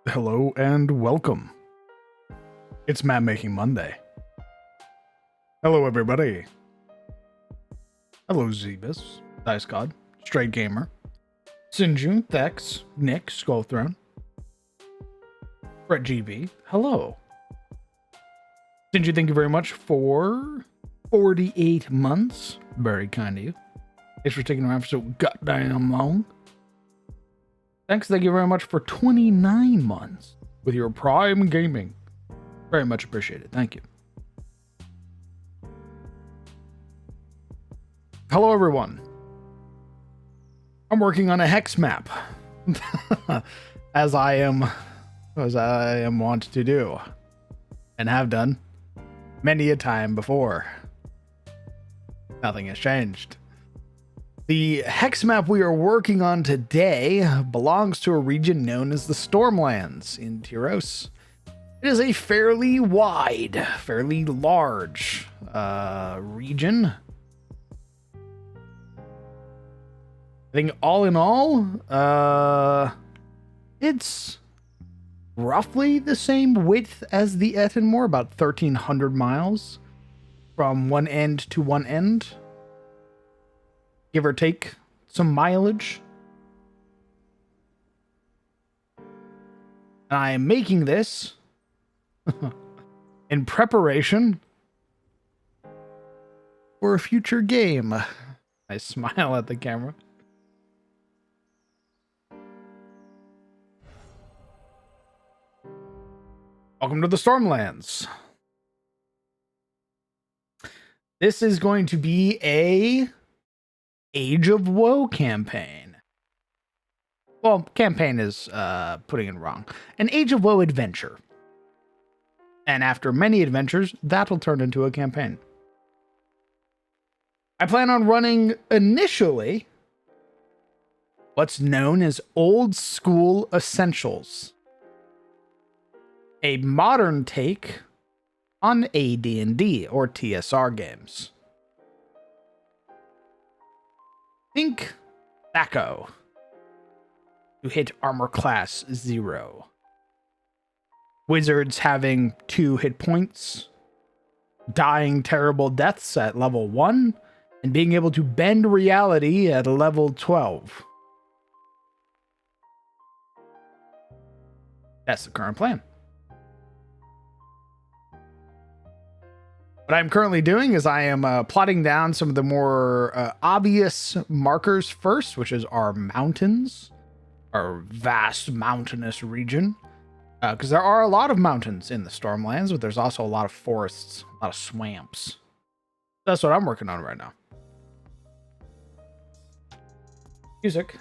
Hello and welcome. It's Mapmaking Monday. Hello, everybody. Hello, Zebus, Dice God, Stray Gamer, Sinjun, Thex, Nick, Skullthrone, Brett GB. Hello. Sinjun, thank you very much for 48 months. Very kind of you. Thanks for taking around for so goddamn long. Thank you very much for 29 months with your Prime Gaming. Very much appreciated. Thank you. Hello, everyone. I'm working on a HEXmap, as I am wont to do, and have done many a time before. Nothing has changed. The HEXmap we are working on today belongs to a region known as the Stormlands in Tiros. It is a fairly wide, fairly large region. I think all in all, it's roughly the same width as the Ettenmoor, about 1,300 miles from one end to one end. Give or take some mileage. And I am making this in preparation for a future game. I smile at the camera. Welcome to the Stormlands. This is going to be a Age of Woe campaign. Well, campaign is putting it wrong. An Age of Woe adventure. And after many adventures, that'll turn into a campaign. I plan on running initially what's known as Old School Essentials, a modern take on AD&D or TSR games. Think Thaco to hit armor class 0. Wizards having 2 hit points, dying terrible deaths at level 1, and being able to bend reality at level 12. That's the current plan. What I'm currently doing is I am plotting down some of the more obvious markers first, which is our mountains, our vast mountainous region. Because there are a lot of mountains in the Stormlands, but there's also a lot of forests, a lot of swamps. That's what I'm working on right now. Music.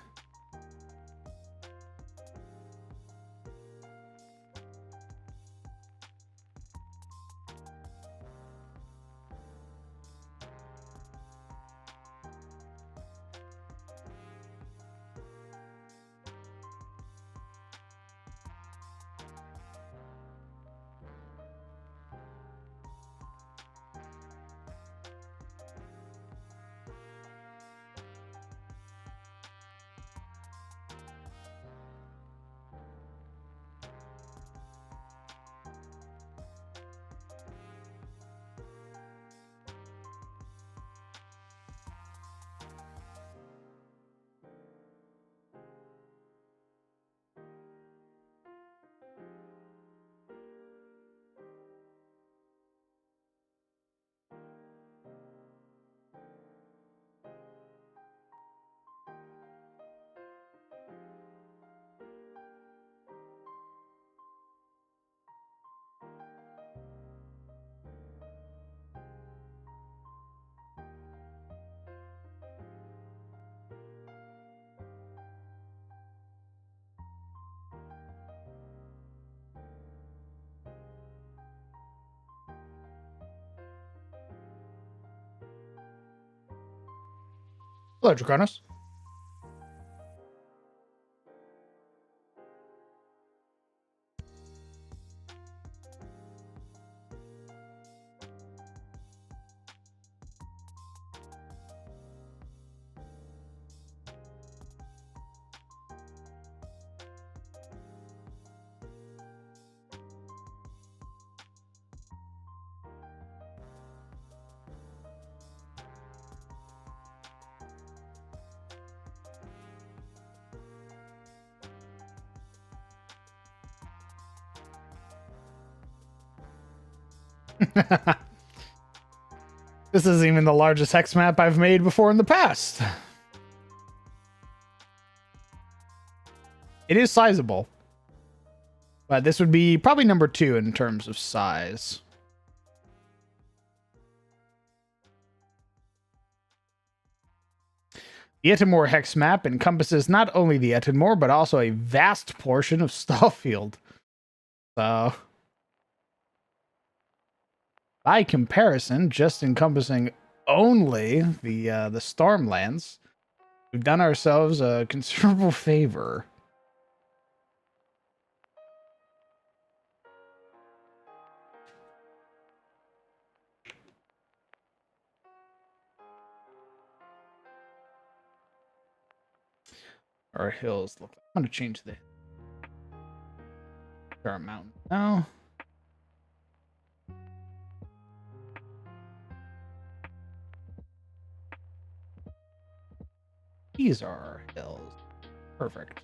Hello, Draconis. This isn't even the largest hex map I've made before in the past. It is sizable. But this would be probably number 2 in terms of size. The Ettenmoor hex map encompasses not only the Ettenmoor, but also a vast portion of Stallfield. So, by comparison, just encompassing only the Stormlands, we've done ourselves a considerable favor. Our hills look. I'm gonna change the our mountain now. These are our hills. Perfect.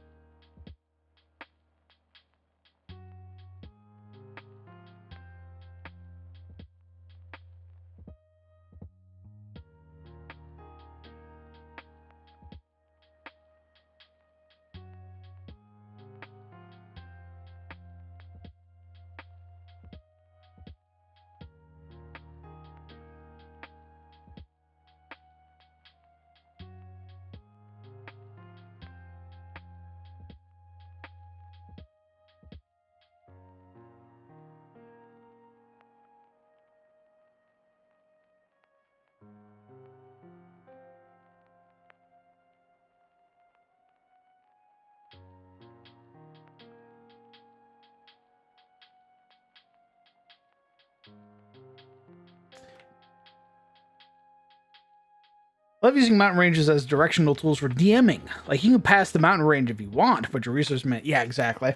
I love using mountain ranges as directional tools for DMing. Like, you can pass the mountain range if you want, but your resource meant, yeah, exactly.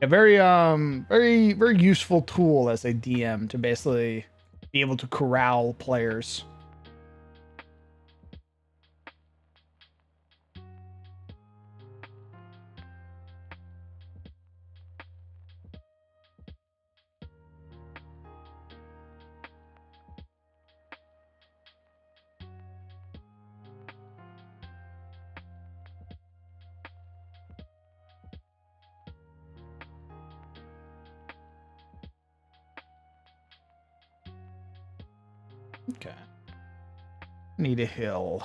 A very very useful tool as a DM to basically be able to corral players. Okay. Need a hill.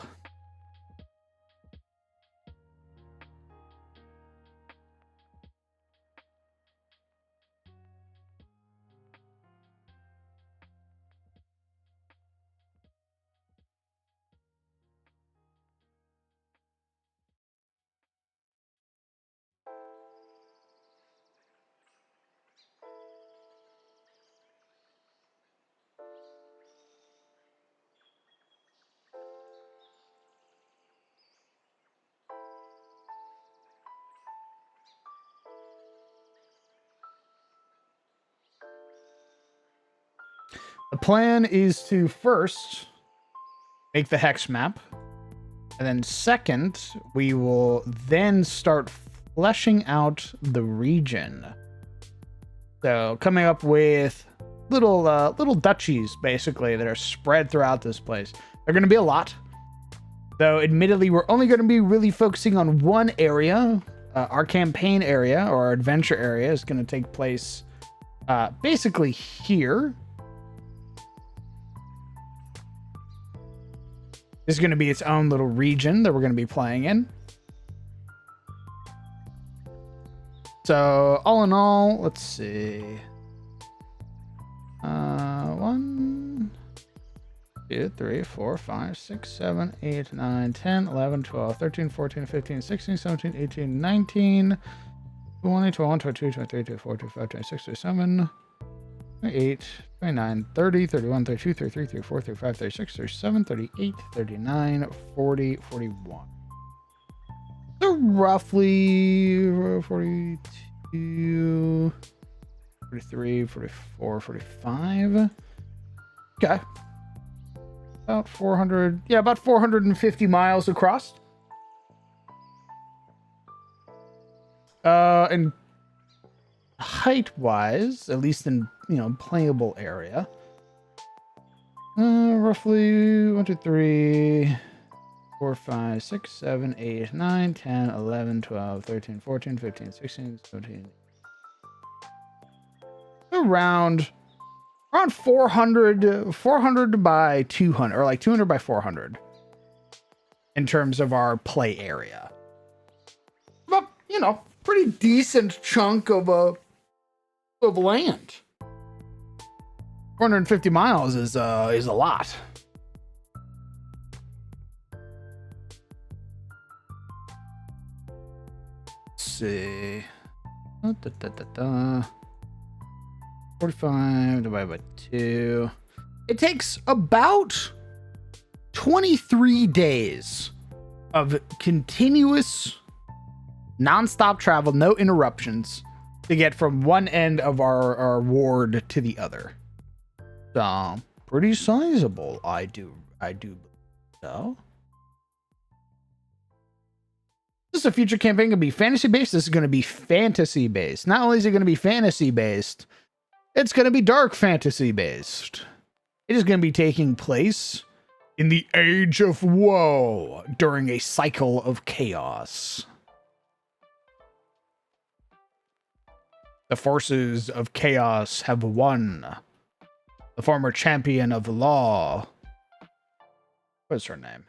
The plan is to first make the hex map, and then second, we will then start fleshing out the region. So coming up with little duchies, basically, that are spread throughout this place. They're going to be a lot, though admittedly we're only going to be really focusing on one area. Our campaign area, or our adventure area, is going to take place basically here. This is going to be its own little region that we're going to be playing in. So, all in all, let's see. 1, 2, 3, 4, 5, 6, 7, 8, 9, 10, 11, 12, 13, 14, 15, 16, 17, 18, 19, 20, 21, 22, 23, 24, 25, 26, 27, 28, 29, 30, 31, 32, 33, 34, 35, 36, 37, 38, 39, 40, 41. So roughly 42, 43, 44, 45. Okay. About 400. Yeah, about 450 miles across. And height-wise, at least in, playable area. Roughly 1, 2, 3, 4, 5, 6, 7, 8, 9, 10, 11, 12, 13, 14, 15, 16, 17. Around 400 by 200, or like 200 by 400 in terms of our play area. But, pretty decent chunk of land. 450 miles is a lot. Let's see. 45 divided by 2. It takes about 23 days of continuous non-stop travel, no interruptions, to get from one end of our ward to the other. So, pretty sizable, I do believe so. This is a future campaign going to be fantasy-based. This is going to be fantasy-based. Not only is it going to be fantasy-based, it's going to be dark fantasy-based. It is going to be taking place in the Age of Woe during a cycle of chaos. The forces of chaos have won. The former champion of law. What's her name?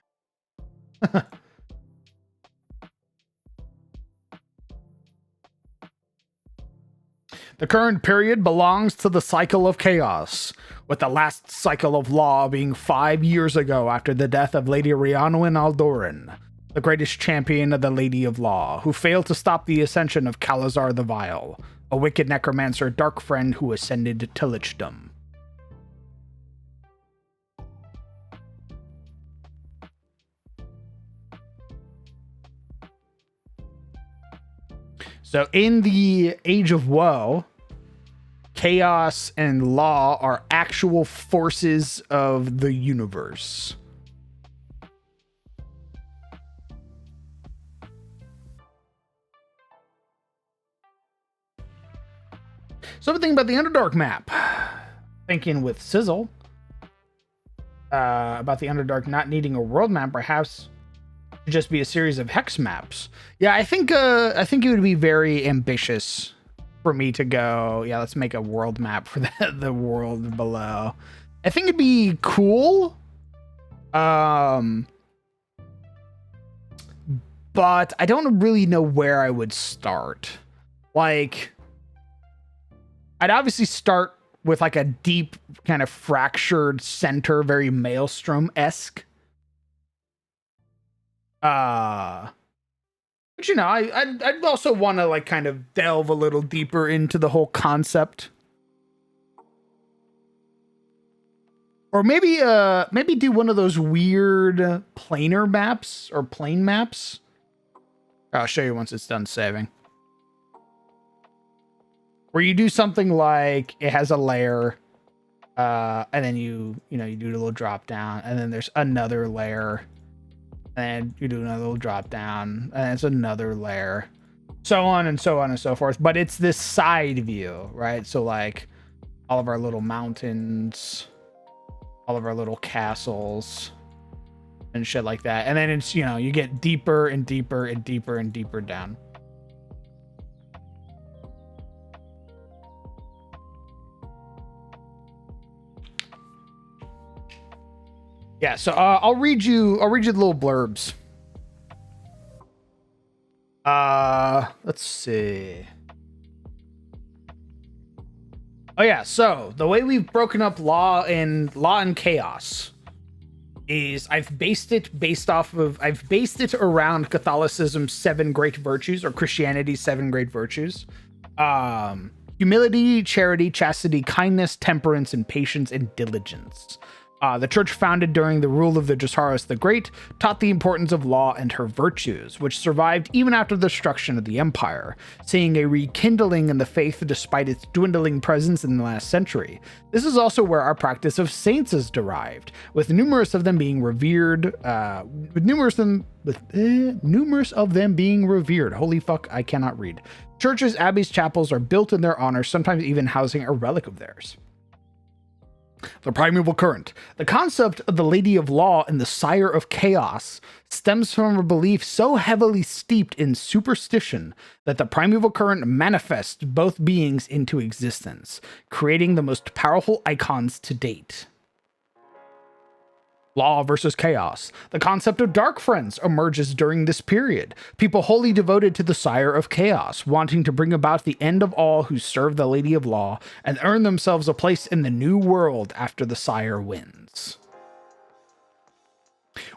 The current period belongs to the cycle of chaos, with the last cycle of law being 5 years ago after the death of Lady Rhiannon Aldoran, the greatest champion of the Lady of Law, who failed to stop the ascension of Calazar the Vile, a wicked necromancer dark friend who ascended to lichdom. So in the Age of Woe, chaos and law are actual forces of the universe. Something about the Underdark map. Thinking with Sizzle about the Underdark not needing a world map, perhaps just be a series of hex maps. Yeah, I think it would be very ambitious for me to go, yeah, let's make a world map for the world below. I think it'd be cool. But I don't really know where I would start. Like, I'd obviously start with like a deep kind of fractured center, very Maelstrom-esque. But I'd also want to like kind of delve a little deeper into the whole concept. Or maybe do one of those weird planar maps or plane maps. I'll show you once it's done saving. Where you do something like it has a layer, and then you do a little drop down, and then there's another layer. And you do another little drop down, and it's another layer, so on and so on and so forth. But it's this side view, right? So like all of our little mountains, all of our little castles and shit like that. And then it's, you get deeper and deeper and deeper and deeper down. Yeah, so I'll read you the little blurbs. Let's see. Oh yeah, so the way we've broken up law and chaos is I've based it around Catholicism's 7 great virtues, or Christianity's 7 great virtues. Humility, charity, chastity, kindness, temperance, and patience, and diligence. The church, founded during the rule of the Jasaros the Great, taught the importance of law and her virtues, which survived even after the destruction of the empire, seeing a rekindling in the faith despite its dwindling presence in the last century. This is also where our practice of saints is derived, with numerous of them being revered. Numerous of them being revered. Holy fuck, I cannot read. Churches, abbeys, chapels are built in their honor, sometimes even housing a relic of theirs. The primeval current. The concept of the Lady of Law and the Sire of Chaos stems from a belief so heavily steeped in superstition that the primeval current manifests both beings into existence, creating the most powerful icons to date. Law versus chaos. The concept of dark friends emerges during this period. People wholly devoted to the Sire of Chaos, wanting to bring about the end of all who serve the Lady of Law and earn themselves a place in the new world after the Sire wins.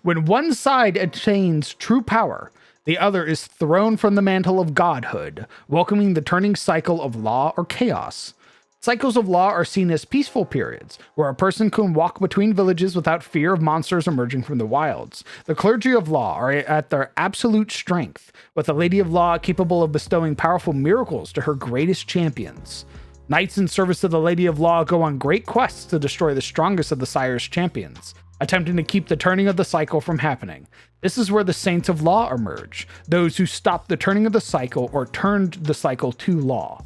When one side attains true power, the other is thrown from the mantle of godhood, welcoming the turning cycle of law or chaos. Cycles of law are seen as peaceful periods, where a person can walk between villages without fear of monsters emerging from the wilds. The clergy of law are at their absolute strength, with the Lady of Law capable of bestowing powerful miracles to her greatest champions. Knights in service of the Lady of Law go on great quests to destroy the strongest of the Sire's champions, attempting to keep the turning of the cycle from happening. This is where the Saints of Law emerge, those who stopped the turning of the cycle or turned the cycle to law.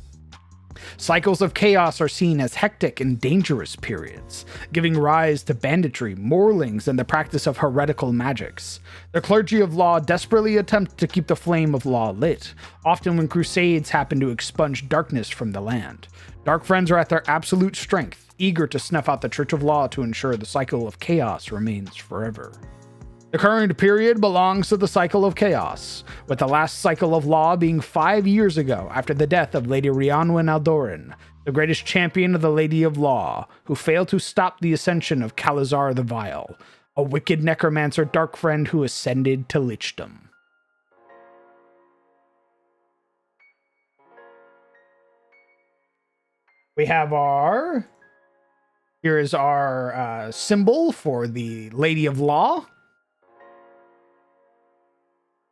Cycles of chaos are seen as hectic and dangerous periods, giving rise to banditry, morlings, and the practice of heretical magics. The clergy of law desperately attempt to keep the flame of law lit, often when crusades happen to expunge darkness from the land. Dark friends are at their absolute strength, eager to snuff out the Church of Law to ensure the cycle of chaos remains forever. The current period belongs to the cycle of chaos, with the last cycle of law being 5 years ago after the death of Lady Rhiannon Aldoran, the greatest champion of the Lady of Law, who failed to stop the ascension of Calazar the Vile, a wicked necromancer dark friend who ascended to lichdom. We have here is our symbol for the Lady of Law.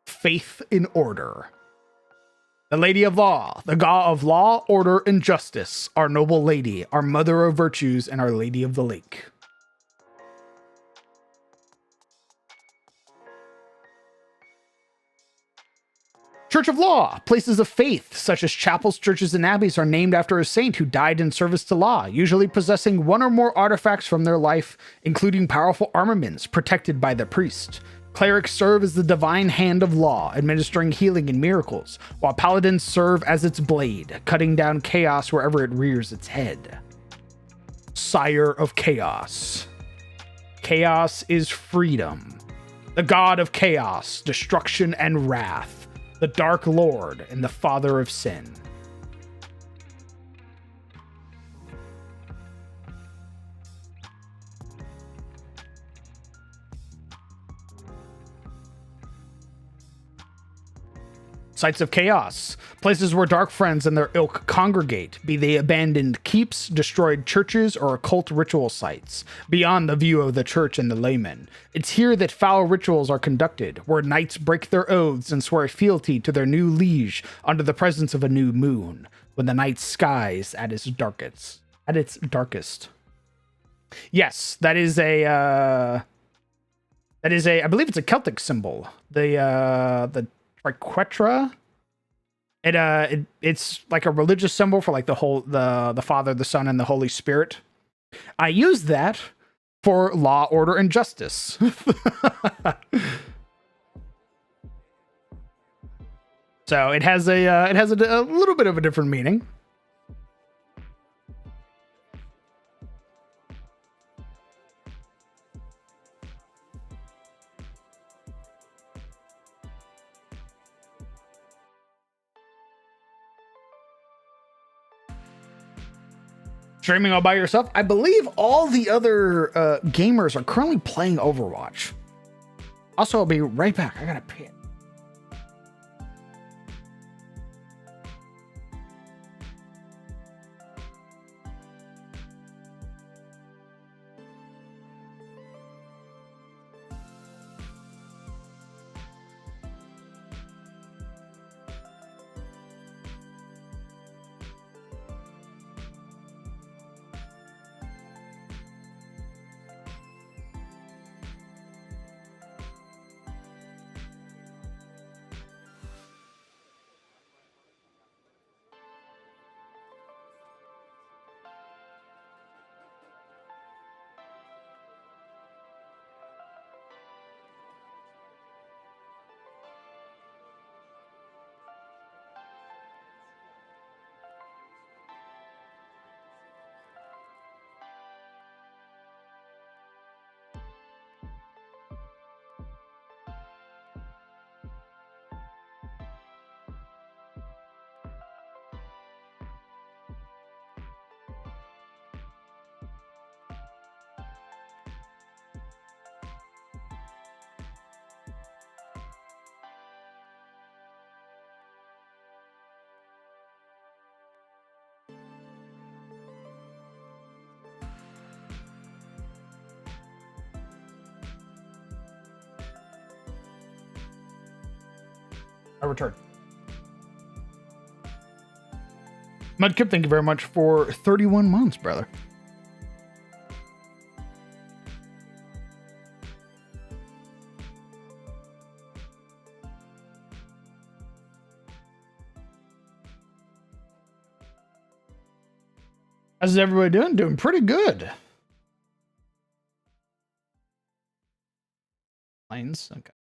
Faith in order. The Lady of Law, the god of law, order, and justice, our noble lady, our mother of virtues, and our Lady of the Lake. Church of Law. Places of faith, such as chapels, churches, and abbeys, are named after a saint who died in service to law, usually possessing one or more artifacts from their life, including powerful armaments protected by the priest. Clerics serve as the divine hand of law, administering healing and miracles, while paladins serve as its blade, cutting down chaos wherever it rears its head. Sire of Chaos. Chaos is freedom. The god of chaos, destruction, and wrath. The Dark Lord and the Father of Sin. Sites of chaos, places where dark friends and their ilk congregate, be they abandoned keeps, destroyed churches, or occult ritual sites, beyond the view of the church and the layman. It's here that foul rituals are conducted, where knights break their oaths and swear fealty to their new liege under the presence of a new moon, when the night sky's at its darkest. Yes, that is I believe it's a Celtic symbol. The Triquetra. It's like a religious symbol for like the Father, the Son, and the Holy Spirit. I use that for law, order, and justice. So it has a little bit of a different meaning. Streaming all by yourself? I believe all the other gamers are currently playing Overwatch. Also, I'll be right back. I gotta pee. I return. Mudkip, thank you very much for 31 months, brother. How's everybody doing? Doing pretty good. Lines, okay.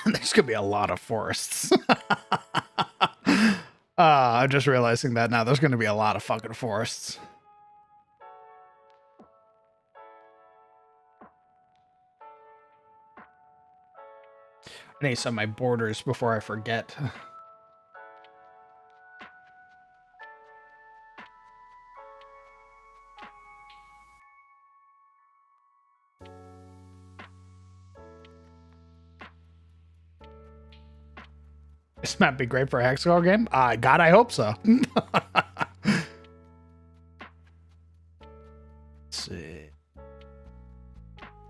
There's gonna be a lot of forests. I'm just realizing that now. There's gonna be a lot of fucking forests. I need some of my borders before I forget. This might be great for a Hexagon game. God, I hope so. Let's see.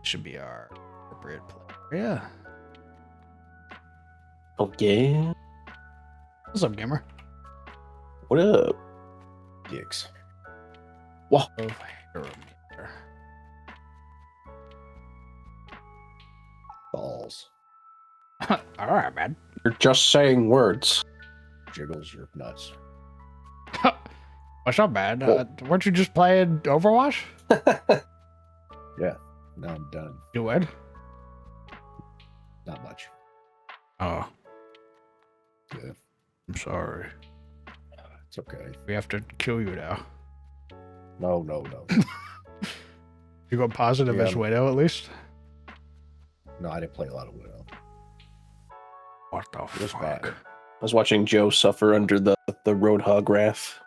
Should be our appropriate play. Yeah. Okay. What's up, gamer? What up? Dicks. Whoa. Balls. All right, man. You're just saying words. Jiggles your nuts. What's up, man? Weren't you just playing Overwatch? Yeah. Now I'm done. You would? Not much. Oh. Yeah. I'm sorry. It's okay. We have to kill you now. No, no, no. You go positive Yeah. as Widow, at least? No, I didn't play a lot of Widow. What the It was fuck? bad. I was watching Joe suffer under the Roadhog wrath.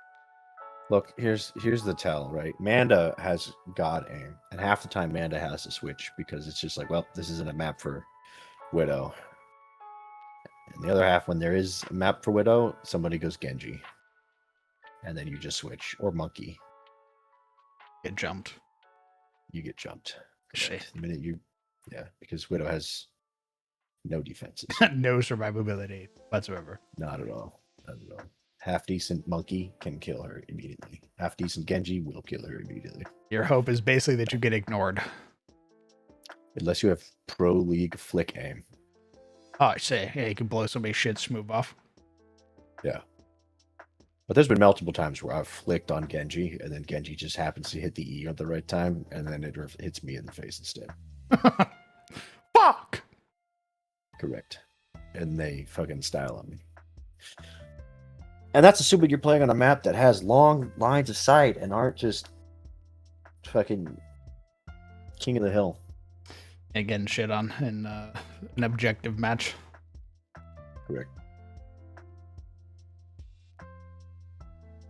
Look, here's the tell, right? Manda has God aim, and half the time Manda has to switch because it's just like, well, this isn't a map for Widow. And the other half, when there is a map for Widow, somebody goes Genji, and then you just switch, or Monkey. Get jumped. You get jumped. Shit. Correct. The minute you, yeah, because Widow has no defenses, No survivability whatsoever. not at all, not at all. Half decent Monkey can kill her immediately. Half decent Genji will kill her immediately. Your hope is basically that you get ignored. Unless you have pro league flick aim. Oh, I see. Yeah, you can blow somebody's shit smooth off. Yeah. But there's been multiple times where I've flicked on Genji, and then Genji just happens to hit the E at the right time, and then it hits me in the face instead. Fuck! Correct. and they fucking style on me. And that's assuming you're playing on a map that has long lines of sight and aren't just fucking king of the hill. And getting shit on in an objective match. Correct.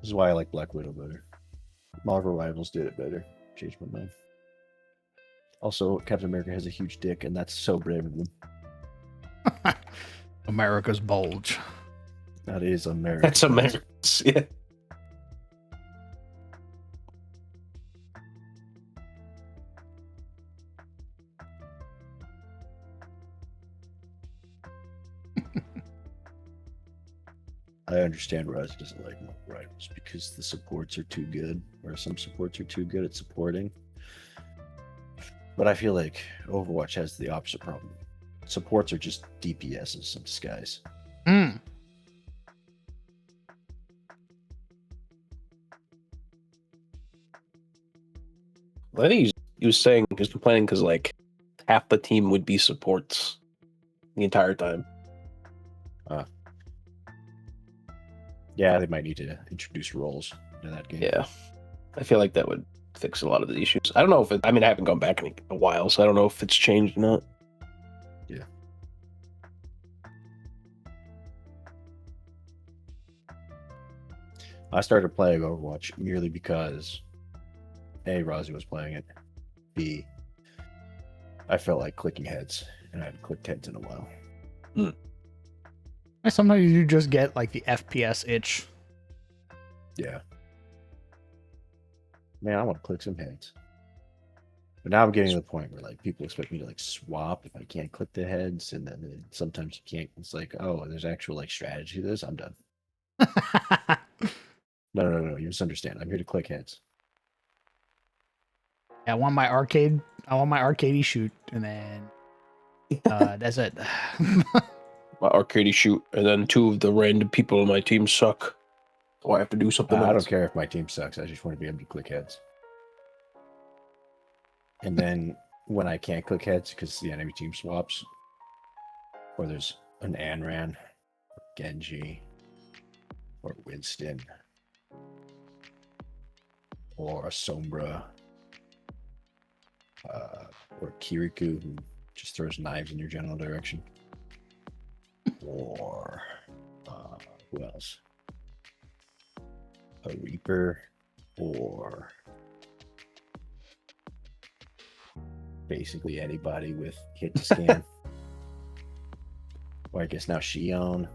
This is why I like Black Widow better. Marvel Rivals did it better. Changed my mind. Also, Captain America has a huge dick, and that's so brave of them. America's bulge. That is America. That's America. Yeah. I understand Rise doesn't like Marvel Rivals because the supports are too good, or some supports are too good at supporting. But I feel like Overwatch has the opposite problem. Supports are just DPSs in disguise. Mm. I think he was saying he was complaining because like half the team would be supports the entire time. Yeah, they might need to introduce roles to that game. Yeah, I feel like that would fix a lot of the issues. I don't know if it. I mean, I haven't gone back in a while, so I don't know if it's changed or not. Yeah. I started playing Overwatch merely because A, Rozzy was playing it. B, I felt like clicking heads, and I haven't clicked heads in a while. Sometimes you just get like the FPS itch. Yeah. Man, I want to click some heads. But now I'm getting to the point where like people expect me to like swap if I can't click the heads, and then sometimes you can't. It's like, oh, there's actual like strategy to this. I'm done. No. You misunderstand. I'm here to click heads. I want my arcadey shoot, and then that's it. My arcade shoot, and then two of the random people on my team suck. So I have to do something else. I don't care if my team sucks. I just want to be able to click heads. And then when I can't click heads because the enemy team swaps, or there's an Anran, or Genji, or Winston, or a Sombra, or Kirikou, who just throws knives in your general direction, or who else? A Reaper, or basically anybody with hit to scan. Or I guess now Shion.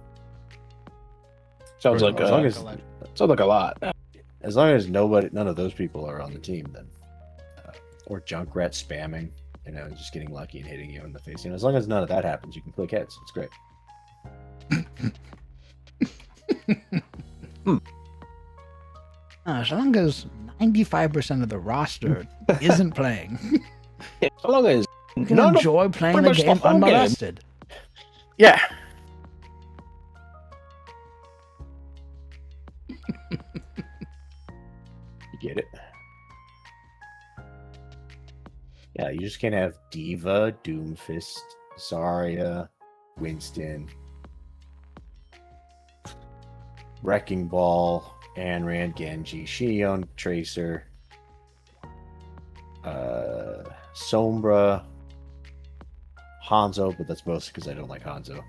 Sounds Or like as long as sounds like a lot. none of those people are on the team, then or Junkrat spamming, just getting lucky and hitting you in the face. As long as none of that happens, you can click heads. It's great. As long as 95% of the roster isn't playing, As long as you can enjoy playing the pretty much game the whole game. unmolested. Yeah. You get it? Yeah, you just can't have Diva, Doomfist, Zarya, Winston, Wrecking Ball, Anran, Genji, Shion, Tracer, Sombra, Hanzo, but that's mostly because I don't like Hanzo.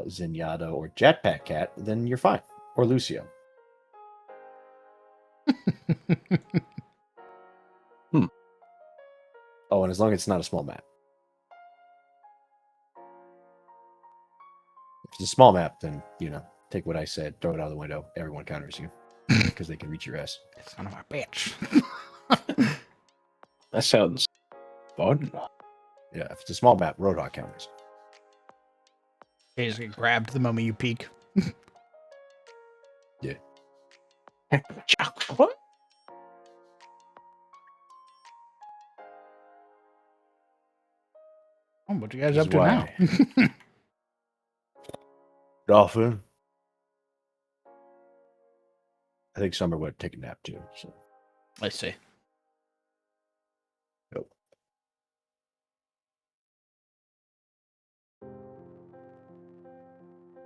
Zenyatta or Jetpack Cat, then you're fine. Or Lucio. Oh, and as long as it's not a small map. If it's a small map, then, take what I said, throw it out of the window. Everyone counters you because they can reach your ass. Son of a bitch. That sounds fun. Yeah, if it's a small map, Roadhog counters. You just get grabbed the moment you peek. Yeah. What? Oh, what you guys This up is to why- now? Dolphin. I think Summer would take a nap too. So I see. Yep.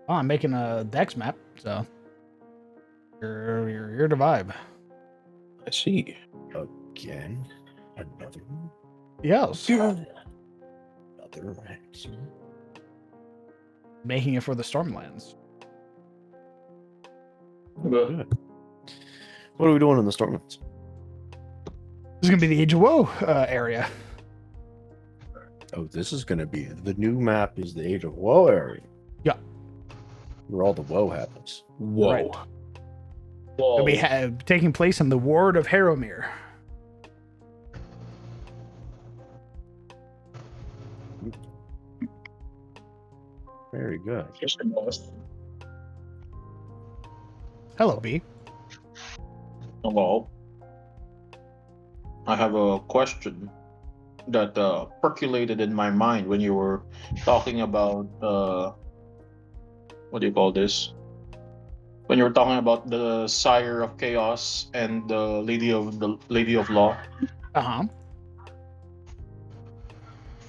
Oh, I'm making a Dex map, so you're to vibe. I see. Again, another one. Yes, Another HEXmap. making it for the Stormlands. Good. What are we doing in the Stormlands? This is gonna be the Age of Woe area. Oh, this is going to be the new map. Is the Age of Woe area? Yeah. Where all the woe happens. Whoa. Right. Whoa. It'll be taking place in the Ward of Harrowmere. Very good. Hello, B. Hello. I have a question that percolated in my mind when you were talking about what do you call this? When you were talking about the Sire of Chaos and the Lady of Law. Uh-huh.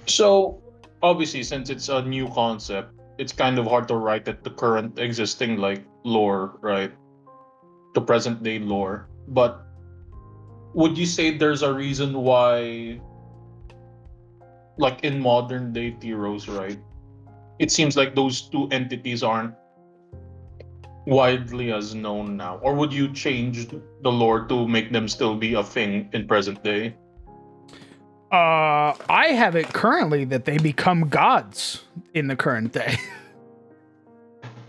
So obviously, since it's a new concept, it's kind of hard to write at the current existing like lore, right? The present day lore. But would you say there's a reason why, like in modern day Tiros, right? It seems like those two entities aren't widely as known now. Or would you change the lore to make them still be a thing in present day? I have it currently that they become gods in the current day.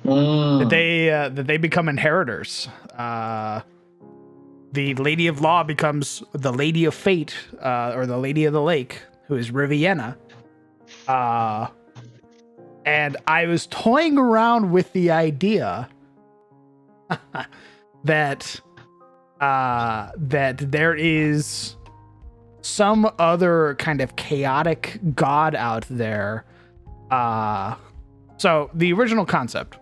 that they become inheritors. The Lady of Law becomes the Lady of Fate, or the Lady of the Lake, who is Riviera. And I was toying around with the idea that there is some other kind of chaotic god out there. So the original concept,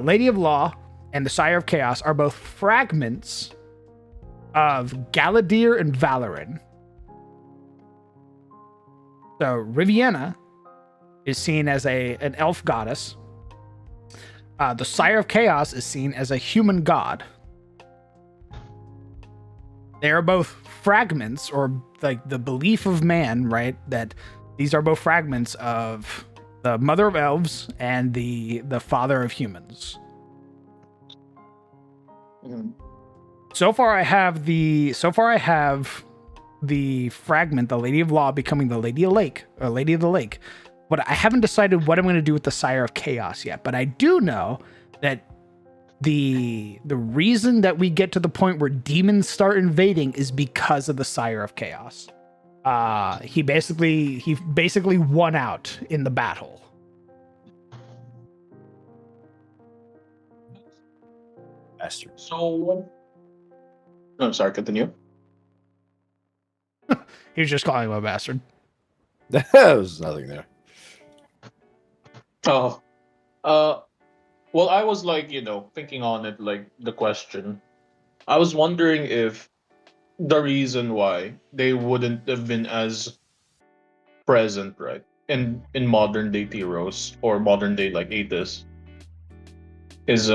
Lady of Law and the Sire of Chaos are both fragments of Galadir and Valorin. So Riviera is seen as an elf goddess. The Sire of Chaos is seen as a human god. They are both fragments, or like the belief of man, right? That these are both fragments of the Mother of Elves and the Father of Humans. Mhm. So far, I have the fragment, the Lady of Law, becoming the Lady of Lake, or Lady of the Lake. But I haven't decided what I'm going to do with the Sire of Chaos yet. But I do know that the reason that we get to the point where demons start invading is because of the Sire of Chaos. He basically won out in the battle. Bastard. So, no, sorry, continue. He was just calling him a bastard. There was nothing there. Oh, well, I was like, thinking on it, like the question. I was wondering if the reason why they wouldn't have been as present, right, in modern day Tiros or modern day like Aethys is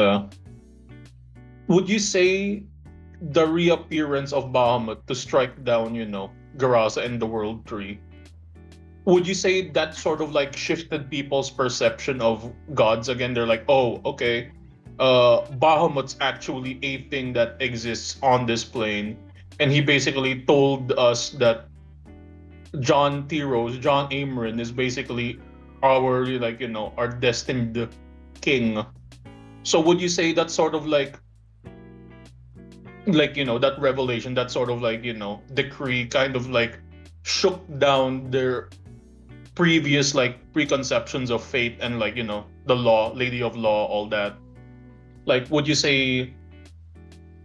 would you say the reappearance of Bahamut to strike down, Garasa and the World Tree, would you say that sort of like shifted people's perception of gods again? They're like, oh, okay, Bahamut's actually a thing that exists on this plane, and he basically told us that John Amrin is basically our our destined king. So would you say that sort of that revelation, that sort of decree kind of like shook down their previous preconceptions of fate and the law, Lady of Law, all that? Like, would you say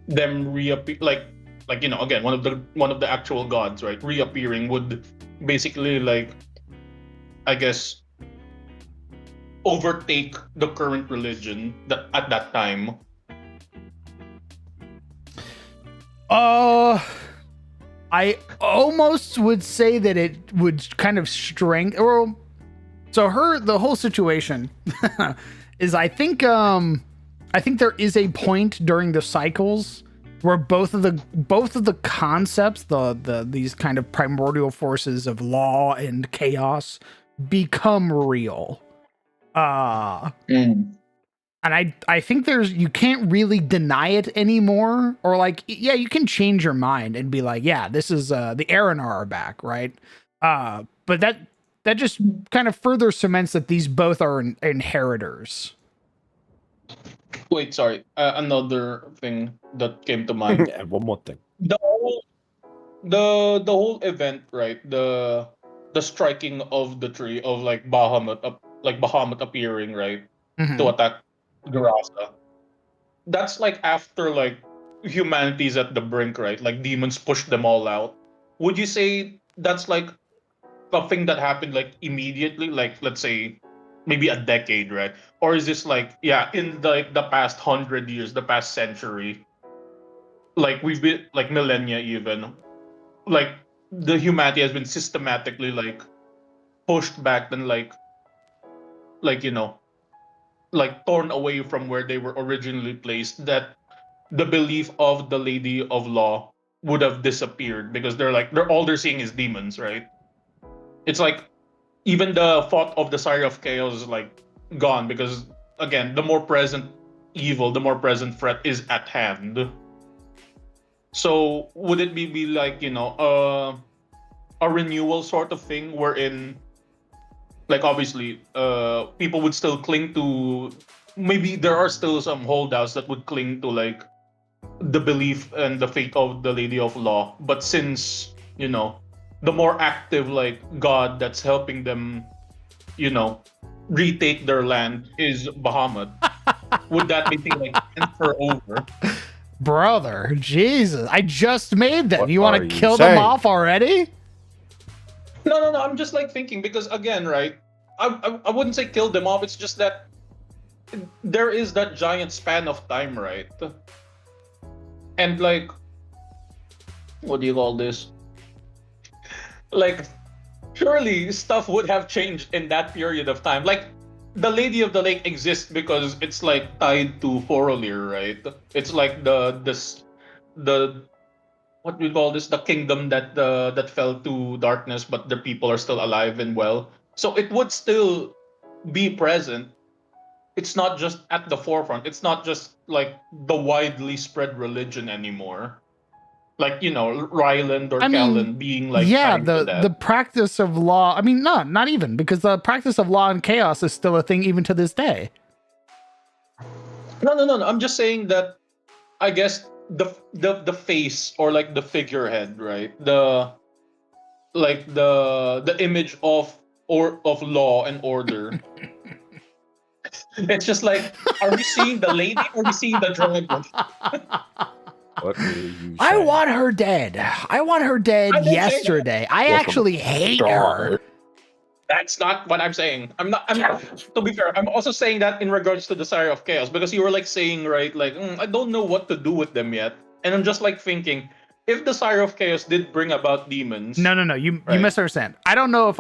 them reappear again, one of the actual gods, right, reappearing would basically I guess overtake the current religion that at that time? I almost would say that it would kind of strengthen. Or so the whole situation is. I think there is a point during the cycles where both of the concepts, these kind of primordial forces of law and chaos, become real. And I think you can't really deny it anymore, or like, yeah, you can change your mind and be like, yeah, this is the Aranar are back, right? But that just kind of further cements that these both are inheritors. Wait, sorry. Another thing that came to mind. And one more thing. The whole the whole event, right? The striking of the tree of like Bahamut appearing, right, to Mhm. attack Garasa. That's like after like humanity's at the brink, right? Like demons push them all out. Would you say that's like something that happened like immediately, like let's say maybe a decade, right? Or is this like, yeah, in like the past 100 years, the past century, like we've been like millennia even, like the humanity has been systematically like pushed back and like you know like torn away from where they were originally placed, that the belief of the Lady of Law would have disappeared because they're all they're seeing is demons, right? It's like even the thought of the Sire of Chaos is like gone because again, the more present evil, the more present threat is at hand. So would it be like, a renewal sort of thing wherein like obviously people would still cling to, maybe there are still some holdouts that would cling to like the belief and the faith of the Lady of Law, but since the more active like god that's helping them you know retake their land is Bahamut, would that basically like transfer over? Brother, Jesus, I just made them. What You want are to you kill them saying? off already? No, I'm just like thinking because again, right, I wouldn't say kill them off, it's just that there is that giant span of time, right? And like, what do you call this, like surely stuff would have changed in that period of time. Like the Lady of the Lake exists because it's like tied to Forolir, right? It's like the what we call this, the kingdom that fell to darkness, but the people are still alive and well. So it would still be present. It's not just at the forefront. It's not just like the widely spread religion anymore. Like Ryland or I mean, Callan being like yeah, tied to the that. practice of law. I mean, not even, because the practice of law and chaos is still a thing even to this day. No. I'm just saying that I guess the face or like the figurehead, right? The image of law and order. It's just like, are we seeing the lady or are we seeing the dragon? What are you I saying? want her dead. I want her dead I didn't say that. yesterday. I Well, from actually hate her. That's not what I'm saying. I'm to be fair, I'm also saying that in regards to the Sire of Chaos because you were like saying, right, like I don't know what to do with them yet. And I'm just like thinking, if the Sire of Chaos did bring about demons, No. You right? misunderstand. I don't know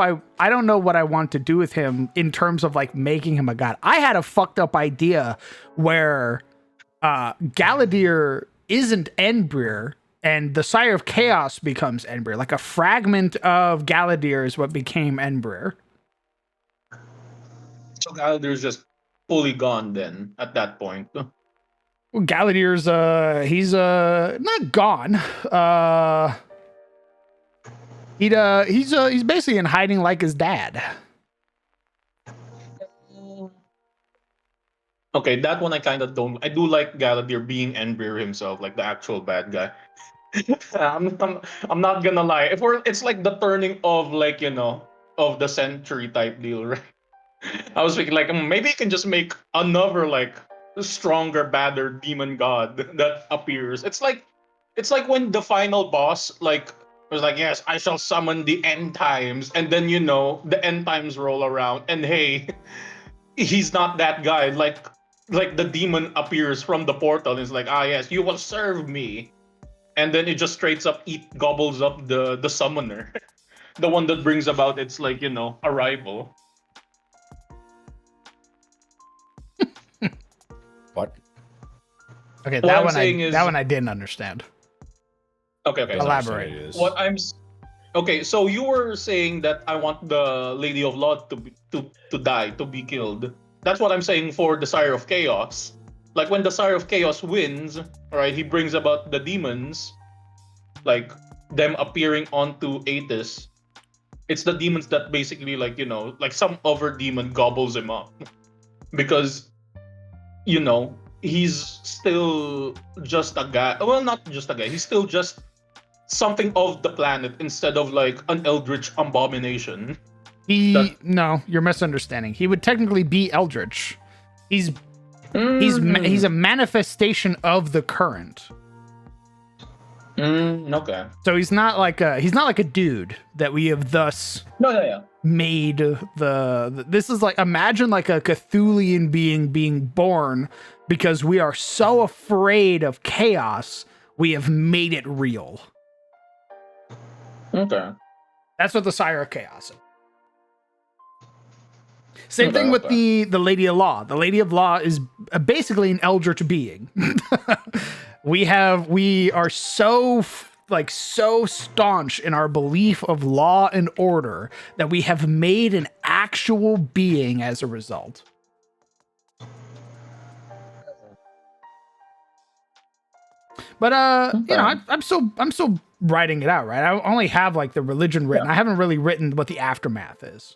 what I want to do with him in terms of like making him a god. I had a fucked up idea where Galadir isn't Enbrir and the Sire of Chaos becomes Enbrir. Like a fragment of Galadir is what became Enbrir. So Galadriel's just fully gone then at that point. Well, Galadir's he's not gone. He's basically in hiding like his dad. Okay, that one I kind of don't. I do like Galadir being Enbir himself, like the actual bad guy. I'm not gonna lie. It's like the turning of like of the century type deal, right? I was thinking like maybe you can just make another like stronger, badder demon god that appears. It's like when the final boss like was like, yes, I shall summon the end times, and then the end times roll around, and hey, he's not that guy. Like the demon appears from the portal and is like, ah yes, you will serve me. and then it just straight up gobbles up the summoner, the one that brings about its arrival. What? Okay, What I'm saying is that one I didn't understand. okay. Doesn't Elaborate. understand it is. What I'm s- Okay, so you were saying that I want the Lady of Law to die, to be killed. That's what I'm saying for the Sire of Chaos. Like when the Sire of Chaos wins, right? He brings about the demons, like them appearing onto Atis. It's the demons that basically, like some other demon gobbles him up because he's still just a guy. Well, not just a guy. He's still just something of the planet instead of like an eldritch abomination. No, you're misunderstanding. He would technically be Eldritch. He's a manifestation of the current. Okay. So he's not like a dude that we have thus No, yeah. made this is like, imagine like a Cthulian being born because we are so afraid of chaos, we have made it real. Okay. That's what the Sire of Chaos is. Same Okay, thing with okay. the Lady of Law. The Lady of Law is basically an eldritch being. we are so staunch in our belief of law and order that we have made an actual being as a result. But I'm still writing it out, right? I only have like the religion written. I haven't really written what the aftermath is.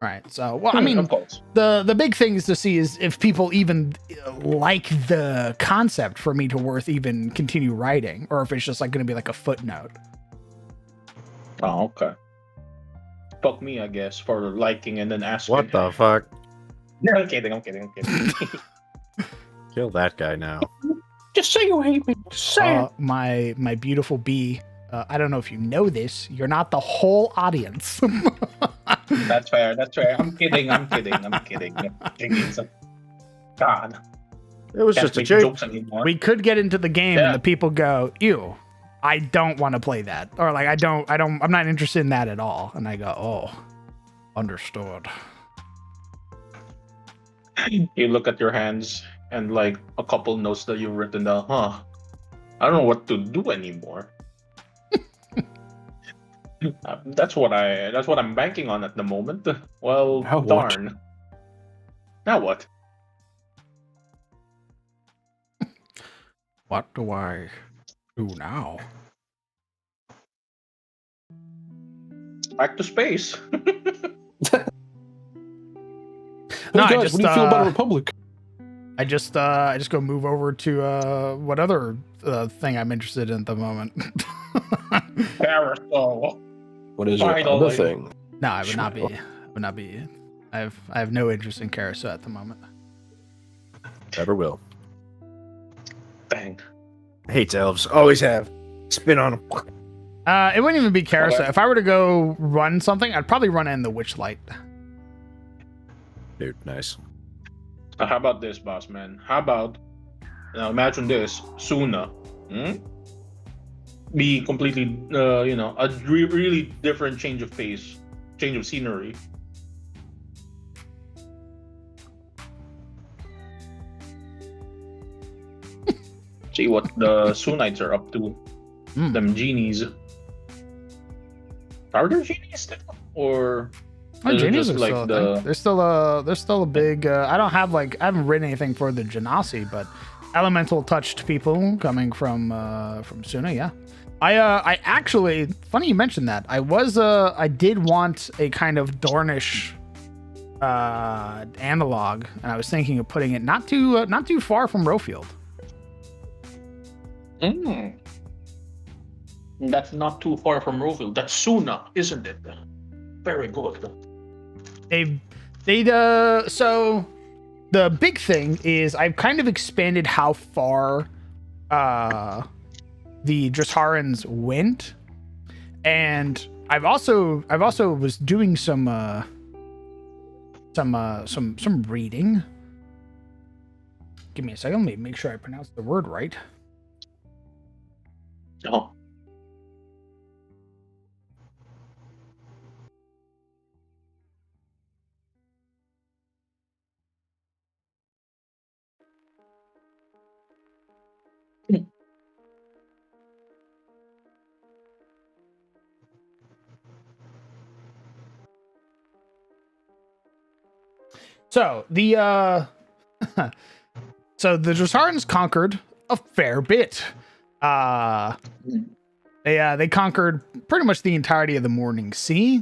Right. So, well, I mean, of course. the big thing is to see is if people even like the concept for me to even continue writing, or if it's just like going to be like a footnote. Oh, okay. Fuck me, I guess, for liking and then asking. What the fuck? No, I'm kidding. Kill that guy now. Just say you hate me. Say it. My beautiful bee. I don't know if you know this. You're not the whole audience. That's fair. I'm kidding. Jeez. God. It was Can't just a make joke. jokes anymore. We could get into the game Yeah. and the people go, ew, I don't want to play that. Or like, I'm not interested in that at all. And I go, oh, understood. You look at your hands and like a couple notes that you've written down. I don't know what to do anymore. That's what I'm banking on at the moment. Well, Now what? darn. Now what? What do I do now? Back to space. No, Hey I guys, just what do you feel about a republic? I just go move over to what other thing I'm interested in at the moment. Carousel. What is your Finally. other thing? No, I would not be. I have no interest in carousel at the moment. Never will. Dang. Hates elves. Always have. Spin on them. It wouldn't even be carousel. Okay. If I were to go run something, I'd probably run in the Witchlight. Dude, nice. How about this, boss man? How about now? Imagine this: Suna, be completely, a really different change of pace, change of scenery. See what the Sunites are up to. Them genies. Are there genies still, or Oh, is it genies just are like still a the? thing. There's still a big. I haven't written anything for the Genasi, but elemental touched people coming from Suna. Yeah, I actually, funny you mentioned that. I did want a kind of Dornish analog, and I was thinking of putting it not too far from Rowfield. That's not too far from Roeville. That's Suna, isn't it? Very good. So the big thing is I've kind of expanded how far the Drisharans went, and I've also was doing some reading. Give me a second, let me make sure I pronounce the word right. Oh. So so the Drosarans conquered a fair bit. They conquered pretty much the entirety of the Morning Sea,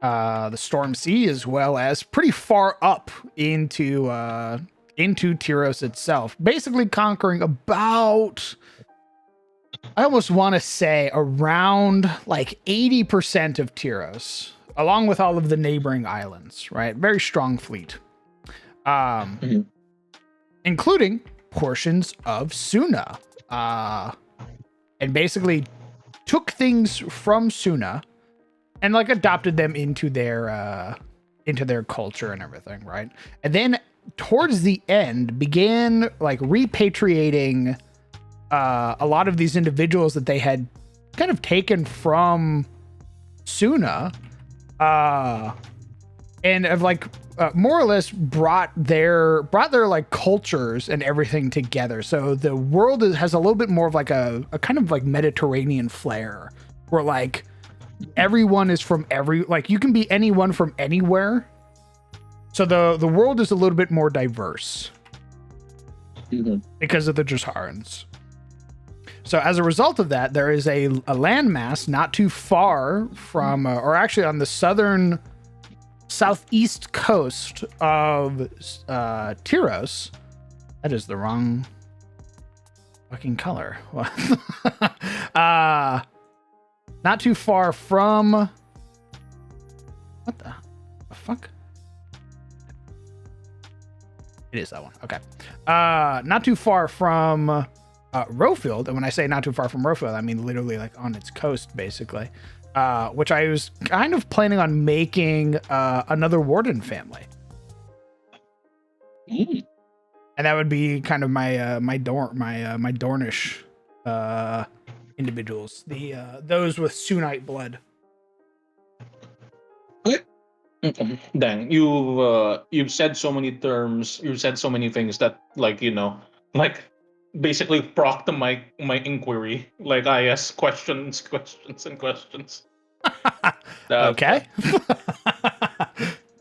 the Storm Sea, as well as pretty far up into Tiros itself. Basically conquering about, I almost want to say, around like 80% of Tiros, along with all of the neighboring islands. Right, very strong fleet. Including portions of Suna, and basically took things from Suna and like adopted them into their culture and everything, right? And then towards the end began like repatriating a lot of these individuals that they had kind of taken from Suna, and have like more or less brought their like cultures and everything together. So the world has a little bit more of like a kind of like Mediterranean flair, where like everyone is from like you can be anyone from anywhere. So the world is a little bit more diverse because of the Drosarans. So as a result of that, there is a landmass not too far from, or actually on the southeast coast of Tiros. That is the wrong fucking color. Not too far from, what the fuck? It is that one. Okay. Not too far from Rowfield. And when I say not too far from Rowfield, I mean literally like on its coast, basically. Which I was kind of planning on making another Warden family. And that would be kind of my Dornish individuals, those with Sunite blood. Dang, you've said so many terms, you've said so many things that like like basically proc to my inquiry. Like I ask questions and questions. Okay.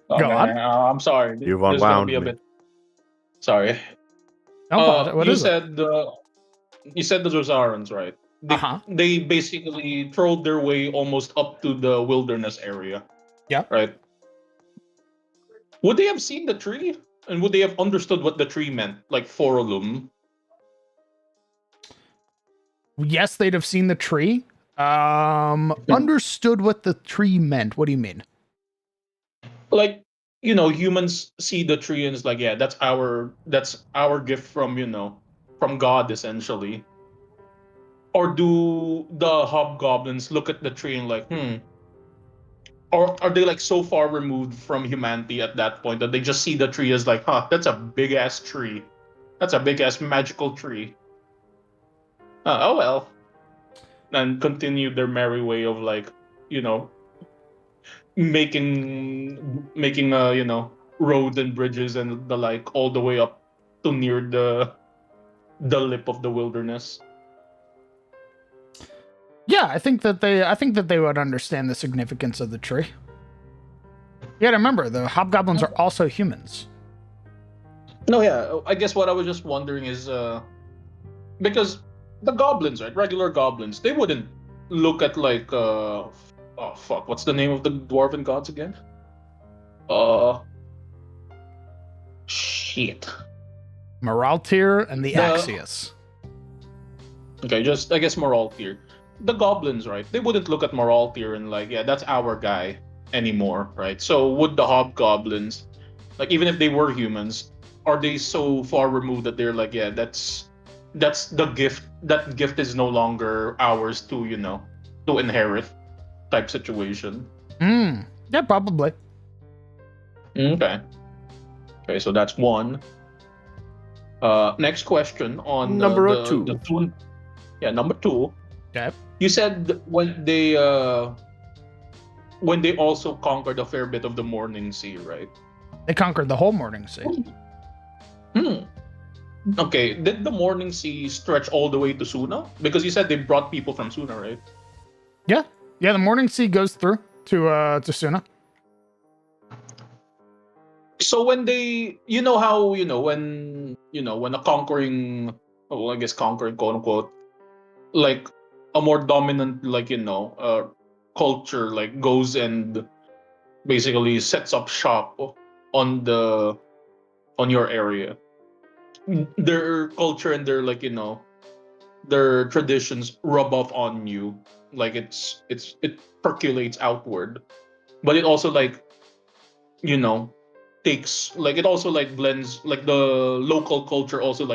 Oh Go man, on. I'm sorry. You've This is gonna unwound be a me. bit. Sorry. What You is it? said the Rosarans, right? Uh-huh. They basically throwed their way almost up to the wilderness area. Yeah. Right. Would they have seen the tree? And would they have understood what the tree meant? Like Forolum? Yes, they'd have seen the tree. Understood what the tree meant. What do you mean? Like, humans see the tree and it's like, yeah, that's our gift from, from God essentially. Or do the hobgoblins look at the tree and like, or are they like so far removed from humanity at that point that they just see the tree as like, that's a big ass tree. That's a big ass magical tree. Oh well. And continue their merry way of like, you know, making roads and bridges and the like all the way up to near the lip of the wilderness. Yeah, I think that they would understand the significance of the tree. You gotta remember, the hobgoblins are also humans. No, yeah. I guess what I was just wondering is because the goblins, right? Regular goblins, they wouldn't look at like oh fuck, what's the name of the dwarven gods again? Shit. Moraltir and the The Axios. Okay, just I guess Moraltir. The goblins, right? They wouldn't look at Moraltir and like, yeah, that's our guy anymore, right? So would the hobgoblins, like even if they were humans, are they so far removed that they're like, yeah, that's the gift. That gift is no longer ours to, to inherit type situation. Yeah, probably. Okay. Okay, so that's one. Next question on Number the two. the two. Yeah, number two. Okay. You said when they also conquered a fair bit of the Morning Sea, right? They conquered the whole Morning Sea. Hmm. Okay. Did the Morning Sea stretch all the way to Suna? Because you said they brought people from Suna, right? Yeah. Yeah, the Morning Sea goes through to Suna. So when they, you know how when a conquering, well, I guess conquering, quote unquote, like a more dominant, culture, like goes and basically sets up shop on the on your area. Their culture and their their traditions rub off on you, like it percolates outward, but it also you know takes it also blends, like the local culture also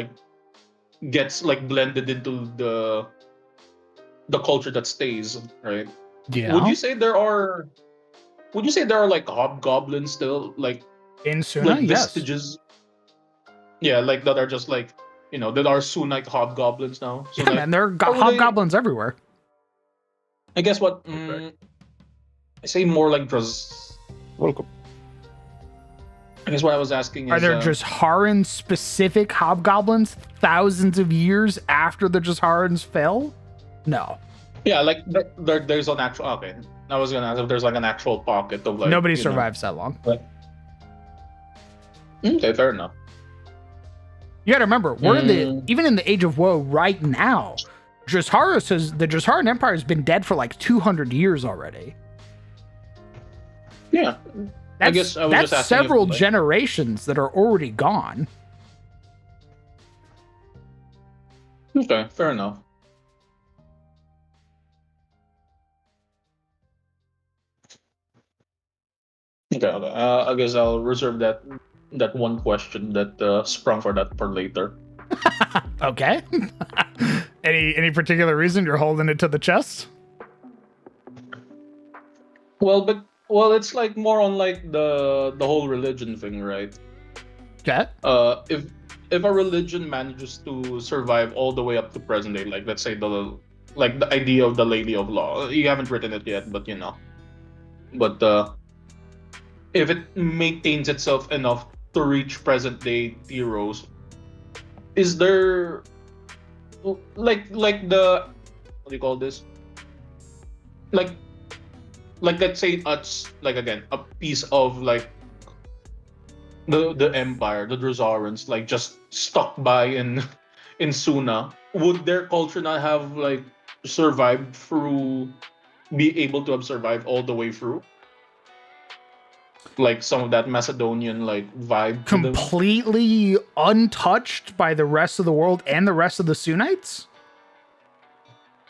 gets blended into the culture that stays, right? would Yeah. you say there are would you say there are like hobgoblins still, In Suna, yes. vestiges, yeah, like that are just that are Sunite hobgoblins now, so Yeah, man, there are or would they, hobgoblins everywhere. I guess what I say more like Welcome. I guess what I was asking Are is there Jazharan specific hobgoblins thousands of years after the Jazharans fell? No. yeah, like there's an actual, okay, I was gonna ask if there's like an actual pocket of Nobody survives that long. Okay, fair enough. You gotta remember, we're even in the Age of Woe right now. The Jazharan Empire has been dead for like 200 years already. Yeah. I guess I was that's just asking several if, generations that are already gone. okay, fair enough. Okay, okay. I guess I'll reserve that one question that sprung for that for later. Okay. Any particular reason you're holding it to the chest? Well, it's like more on like the whole religion thing, right? Okay. If a religion manages to survive all the way up to present day, like let's say the idea of the Lady of Law, you haven't written it yet, but but if it maintains itself enough to reach present day Tiros, is there like the, what do you call this? Like let's say it's like again a piece of the empire, the Drazarans, like just stuck by in in Suna. Would their culture not have survived through, be able to have survived all the way through? Like some of that Macedonian vibe to them. Completely untouched by the rest of the world and the rest of the Sunites?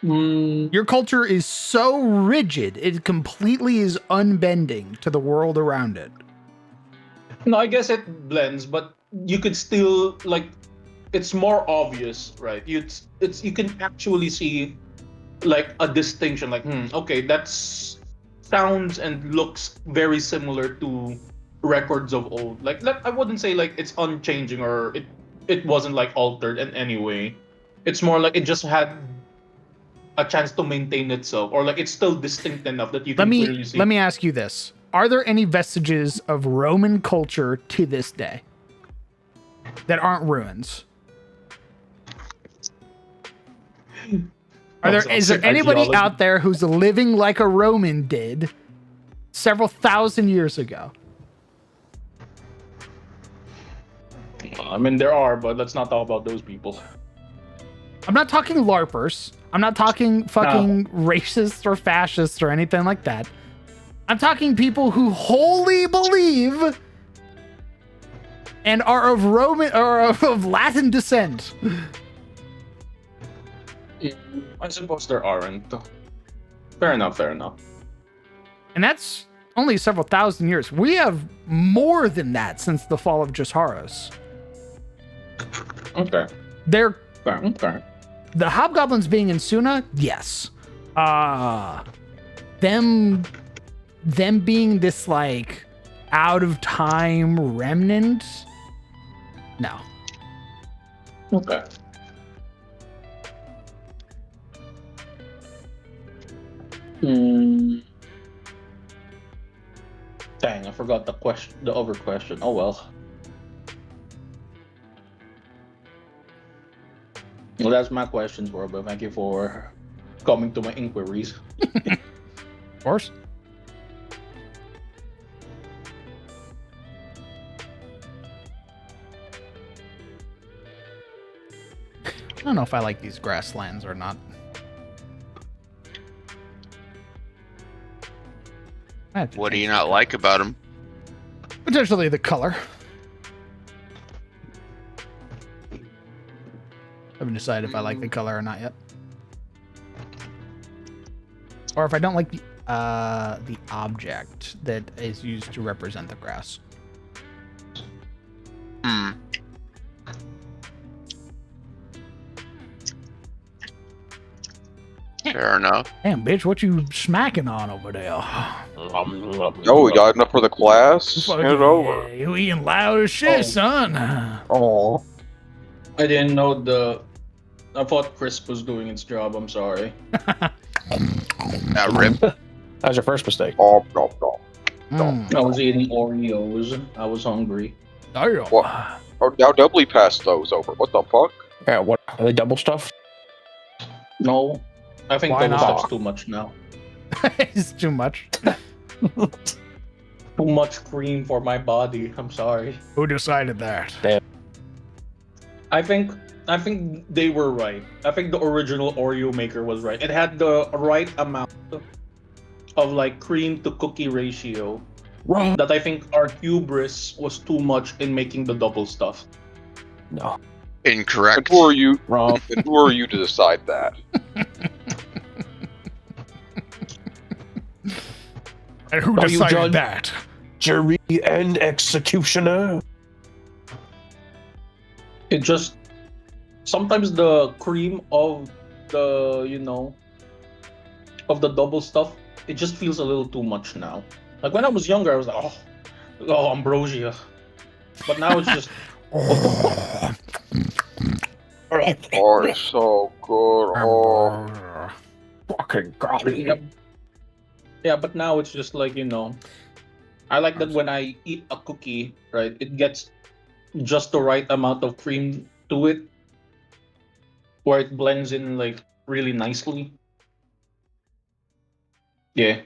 Your culture is so rigid, it completely is unbending to the world around it. No, I guess it blends, but you could still it's more obvious, right? You can actually see a distinction, okay, that's sounds and looks very similar to records of old. I wouldn't say it's unchanging, or it wasn't altered in any way. It's more like it just had a chance to maintain itself, or it's still distinct enough that you can clearly see. Let me ask you this. Are there any vestiges of Roman culture to this day that aren't ruins? Is there anybody out there who's living like a Roman did several thousand years ago? I mean, there are, but let's not talk about those people. I'm not talking LARPers. I'm not talking fucking racists or fascists or anything like that. I'm talking people who wholly believe and are of Roman or of Latin descent. I suppose there aren't. Fair enough, fair enough. And that's only several thousand years. We have more than that since the fall of Jazharos. Okay. They're Okay. the hobgoblins being in Suna, yes. Them being this out of time remnant, no. Okay. Mm, dang, I forgot the question. The other question. Oh well. Well, that's my questions for. But thank you for coming to my inquiries. Of course. I don't know if I like these grasslands or not. I have to What do change you the not color. like about them? Potentially the color. Haven't decided if I like the color or not yet. Or if I don't like the object that is used to represent the grass. Hmm. Fair enough. Damn, bitch, what you smacking on over there? Oh, we got enough for the class? Fucking, Hand it over. you eating loud as shit, Oh. son. Oh, I didn't know the. I thought Crisp was doing its job. I'm sorry. Rip. That was your first mistake. Oh, no. Mm. I was eating Oreos. I was hungry. Damn. What? Oh, now doubly passed those over. What the fuck? Yeah, what are they double stuffed? No, I think Why double not? stuff's too much now. It's too much. Too much cream for my body. I'm sorry. Who decided that? I think they were right. I think the original Oreo maker was right. It had the right amount of like cream to cookie ratio. Wrong. That I think our hubris was too much in making the double stuff. No. Incorrect. And who are you? Wrong. And who are you to decide that? And who Are you decided judge? that? Jury and executioner. It just sometimes the cream of the of the double stuff, it just feels a little too much now. Like when I was younger, I was like, oh ambrosia, but now it's just Oh. Oh, it's so good. Oh, Fucking god. yeah. But now it's just like I like that when I eat a cookie, right? It gets just the right amount of cream to it, where it blends in like really nicely. Yeah.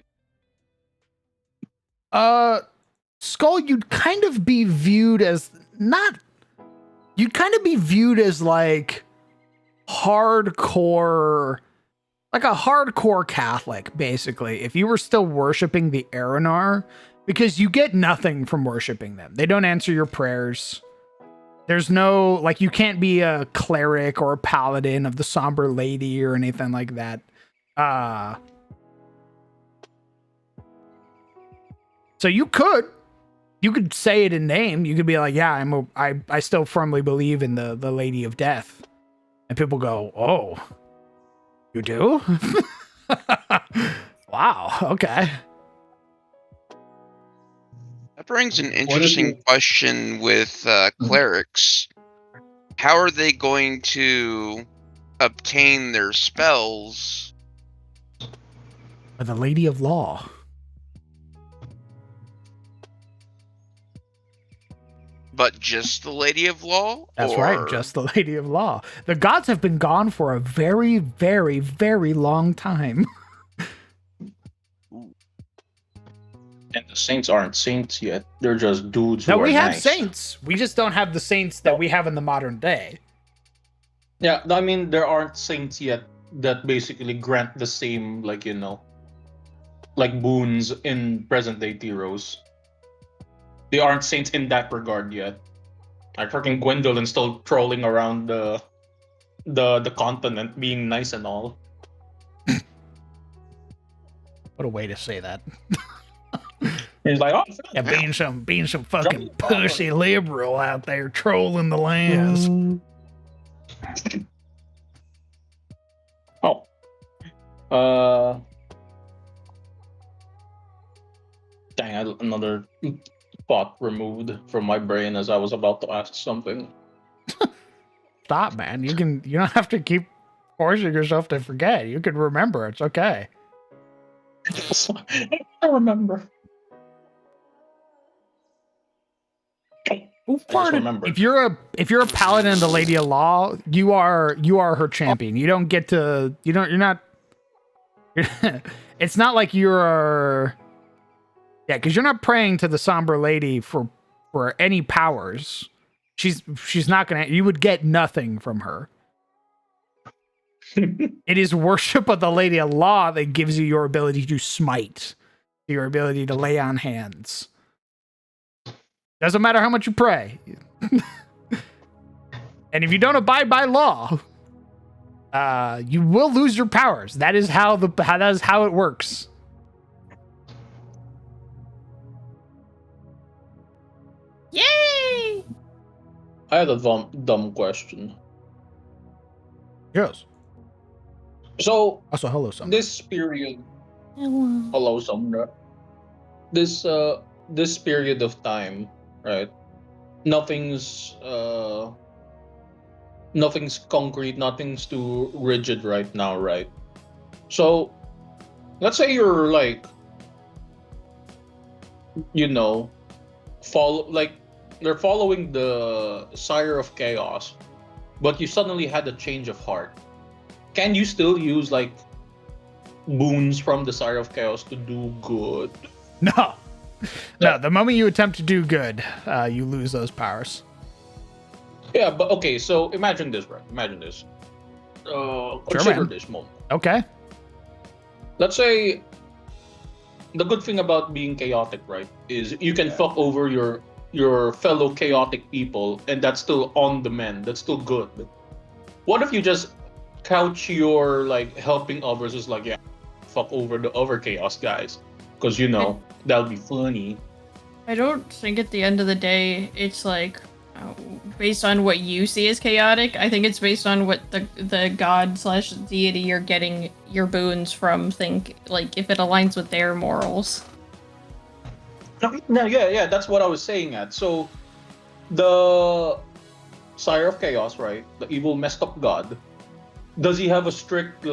Skull, you'd kind of be viewed as not. You'd kind of be viewed as like hardcore, like a hardcore Catholic, basically. If you were still worshiping the Aranar, because you get nothing from worshiping them. They don't answer your prayers. There's no, like, you can't be a cleric or a paladin of the Somber Lady or anything like that. So you could say it in name. You could be like, yeah, I still firmly believe in the Lady of Death. And people go, oh, you do? Wow, okay. That brings an What if interesting you- question with clerics. How are they going to obtain their spells? Or the Lady of Law. But just the Lady of Law? That's or... right, just the Lady of Law. The gods have been gone for a very, very, very long time. And the saints aren't saints yet. They're just dudes No, who are we have nice. saints. We just don't have the saints that we have in the modern day. Yeah, I mean there aren't saints yet that basically grant the same like boons in present day Tiros. They aren't saints in that regard yet. Like freaking Gwendolyn's still trolling around the continent being nice and all. What a way to say that. He's like, oh, Yeah, being some fucking pussy liberal out there trolling the lands. oh. Dang, another thought removed from my brain as I was about to ask something. Stop, man. You don't have to keep forcing yourself to forget. You can remember. It's okay. I remember. I just remembered. If you're a paladin of the Lady of Law, you are her champion. You don't get to you're not it's not like you're because you're not praying to the Somber Lady for any powers. She's not gonna, you would get nothing from her. It is worship of the Lady of Law that gives you your ability to smite, your ability to lay on hands. Doesn't matter how much you pray. And if you don't abide by law, you will lose your powers. That is how it works. Yay! I had a dumb question. Yes. So Also, hello, Summer. this period, hello Sumner. This period of time, right? Nothing's concrete, nothing's too rigid right now, right? So let's say you're like, they're following the Sire of Chaos, but you suddenly had a change of heart. Can you still use like boons from the Sire of Chaos to do good? No. No, the moment you attempt to do good, you lose those powers. Yeah, but okay, so imagine this, right? Imagine this. Consider man. this moment. Okay. Let's say the good thing about being chaotic, right, is you can fuck over your fellow chaotic people, and that's still on the mend. That's still good. What if you just couch your like helping others as like, yeah, fuck over the other chaos guys, because that'll be funny. I don't think at the end of the day it's like based on what you see as chaotic. I think it's based on what the god / deity you're getting your boons from think, like if it aligns with their morals. No, yeah, that's what I was saying at. So the Sire of Chaos, right? The evil messed up god. Does he have a strict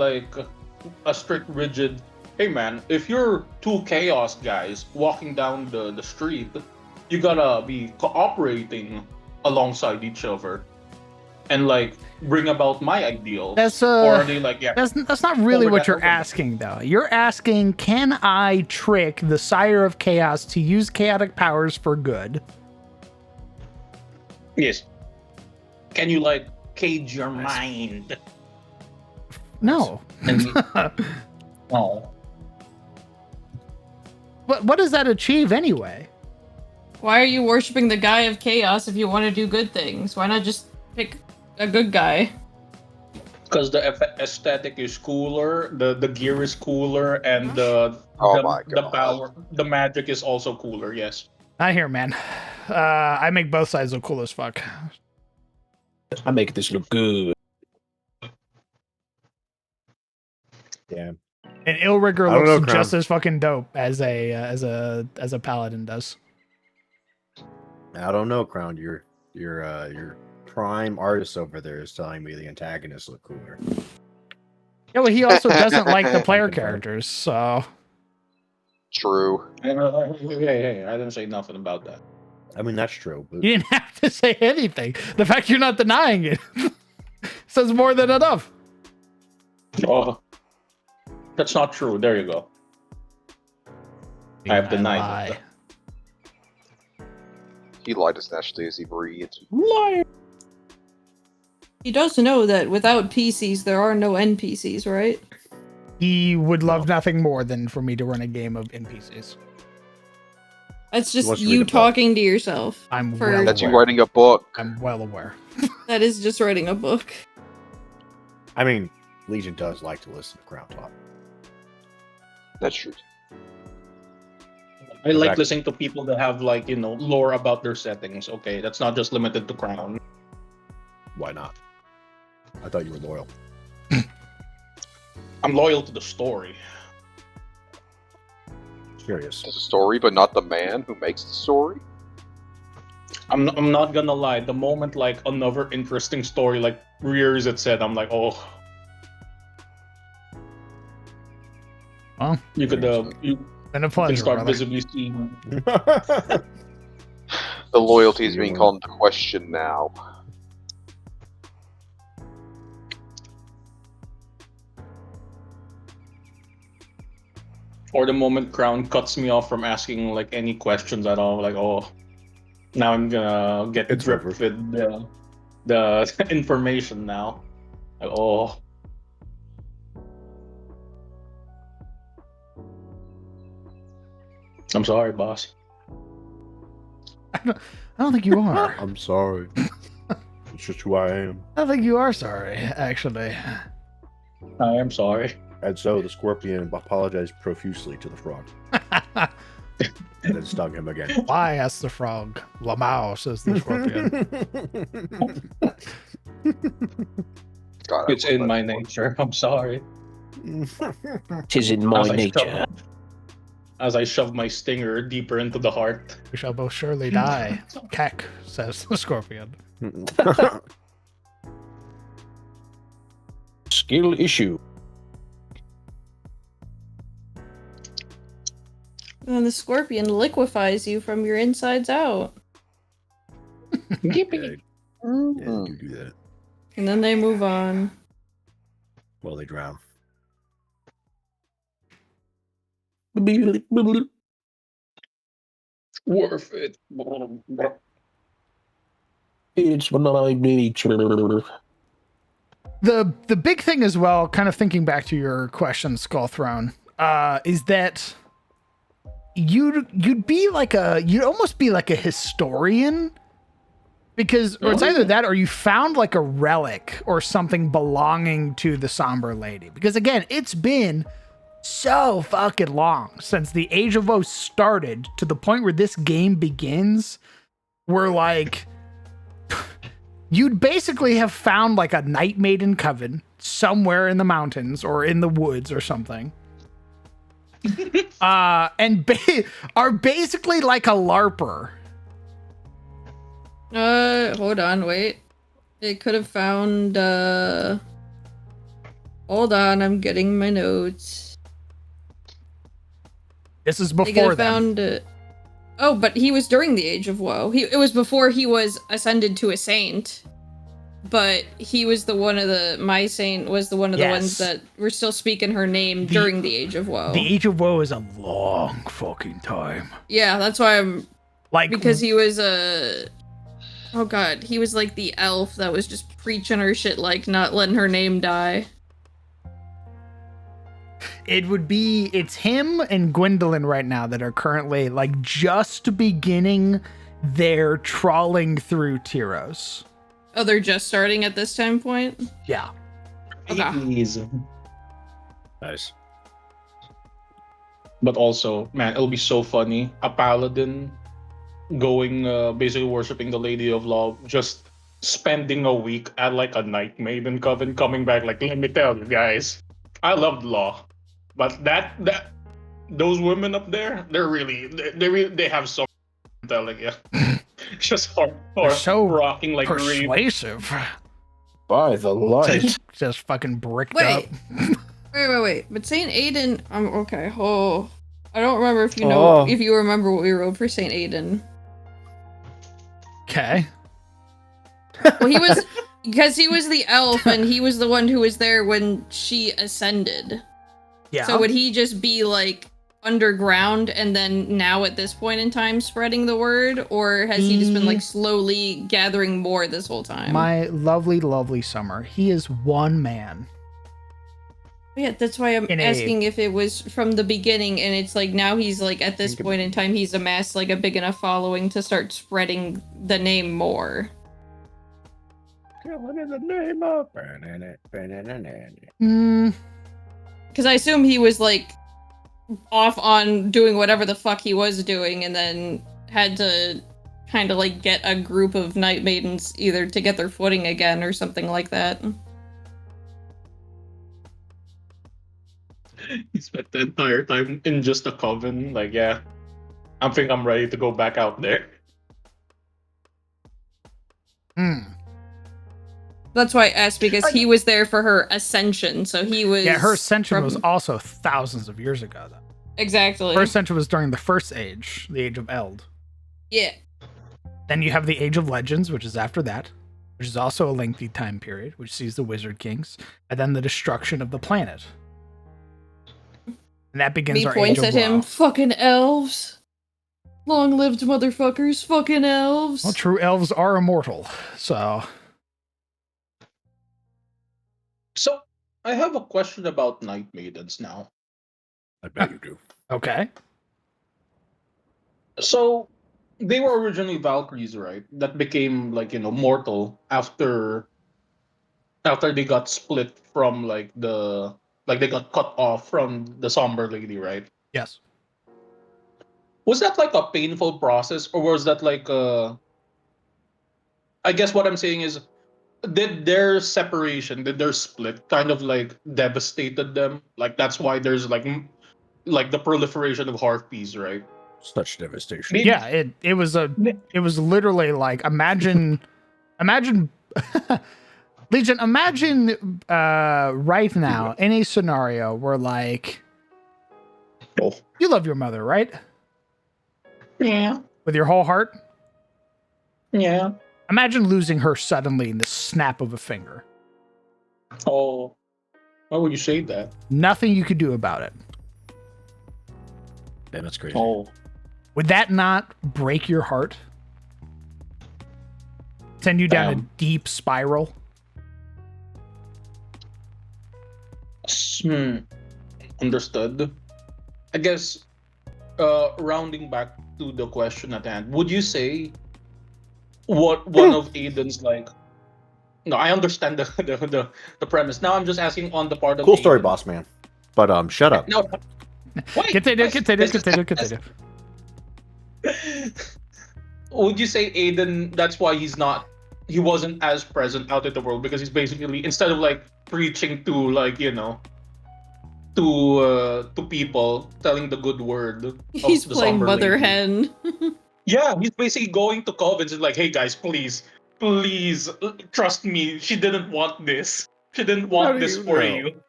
rigid, hey man, if you're two chaos guys walking down the street, you gotta be cooperating alongside each other and like bring about my ideals? That's or are they like, yeah, that's not really over what that, you're over that. asking though. You're asking, can I trick the Sire of Chaos to use chaotic powers for good? Yes. Can you like cage your mind? No. Oh. What does that achieve anyway? Why are you worshipping the guy of chaos if you want to do good things? Why not just pick a good guy? Because the aesthetic is cooler, the gear is cooler, and Oh my the God. power, the magic is also cooler. Yes. Not here, man. I make both sides look cool as fuck. I make this look good. Damn. And Illrigger I don't know, looks Crown. just as fucking dope as a paladin does. I don't know, Crown. Your prime artist over there is telling me the antagonists look cooler. Yeah, well, he also doesn't like the player characters, so True. Hey, I didn't say nothing about that. I mean, that's true. But you didn't have to say anything. The fact you're not denying it says more than enough. Oh, that's not true. There you go. I have denied lie. it. He lied as naturally as he breathed. Liar. He does know that without PCs, there are no NPCs, right? He would love nothing more than for me to run a game of NPCs. That's He wants just to read you a book. talking to yourself. I'm For- well That's you aware. writing a book. I'm well aware. That is just writing a book. I mean, Legion does like to listen to Crown talk. That's true. I like Exactly. listening to people that have like lore about their settings. Okay, that's not just limited to Crown. Why not? I thought you were loyal. I'm loyal to the story. Curious. It's a story, but not the man who makes the story. I'm not gonna lie. The moment like another interesting story like rears its head, I'm like, oh. Well, You could you been a can pleasure, start brother. visibly seeing. The loyalty is See being you called into question now. Or the moment Crown cuts me off from asking like any questions at all, like, oh, now I'm gonna get It's dripped over. with the information now. Like, oh, I'm sorry, boss. I don't think you are. I'm sorry. It's just who I am. I don't think you are sorry, actually. I am sorry. And so the scorpion apologized profusely to the frog and then stung him again. Why? Asks the frog. Lamau, says the scorpion. God, I It's love in that my one. nature. I'm sorry. Tis in my As I nature. shove- As I shove my stinger deeper into the heart. We shall both surely die. Keck, says the scorpion. Skill issue. And the scorpion liquefies you from your insides out. Yeah, they do that. And then they move on. Well, they drown. Worth it. It's my nature. The big thing as well, kind of thinking back to your question, Skull Throne, is that you'd almost be like a historian, because or it's either that or you found like a relic or something belonging to the Somber Lady. Because again, it's been so fucking long since the Age of Woe started to the point where this game begins, where like you'd basically have found like a Night Maiden coven somewhere in the mountains or in the woods or something. And are basically like a LARPer. Hold on, wait. It could have found, hold on, I'm getting my notes. This is They could before have them. found, oh, but he was during the Age of Woe. It was before he was ascended to a saint. But he was my saint was the one of the ones that were still speaking her name during the Age of Woe. The Age of Woe is a long fucking time. Yeah, that's why I'm, Like, because he was oh god, he was like the elf that was just preaching her shit, like not letting her name die. it's him and Gwendolyn right now that are currently like just beginning their trawling through Tiros. Oh, they're just starting at this time point? Yeah. Okay. Easy. Nice. But also, man, it'll be so funny. A paladin going, basically worshiping the Lady of Law, just spending a week at like a Night Maiden coven, coming back like, let me tell you guys, I loved Law, but that those women up there, they have some telling you. Just They're hardcore, so rocking like Reed. persuasive. By the light. Just fucking bricked Wait. up. Wait. But Saint Aiden, okay. Oh, I don't remember if you know if you remember what we wrote for Saint Aiden. Okay. Well, he was because he was the elf and he was the one who was there when she ascended. Yeah. So would he just be like underground and then now at this point in time spreading the word, or has he just been like slowly gathering more this whole time? My lovely, lovely Summer. He is one man. Yeah, that's why I'm asking if it was from the beginning, and it's like now he's like at this point in time he's amassed like a big enough following to start spreading the name more. Because I assume he was like off on doing whatever the fuck he was doing, and then had to kind of like get a group of Night Maidens either to get their footing again or something like that. He spent the entire time in just a coven. Like, yeah, I think I'm ready to go back out there. That's why I asked, because he was there for her ascension, so he was... Yeah, her ascension was from- also thousands of years ago, though. Exactly. Her ascension was during the first age, the Age of Eld. Yeah. Then you have the Age of Legends, which is after that, which is also a lengthy time period, which sees the Wizard Kings, and then the destruction of the planet. And that begins Me our points Age at of him, WoW. fucking elves. Long-lived motherfuckers, fucking elves. Well, true elves are immortal, so... So I have a question about Night Maidens now. I bet you do. Okay. So they were originally Valkyries, right? That became like, you know, mortal after they got split from like they got cut off from the Somber Lady, right? Yes. Was that like a painful process, or was that like I guess what I'm saying is, did their separation, did their split kind of like devastated them? Like that's why there's like the proliferation of harpies, right? Such devastation. Maybe. Yeah, it was literally like, imagine Legion, imagine right now in a scenario where, like, Oh. you love your mother, right? Yeah. With your whole heart. Yeah. Imagine losing her suddenly in the snap of a finger. Oh. Why would you say that? Nothing you could do about it. Damn, that's crazy. Oh. Would that not break your heart? Send you down a Damn. deep spiral? Understood. I guess rounding back to the question at hand, would you say what one of Aiden's like, no, I understand the premise. Now I'm just asking on the part of Cool story, Aiden. boss man. But shut up. No. Wait, Continue. Would you say Aiden, that's why he wasn't as present out in the world, because he's basically, instead of like preaching to, like, you know, to people, telling the good word of He's the playing Somber Mother Lady. Hen. Yeah, he's basically going to covens and like, hey guys, please trust me, she didn't want this. She didn't How want do this you for know? you.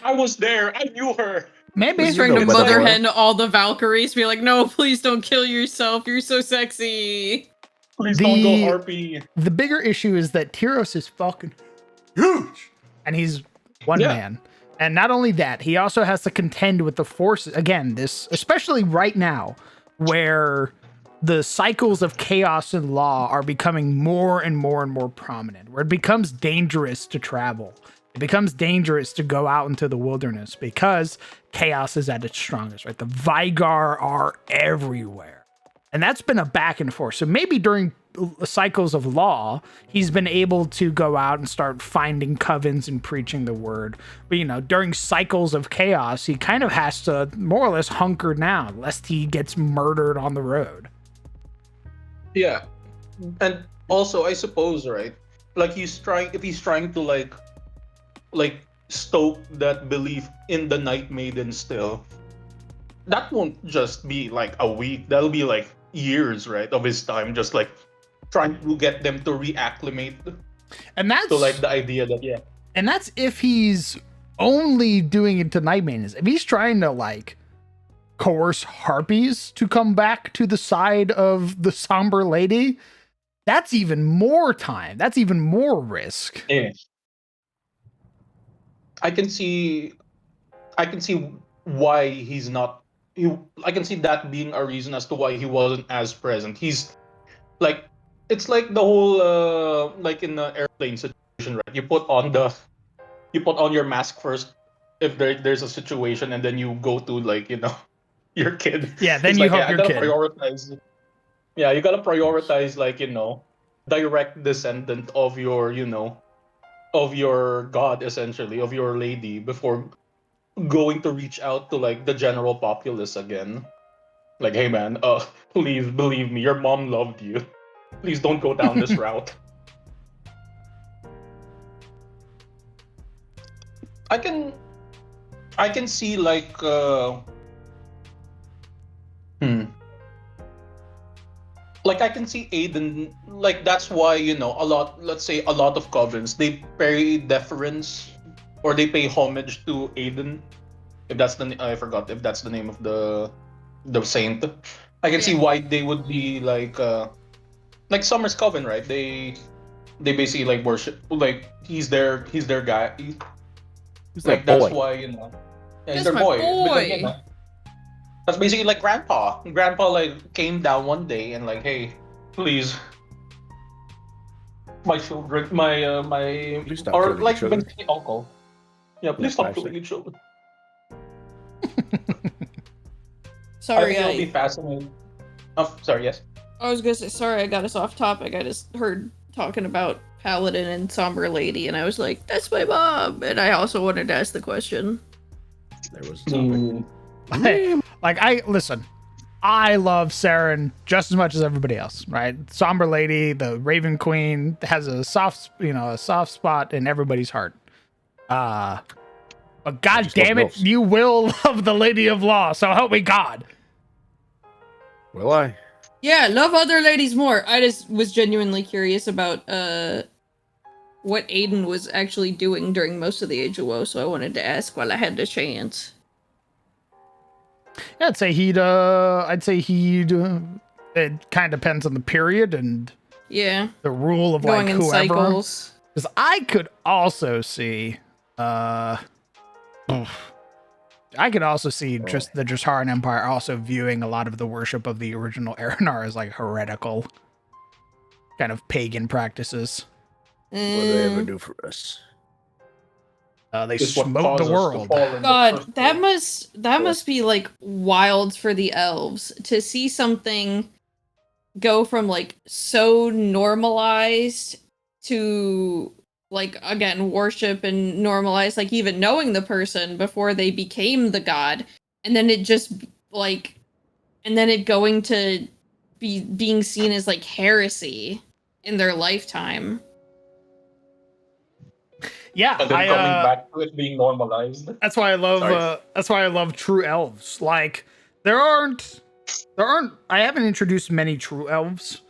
I was there. I knew her. Maybe. He's You trying know to better, Mother boy. Hen all the Valkyries, be like, no, please don't kill yourself. You're so sexy. Please don't go Harpy. The bigger issue is that Tiros is fucking huge, and he's one Yeah. man. And not only that, he also has to contend with the forces. Again, this, especially right now, where the cycles of chaos and law are becoming more and more and more prominent, where it becomes dangerous to travel. It becomes dangerous to go out into the wilderness because chaos is at its strongest, right? The Vigar are everywhere. And that's been a back and forth. So maybe during cycles of law, he's been able to go out and start finding covens and preaching the word. But, you know, during cycles of chaos, he kind of has to more or less hunker down lest he gets murdered on the road. Yeah. And also, I suppose, right? Like if he's trying to like stoke that belief in the Night Maiden still, that won't just be like a week. That'll be like years, right, of his time, just like trying to get them to reacclimate And that's to like the idea that, yeah. And that's if he's only doing it to Night Maidens. If he's trying to, like, coerce harpies to come back to the side of the Somber Lady, that's even more time. That's even more risk. Yeah. I can see why he's not. I can see that being a reason as to why he wasn't as present. He's like, it's like the whole like in the airplane situation, right? You put on your mask first if there's a situation, and then you go to, like, you know, your kid. Yeah, then It's you like, help yeah, I your gotta kid. prioritize. Yeah, you gotta prioritize, like, you know, direct descendant of your, you know, of your god, essentially, of your lady, before going to reach out to like the general populace again. Like, hey man, please believe me, your mom loved you. Please don't go down this route. I can see like like I can see Aiden, like that's why, you know, a lot, let's say a lot of covens, they pay deference or they pay homage to Aiden. If that's I forgot if that's the name of the saint. I can see Yeah. why they would be like Summer's Coven, right? They basically like worship, like he's their guy. Who's Like that that's boy? why, you know. Yeah, he's That's their my boy. Because you boy. know, that's basically like grandpa. Grandpa like came down one day and like, hey, please, my children, my Please stop or killing the like children. basically uncle. Yeah, please Like stop 5 killing seconds. your children. I Sorry, think it'll be fascinating. Oh, sorry, yes. I was gonna say sorry I got us off topic. I just heard talking about Paladin and Somber Lady, and I was like, that's my mom. And I also wanted to ask the question. There was a topic. Mm, Listen, I love Saren just as much as everybody else, right? Somber Lady, the Raven Queen, has a soft spot in everybody's heart. But god just love damn it, milfs. you will love the Lady of Law, so help me God. Will I? Yeah, love other ladies more. I just was genuinely curious about what Aiden was actually doing during most of the Age of Woe, so I wanted to ask while I had the chance. Yeah, I'd say he'd it kind of depends on the period and Yeah, the rule of going like in whoever. cycles. Because I could also see I could also see just the Dressaran Empire also viewing a lot of the worship of the original Aranar as like heretical kind of pagan practices. What did they ever Mm. do for us? They is what smote the caused us to world. fall in the God, first that place. must be like wild for the elves to see something go from like so normalized to like again worship and normalize, like even knowing the person before they became the god, and then it just like, and then it going to be being seen as like heresy in their lifetime. Yeah, And then coming back to it being normalized. that's why I love Sorry. that's why I love true elves. Like there aren't I haven't introduced many true elves.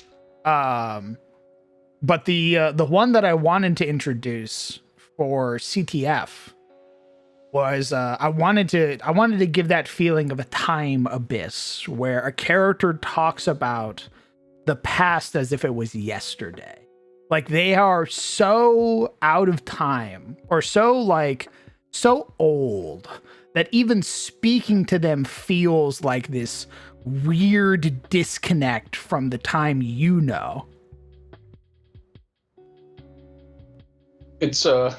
But the one that I wanted to introduce for CTF was I wanted to give that feeling of a time abyss where a character talks about the past as if it was yesterday. Like they are so out of time or so old that even speaking to them feels like this weird disconnect from the time you know. It's they're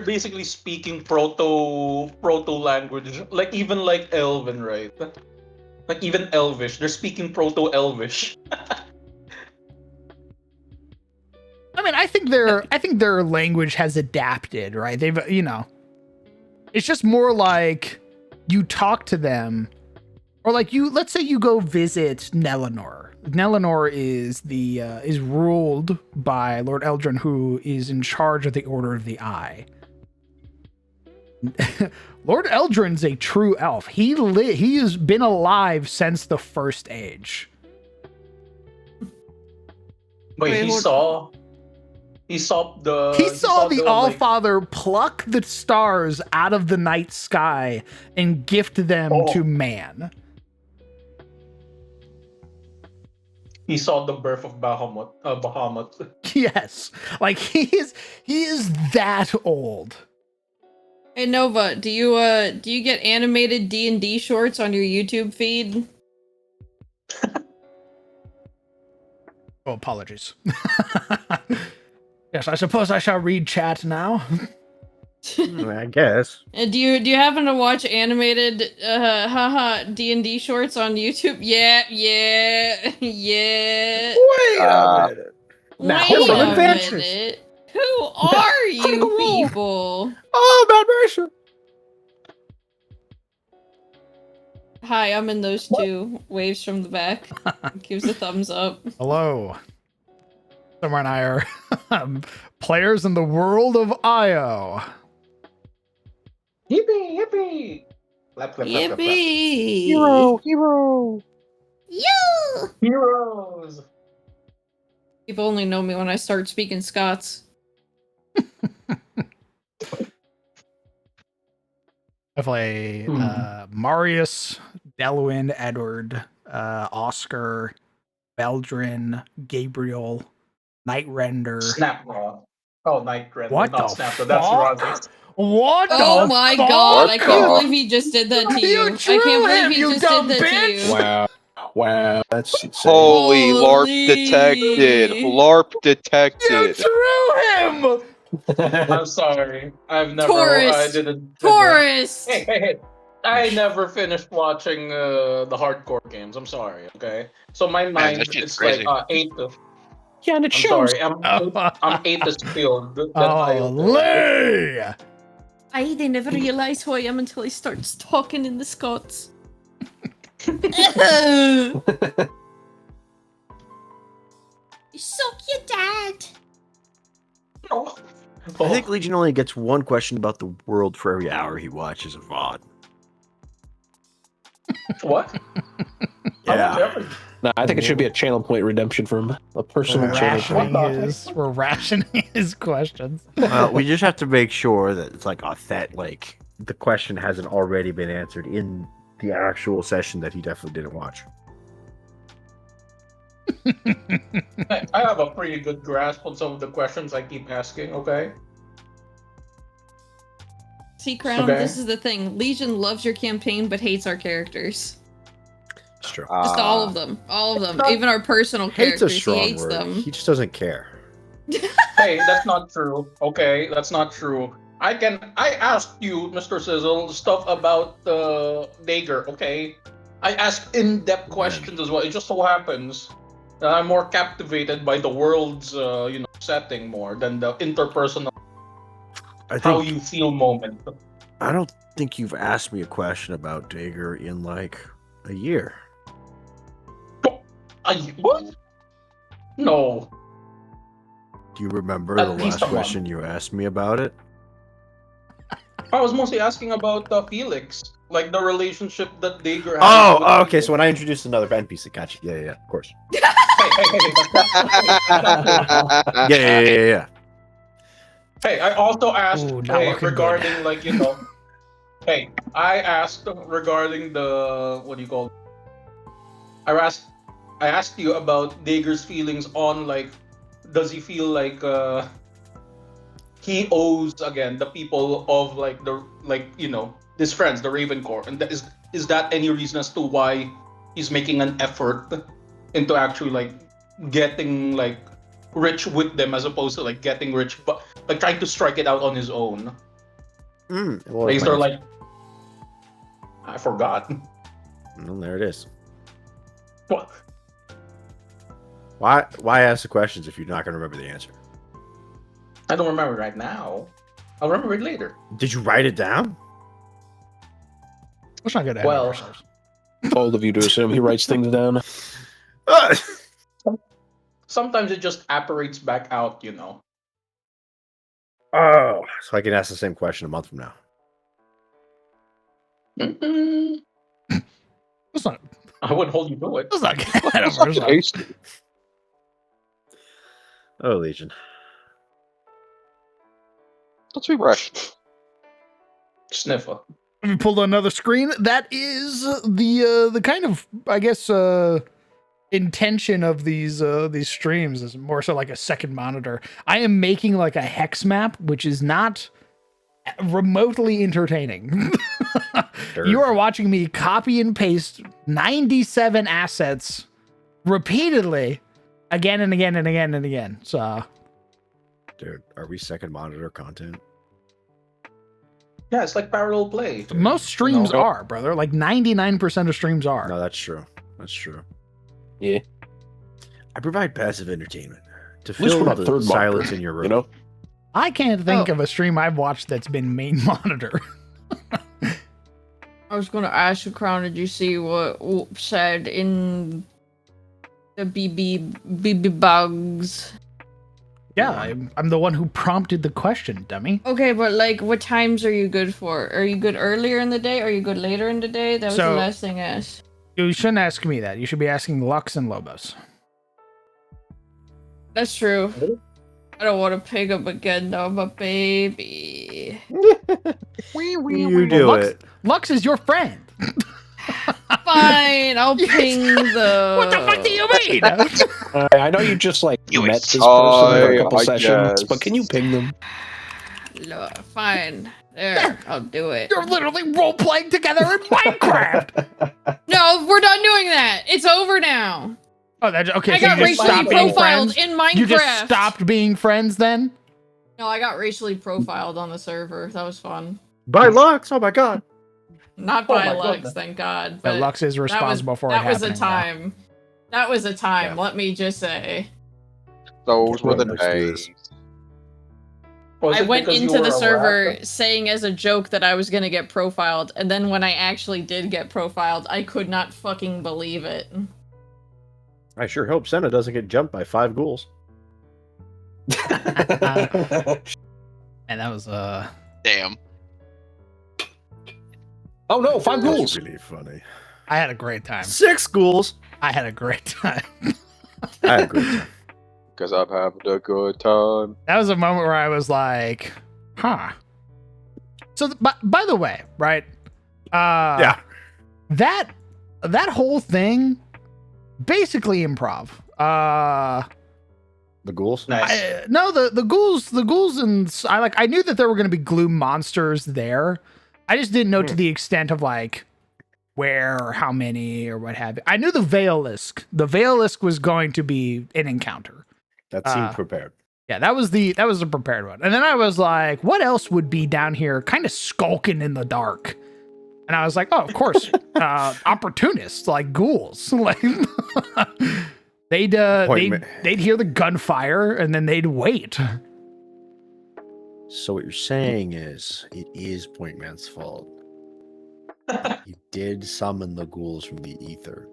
basically speaking proto language, like even like Elven, right? Like even Elvish, they're speaking proto Elvish. I mean, I think their language has adapted, right? They've, it's just more like you talk to them, or like let's say you go visit Nelinor. Nelinor is ruled by Lord Eldrin, who is in charge of the Order of the Eye. Lord Eldrin's a true elf. He has been alive since the First Age. Wait, he saw the He saw the like, Allfather pluck the stars out of the night sky and gift them to man. he saw the birth of Bahamut. Yes, like he is that old. Hey Nova, do you get animated D&D shorts on your YouTube feed? Oh, apologies. Yes, I suppose I shall read chat now. I guess. And do you happen to watch animated D&D shorts on YouTube? Yeah. Wait a minute. Now, Wait some a adventures. minute. Who are you people? Oh, bad version. Hi, I'm in those two. Waves from the back. Gives a thumbs up. Hello. Summer and I are players in the world of IO. Yippee! Clap, clap, clap, clap, clap. Yippee! Hero. Yeah! Heroes. People only know me when I start speaking Scots. I play Marius, Delwyn, Edward, Oscar, Beldrin, Gabriel, Nightrender. Snapdraw. Oh, Nightrender. What Not the Snapdraw. fuck? That's Rogers. What Oh the my fuck? god, I can't What? believe he just did that to You you. drew I can't believe him, he you just dumb did that bitch! to you. Wow. Wow. That's insane. Holy LARP Holy. detected. LARP You detected. drew him! I'm sorry. I've never. Taurus! I didn't. Taurus! Hey. I never finished watching the hardcore games. I'm sorry. Okay. So my Man, mind, that shit's it's crazy. like 8. Yeah, and it I'm shows. sorry. I'm 8 is filled. That Holy! They never realise who I am until he starts talking in the Scots. Suck your dad. Oh. I think Legion only gets one question about the world for every hour he watches a VOD. What? Yeah. Nah, I think it should be a channel point redemption for him. A personal We're channel point. rationing his questions. Well, we just have to make sure that it's like authentic, like the question hasn't already been answered in the actual session that he definitely didn't watch. I have a pretty good grasp on some of the questions I keep asking. Okay. See, Crown, Okay. this is the thing. Legion loves your campaign, but hates our characters. It's true. Just all of them. All of them. not- Even our personal Hate's a characters, he strong hates word. them. He just doesn't care. Hey, that's not true. Okay, that's not true. I asked you, Mr. Sizzle, stuff about Dagger. Okay, I asked in-depth questions as well. It just so happens that I'm more captivated by the world's setting more than the interpersonal how you feel moment. I don't think you've asked me a question about Dagger in like a year. What? No. Do you remember At the least last a month. question you asked me about it? I was mostly asking about Felix, like the relationship that Dagger has. Oh, with okay. So when I introduced another NPC, gotcha. Yeah, of course. Hey, that's not true. Yeah. Hey, I also asked Ooh, not looking regarding good. Hey, I asked regarding the what do you call? I asked you about Dagger's feelings on like, does he feel like he owes again the people of like his friends, the Raven Corps, and is that any reason as to why he's making an effort into actually like getting like rich with them as opposed to like getting rich but like trying to strike it out on his own. Well, Like, sort of like I forgot. well, there it is. What? Why ask the questions if you're not going to remember the answer? I don't remember right now. I'll remember it later. Did you write it down? Let's not get ahead Well- of ourselves. Bold of you to assume he writes things down. Sometimes it just apparates back out, Oh, so I can ask the same question a month from now. Mm-mm. Let's not I wouldn't hold you to it. get ahead of ourselves. Oh, Legion. Let's be rational. Sniffer. We pulled another screen. That is the kind of, I guess, intention of these streams is more so like a second monitor. I am making like a hex map, which is not remotely entertaining. You are watching me copy and paste 97 assets repeatedly again and again and again and again. So, Dude, are we second monitor content? Yeah, it's like parallel play. most streams No. are, brother. Like 99% of streams are. No, that's true. That's true. Yeah. I provide passive entertainment to At least fill we're not the third silence monitor, in your room. You know? I can't think Oh. of a stream I've watched that's been main monitor. I was gonna ask you, Crown, did you see what said in the BB bugs? Yeah, I'm the one who prompted the question, dummy. Okay, but like, what times are you good for? Are you good earlier in the day? Or are you good later in the day? That was So- the last thing I asked. You shouldn't ask me that. You should be asking Lux and Lobos. That's true. I don't want to pick up again, though, but baby. You do Lux, it. Lux is your friend. Fine, I'll ping the. What the fuck do you mean? I know you just like You met ex- this person for a couple I sessions, guess. but can you ping them? Fine. There, I'll do it. You're literally role playing together in Minecraft. No, we're done doing that. It's over now. Oh, that's okay. I So got you just racially stopped being profiled friends. in Minecraft. You just stopped being friends then? No, I got racially profiled on the server. That was fun. By Lux. Oh my god. Not Oh by my Lux, goodness. thank God. But But Lux is responsible for it that was happening. a time. That was a time. Yeah. Let me just say. Those were the Let's do this. days. Was I it went because you into were the a server rapper? saying as a joke that I was gonna get profiled, and then when I actually did get profiled, I could not fucking believe it. I sure hope Senna doesn't get jumped by 5 ghouls. And that was Damn. Oh no, 5 That's ghouls. really funny. I had a great time. 6 ghouls. I had a great time. I had a great time. Because I'm having a good time. That was a moment where I was like, huh. So by the way, right? Yeah. That whole thing basically improv. The ghouls? Nice. No, the ghouls and I knew that there were going to be gloom monsters there. I just didn't know to the extent of like where or how many or what have you. I knew the Veilisk. The Veilisk was going to be an encounter. That seemed prepared. Yeah, that was the prepared one. And then I was like, what else would be down here kind of skulking in the dark? And I was like, oh, of course, opportunists like ghouls. Like they'd hear the gunfire and then they'd wait. So what you're saying is, it is Point Man's fault. He did summon the ghouls from the ether.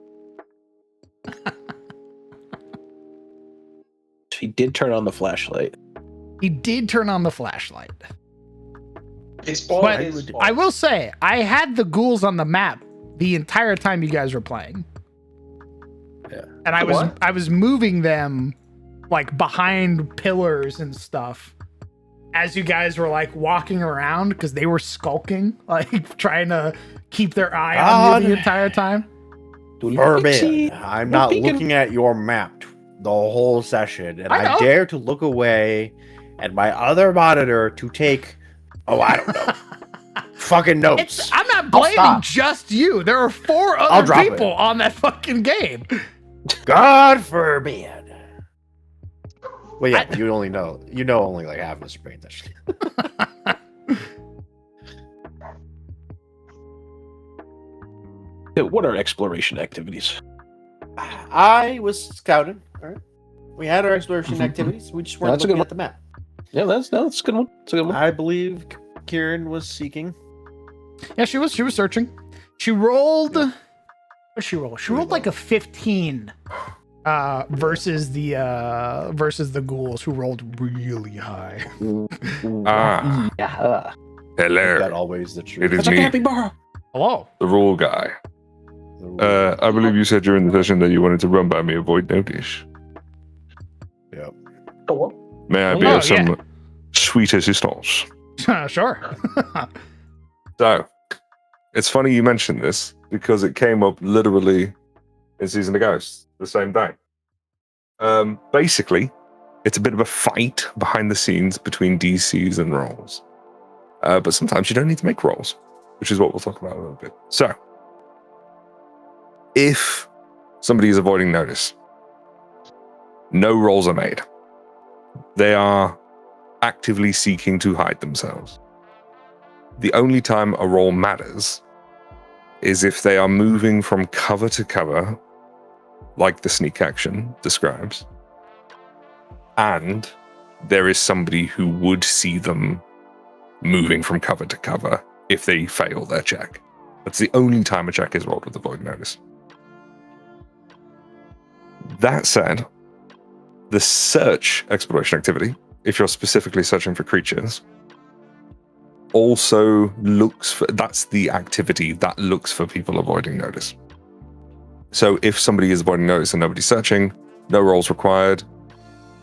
He did turn on the flashlight. He did turn on the flashlight. It's all But his fault. I will say, I had the ghouls on the map the entire time you guys were playing. Yeah. And I was moving them like behind pillars and stuff as you guys were like walking around because they were skulking, like trying to keep their eye on you the entire time. Forbid. I'm not looking at your map the whole session, and I know. I dare to look away at my other monitor to take, I don't know, fucking notes. I'm not I'll blaming stop. just you. There are 4 I'll other drop people it. on that fucking game. God forbid. Well, yeah, you only know only like half of us are paying attention. What are exploration activities? I was scouting. All right, we had our exploration activities. We just weren't That's a good looking one. at the map. Yeah, that's a good one. It's a good one. I believe Kieran was seeking. Yeah, she was searching. She rolled. What did she roll? She rolled like a 15 versus the ghouls who rolled really high. Ah, Yeah. That hello. always the It truth. is That's like me, a happy bar. Hello. the rule guy. I believe you said during the session that you wanted to run by me avoid notice. Yep. May I be Oh, of some sweet assistance? Sure. So, it's funny you mentioned this because it came up literally in Season of Ghosts the same day. Basically, it's a bit of a fight behind the scenes between DCs and roles. But sometimes you don't need to make roles, which is what we'll talk about a little bit. So, if somebody is avoiding notice, no rolls are made. They are actively seeking to hide themselves. The only time a roll matters is if they are moving from cover to cover, like the sneak action describes, and there is somebody who would see them moving from cover to cover if they fail their check. That's the only time a check is rolled with avoid notice. That said, the search exploration activity, if you're specifically searching for creatures, also looks for, that's the activity that looks for people avoiding notice. So if somebody is avoiding notice and nobody's searching, no rolls required.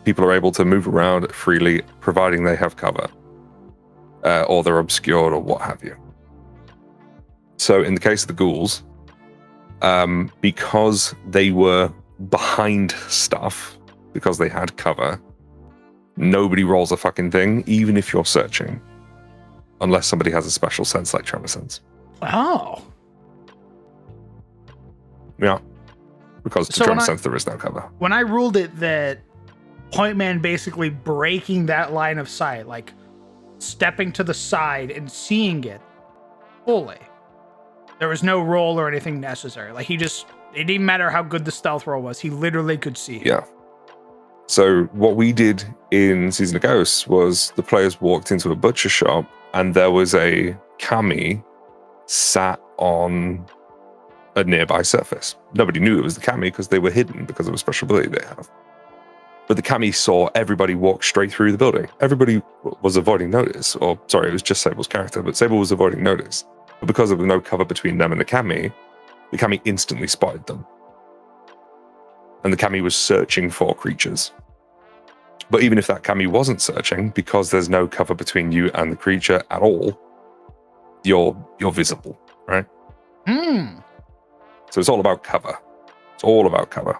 People are able to move around freely, providing they have cover, or they're obscured or what have you. So in the case of the ghouls, because they were behind stuff, because they had cover, nobody rolls a fucking thing, even if you're searching, unless somebody has a special sense like Tremor Sense. Oh. Yeah. Because to So Tremor Sense, there is no cover. When I ruled it that Point Man basically breaking that line of sight, like stepping to the side and seeing it fully, there was no roll or anything necessary. Like it didn't matter how good the stealth roll was. He literally could see it. Yeah. So what we did in Season of Ghosts was the players walked into a butcher shop and there was a cami sat on a nearby surface. Nobody knew it was the cami because they were hidden because of a special ability they have. But the cami saw everybody walk straight through the building. Everybody was avoiding notice, or sorry, it was just Sable's character, but Sable was avoiding notice. But because there was no cover between them and the cami instantly spotted them. And the cami was searching for creatures. But even if that cami wasn't searching, because there's no cover between you and the creature at all, you're visible, right? So it's all about cover. It's all about cover.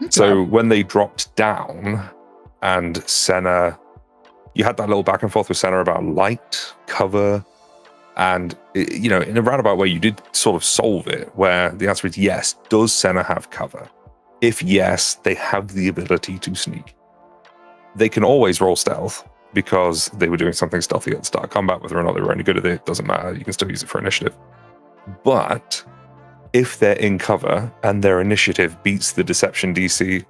Okay. So when they dropped down and Senna, you had that little back and forth with Senna about light, cover, and, you know, in a roundabout way, you did sort of solve it, where the answer is yes. Does Senna have cover? If yes, they have the ability to sneak. They can always roll stealth because they were doing something stealthy at the start of combat. Whether or not they were any good at it doesn't matter. You can still use it for initiative. But if they're in cover and their initiative beats the deception DC,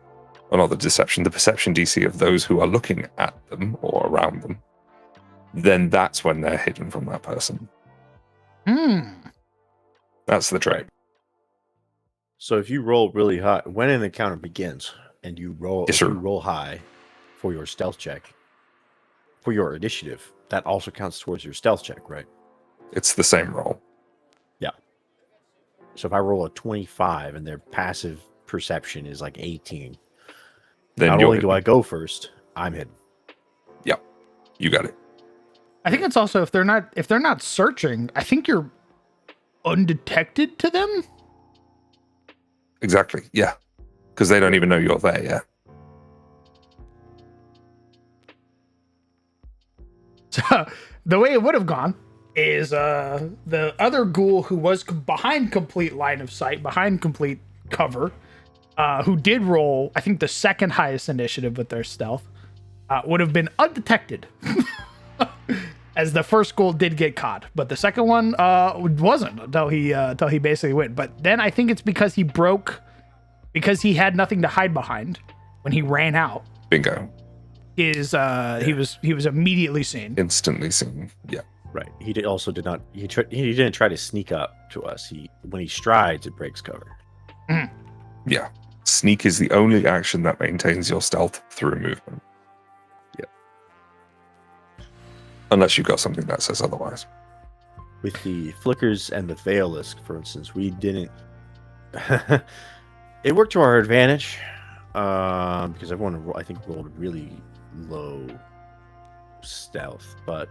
or not the perception DC of those who are looking at them or around them, then that's when they're hidden from that person. That's the trick. So if you roll really high, when an encounter begins and you roll, Yes, if sir. you roll high for your stealth check, for your initiative, that also counts towards your stealth check, right? It's the same roll. Yeah. So if I roll a 25 and their passive perception is like 18, Then not you're only do hidden. I go first, I'm hidden. Yep. You got it. I think it's also if they're not searching, I think you're undetected to them. Exactly. Yeah. Because they don't even know you're there yet. So the way it would have gone is the other ghoul who was behind complete line of sight, behind complete cover, who did roll, I think, the second highest initiative with their stealth, would have been undetected. As the first ghoul did get caught, but the second one wasn't until he basically went. But then I think it's because he had nothing to hide behind when he ran out. Bingo. He was immediately seen. Instantly seen. Yeah. Right. He didn't try to sneak up to us. When he strides, it breaks cover. Yeah. Sneak is the only action that maintains your stealth through movement. Yep. Unless you've got something that says otherwise. With the flickers and the Veilisk, for instance, we didn't. It worked to our advantage because everyone, I think, rolled really low stealth. But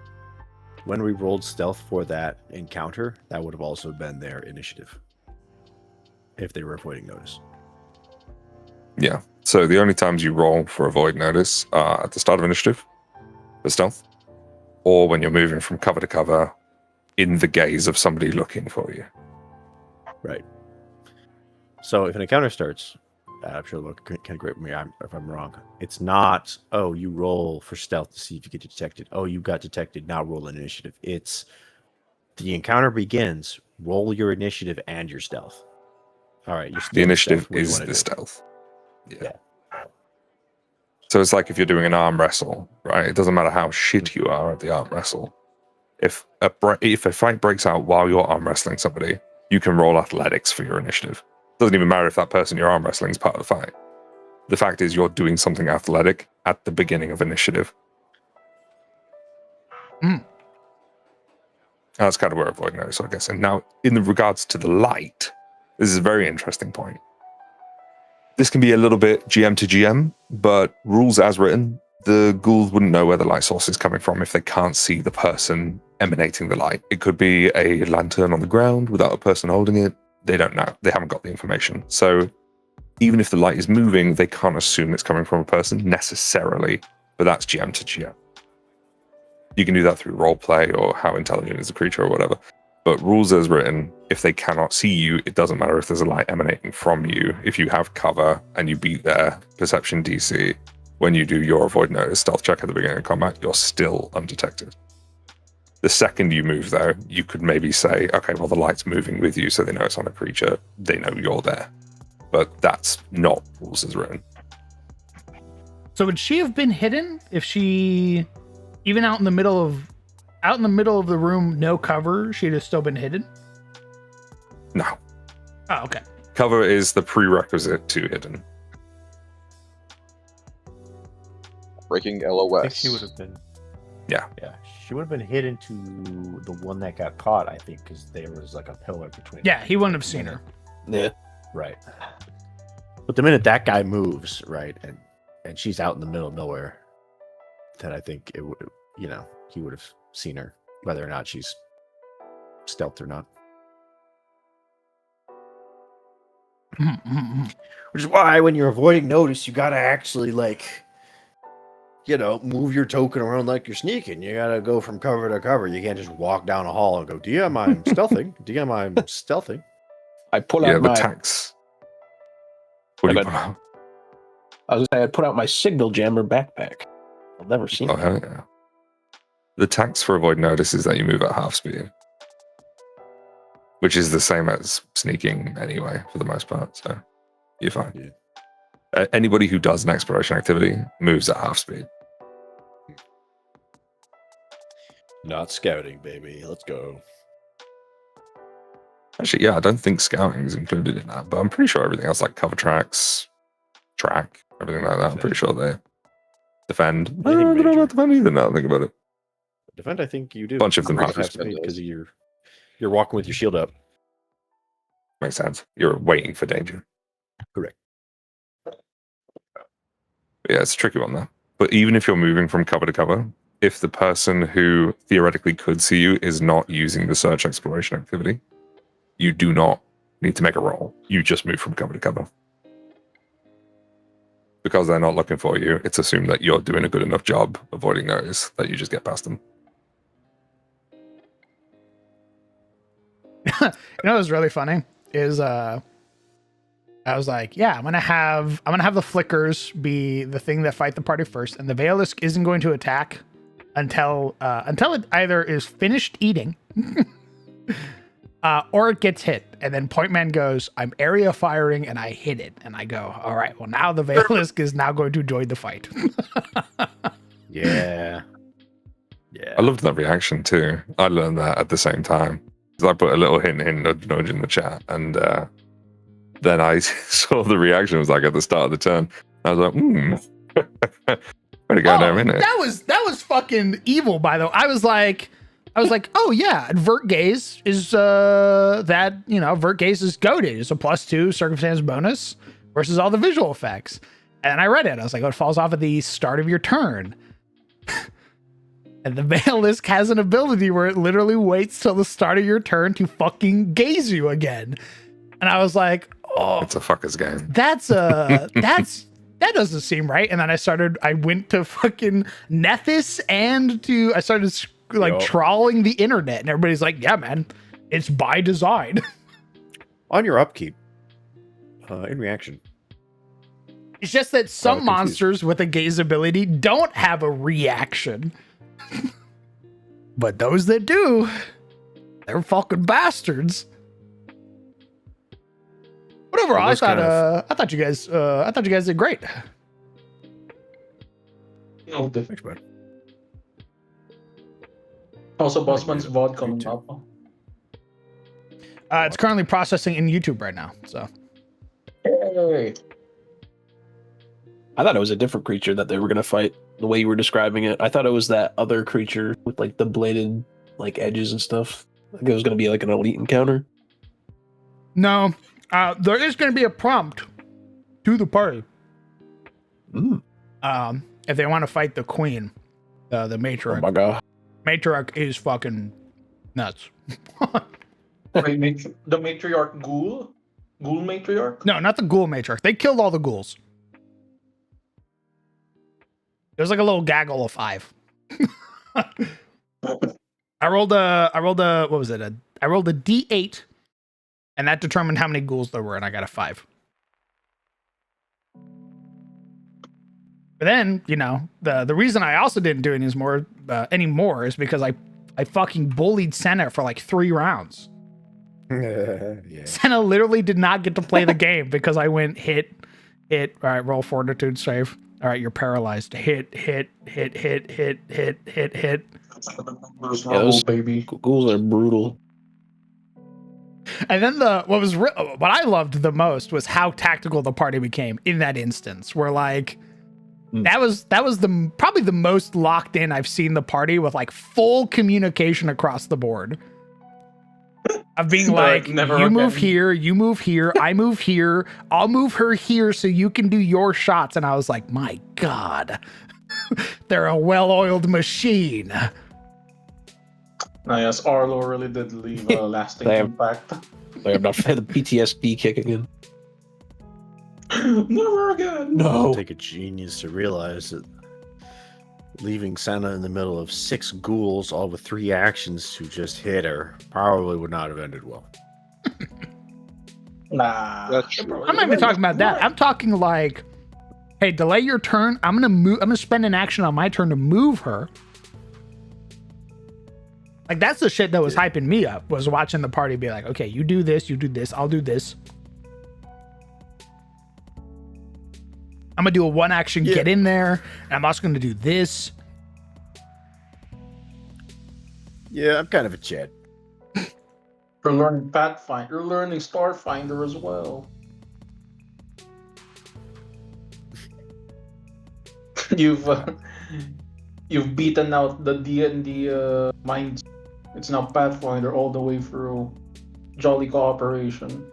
when we rolled stealth for that encounter, that would have also been their initiative if they were avoiding notice. Yeah. So the only times you roll for avoid notice are at the start of initiative for stealth, or when you're moving from cover to cover in the gaze of somebody looking for you. Right. So if an encounter starts, I'm sure Luke can correct me if I'm wrong. It's not, oh, you roll for stealth to see if you get detected. Oh, you got detected, now roll an initiative. It's the encounter begins, roll your initiative and your stealth. All right, The initiative is the stealth. Yeah. So it's like if you're doing an arm wrestle, right? It doesn't matter how shit you are at the arm wrestle. If a fight breaks out while you're arm wrestling somebody, you can roll athletics for your initiative. Doesn't even matter if that person you're arm wrestling is part of the fight. The fact is you're doing something athletic at the beginning of initiative. That's kind of where avoid notice, I guess. And now, in regards to the light, this is a very interesting point. This can be a little bit GM to GM, but rules as written, the ghouls wouldn't know where the light source is coming from if they can't see the person emanating the light. It could be a lantern on the ground without a person holding it. They don't know. They haven't got the information. So even if the light is moving, they can't assume it's coming from a person necessarily, but that's GM to GM. You can do that through roleplay or how intelligent is the creature or whatever. But rules as written, if they cannot see you, it doesn't matter if there's a light emanating from you. If you have cover and you beat their perception DC, when you do your avoid notice stealth check at the beginning of combat, you're still undetected. The second you move, though, you could maybe say, okay, well, the light's moving with you, so they know it's on a creature. They know you're there. But that's not rules as written. So would she have been hidden if she, even out in the middle of the room, no cover, she'd have still been hidden? No. Oh, okay. Cover is the prerequisite to hidden. Breaking I think LOS. she would have been. Yeah. Yeah, she would have been hidden to the one that got caught, I think, because there was like a pillar between. Yeah, he wouldn't have seen her. Yeah. Right. But the minute that guy moves, right, and she's out in the middle of nowhere, then I think it would, he would have seen her, whether or not she's stealthed or not. Which is why when you're avoiding notice, you gotta actually move your token around like you're sneaking. You gotta go from cover to cover. You can't just walk down a hall and go, DM, I'm stealthing. DM, I'm stealthing. I pull Yeah, out the my. tax. What do you I put out? I was gonna say I put out my signal jammer backpack. I've never seen Oh, it. hell yeah. The tax for avoid notice is that you move at half speed, which is the same as sneaking anyway, for the most part. So you're fine. Yeah. Anybody who does an exploration activity moves at half speed. Not scouting, baby. Let's go. Actually, yeah, I don't think scouting is included in that, but I'm pretty sure everything else, like cover tracks, track, everything like that, I'm pretty sure they defend. I Anything don't know major. about defend either now that I think about it. Defend, I think you do. Bunch of them Have have speed because you're walking with your shield up. Makes sense. You're waiting for danger. Correct. But yeah, it's a tricky one there. But even if you're moving from cover to cover, if the person who theoretically could see you is not using the search exploration activity, you do not need to make a roll. You just move from cover to cover. Because they're not looking for you, it's assumed that you're doing a good enough job avoiding notice that you just get past them. You know what's really funny is I was like, yeah, I'm gonna have the flickers be the thing that fight the party first, and the Veilisk isn't going to attack until it either is finished eating or it gets hit. And then Pointman goes, I'm area firing and I hit it. And I go, all right, well now the Veilisk is now going to join the fight. Yeah. I loved that reaction too. I learned that at the same time. Because I put a little hint, nudge in the chat, and then I saw the reaction was like at the start of the turn. I was like, way to go there, innit? That was fucking evil, by the way. I was like, oh yeah, Vert Gaze is Vert Gaze is goated. It's a +2 circumstance bonus versus all the visual effects. And I read it. I was like, oh, it falls off at the start of your turn. And the Veilisk has an ability where it literally waits till the start of your turn to fucking gaze you again. And I was like, oh, It's a fucker's game. that doesn't seem right. And then I went to fucking Nethys and I started trawling the internet, and everybody's like, yeah, man, it's by design. On your upkeep, in reaction. It's just that some confused. monsters with a gaze ability don't have a reaction. But those that do, they're fucking bastards. But overall, I thought you guys did great. Thanks, bud. Also, Bossman's VOD coming up. It's currently processing in YouTube right now. So Hey. I thought it was a different creature that they were gonna fight. The way you were describing it, I thought it was that other creature with like the bladed like edges and stuff. I think it was gonna be like an elite encounter. no, there is going to be a prompt to the party. Mm. If they want to fight the queen, the Oh matriarch. my god. Matriarch is fucking nuts. Wait, the matriarch ghoul? Ghoul matriarch? No, not the ghoul matriarch. They killed all the ghouls. It was like a little gaggle of 5. I rolled a what was it? I rolled a D8, and that determined how many ghouls there were, and I got a 5. But then, you know, the reason I also didn't do anymore is because I fucking bullied Senna for like 3 rounds. Yeah. Senna literally did not get to play the game because I went hit. All right, roll fortitude save. All right, you're paralyzed. Hit. Yeah, those baby. ghouls are brutal. And then what I loved the most was how tactical the party became in that instance. Where like that was probably the most locked in I've seen the party with like full communication across the board. Of being like, you move here, I move here, I'll move her here so you can do your shots. And I was like, my God, they're a well-oiled machine. Yes, Arlo really did leave a lasting impact. They have not had the PTSD kick again. Never again. No. It'll take a genius to realize that leaving Senna in the middle of 6 ghouls, all with 3 actions to just hit her, probably would not have ended well. Nah. That's true. I'm not even talking about that. I'm talking like, hey, delay your turn. I'm gonna spend an action on my turn to move her. Like that's the shit that was hyping me up, was watching the party be like, okay, you do this, I'll do this. I'm gonna do a 1 action, get in there, and I'm also gonna do this. Yeah, I'm kind of a Chad. You're learning Pathfinder. You're learning Starfinder as well. You've beaten out the D&D minds. It's now Pathfinder all the way through. Jolly cooperation.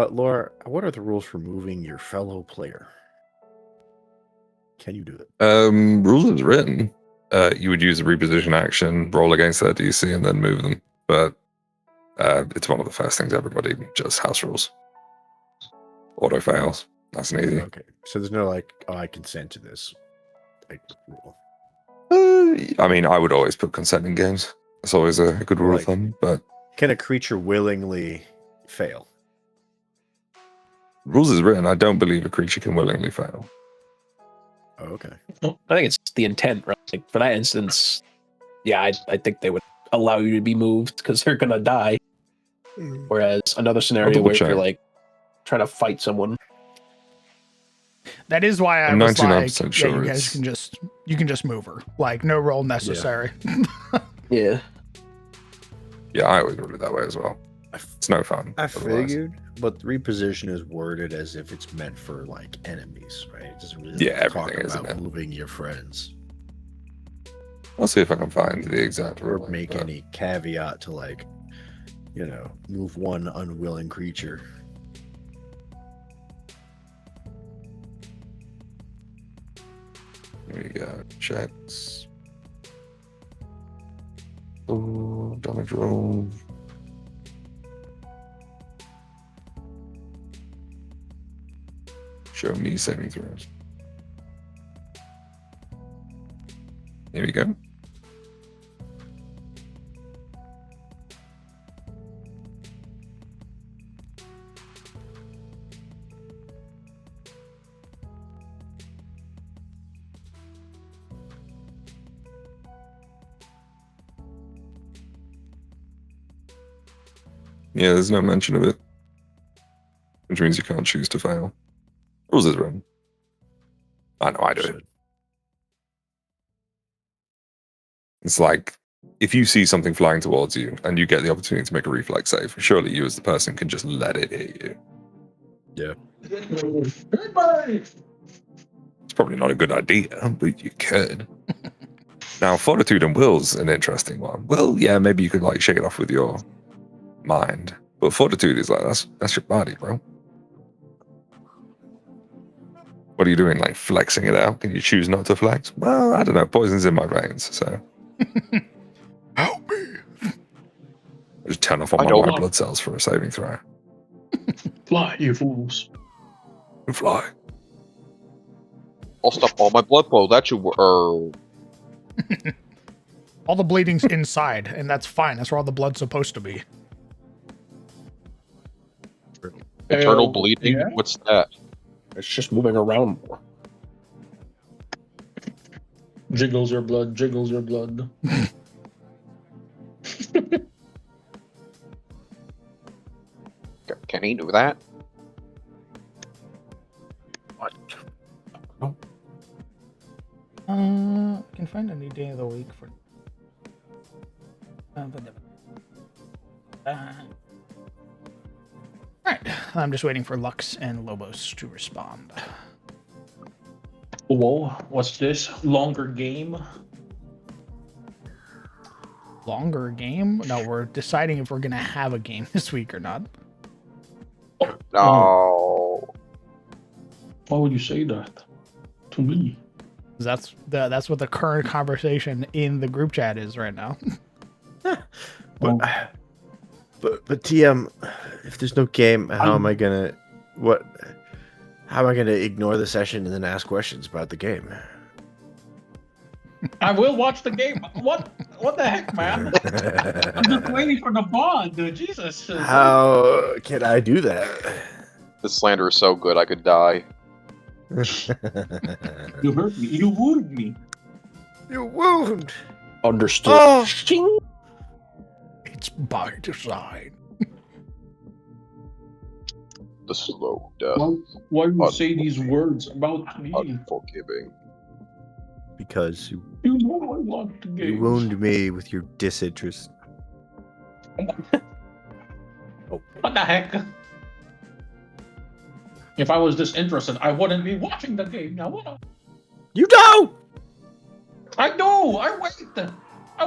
Laura, what are the rules for moving your fellow player? Can you do it? Rules is written. You would use a reposition action, roll against their DC, and then move them. But it's one of the first things everybody just house rules. Auto fails. Nice and easy. Okay, so there's no like, oh, I consent to this type rule. I mean, I would always put consent in games. It's always a good rule of thumb. But can a creature willingly fail? rules is written. I don't believe a creature can willingly fail. Oh, okay. I think it's the intent, right? Like for that instance, yeah, I think they would allow you to be moved because they're gonna die. Whereas another scenario where if you're like trying to fight someone, that is why I I'm was 99% like, sure yeah, you can just move her. Like no roll necessary. yeah. Yeah, I always rule it that way as well. It's no fun. I otherwise. figured, but reposition is worded as if it's meant for like enemies, right? It doesn't really talk everything is, about isn't it? moving your friends I'll see if I can find the exact or rule. make but- any caveat to like, you know, move one unwilling creature. Here we go. Checks. Oh, damage roll. Show me saving throws. Here we go. Yeah, there's no mention of it, which means you can't choose to fail. Rules is written. I know I do it. It's like if you see something flying towards you and you get the opportunity to make a reflex save, surely you as the person can just let it hit you. Yeah. It's probably not a good idea, but you could. Now, fortitude and will's an interesting one. Well, yeah, maybe you could like shake it off with your mind. But fortitude is like, that's your body, bro. What are you doing? Like flexing it out? Can you choose not to flex? Well, I don't know. Poison's in my veins, so. Help me! I just turn off all my white blood cells for a saving throw. Fly, you fools. And fly. I'll stop all my blood flow. That should work. All the bleeding's inside, and that's fine. That's where all the blood's supposed to be. Eternal bleeding? Yeah. What's that? It's just moving around more. Jiggles your blood, jiggles your blood. Can he do that? What? I can find any day of the week for. Alright, I'm just waiting for Lux and Lobos to respond. Whoa, what's this? Longer game? Longer game? No, we're deciding if we're gonna have a game this week or not. No. Why would you say that to me? That's what the current conversation in the group chat is right now. But TM, if there's no game, how am I gonna ignore the session and then ask questions about the game? I will watch the game. What the heck, man? I'm just waiting for the bond, dude. Jesus. How can I do that? This slander is so good I could die. You hurt me. You wound me. You wound. Understood. Oh. Shing. It's by design. The slow death. Why do you say these words about me? Unforgiving. Because You know I want the game. you wound me with your disinterest. What the heck? If I was disinterested, I wouldn't be watching the game. Now what? You don't. I do. I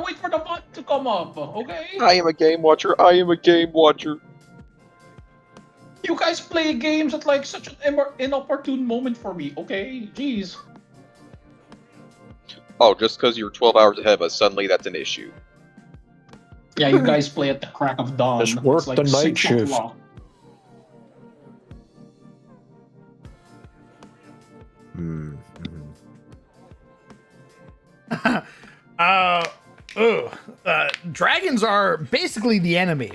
wait for the bot to come up. Okay. I am a game watcher. I am a game watcher. You guys play games at like such an inopportune moment for me. Okay. Jeez. Oh, just because you're 12 hours ahead of us, suddenly that's an issue. Yeah, you guys play at the crack of dawn. Just work It's like the night 6 shift. o'clock. Dragons are basically the enemy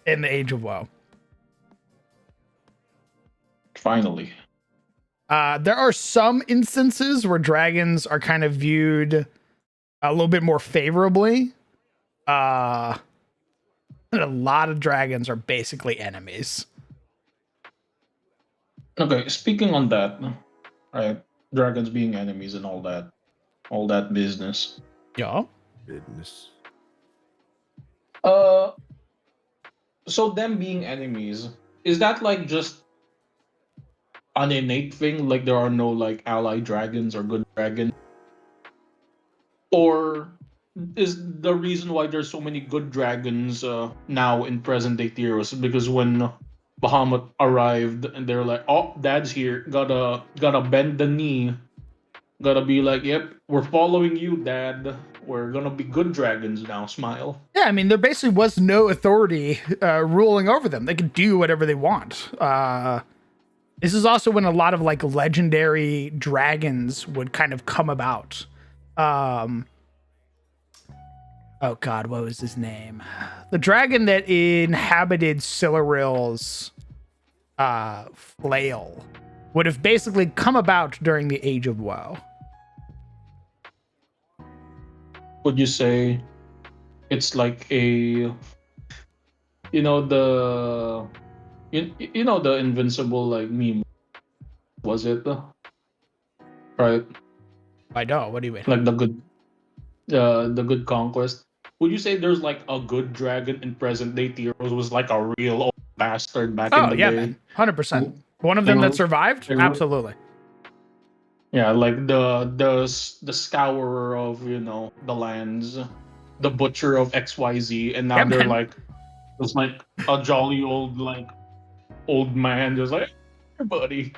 in the Age of WoW. Finally. There are some instances where dragons are kind of viewed a little bit more favorably. A lot of dragons are basically enemies. Okay, speaking on that, right? Dragons being enemies and all that business. Yeah. Goodness. So them being enemies, is that like just an innate thing? Like there are no like ally dragons or good dragons? Or is the reason why there's so many good dragons now in present day Tiros because when Bahamut arrived and they're like, oh, Dad's here, gotta bend the knee, gotta be like, yep, we're following you, Dad. We're gonna be good dragons now. Smile. Yeah, I mean, there basically was no authority ruling over them. They could do whatever they want. This is also when a lot of like legendary dragons would kind of come about. Oh God, what was his name? The dragon that inhabited Silaril's flail would have basically come about during the Age of WoW. Would you say it's like a you know the invincible like meme, was it right, I know, what do you mean? like the good conquest? Would you say there's like a good dragon in present day Tiros was like a real old bastard back in the day? Man, 100%. One of them that survived? Absolutely. Yeah, like the scourer of the lands, the butcher of XYZ, and now they're man. like, It's like a jolly old man, just like, hey, buddy.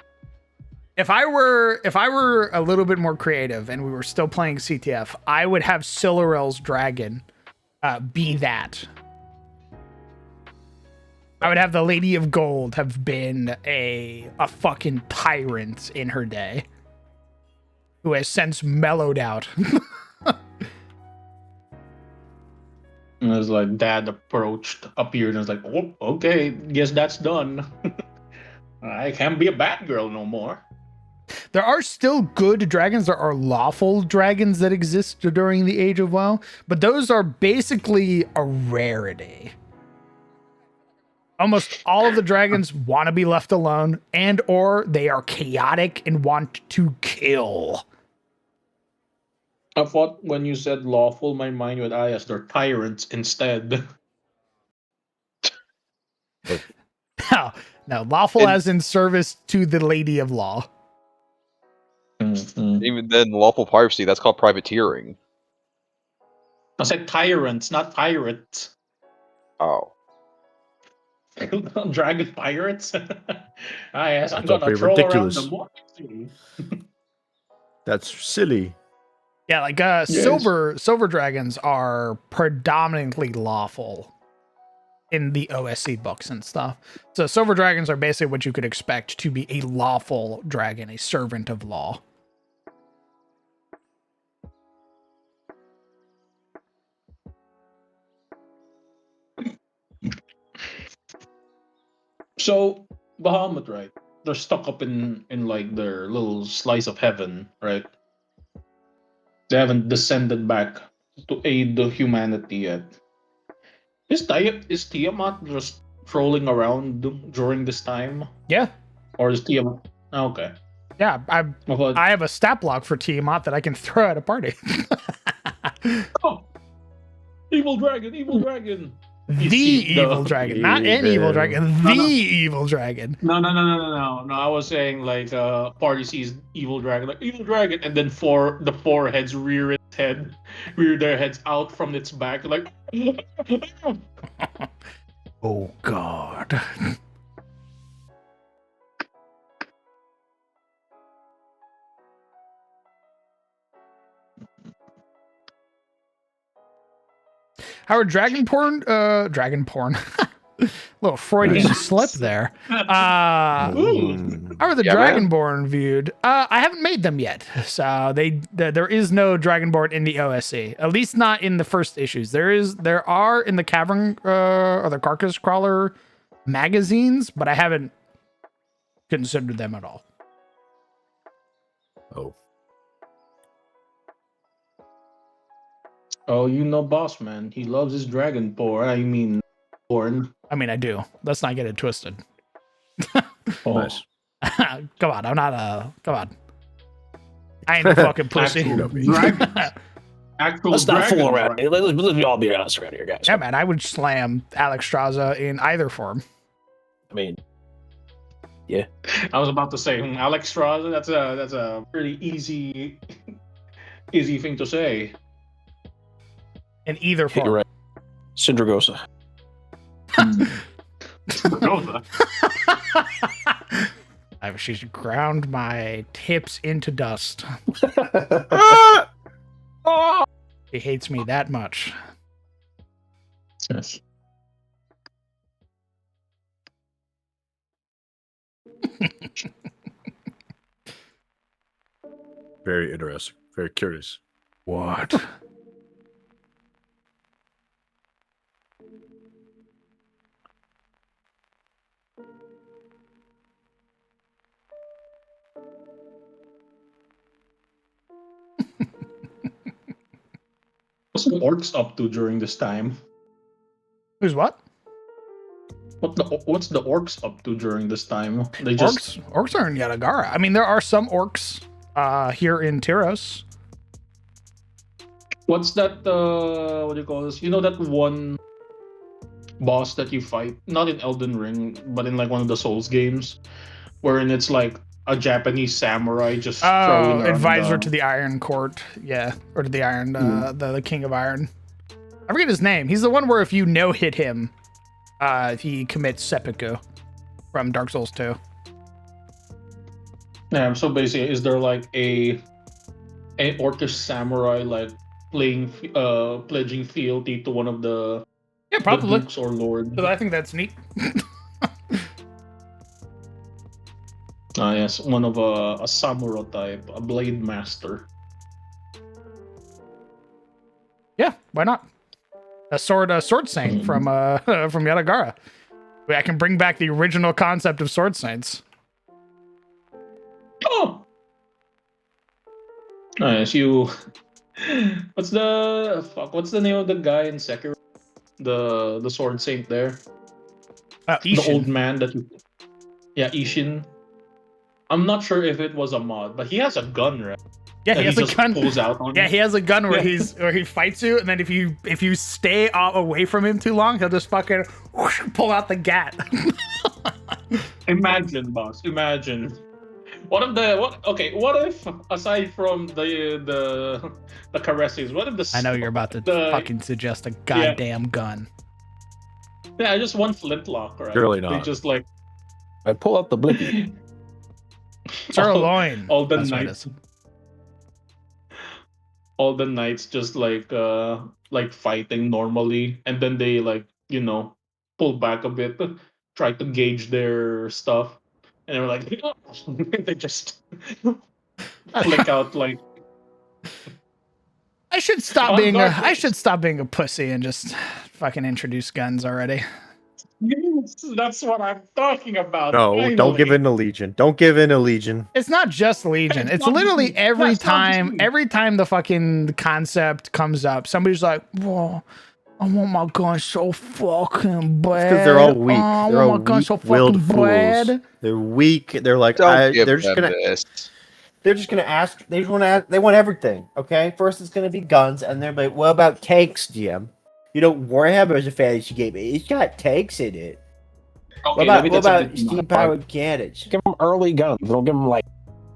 If I were a little bit more creative and we were still playing CTF, I would have Silurel's dragon be that. I would have the Lady of Gold have been a fucking tyrant in her day, who has since mellowed out. And it was like dad appeared, and was like, oh, okay, guess that's done. I can't be a Batgirl no more. There are still good dragons. There are lawful dragons that exist during the Age of WoW, but those are basically a rarity. Almost all of the dragons want to be left alone, and or they are chaotic and want to kill. I thought when you said lawful, my mind went, yes, they're tyrants instead. No, lawful as in service to the Lady of Law. Mm-hmm. Even then, lawful piracy, that's called privateering. I said tyrants, not pirates. Oh. Dragon pirates? Yes, I'm Don't gonna be troll ridiculous. around the water. That's silly. Yeah, like Yes. silver dragons are predominantly lawful in the OSC books and stuff. So silver dragons are basically what you could expect to be a lawful dragon, a servant of law. So Bahamut, right? They're stuck up in like their little slice of heaven, right? They haven't descended back to aid the humanity yet. Is Tiamat just trolling around during this time? Yeah. Or is Tiamat okay? Yeah, Well, I have a stat block for Tiamat that I can throw at a party. oh, evil dragon. The evil dragon, not an evil dragon. The evil dragon. No. I was saying like party sees evil dragon, like evil dragon, and then the four heads rear their heads out from its back, like. Oh God. Howard, dragon porn. Little Freudian slip there. How are the Dragonborn viewed? I haven't made them yet, so there is no Dragonborn in the OSC. At least not in the first issues. There are in the Cavern or the Carcass Crawler magazines, but I haven't considered them at all. Oh, boss man. He loves his dragon porn. I do. Let's not get it twisted. Oh. Nice. Come on, I'm not come on. I ain't a fucking pussy. Let's not fool around. Let's all be honest around here, guys. Yeah, man, I would slam Alex Straza in either form. I mean, yeah. I was about to say Alex Straza. That's a pretty easy thing to say. In either form. You're right. Syndragosa. She's ground my tips into dust. She hates me that much. Yes. Very interesting. Very curious. What? What's the orcs up to during this time? Who's what? What's the orcs up to during this time? They just Orcs are in Yadagara. I mean, there are some orcs here in Tiros. What's that? What do you call this? You know that one boss that you fight, not in Elden Ring, but in like one of the Souls games, wherein it's like a Japanese samurai just throwing around advisor to the Iron Court, yeah, or to the Iron, the King of Iron. I forget his name. He's the one where if you no-hit him, he commits seppuku from Dark Souls 2. Yeah, so basically, is there like a orcish samurai like pledging fealty to one of the probably. dukes or lords? So I think that's neat. Yes, one of a samurai type, a blade master. Yeah, why not? A sword saint from from Yatagara. I can bring back the original concept of sword saints. Oh, nice. You. What's the name of the guy in Sekiro? The sword saint there. The old Ishin. man that you. Yeah, Ishin. I'm not sure if it was a mod, but he has a gun, right? Yeah, That he has a just gun. pulls out on Yeah, you. he has a gun where Yeah. where he fights you, and then if you stay away from him too long, he'll just fucking whoosh, pull out the gat. Imagine, boss. Imagine. What if aside from the caresses, what if the I know you're about to fucking suggest a goddamn gun. Yeah, just one flintlock, right? Surely They not. just like I pull out the blicky. Sirloin. all the That's what it knights. is. All the knights just like fighting normally, and then they pull back a bit, try to gauge their stuff, and they're like they just flick out like I should stop on being guard. a pussy and just fucking introduce guns already. Yes, that's what I'm talking about. No, don't finally. give in to Legion. Don't give in to Legion. It's not just Legion. It's not literally just me. Yeah, it's not just me. every time the fucking concept comes up, somebody's like, "Whoa, I want my gun so fucking bad." Because they're all weak. I They're want all my gun so weak-willed fucking fools. bad. They're weak. They're like, Don't give they're just them gonna. this. They're just gonna ask. They want everything. Okay, first it's gonna be guns, and they're like, "What about tanks, GM? You know, Warhammer is a fantasy game. It's got tanks in it. Okay, what maybe about that's a bit steam powered cannons? Give them early guns. Don't give them like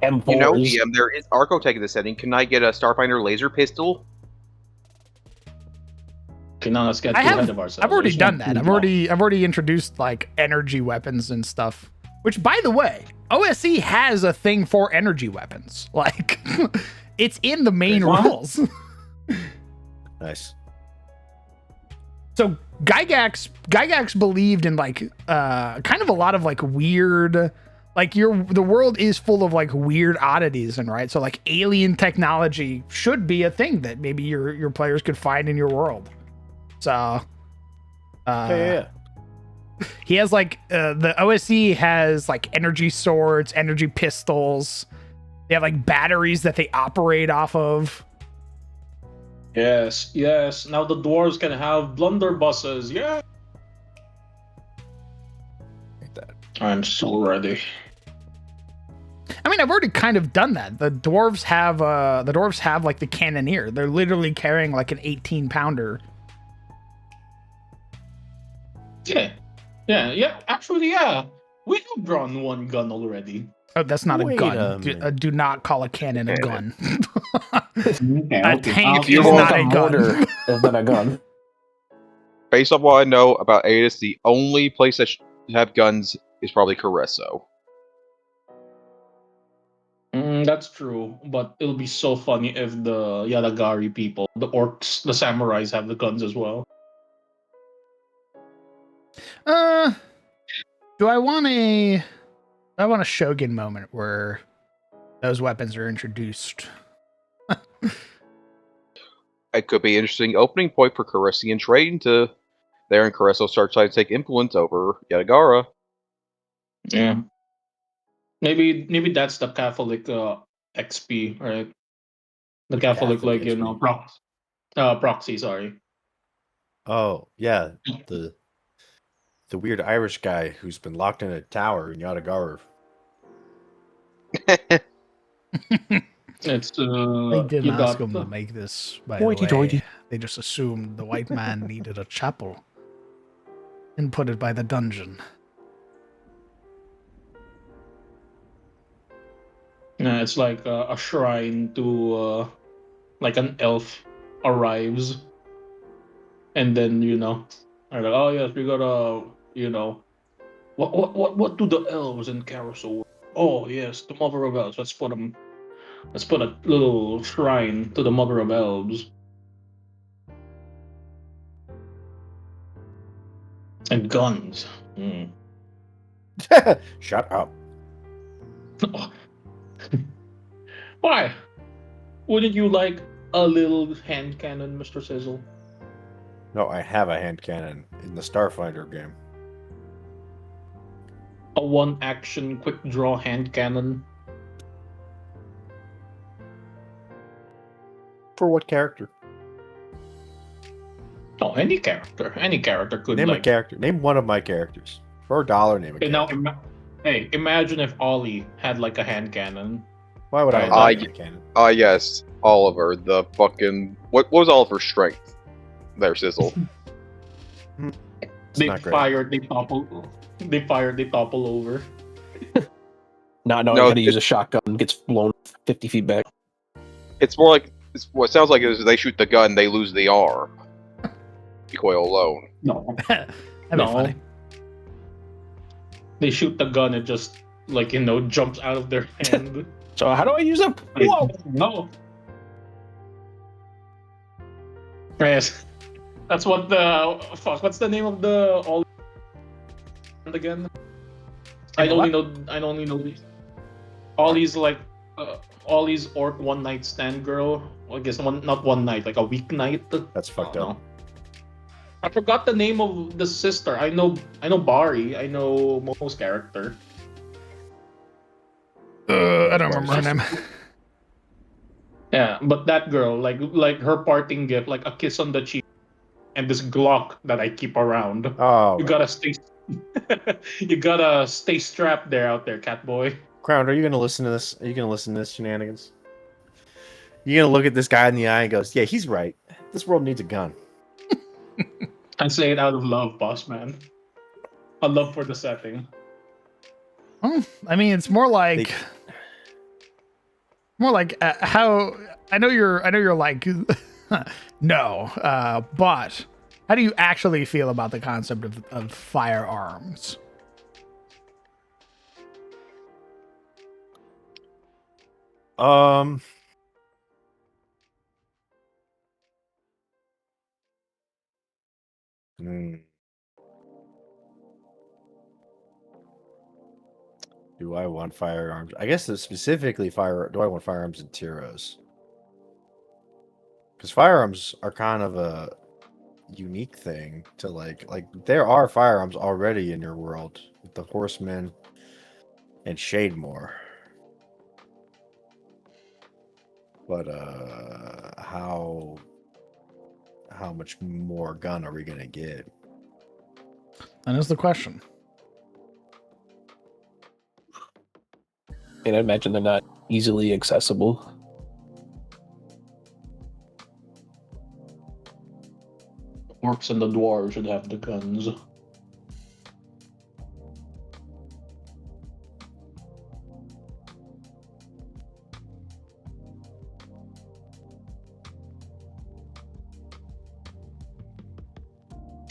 M4s. You know, DM, there is Arcotech in the setting. Can I get a Starfinder laser pistol? Okay, now let's get too ahead of ourselves. I've already I just done want that. to I've already introduced like energy weapons and stuff. Which, by the way, OSE has a thing for energy weapons. Like, it's in the main What? rules. Nice. So Gygax believed in like kind of a lot of like weird, like the world is full of like weird oddities, and right, so like alien technology should be a thing that maybe your players could find in your world. So Yeah. he has like the OSE has like energy swords, energy pistols. They have like batteries that they operate off of. Yes, yes. Now the dwarves can have blunderbusses. Yeah. Like that. I'm so ready. I mean, I've already kind of done that. The dwarves have like the cannoneer. They're literally carrying like an 18-pounder. Yeah, yeah. Actually, yeah. We have drawn one gun already. Oh, that's not Wait a a gun. minute. Do not call a cannon a gun. Okay, A tank is is not a gun. Is not a gun. Based on what I know about Adis, the only place that should have guns is probably Caresso. That's true, but it'll be so funny if the Yadagari people, the orcs, the samurais have the guns as well. Do I want a Shogun moment where those weapons are introduced? It could be an interesting opening point for Caressian trade into there, and Caresso starts trying to take influence over Yadagara. Yeah. Maybe that's the Catholic XP, right? The Catholic, Catholic like, XP. proxy, sorry. Oh yeah, the weird Irish guy who's been locked in a tower in Yadagara. It's They didn't you ask got them to make this, by the way. Hoity-toity. They just assumed the white man needed a chapel and put it by the dungeon. it's like a shrine to like an elf arrives, and then They're like, oh yes, we gotta, you know, what do the elves in Carousel? Oh yes, the mother of elves. Let's put them. Let's put a little shrine to the mother of elves. And guns. Hmm. Shut up. Why? Wouldn't you like a little hand cannon, Mr. Sizzle? No, I have a hand cannon in the Starfinder game. A one-action, quick-draw hand cannon. For what character? Oh, any character. Any character could Name a like. character. Name one of my characters. For $1, name a Okay, now, character. hey, imagine if Ollie had like a hand cannon. Why would I have I- a hand cannon? Yes, Oliver, the fucking what was Oliver's strength? There, Sizzle. It's They not great. fired, they topple. They fired, they topple over. Not knowing No, how to use a shotgun gets blown 50 feet back. It's more like what it sounds like is they shoot the gun, they lose the arm. Recoil alone. No, That'd be no. funny. They shoot the gun, it just like jumps out of their hand. So how do I use a whoa? No. Yes. That's what the fuck. What's the name of the all again? I only know these. Ollie's like Ollie's orc one night stand girl. Well, I guess not one night, like a weeknight. That's fucked Oh, up. no. I forgot the name of the sister. I know Bari. I know Momo's character. I don't remember her name. Yeah, but that girl, like her parting gift, like a kiss on the cheek, and this Glock that I keep around. Oh, You gotta stay. You gotta stay strapped out there, Catboy. Crown, are you gonna listen to this? Are you gonna listen to this shenanigans? You're gonna look at this guy in the eye and goes, "Yeah, he's right. This world needs a gun." I say it out of love, boss man. A love for the setting. Well, I mean, it's more like how I know you're like no, but how do you actually feel about the concept of firearms? Do I want firearms? I guess specifically do I want firearms in Tiros? Because firearms are kind of a unique thing to like there are firearms already in your world with the Horsemen and Shademore. But how much more gun are we gonna get? That is the question. And I imagine they're not easily accessible. Orcs and the dwarves should have the guns.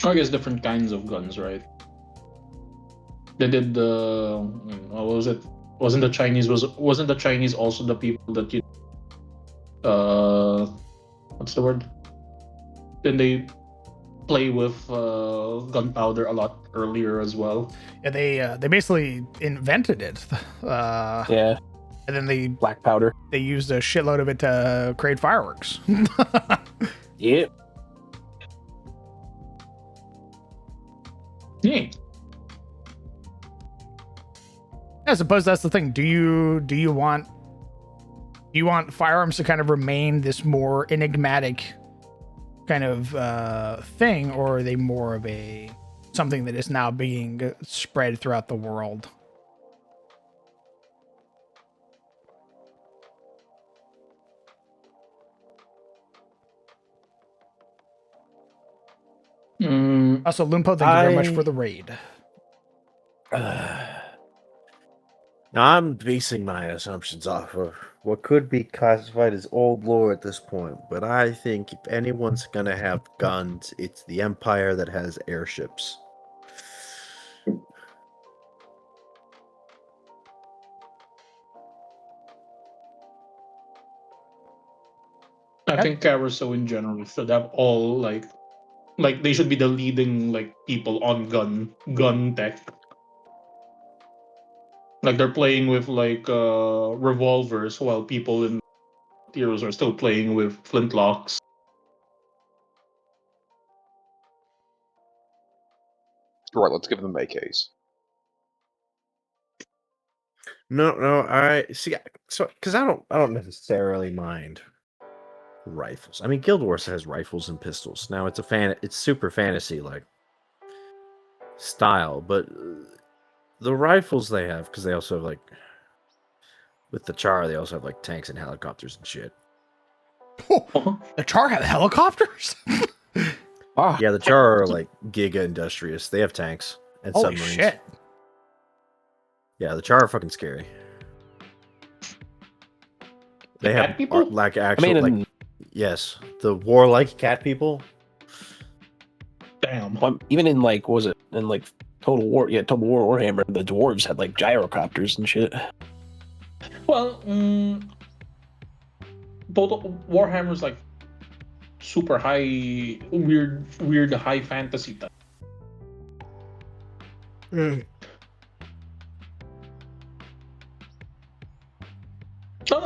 I guess different kinds of guns, right? They did the what was it? Wasn't the Chinese also the people that what's the word? Then they play with gunpowder a lot earlier as well. Yeah, they basically invented it. Yeah. And then Black powder. they used a shitload of it to create fireworks. Yep. Yeah. I suppose that's the thing. Do you want firearms to kind of remain this more enigmatic kind of thing, or are they more of a something that is now being spread throughout the world? Also, Lumpo, thank you very much for the raid. I'm basing my assumptions off of what could be classified as old lore at this point, but I think if anyone's gonna have guns, it's the Empire that has airships. I think Carousel in general should have all like they should be the leading like people on gun tech. Like they're playing with like revolvers while people in Tiros are still playing with flintlocks. All right, let's give them AKs. No, I see. So, because I don't necessarily mind rifles. I mean, Guild Wars has rifles and pistols. Now it's super fantasy like style, but the rifles they have, because they also have like with the Char, they also have like tanks and helicopters and shit. The Char have helicopters? Yeah, the Char are like giga industrious. They have tanks and Holy submarines. shit. Yeah, the Char are fucking scary. They cat have people? like actual yes, the warlike cat people. Damn. Even in like, what was it in like Total War? Yeah, Total War Warhammer. The dwarves had like gyrocopters and shit. Well, Total Warhammer's like super high, weird high fantasy type. No,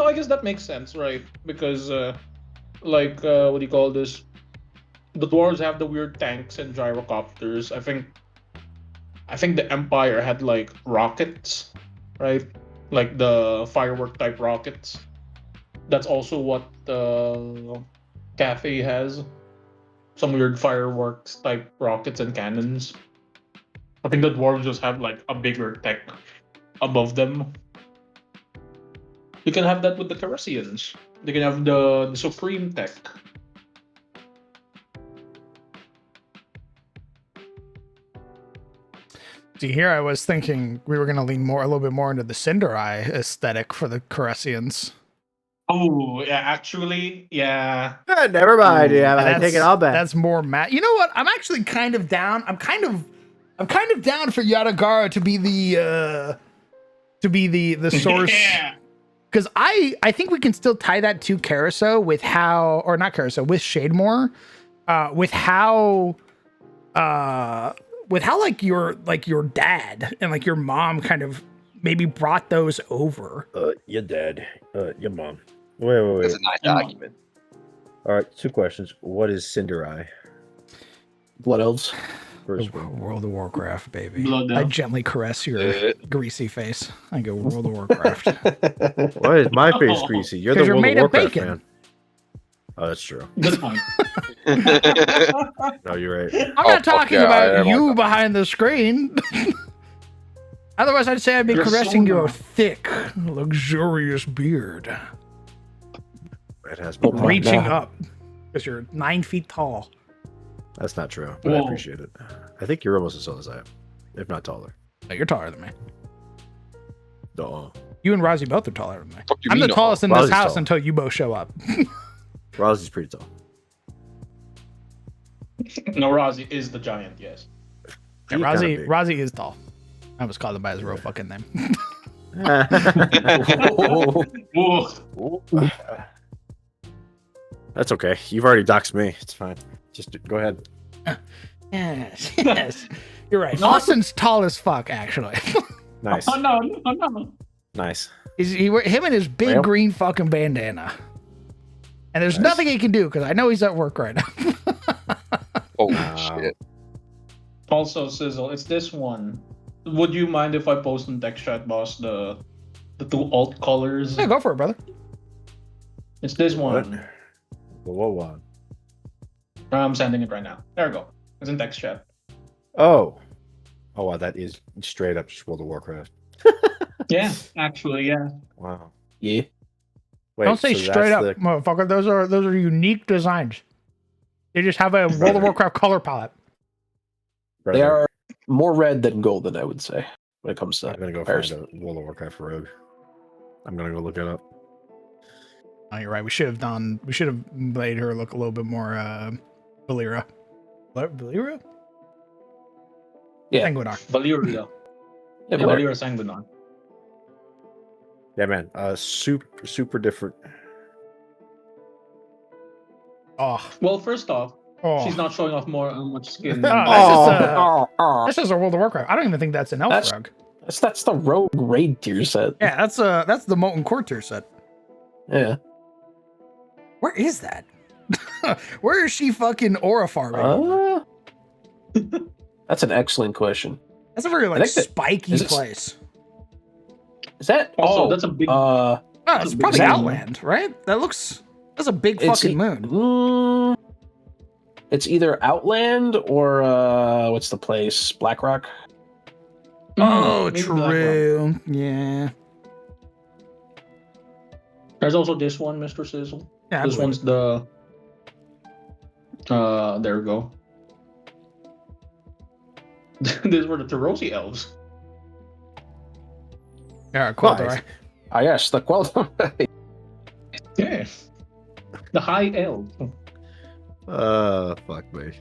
I guess that makes sense, right? Because, what do you call this? The dwarves have the weird tanks and gyrocopters. I think the Empire had like rockets, right? Like the firework type rockets. That's also what the Cafe has. Some weird fireworks type rockets and cannons. I think the dwarves just have like a bigger tech above them. You can have that with the Caressians. They can have the Supreme tech. See, here I was thinking we were going to lean a little bit more into the Cinder Eye aesthetic for the Caressians. Oh, yeah, actually, yeah. Never mind. Yeah, I That's- take it all back. That's more You know what? I'm actually kind of down. I'm kind of down for Yadagara to be the source. Yeah. Because I think we can still tie that to Carousel with how, or not Carousel, with Shademore, with how like your dad and like your mom kind of maybe brought those over. Your dad, your mom. Wait. That's a nice document. All right, 2 questions. What is Cinder Eye? Blood elves. First one. World of Warcraft, baby. Blood I elf. gently caress your greasy face. I go World of Warcraft. Why is my face greasy? You're the 'Cause you're World made of of Warcraft bacon. fan. Oh, that's true. Good point. No, you're right. I'm not fuck talking yeah, about I you want that. behind the screen. Otherwise, I'd say I'd be You're caressing so your not. thick, luxurious beard, It has Oh, been. reaching no. up because you're 9 feet tall. That's not true, but I Whoa. appreciate it. I think you're almost as tall as I am, if not taller. No, you're taller than me. No. You and Rozzy both are taller than me. Fuck you I'm the mean, tallest in this Rozzy's house tall. until you both show up. Rousey's pretty tall. No, Rozzy is the giant, yes. Yeah, He's kinda big. Rozzy is tall. I was calling him by his real fucking name. Whoa. That's okay. You've already doxed me. It's fine. Just go ahead. yes. You're right. No. Austin's tall as fuck, actually. Nice. Oh, no. Nice. Him and his big Well. green fucking bandana. And there's Nice. nothing he can do because I know he's at work right now. Holy Wow. shit. Also, Sizzle, it's this one. Would you mind if I post in text chat, boss, the 2 alt colors? Yeah, go for it, brother. It's this What? one. Whoa. I'm sending it right now. There we go. It's in text chat. Oh. Oh, wow. That is straight up just World of Warcraft. Yeah, actually, yeah. Wow. Yeah. Wait, Don't say so straight that's up, motherfucker. Those are unique designs. They just have a World of Warcraft color palette. The, They are more red than golden, I would say. when it comes to I'm gonna go comparison. find a World of Warcraft rogue. I'm gonna go look it up. Oh, you're right. We should have made her look a little bit more Valera. Valera? Yeah. Sanguinar. Valyria. Yeah, Yeah, but Valyria Sanguinar. Yeah, man. Super different. Oh. Well, first off, Oh. she's not showing off much skin. That's just a World of Warcraft. I don't even think that's an elf That's- rogue. that's the rogue raid tier set. Yeah, that's the Molten Core tier set. Yeah. Where is that? Where is she fucking aura farming? That's an excellent question. That's a very like spiky is it- place. Is that Also, that's a big. Oh, it's probably that- Outland, right? That's a big fucking moon. It's either Outland or what's the place? Blackrock. Oh, maybe true. Yeah. There's also this one, Mr. Sizzle. Yeah. This one's the. There we go. These were the Tirosi elves. Yeah, Quel'Thor. Nice. Ah, yes, the Quel'Thor. Yeah. The high elf. Fuck me.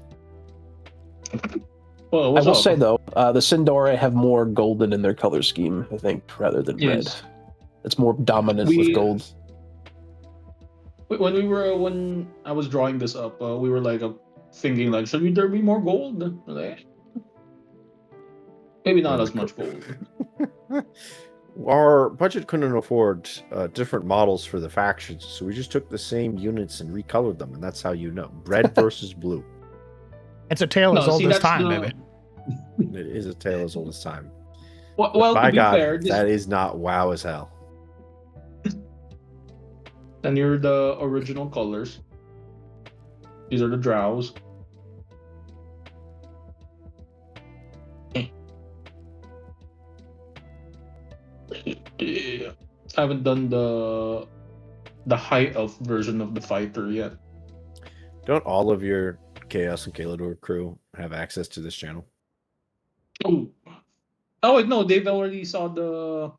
Well, I what's will up? say though, the Sindore have more golden in their color scheme, I think, rather than Yes. red. It's more dominant with gold. When I was drawing this up, we were like thinking like, should there be more gold? Like, maybe not as much gold. Our budget couldn't afford different models for the factions, so we just took the same units and recolored them, and that's how you know. Red versus blue. It's a tale as old as time, baby. It is a tale as old as time. Well, By to be God, fair, that is not wow as hell. and you're the original colors. These are the drows. I haven't done the high elf version of the fighter yet. Don't all of your Chaos and Kalador crew have access to this channel? Oh wait, no, they've already saw the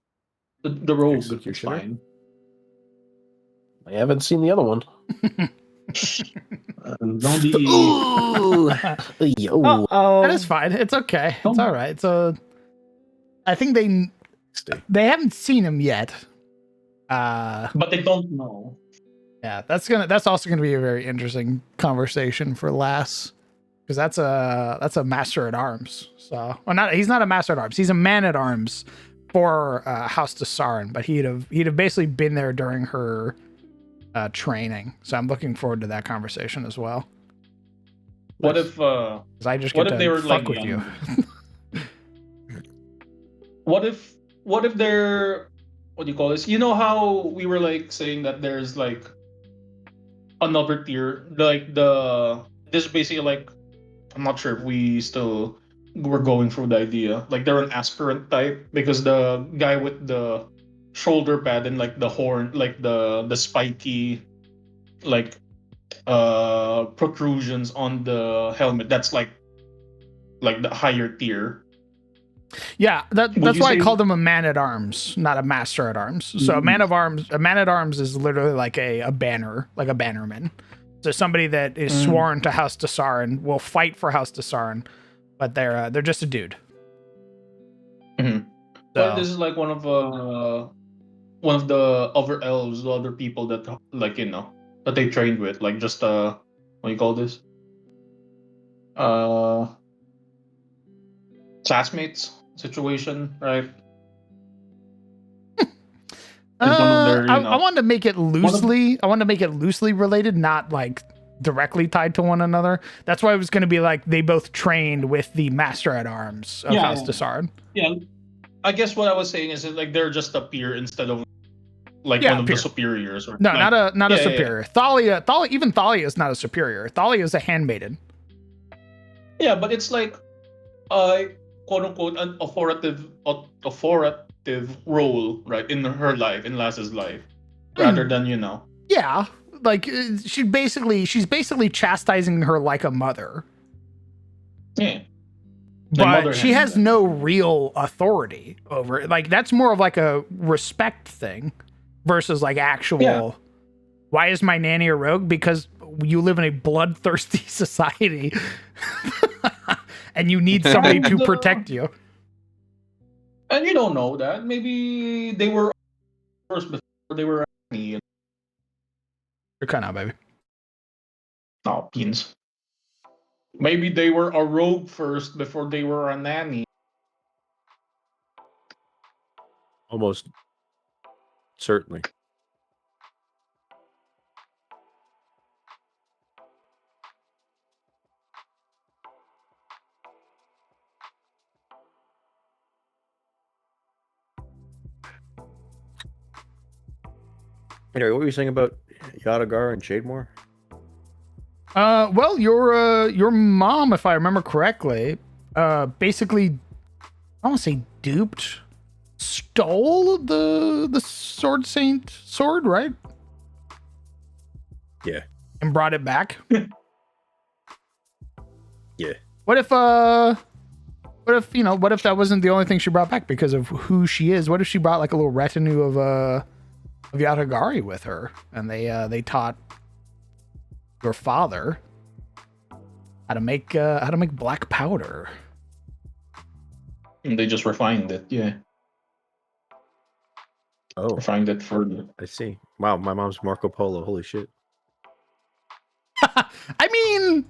rogue. It's Executioner? fine. I haven't seen the other one. Don't be. Yo. That is fine. It's okay. It's all right. So, I think they haven't seen him yet. But they don't know. Yeah, that's also gonna be a very interesting conversation for Lass, because that's a master at arms. So, he's not a master at arms. He's a man at arms for House Desarin, but he'd have basically been there during her training. So I'm looking forward to that conversation as well. What if? 'Cause I just What get if to they were fuck like with you. What if they're, what do you call this? You know how we were like saying that there's like another tier, like this is basically like, I'm not sure if we're going through the idea. Like they're an aspirant type because the guy with the shoulder pad and like the horn, like the spiky, like protrusions on the helmet. That's like the higher tier. Yeah, Would that's you why I say- called him a man at arms, not a master at arms. So a man at arms is literally like a banner, like a bannerman. So somebody that is sworn to House Desarin will fight for House Desarin, but they're just a dude. Mhm. But this is like one of the other elves, the other people that like that they trained with, like just what do you call this? Classmates situation, right? I wanted to make it loosely. I wanted to make it loosely related, not like directly tied to one another. That's why it was going to be like they both trained with the master at arms of House Desarin. Yeah, I guess what I was saying is that, like, they're just a peer instead of like Yeah, one of peer. the superiors. Or, No, like, not a superior. Thalia, even Thalia is not a superior. Thalia is a handmaiden. Yeah, but it's like quote unquote an authoritative role, right, in her life, in Lass's life, rather than Yeah, like she's basically chastising her like a mother. Yeah. but she has no real authority over it. Like, that's more of like a respect thing versus like actual. Yeah. Why is my nanny a rogue? Because you live in a bloodthirsty society and you need somebody to protect you. And you don't know that. Maybe they were first before they were any. You're kind of, baby. Oh, beans. Maybe they were a rogue first before they were a nanny. Almost certainly. Anyway, what were you saying about Yadagar and Shademore? Well, your mom, if I remember correctly, basically, I don't want to say duped, stole the Sword Saint sword, right? Yeah. And brought it back. Yeah. What if that wasn't the only thing she brought back because of who she is? What if she brought like a little retinue of Yatagari with her, and they taught your father how to make black powder? And they just refined it, yeah. Oh, Refined it further. I see. Wow, my mom's Marco Polo. Holy shit. I mean,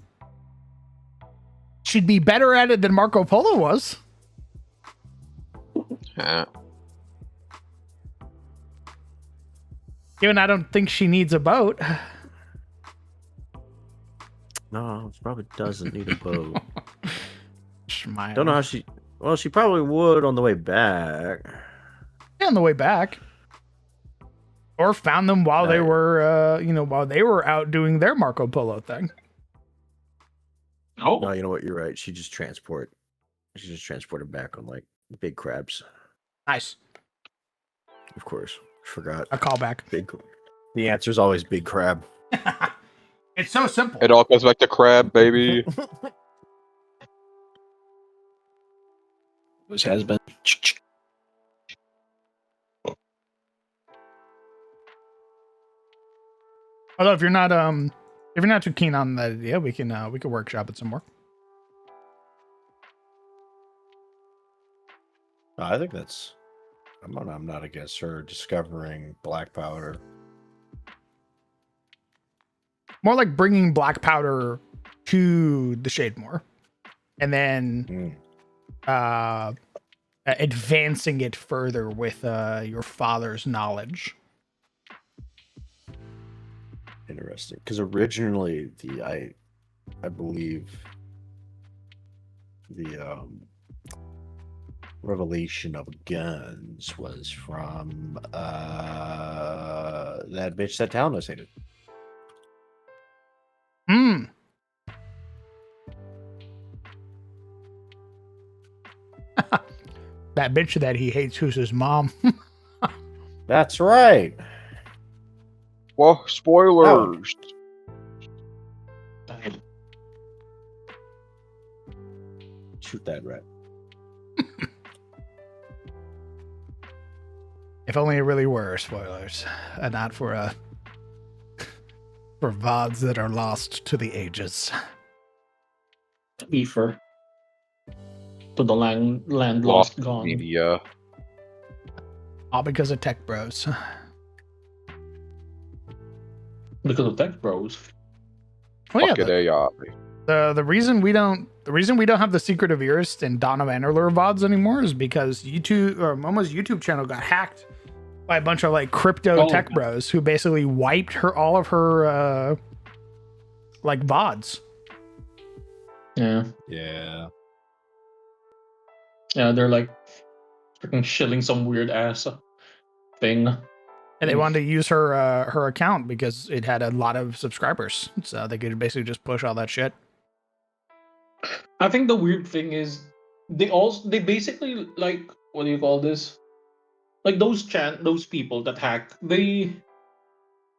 she'd be better at it than Marco Polo was. Even I don't think she needs a boat. No, she probably doesn't need a boat. Smiling. Don't know how she. Well, she probably would on the way back. Yeah, on the way back. Or found them while they were, while they were out doing their Marco Polo thing. Oh, No, you know what? You're right. She just transported back on like big crabs. Nice. Of course, forgot. A callback. Big. The answer's always big crab. It's so simple. It all goes back to crab, baby. This has been. Although if you're not too keen on that idea, we can workshop it some more. I think that's. I'm not against her discovering black powder. More like bringing black powder to the Shademore, and then advancing it further with your father's knowledge. Interesting, because originally I believe the revelation of guns was from that bitch that Talnos hated. That bitch that he hates, who's his mom. That's right. Well, spoilers. Shoot that rat. If only it really were spoilers, and not for VODs that are lost to the ages. Ether. To the land lost gone. Media. All because of tech bros. Because of tech bros. Well, Fuck it, AI. The reason we don't have the Secret of Irist and Dawn of Anarlur VODs anymore is because Momo's YouTube channel got hacked by a bunch of like crypto tech bros who basically wiped all of her like VODs. Yeah. Yeah. Yeah, they're like freaking shilling some weird ass thing. And they wanted to use her account because it had a lot of subscribers, so they could basically just push all that shit. I think the weird thing is they basically, like, what do you call this? Like those people that hack, they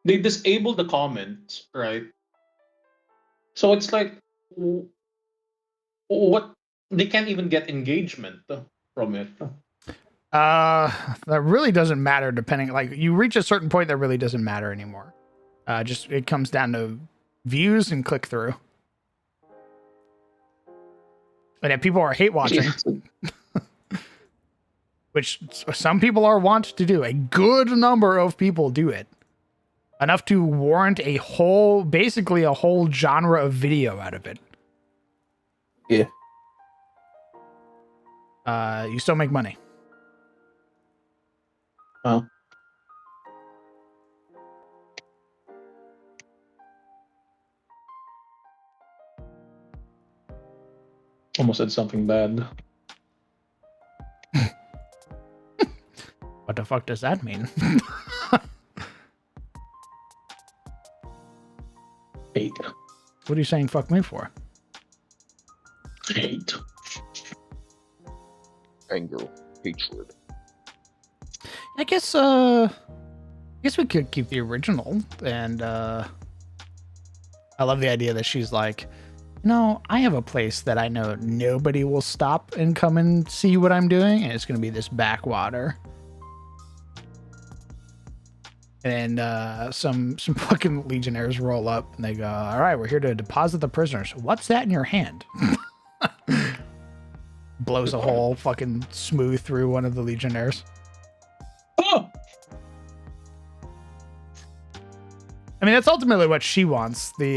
disable the comments, right? So it's like, what they can't even get engagement from it. That really doesn't matter. Depending, like you reach a certain point, that really doesn't matter anymore. Just it comes down to views and click through. And if people are hate watching, which some people are wont to do, a good number of people do it, enough to warrant basically a whole genre of video out of it. Yeah. You still make money. Oh. Almost said something bad. What the fuck does that mean? Hate. What are you saying fuck me for? Hate. Anger, hatred. I guess we could keep the original, and I love the idea that she's like, no, I have a place that I know nobody will stop and come and see what I'm doing, and it's gonna be this backwater. And some fucking legionnaires roll up and they go, all right, we're here to deposit the prisoners. What's that in your hand? Blows a hole fucking smooth through one of the legionnaires. Oh! I mean, that's ultimately what she wants. The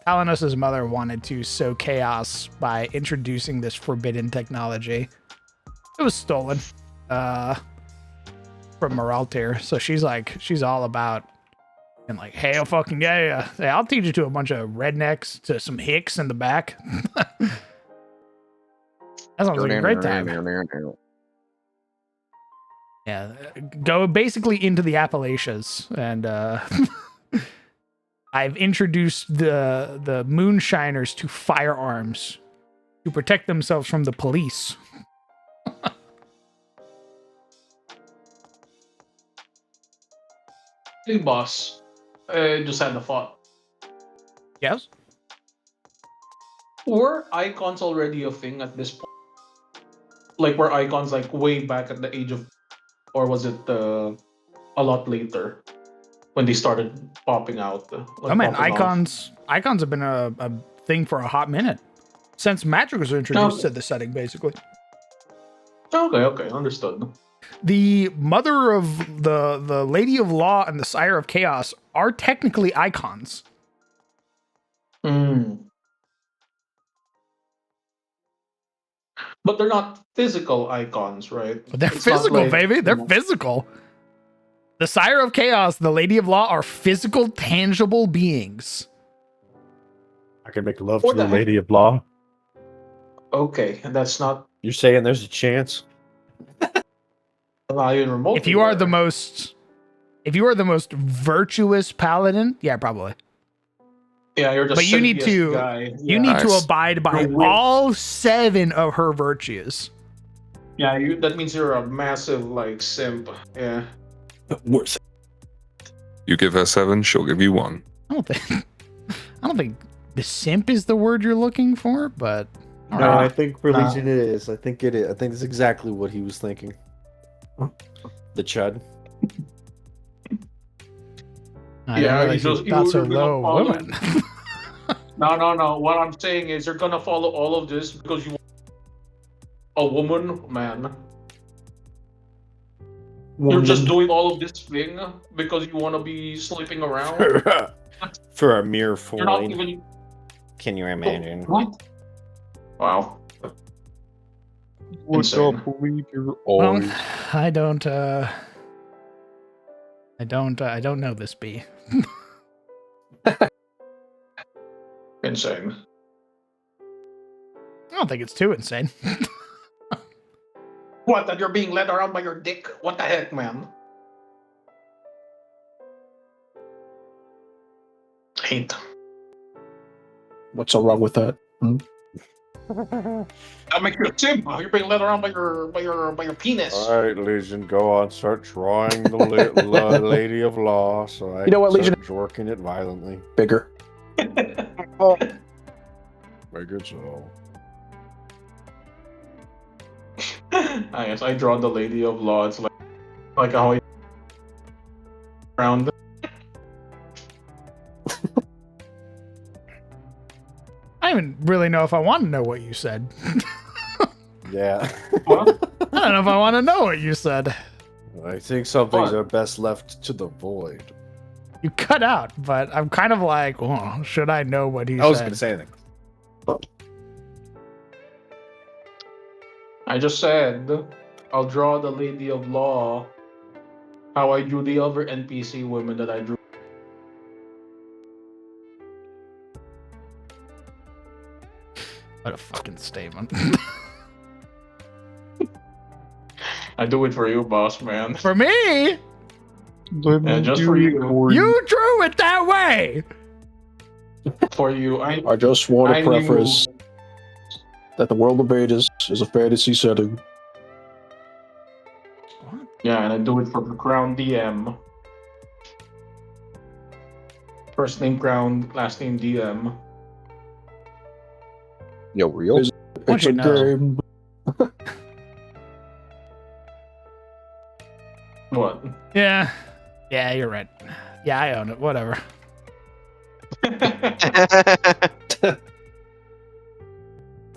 Talanos' mother wanted to sow chaos by introducing this forbidden technology. It was stolen from Moraltir, so she's all about and like, hell fucking yeah, I'll teach you to a bunch of rednecks, to some hicks in the back. That sounds like a great time. Yeah, go basically into the Appalachians, and I've introduced the moonshiners to firearms to protect themselves from the police. Hey, boss. I just had a thought. Yes? Were icons already a thing at this point? Like, were icons like way back at the age of, or was it a lot later when they started popping out? Oh man, popping off? icons have been a thing for a hot minute since magic was introduced to the setting, basically. Okay, understood. The mother of the Lady of Law and the Sire of Chaos are technically icons. But they're not physical icons, right? But they're physical, baby. They're physical. The Sire of Chaos, the Lady of Law are physical, tangible beings. I can make love to the Lady of Law. Okay, that's not. You're saying there's a chance? Not even remotely. If you are the most virtuous paladin, yeah, probably. Yeah, you're just. But you need to guy. to abide by all 7 of her virtues. Yeah, that means you're a massive like simp. Yeah. Worth it. You give her 7, she'll give you 1. I don't think the simp is the word you're looking for, but no, I think religion it is. I think it is. I think it's exactly what he was thinking. The chud. I not so low woman. No. What I'm saying is you're gonna follow all of this because you want a woman, man. You're just doing all of this thing because you want to be sleeping around. For a mere You're not foin. even. Can you imagine? What? Wow. What's Insane. up, believe your Well, eyes? I don't know this bee. Insane. I don't think it's too insane. What? That you're being led around by your dick? What the heck, man? Hate. What's so wrong with that? That makes you a simp. You're being led around by your penis. All right, Legion, go on. Start drawing the Lady of Law, so I You know what, can Legion? start working it violently. Bigger. Make it so. I guess I draw the Lady of Law. It's like how I round. I don't even really know if I want to know what you said. Yeah. What? I don't know if I want to know what you said. I think some things What? are best left to the void. You cut out, but I'm kind of like, oh, should I know what he said? I wasn't gonna say anything. I just said I'll draw the Lady of Law. How I drew the other NPC women that I drew. What a fucking statement. I do it for you, boss man. For me, Yeah, just for you. you drew it that way. For you. I just want I to knew- preface that the world of Vedas is a fantasy setting. Yeah, and I do it for the Crown DM. First name Crown, last name DM. Yo, real? Is- Don't It's you a know? game. What? Yeah, you're right. Yeah, I own it. Whatever.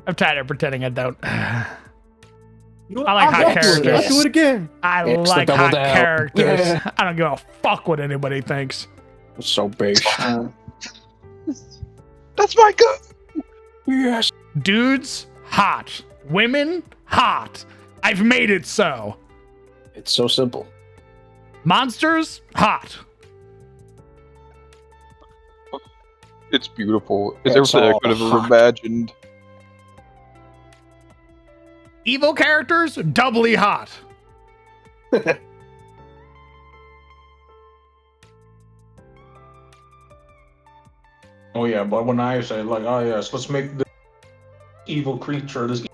I'm tired of pretending I don't. I like hot I'll do characters. it. Let's do it again. I It's the like double hot down. characters. Yeah. I don't give a fuck what anybody thinks. So big. That's my go. Yes. Dudes, hot. Women, hot. I've made it so. It's so simple. Monsters, hot. It's beautiful. It's It's everything I all could have ever hot. imagined. Evil characters, doubly hot. Oh yeah, but when I say like, oh yes, let's make the evil creature this.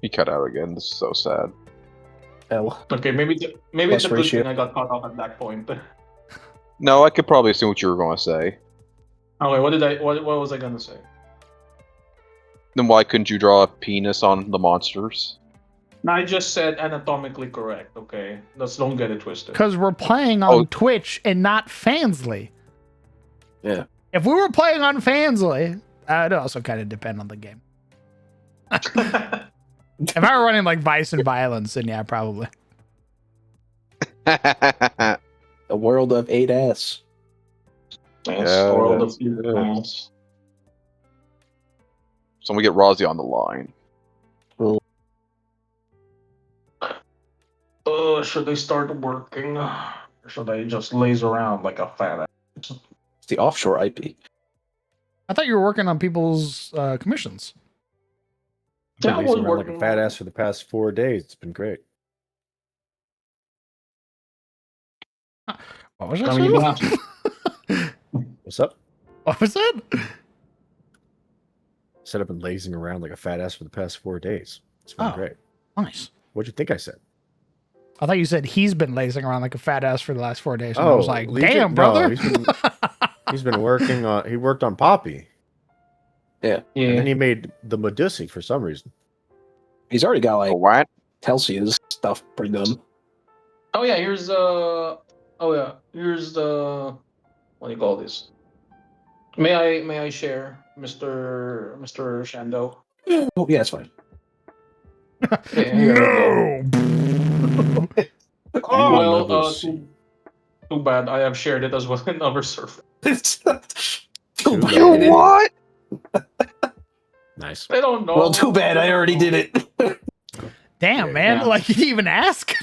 He cut out again. This is so sad. Hell. Okay, maybe maybe Plus it's a good ratio. thing I got caught off at that point. No, I could probably assume what you were going to say. Oh wait, what was I gonna say? Then why couldn't you draw a penis on the monsters? No, I just said anatomically correct. Okay, let's don't get it twisted. Because we're playing on Oh. Twitch and not Fansly. Yeah. If we were playing on Fansly, it'd also kind of depend on the game. If I were running like Vice and Violence, then yeah, probably. A world of 8S. Yes, world of yes, evil. yes. Someone get Rozzy on the line. Should I start working? Or should I just laze around like a fat ass? It's the offshore IP. I thought you were working on people's commissions. I've been Yeah, I lazing was around like a working fat on- ass for the past 4 days. It's been great. What was I mean, that? What's up? What was that? Said I've been lazing around like a fat ass for the past 4 days. It's been Oh. great. Nice. What'd you think I said? I thought you said he's been lazing around like a fat ass for the last 4 days. And I was like, Legion? damn, No, brother. he's been working on. He worked on Poppy, and Yeah. then he made the Medusi for some reason. He's already got like What? Telsia's stuff pretty done. Oh yeah, here's the. Oh yeah, here's the. What do you call this? May I share, Mr. Shando? Oh, yeah, it's fine. Okay, here we go. No. Well, Medusi. too bad. I have shared it as well in other servers. Too bad. You bad. what? Nice. They don't know. Well, too bad. I already did it. Damn, man. Yeah. Like, you didn't even ask?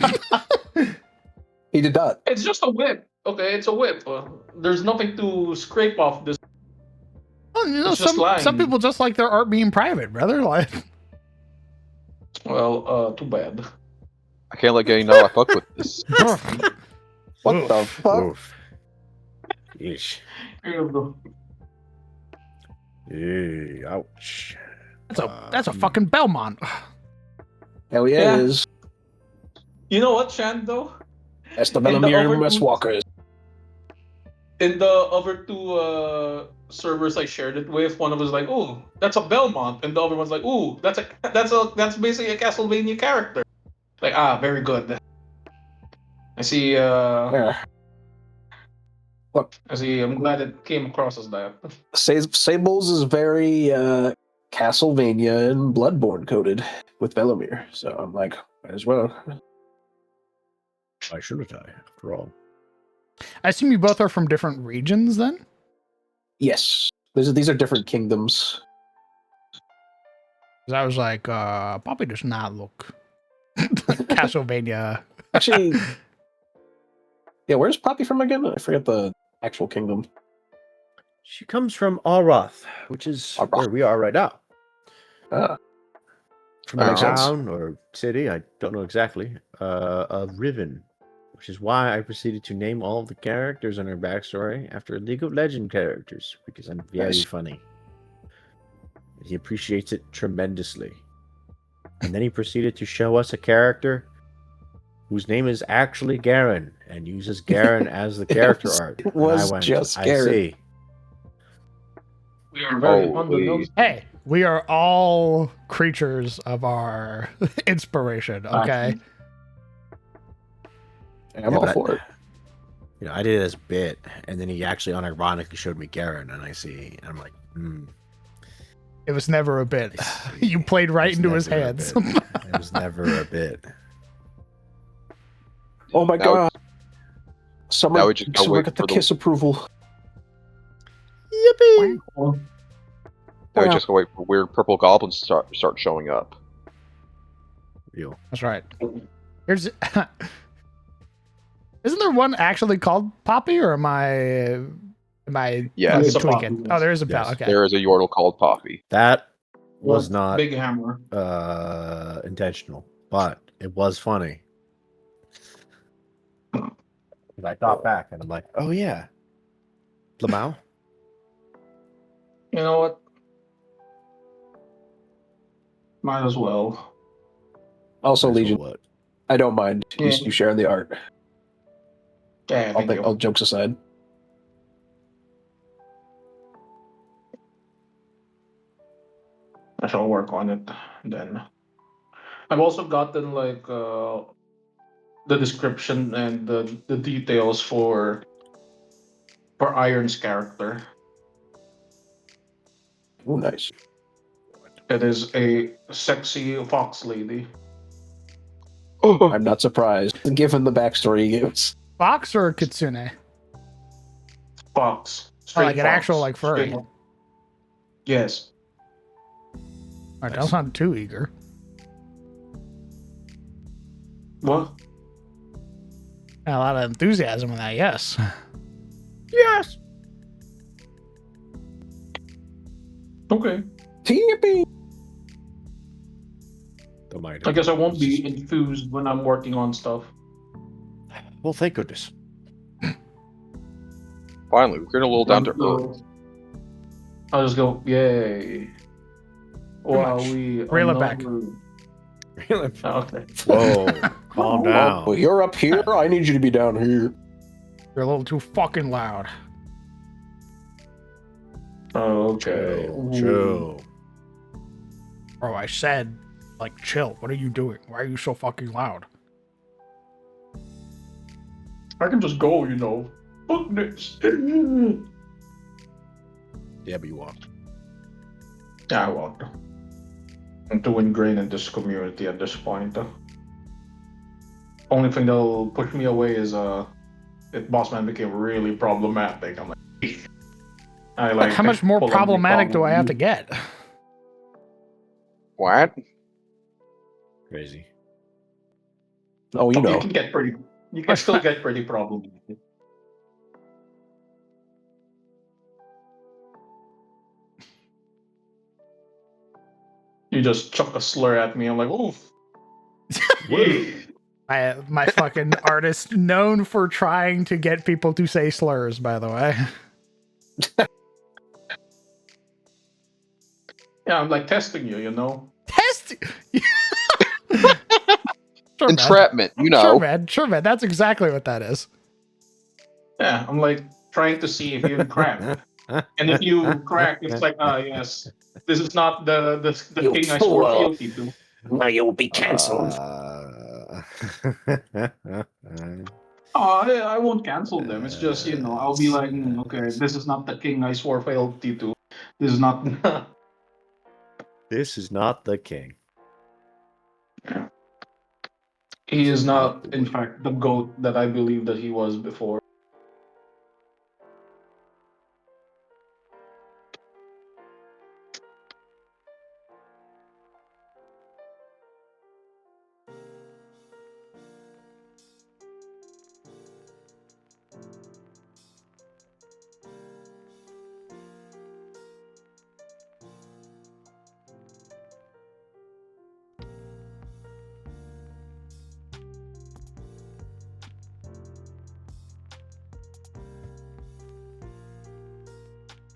He did not. It's just a whip. Okay, it's a whip. There's nothing to scrape off this. Well, you know, It's just some lying. people just like their art being private, brother. Like, Well, too bad. I can't let Gay know I fuck with this. What the fuck? Oof. Yeesh. Here we go. Eee, ouch. that's a fucking Belmont. Hell yeah, Yeah. it is. You know what, Shando? That's the And the Venomir overcooked- West Walkers. in the other two servers I shared it with, one of us like, "Ooh, that's a Belmont," and the other one's like, "Ooh, that's basically a Castlevania character." Like, very good. I see. Yeah. Look, I see. I'm glad it came across as that. Sables is very Castlevania and Bloodborne coded with Velamir, so I'm like, might as well. Why shouldn't I? After all, I assume you both are from different regions then? Yes, these are different kingdoms. 'Cause I was like, Poppy does not look like Castlevania. Actually, yeah, where's Poppy from again? I forget the actual kingdom. she comes from Alroth, which is Alroth. where we are right now. From That a makes sense. town or city, I don't know exactly, of Riven, which is why I proceeded to name all of the characters in her backstory after League of Legends characters, because I'm very Nice. funny. He appreciates it tremendously. And then he proceeded to show us a character whose name is actually Garen, and uses Garen as the character art. It was And I went, just I Garen. see. We are very on the Holy. nose. Hey, we are all creatures of our inspiration, okay? I'm Yeah, all but for it. You know, I did it as a bit, and then he actually unironically showed me Garen, and I see, and I'm like, It was never a bit. I see. You played right It's into his never a hands. bit. It was never a bit. Oh my Now god. Summer, now we just gotta Summer wait got the for the- kiss approval. Yippee! Now we Yeah. just gotta wait for weird purple goblins to start showing up. Real. That's right. Here's Isn't there one actually called Poppy, or am I Yeah, fucking It's a tweaking? Poppy. Oh, there is a Yes. bell. Okay. there is a Yordle called Poppy. That was not Big Hammer. intentional, but it was funny. 'Cause I thought back, and I'm like, oh yeah, Lamau. You know what? Might as well. Also, Might as well Legion, what? I don't mind Yeah. you sharing the art. Yeah, thank you. All jokes aside. I shall work on it then. I've also gotten like the description and the details for Iron's character. Oh, nice. It is a sexy fox lady. I'm not surprised, given the backstory he gives. Fox or Kitsune? Fox. Oh, like an fox. actual like furry. Straight- Yes. Alright, don't sound too eager. What? A lot of enthusiasm in that, yes. Yes. Okay. Yippee! Don't mind I it. guess I won't be enthused when I'm working on stuff. Well, thank goodness. Finally, we're getting a little down to earth. I'll just go, yay. While much. we Reel it back. Really? Okay. Whoa, calm down. Oh, you're up here. I need you to be down here. You're a little too fucking loud. Okay. Chill. Bro, I said, like, chill. What are you doing? Why are you so fucking loud? I can just go, you know. Fuck this. Yeah, but you walked. Yeah, I won't. I'm too ingrained in this community at this point. Only thing that'll push me away is if Bossman became really problematic. I'm like, I like. How much more pull on the problematic do I have to problem. get? What? Crazy. Oh, you You know. can get pretty. You can still get pretty problematic. You just chuck a slur at me. I'm like, oof. My fucking artist known for trying to get people to say slurs, by the way. Yeah, I'm like testing you, you know. Test. Sure, man. Entrapment, you Sure, know. man. Sure, man. That's exactly what that is. Yeah, I'm like, trying to see if you crack. And if you crack, it's like, yes, this is not the You king I swore fool. fealty to. Now you'll be cancelled. I won't cancel them. It's just, I'll be like, okay, this is not the king I swore fealty to. This is not. This is not the king. He is Not not, the in way. fact, the goat that I believe that he was before.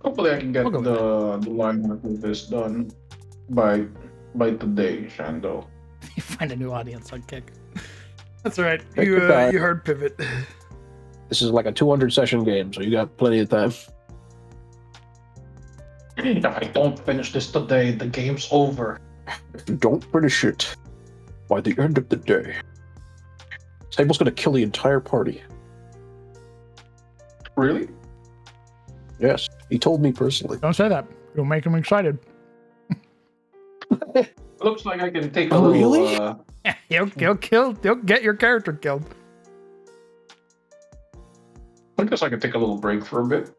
Hopefully, I can get We'll go with the lineup of this done by today, Shando. You find a new audience on Kick. That's all right. Take You your time. you heard Pivot. This is like a 200 session game, so you got plenty of time. If I don't finish this today, the game's over. If you don't finish it by the end of the day, Sable's gonna kill the entire party. Really? Yes, he told me personally. Don't say that. You'll make him excited. Looks like I can take a Oh, little. really? He'll kill. He'll get your character killed. I guess I can take a little break for a bit.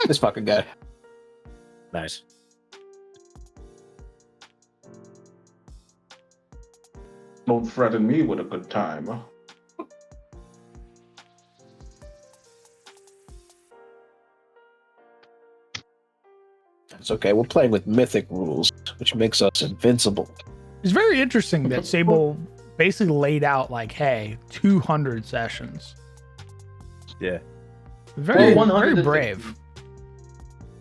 This fucking guy. Nice. Don't threaten me with a good time. It's okay. We're playing with mythic rules, which makes us invincible. It's very interesting that Sable basically laid out like, hey, 200 sessions. Yeah. Very, Well, very 150. brave.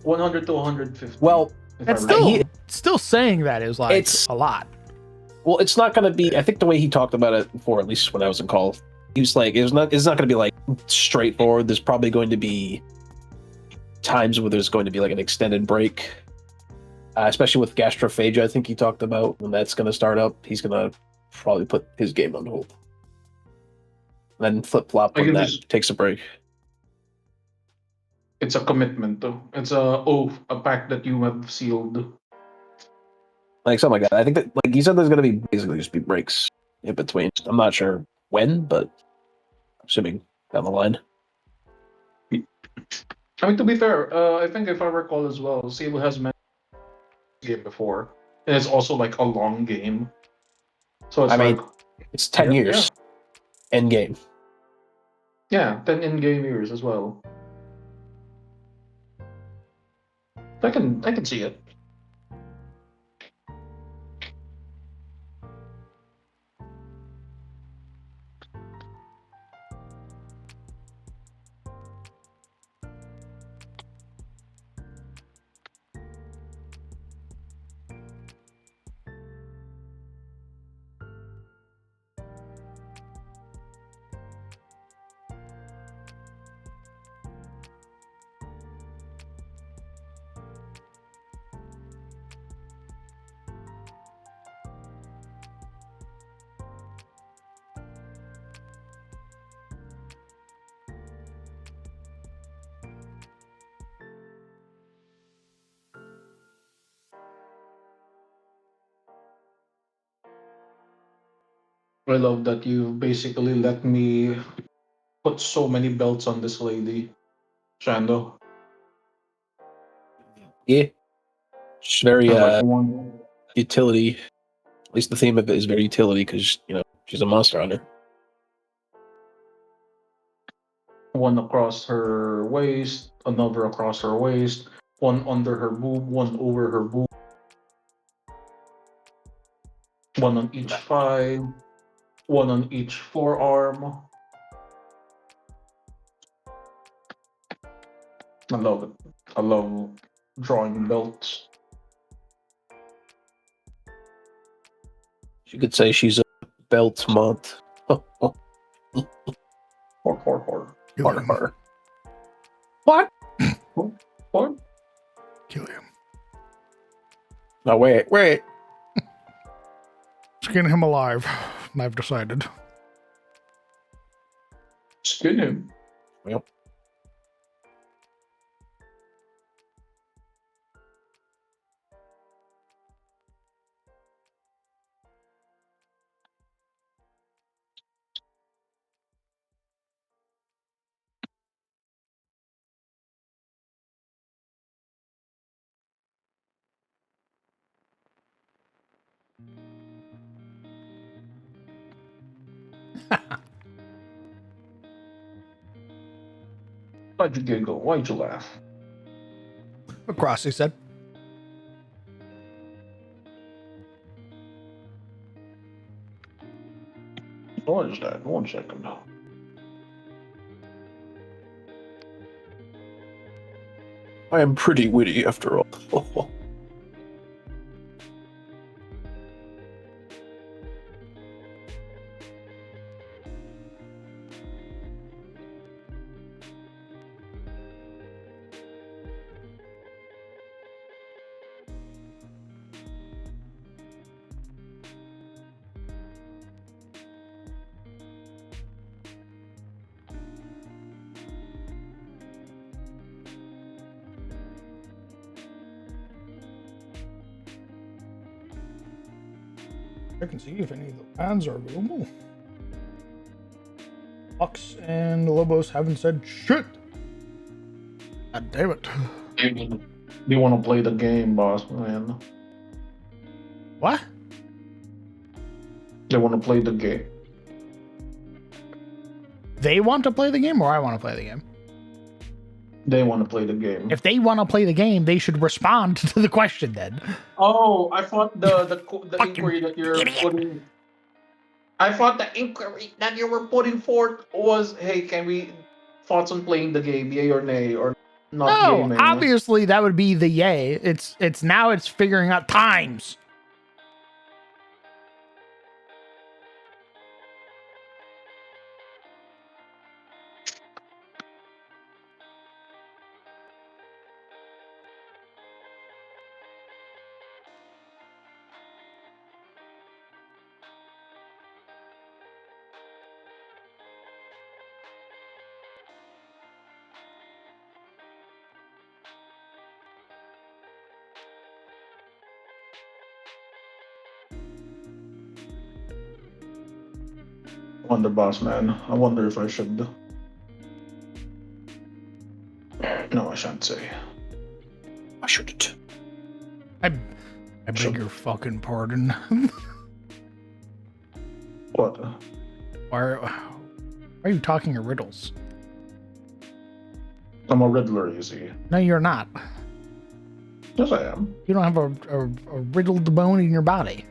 100 to 150. Well, if I That's recall. still saying that is like It's- a lot. well, it's not going to be. I think the way he talked about it before, at least when I was in call, he was like, It's not going to be like straightforward. There's probably going to be times where there's going to be like an extended break, especially with gastrophagia. I think he talked about when that's going to start up. He's going to probably put his game on hold, then flip flop I when can that just- takes a break. It's a commitment, though. It's a oath, a pact that you have sealed. Like something like that. I think that like he said, there's going to be basically just be breaks in between. I'm not sure when, but assuming down the line. I mean, to be fair, I think if I recall as well, Sable has mentioned this game before, and it's also like a long game. So it's I mean, like, It's 10 Yeah, years. End game. 10 in-game years as well. I can see it. I love that you basically let me put so many belts on this lady, Shando. Yeah. It's very Like one, utility. At least the theme of it is very utility because, she's a monster hunter. one across her waist, another across her waist, one under her boob, one over her boob, one on each thigh, one on each forearm. I love it. I love drawing belts. You could say she's a belt month. Hor. Har. What? What? Kill him. No, wait. Skin him alive. I've decided. Skin him. Yep. Why'd you giggle? Why'd you laugh? Across, he said. What is that? 1 second now. I am pretty witty after all. I can see if any of the lands are available. Fox and Lobos haven't said shit. God damn it. You want to play the game, boss man? What? They want to play the game. They want to play the game, or I want to play the game? They want to play the game. If they want to play the game, they should respond to the question then. Oh, I thought the Fucking inquiry that you're idiot. putting. I thought the inquiry that you were putting forth was, hey, can we thoughts on playing the game, yay or nay, or not No, gaming? obviously that would be the yay. It's now it's figuring out times. I wonder, boss man. I wonder if I should. No, I shan't say. I shouldn't. I beg your fucking pardon. What? Why are you talking in riddles? I'm a riddler, you see. No, you're not. Yes, I am. You don't have a riddled bone in your body.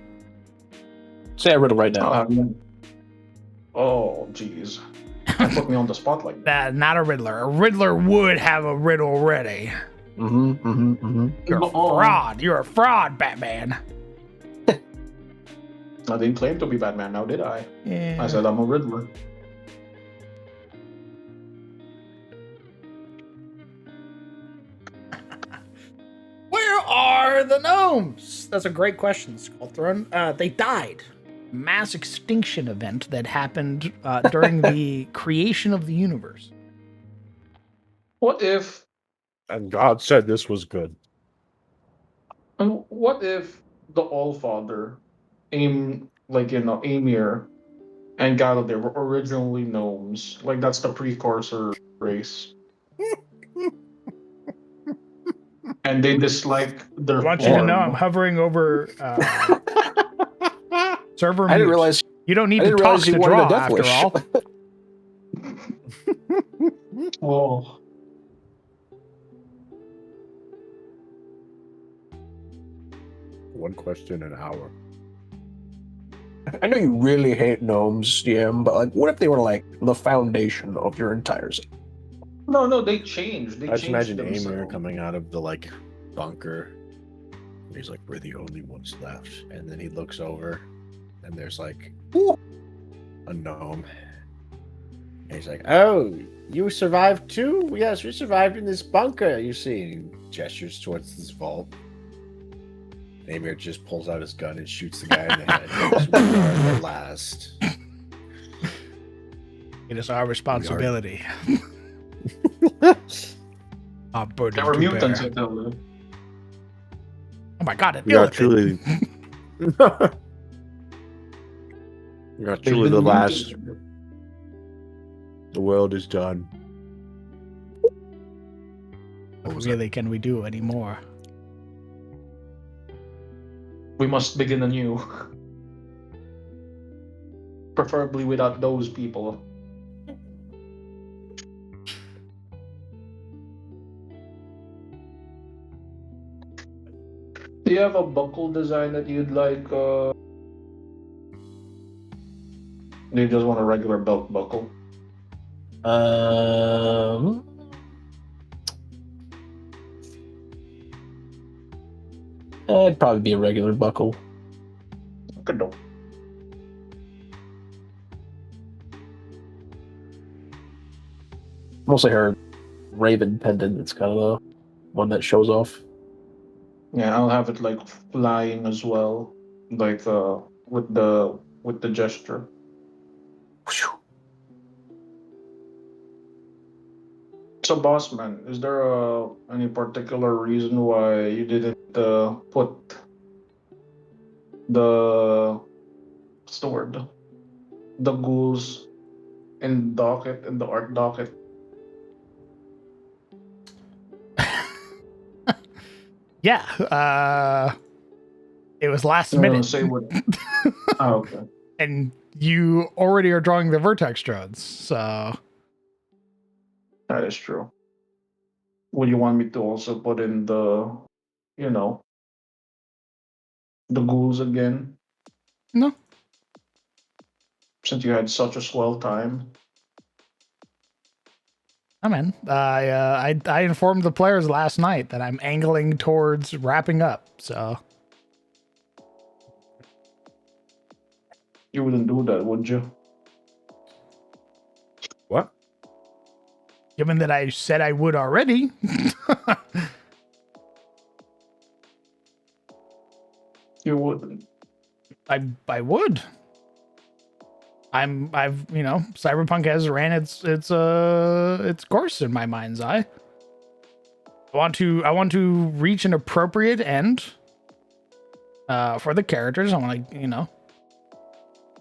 Say a riddle right now. Oh, jeez. Put me on the spot like that. That not a riddler. A riddler would have a riddle ready. You're a fraud. You're a fraud, Batman. I didn't claim to be Batman, now did I? Yeah. I said I'm a riddler. Where are the gnomes? That's a great question, Skullthrone. They died. Mass extinction event that happened during the creation of the universe. What if And God said this was good. what if the Allfather, Emir, and Galadir were originally gnomes? Like that's the precursor race. And they dislike their I want you to know I'm form. hovering over server I didn't mute. realize You don't need I to didn't talk realize you to wanted draw a death after wish. all. Oh. One question an hour. I know you really hate gnomes, DM, but like, what if they were like the foundation of your entire city? No, they changed. They I just changed imagine Amir themselves. coming out of the like bunker. He's like, "We're the only ones left," and then he looks over, and there's like a gnome. And he's like, "Oh, you survived too? Yes, we survived in this bunker. You see," and he gestures towards this vault. Amir just pulls out his gun and shoots the guy in the head. Because we are the last. It is our responsibility. Our burden There were to mutants bear. until then. Oh my god, We are it truly. We are truly the last. The world is done. What really can we do anymore? We must begin anew. Preferably without those people. Do you have a buckle design that you'd like? Do you just want a regular belt buckle? It'd probably be a regular buckle. Good no. Mostly her raven pendant. It's kind of the one that shows off. Yeah, I'll have it like flying as well, like with the gesture. So, boss man, is there any particular reason why you didn't put the what's the word? The ghouls in the art docket? Yeah, it was last minute. Say what? Oh, okay. And you already are drawing the vertex drones, so That is true. Would you want me to also put in the ghouls again? no. Since you had such a swell time. I mean, I informed the players last night that I'm angling towards wrapping up, so You wouldn't do that, would you? What? given that I said I would already. You wouldn't. I would. Cyberpunk has ran its course in my mind's eye. I want to reach an appropriate end for the characters. I want to,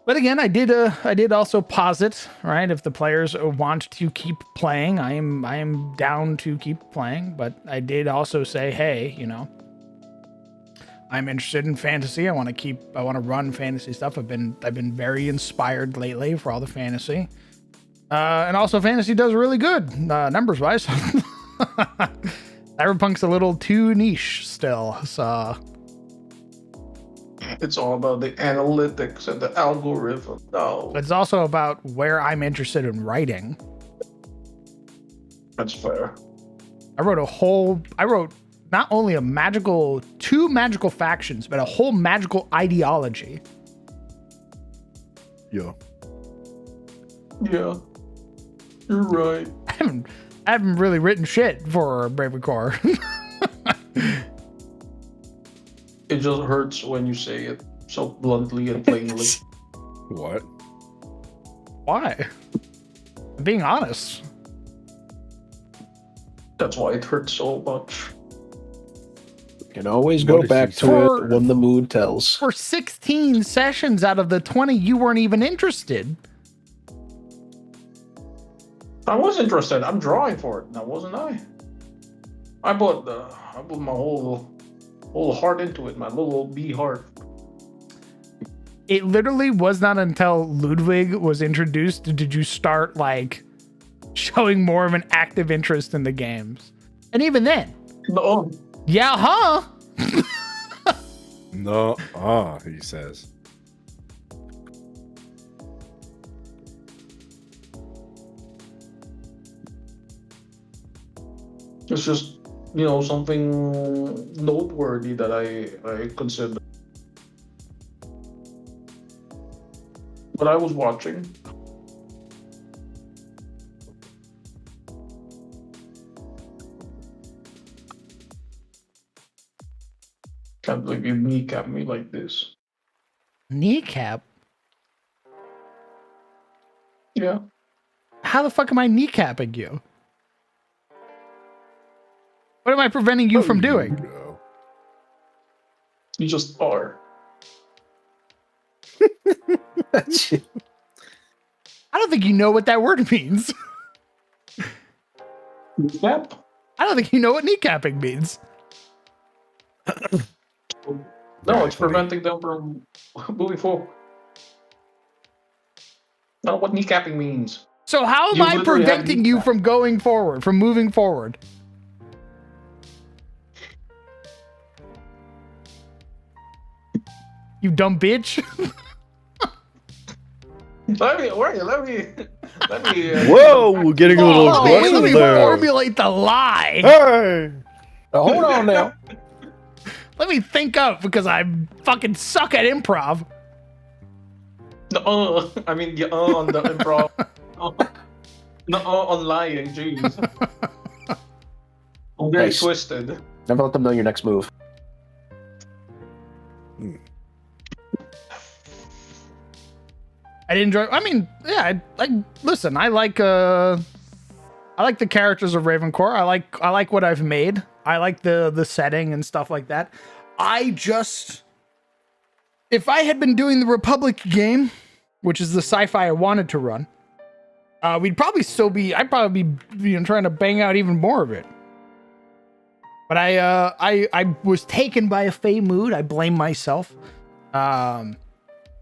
But again, I did also posit, right? If the players want to keep playing, I am down to keep playing. But I did also say, hey, I'm interested in fantasy. I want to run fantasy stuff. I've been very inspired lately for all the fantasy. And also fantasy does really good, numbers wise. Cyberpunk's a little too niche still, so It's all about the analytics and the algorithm. No. it's also about where I'm interested in writing. That's fair. I wrote not only two magical factions, but a whole magical ideology. Yeah. Yeah. You're right. I haven't really written shit for Bravery Corps. It just hurts when you say it so bluntly and plainly. What? Why? I'm being honest. That's why it hurts so much. Can always go back to it when the mood tells. For 16 sessions out of the 20, you weren't even interested. I was interested. I'm drawing for it now, wasn't I? I put my whole heart into it, my little bee heart. It literally was not until Ludwig was introduced did you start showing more of an active interest in the games. And even then, No. yeah, huh? No, he says. It's just, something noteworthy that I consider. But I was watching. Can't believe you kneecap me like this. Kneecap? Yeah. How the fuck am I kneecapping you? What am I preventing you from doing? No. You just are. I don't think you know what that word means. Kneecap? I don't think you know what kneecapping means. No, it's preventing them from moving forward. Not what kneecapping means. So how am You I literally have preventing you kneecap. from going forward, from moving forward? You dumb bitch. Let me. Whoa, we're getting a little Oh, wait, let me aggressive there. formulate the lie. Hey! Hold on now. Let me think up because I fucking suck at improv. No, I mean, on the improv. No, on lying. Jeez. I'm very Nice. twisted. Never let them know your next move. I didn't enjoy. I mean, yeah. Listen. I like the characters of Ravencore. I like what I've made. I like the setting and stuff like that. If I had been doing the Republic game, which is the sci-fi I wanted to run, we'd probably still be. I'd probably be trying to bang out even more of it. But I was taken by a Fey mood. I blame myself. I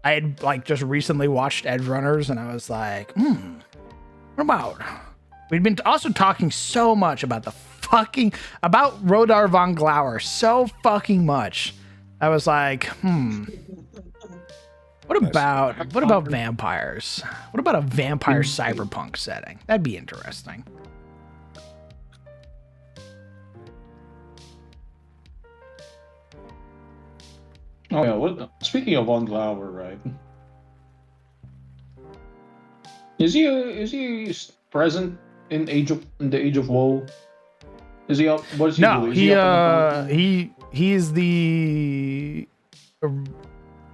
had just recently watched Edge Runners, and I was like, what about? We'd been also talking so much about about Rodar von Glauer so fucking much. I was like, what about vampires? What about a vampire cyberpunk setting? That'd be interesting. Oh yeah. Speaking of Von Glauer, right? Is he present in the Age of Woe? Is he up? What is he No, doing? Is he up he's the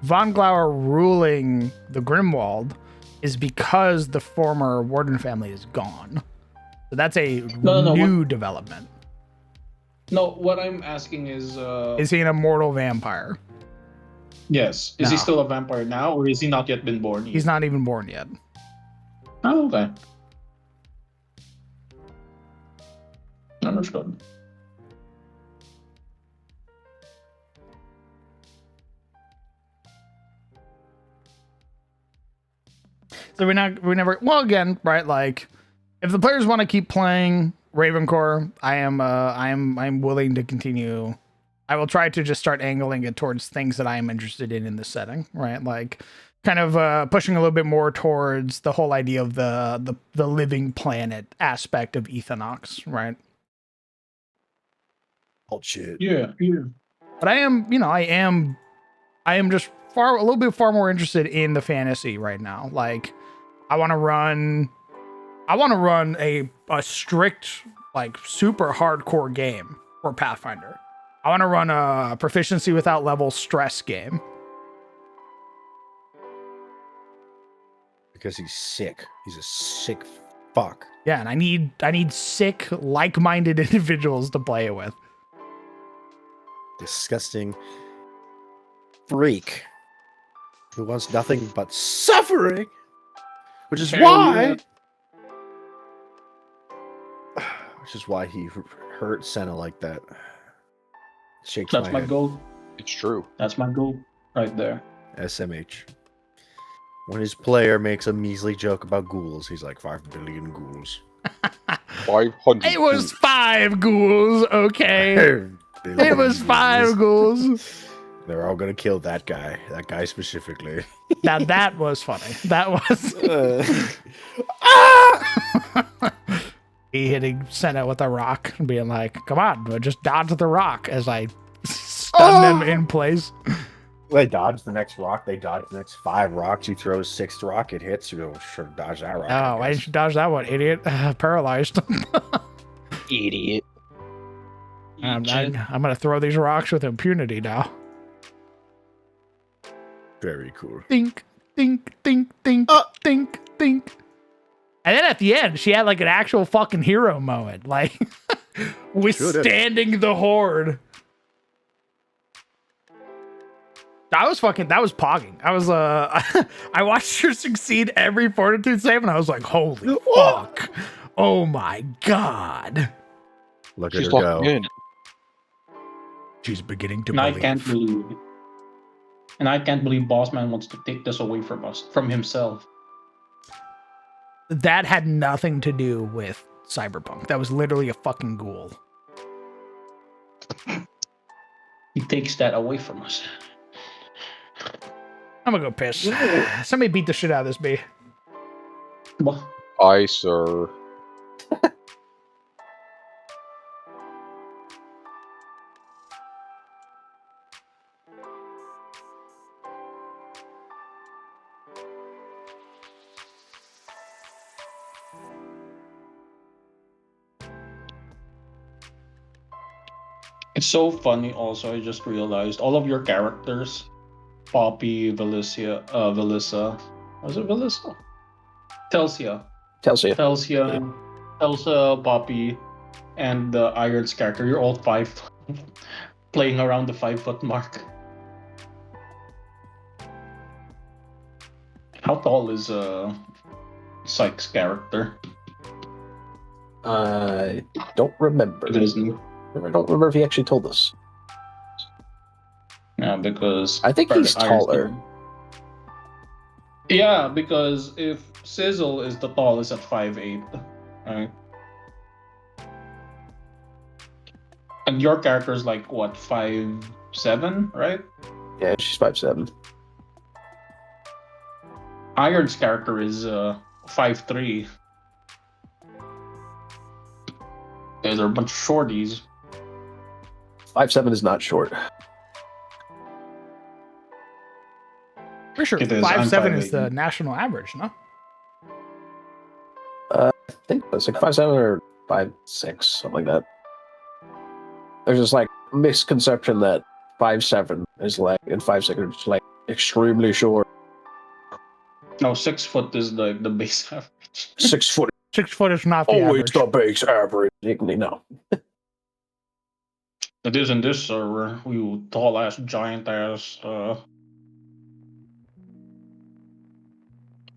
Von Glauer ruling the Grimwald is because the former Warden family is gone. So that's a new development. No, what I'm asking is he an immortal vampire? Yes. Is he still a vampire now, or is he not yet been born? He's not even born yet. Oh, okay. Understood. So we never. Well, again, right? Like, if the players want to keep playing Ravencore, I'm willing to continue. I will try to just start angling it towards things that I am interested in this setting, right? Like, kind of pushing a little bit more towards the whole idea of the living planet aspect of Ethanox, right? Oh shit. Yeah. But I am just a little bit far more interested in the fantasy right now. Like, I want to run a strict, like, super hardcore game for Pathfinder. I want to run a proficiency without level stress game. Because he's sick. He's a sick fuck. Yeah, and I need sick, like-minded individuals to play it with. Disgusting freak who wants nothing but suffering. Which is why he hurt Senna like that. Shakes That's my head. goal. It's true. That's my goal right there. SMH. When his player makes a measly joke about ghouls, he's like 5 billion ghouls. 500. It was 5 ghouls, okay? It was 5 ghouls. They're all gonna kill that guy specifically. Now that was funny. That was he hitting Senna with a rock and being like, "Come on, just dodge the rock," as I stun them in place. They dodge the next rock. They dodge the next 5 rocks. You throw a 6th rock, it hits. You go, sure, dodge that rock. Oh, why didn't you dodge that one, idiot? Paralyzed. Idiot. I'm gonna throw these rocks with impunity now. Very cool. Think, think, think, think, think, think. And then at the end, she had like an actual fucking hero moment, like withstanding the horde. That was pogging. I was I watched her succeed every fortitude save, and I was like, holy fuck. Oh my god. Look She's at her go. locking in. She's beginning to And I believe. can't believe Bossman wants to take this away from us, from himself. That had nothing to do with Cyberpunk. That was literally a fucking ghoul. He takes that away from us. I'm gonna go piss. Somebody beat the shit out of this bee. Well, Aye, sir. it's so funny also, I just realized all of your characters, Poppy, Velissa, was it Velissa? Telsia, Poppy, and the Iron's character, you're all 5 playing around the 5-foot mark. How tall is Sykes' character? I don't remember. It isn't. I don't remember if he actually told us. Yeah, because I think he's taller. Yeah, because if Sizzle is the tallest at 5'8", right? And your character's like what, 5'7", right? Yeah, she's 5'7". Iron's character is 5'3". They're a bunch of shorties. 5'7" is not short. For sure, It is. I'm 5'7" is 5'8". the national average, no? I think it's like 5'7" or 5'6", something like that. There's this like misconception that 5'7" is like, and 5'6" is like extremely short. No, 6 foot is the base average. 6 foot. 6 foot is not the Always average. the base average. No. It is in this server. You tall ass, giant ass,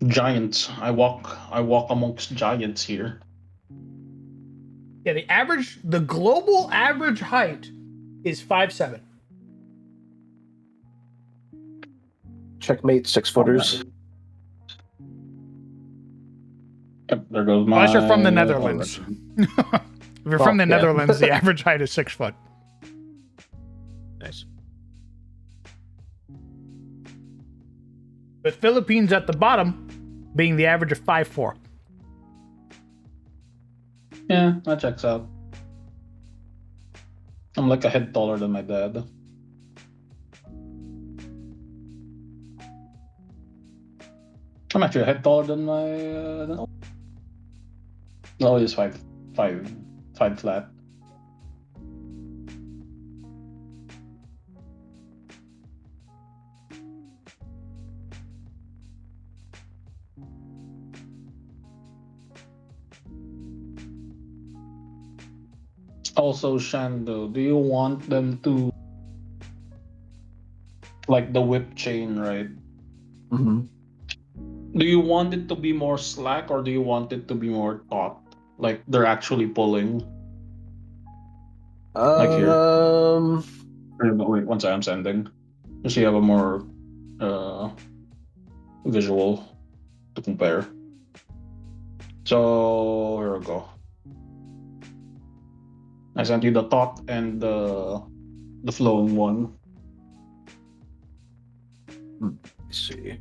giants. I walk amongst giants here. Yeah, the global average height is 5'7". Checkmate 6-footers. Yep, there goes my. Unless you're from the Netherlands. If you're from the yeah. Netherlands, the average height is 6 foot. Nice. But Philippines at the bottom, being the average of 5'4". Yeah, that checks out. I'm like a head taller than my dad. I'm actually a head taller than my. No, he's 5 flat. Also, Shando, do you want them to like the whip chain, right? Mm-hmm. Do you want it to be more slack or do you want it to be more taut? Like they're actually pulling. Like here. Wait, one second, I'm sending. Just so you have a more visual to compare. So here we go. I sent you the taut and the flowing one. Let's see.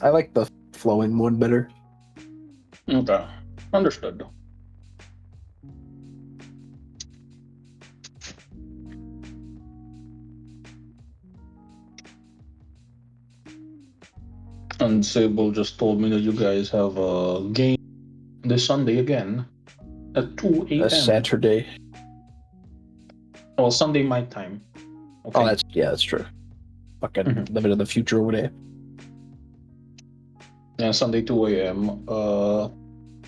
I like the flowing one better. Okay, understood. And Sable just told me that you guys have a game this Sunday again. At 2 a.m. That's Saturday. Well, Sunday my time. Okay. Oh, that's true. Fucking living in the future over there. Yeah, Sunday 2 a.m.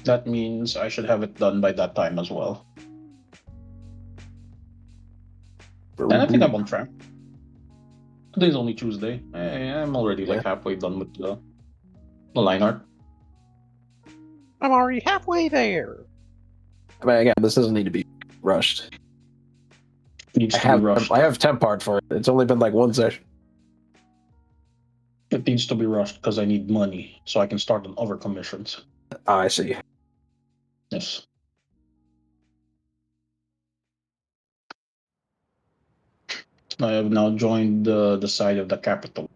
That means I should have it done by that time as well. And I think I'm on track. Today's only Tuesday. I'm already like halfway done with the line art. I'm already halfway there. I mean, again, this doesn't need to be rushed. Needs to be rushed. I have temp art for it. It's only been like one session. It needs to be rushed because I need money so I can start on other commissions. Oh, I see. Yes. I have now joined the side of the capital.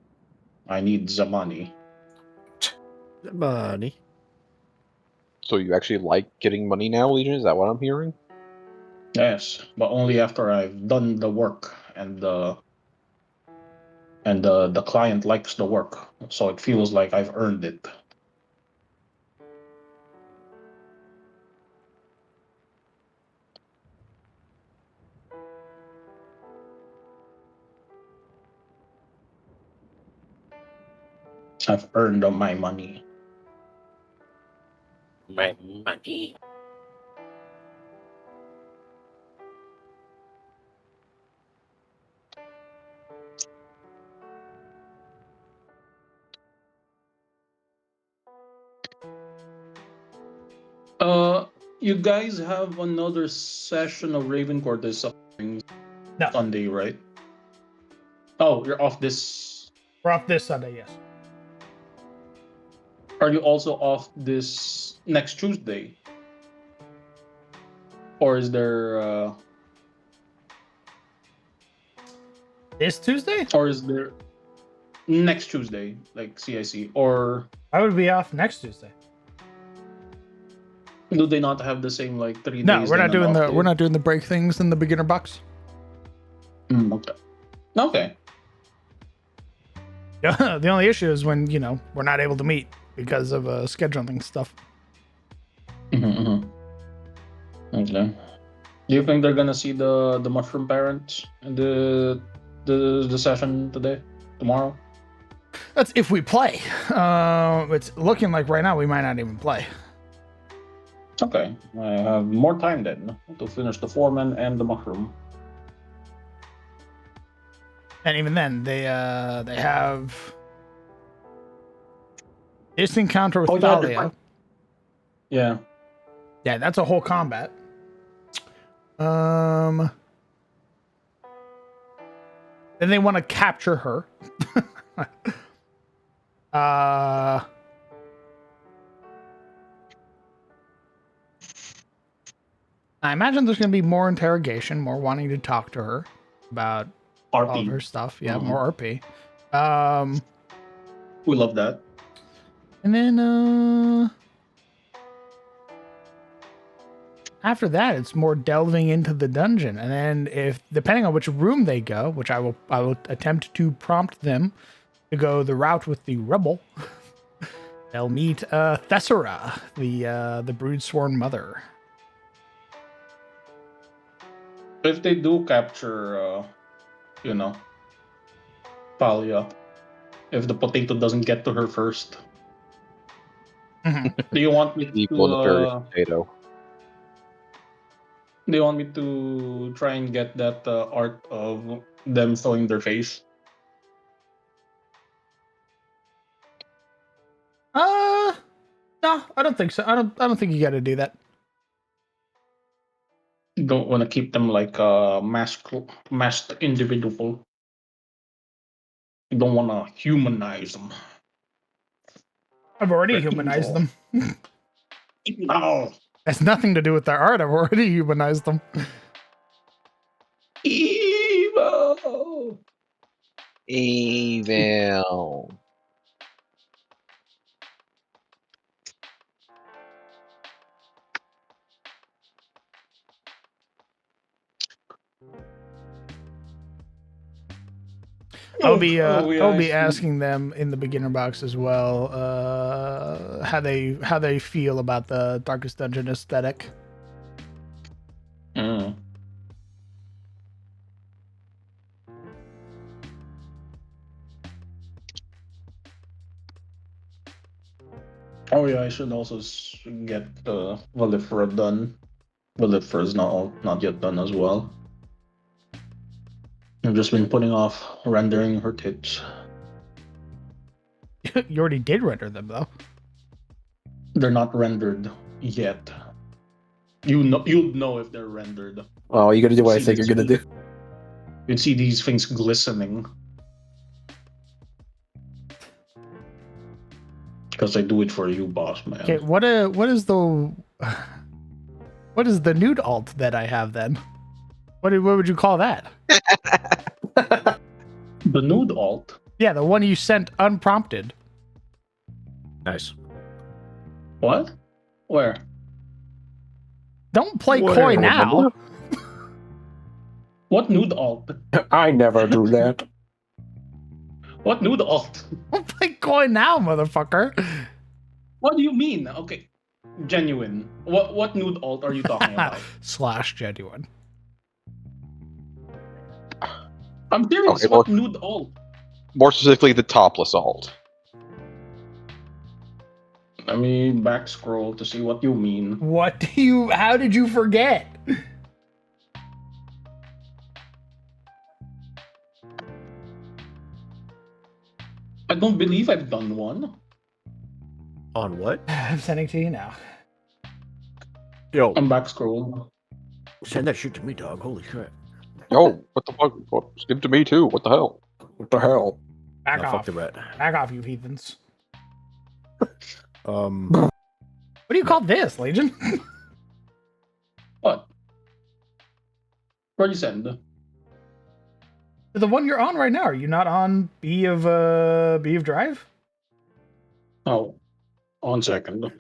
I need the money. The money. So you actually like getting money now, Legion? Is that what I'm hearing? Yes, but only after I've done the work and the client likes the work, so it feels like I've earned it. I've earned my money. My money. You guys have another session of Raven Court this Sunday, right? Oh, you're off this. We're off this Sunday, yes. Are you also off this next Tuesday? Or is there This Tuesday? or is there next Tuesday, like CIC? Or I would be off next Tuesday. do they not have the same like 3 No, days? we're not doing day? we're not doing the break things in the beginner box. Okay. Okay. The only issue is when, we're not able to meet because of scheduling stuff. Okay. Do you think they're gonna see the mushroom parents in the session tomorrow? That's if we play. It's looking like right now we might not even play. Okay, I have more time then to finish the foreman and the mushroom. And even then, they have this encounter with Thalia. Yeah. Yeah, that's a whole combat. Then they want to capture her. I imagine there's going to be more interrogation, more wanting to talk to her about RP. all of her stuff. Yeah, more RP. We love that. And then after that, it's more delving into the dungeon. And then if depending on which room they go, which I will attempt to prompt them to go the route with the rebel, they'll meet Thessera, the brood-sworn mother. If they do capture, Thalia, if the potato doesn't get to her first, do you want me to? Potato. Do you want me to try and get that art of them showing their face? No, I don't think so. I don't think you got to do that. You don't want to keep them like a masked individual. You don't want to humanize them. I've already humanized them. No. Has nothing to do with their art. I've already humanized them. Evil. Evil. I'll be asking them in the beginner box as well how they feel about the Darkest Dungeon aesthetic. Mm. Oh yeah, I should also get Valifera done. Valifera is not yet done as well. I've just been putting off rendering her tips. You already did render them, though. They're not rendered yet. You'll know if they're rendered. Oh, you gotta do what I See think you're gonna do. You'd see these things glistening. Because I do it for you, boss man. Okay, what is the nude alt that I have then? What would you call that? The nude alt? Yeah, the one you sent unprompted. Nice. What? Where? Don't play coy now. What nude alt? I never do that. What nude alt? Don't play coy now, motherfucker. What do you mean? Okay, genuine. What nude alt are you talking about? / genuine. I'm serious. Okay, What nude alt? More specifically, the topless alt. Let me back scroll to see what you mean. How did you forget? I don't believe I've done one. On what? I'm sending to you now. Yo, I'm back scrolling. send that shit to me, dog. Holy shit. Yo, what the fuck? Give it to me too. What the hell? What the hell? Back Fuck off. the rat. Back off, you heathens. Um, What do you call this, Legion? What? Where'd you send? The one you're on right now. Are you not on B of Drive? Oh, 1 second.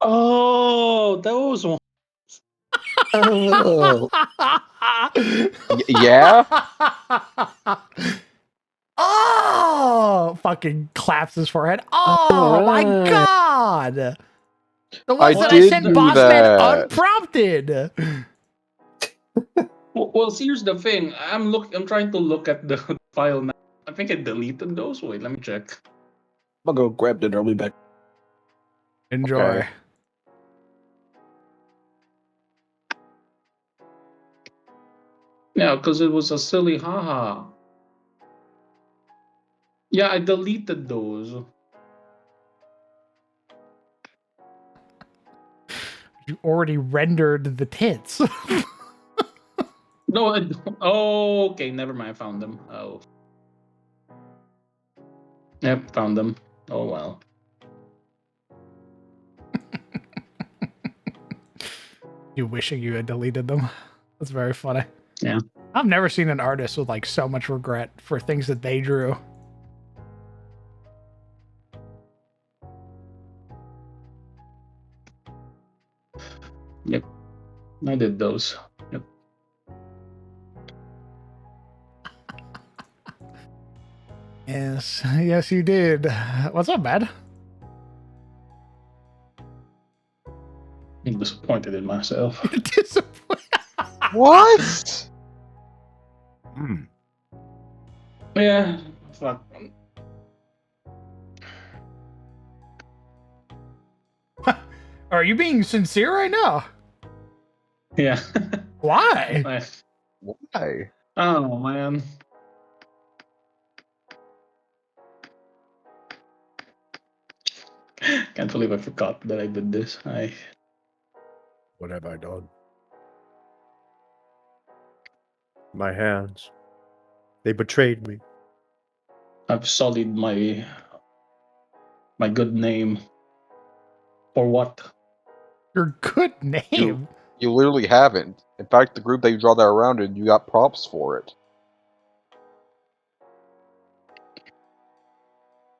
Oh, those ones. Oh. Yeah? Oh! Fucking claps his forehead. Oh my god! The ones that I did sent do Bossman that. unprompted. Well, see, here's the thing. I'm trying to look at the file now. I think I deleted those. Wait, let me check. I'll go grab dinner. I'll be back. Enjoy. Okay. Yeah, because it was a silly haha. Yeah, I deleted those. You already rendered the tits. No, oh, okay, never mind. I found them. Oh. Yep, found them. Oh, well. You wishing you had deleted them. That's very funny. Yeah. I've never seen an artist with like so much regret for things that they drew. Yep. I did those. Yep. Yes, you did. What's up, man? I'm disappointed in myself. What? Yeah. Fuck. Are you being sincere right now? Yeah. Why? Why? Oh, man. Can't believe I forgot that I did this. what have I done? My hands. They betrayed me. I've sullied my good name. For what? Your good name. You literally haven't. In fact, the group that you draw that around in, you got props for it.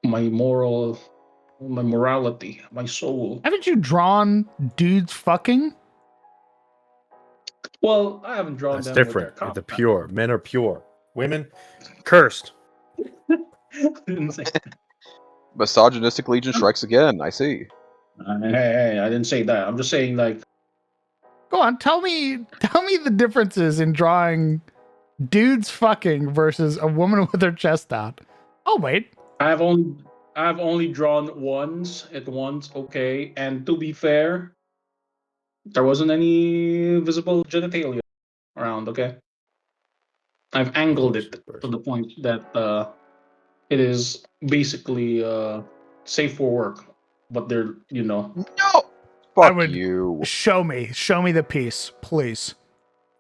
My morality, my soul. Haven't you drawn dudes fucking? Well, I haven't drawn That's them different. with their The pure. Men are pure. Women, cursed. Didn't say. Misogynistic Legion strikes again. I see. Hey, I didn't say that. I'm just saying, like, Go on, tell me the differences in drawing dudes fucking versus a woman with her chest out. Oh wait, I've only drawn once. It once, okay. And to be fair, there wasn't any visible genitalia around. Okay, I've angled it to the point that it is basically safe for work. But they're, No. I Fuck would you. show me the piece, please.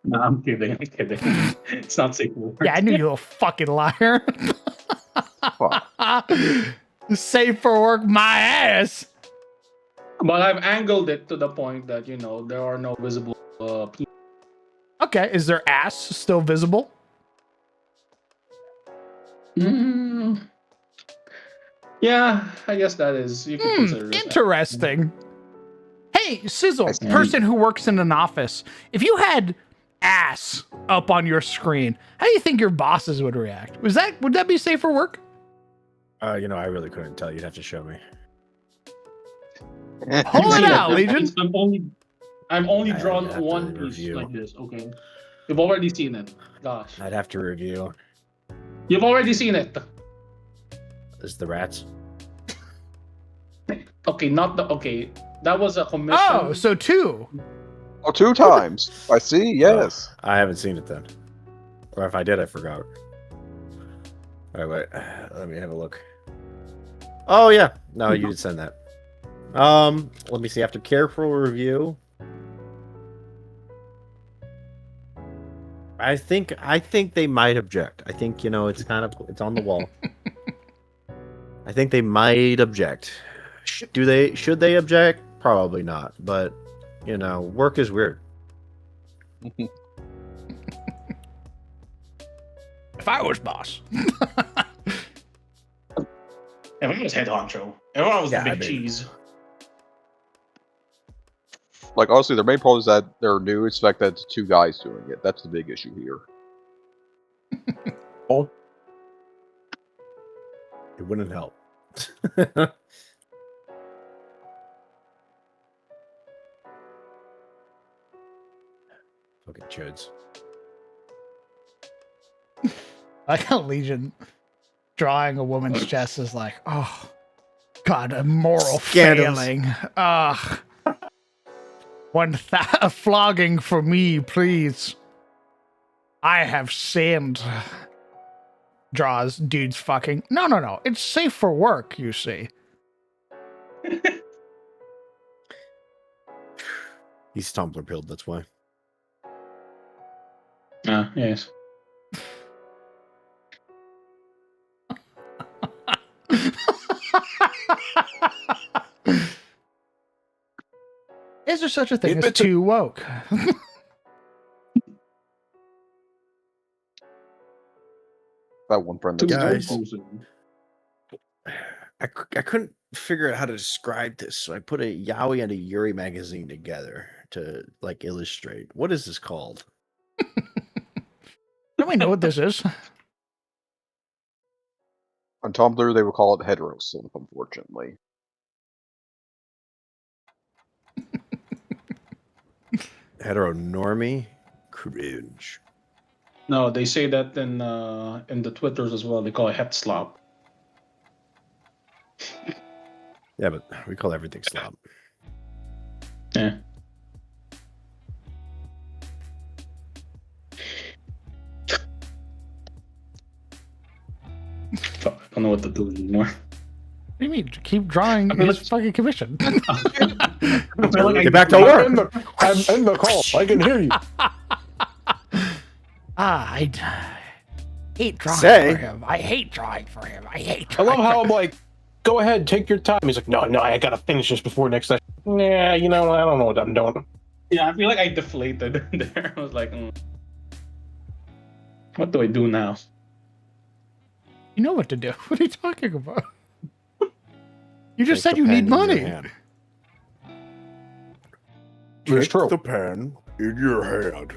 No, I'm kidding. It's not safe for work. Yeah, I knew you, little fucking liar. Safe for work, my ass. But I've angled it to the point that there are no visible. Okay, is their ass still visible? Yeah, I guess that is. You could consider it. Interesting. Hey, Sizzle, person who works in an office, if you had ass up on your screen, how do you think your bosses would react? Would that be safe for work? I really couldn't tell. You'd have to show me. Pull it out, Legion. I've only drawn one piece like this. Okay, you've already seen it. Gosh, I'd have to review. You've already seen it. Is the rats? Okay, not the okay. That was a commission. Oh, so two. Oh, 2 times. I see. Yes. Oh, I haven't seen it then. Or if I did, I forgot. All right, wait. Let me have a look. Oh yeah, no, you did send that. Let me see. After careful review, I think they might object. I think it's on the wall. I think they might object. Should they object? Probably not. But work is weird. If I was boss. If I was head honcho, if I was the big cheese. Like, honestly, their main problem is that they're new. It's the fact that it's 2 guys doing it. That's the big issue here. Oh. It wouldn't help. Fucking chuds. I got Legion drawing a woman's chest is like, oh, God, a moral failing. Ugh. A flogging for me, please. I have sinned. Draws dudes fucking. No. It's safe for work, you see. He's Tumblr pilled, that's why. Yes. Is there such a thing as too woke? That one friend that Guys, I couldn't figure out how to describe this, so I put a Yaoi and a Yuri magazine together to illustrate. What is this called? Don't we know what this is? on Tumblr they would call it heterosilk, unfortunately. Heteronormy? Cringe. No, they say that in the Twitters as well. They call it het slop. Yeah, but we call everything slop. Yeah. Fuck, I don't know what to do anymore. What do you mean? Keep drawing his fucking commission. Get back to work. I'm in the call. I can hear you. I hate drawing for him. I hate drawing for him. I love how I'm like, go ahead, take your time. He's like, no, I gotta finish this before next session. Yeah, I don't know what I'm doing. Yeah, I feel like I deflated there. I was like, what do I do now? You know what to do. What are you talking about? You just said you need money. It's true. the pen in your hand.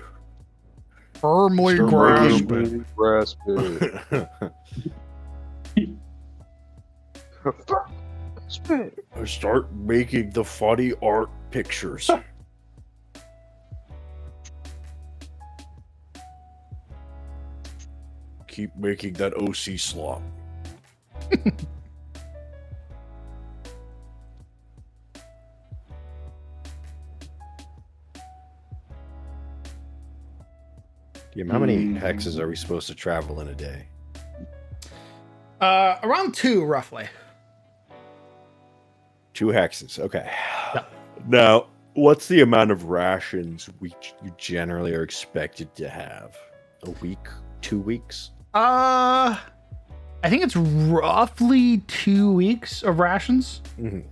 Firmly grasp it. Grasp it. Start making the funny art pictures. Keep making that OC slop. How many hexes are we supposed to travel in a day? Around 2, roughly. 2 hexes. Okay. Yep. Now, what's the amount of rations you generally are expected to have? A week? 2 weeks? I think it's roughly 2 weeks of rations. Mm-hmm.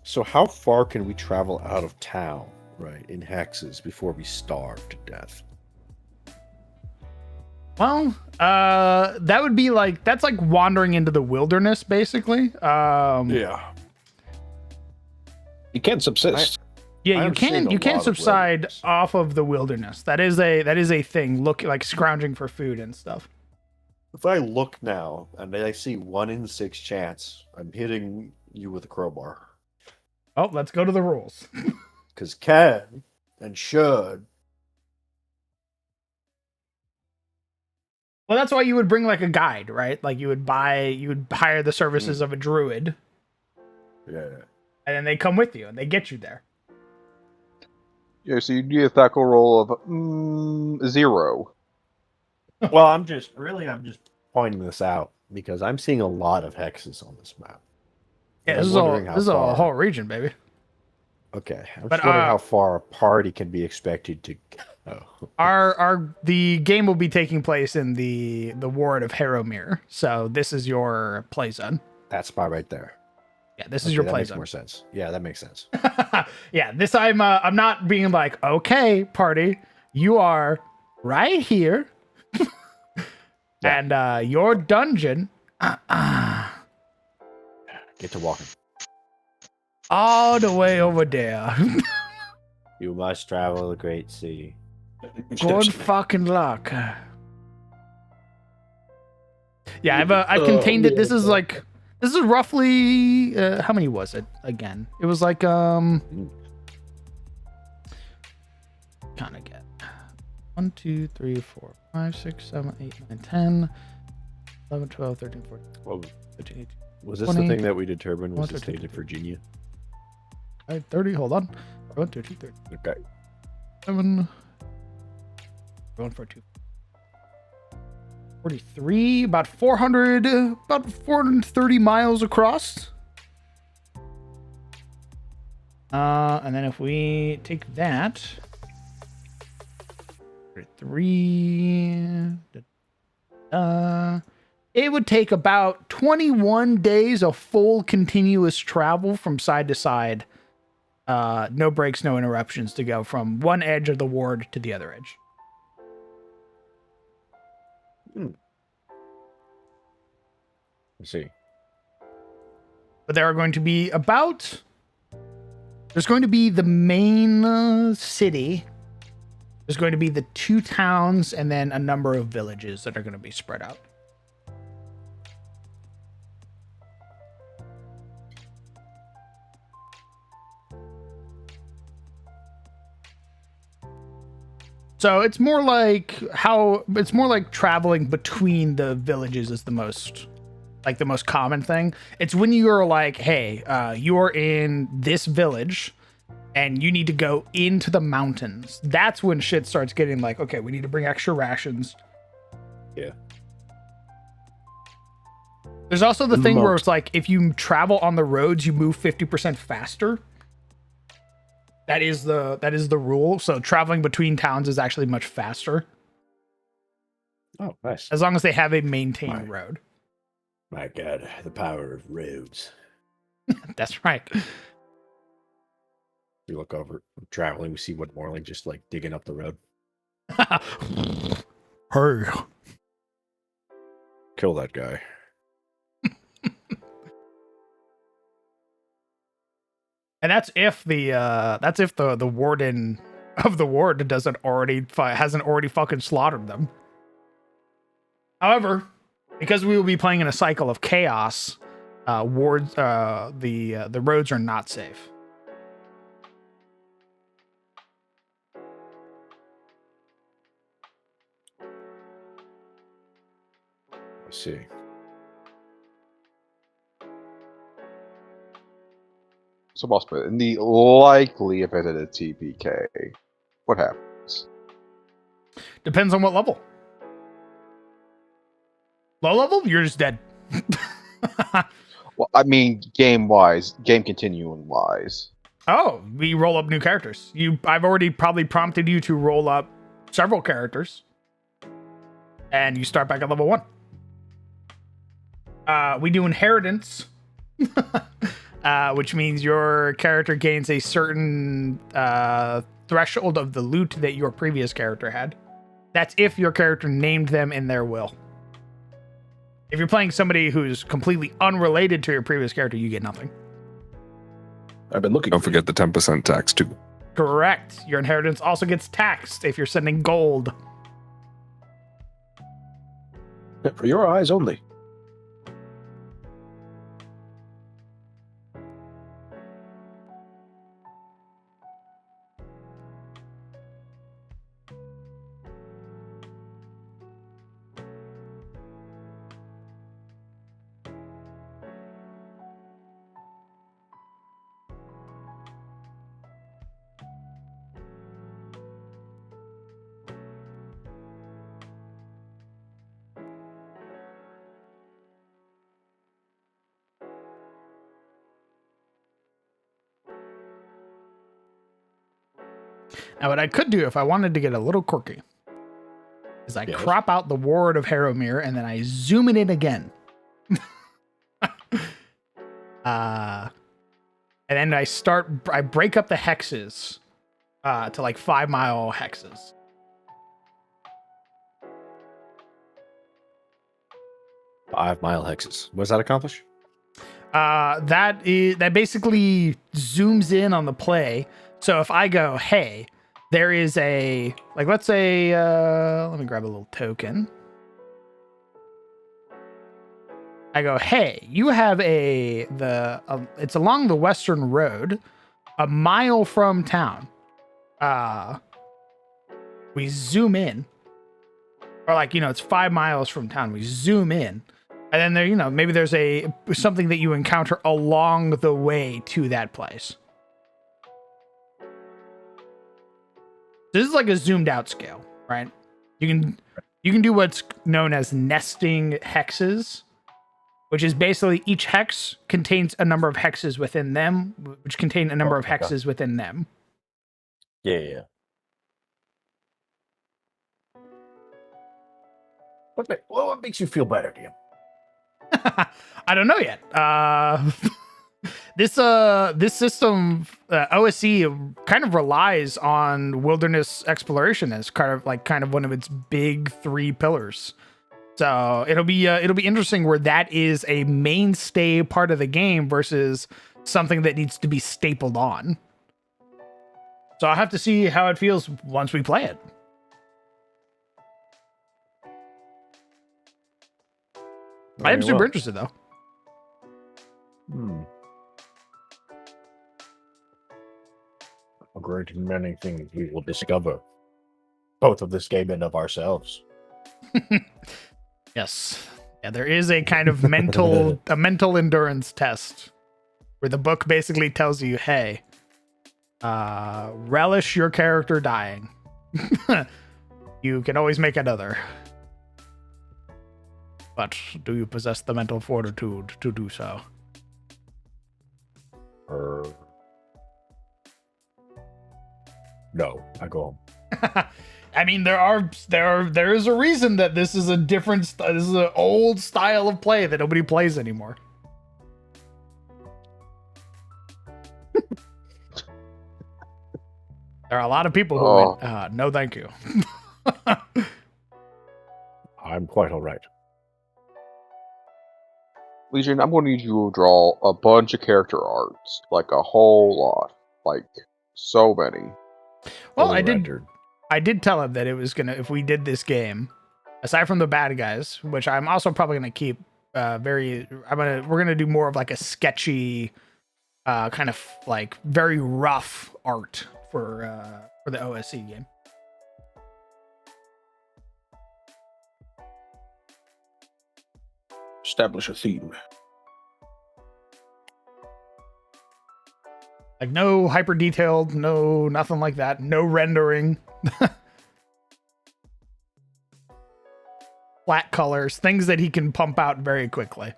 So how far can we travel out of town, right, in hexes before we starve to death? Well, that would be like, that's like wandering into the wilderness, basically. Yeah. You can't subsist. Yeah, I'm you seeing can a you can lot of subside wilderness. off of the wilderness. That is a thing. Look, like scrounging for food and stuff. If I look now and I see 1 in 6 chance, I'm hitting you with a crowbar. Oh, let's go to the rules. Because can and should. Well, that's why you would bring like a guide, right? Like you would hire the services of a druid, Yeah. and then they come with you and they get you there. Yeah, so you do a tactical roll of 0. Well, I'm just pointing this out because I'm seeing a lot of hexes on this map. Yeah, And this I'm is a wondering whole region, baby. Okay, I'm But, just wondering how far a party can be expected to go. The game will be taking place in the ward of Harrowmere, so this is your play zone. That spot right there. Yeah, this is your that play makes zone. more sense. Yeah, that makes sense. Yeah, this I'm not being like, okay, party, you are right here, and your dungeon, Get to walking. all the way over there. You must travel the great sea. Good fucking luck. Yeah, I've contained it. This is roughly how many was it again? It was like kind of get 1, 2, 3, 4, 5, 6, 7, 8, 9, 10, 11, 12, 13, 14, Well, 15, 18, was this 20, the thing that we determined was the 1, 2, state of Virginia? 30. Hold on. 1, 2, 3, 30. Okay. 7. Going for 2. 43, about 430 miles across. And then if we take that, 3, it would take about 21 days of full continuous travel from side to side. No breaks, no interruptions to go from one edge of the ward to the other edge. Let's see. But there are going to be there's going to be the main city. There's going to be the 2 towns and then a number of villages that are going to be spread out. So it's more like traveling between the villages is the most common thing. It's when you're like, hey, you're in this village and you need to go into the mountains. That's when shit starts getting like, okay, we need to bring extra rations. Yeah. There's also the thing where it's like, if you travel on the roads, you move 50% faster. That is the rule. So traveling between towns is actually much faster. Oh, nice. As long as they have a maintained road. My God, the power of roads. That's right. We look over, traveling, we see what Morley just like digging up the road. Hey. Kill that guy. And that's if the warden of the ward hasn't already fucking slaughtered them. However, because we will be playing in a cycle of chaos, wards, the roads are not safe. I see. So, boss, but in the likely event of a TPK, what happens? Depends on what level. Low level, you're just dead. Well, I mean, game-wise, game continuing-wise. Oh, we roll up new characters. I've already probably prompted you to roll up several characters, and you start back at level 1. We do inheritance, which means your character gains a certain threshold of the loot that your previous character had. That's if your character named them in their will. If you're playing somebody who's completely unrelated to your previous character, you get nothing. I've been looking. Don't forget the 10% tax too. Correct. Your inheritance also gets taxed if you're sending gold. For your eyes only. Now, what I could do if I wanted to get a little quirky is I crop out the ward of Harrowmere and then I zoom it in again. And then I break up the hexes to like 5-mile hexes. Five-mile hexes. What does that accomplish? That basically zooms in on the play. So if I go, hey, there is a, like, let's say, let me grab a little token. I go, hey, you have it's along the western road, a mile from town. We zoom in, or like, it's 5 miles from town. We zoom in, and then there, maybe there's something that you encounter along the way to that place. This is like a zoomed out scale, right? You can do what's known as nesting hexes, which is basically each hex contains a number of hexes within them, which contain a number of hexes within them. Yeah. What makes you feel better, DM? I don't know yet. This system, OSE, kind of relies on wilderness exploration as kind of one of its big 3 pillars. So it'll be interesting where that is a mainstay part of the game versus something that needs to be stapled on. So I'll have to see how it feels once we play it. I am super interested though. A great many things we will discover, both of this game and of ourselves. Yes. Yeah, there is a kind of mental endurance test where the book basically tells you, hey, relish your character dying. You can always make another. But do you possess the mental fortitude to do so? No, I go home. I mean, there is a reason that this is this is an old style of play that nobody plays anymore. There are a lot of people who went, no, thank you. I'm quite all right. Legion, I'm going to need you to draw a bunch of character arts, like a whole lot, like so many. Well, I did tell him that it was gonna, if we did this game, aside from the bad guys, which I'm also probably gonna keep we're gonna do more of like a sketchy, kind of like very rough art for the OSC game. Establish a theme. Like no hyper detailed, no nothing like that, no rendering. Flat colors, things that he can pump out very quickly.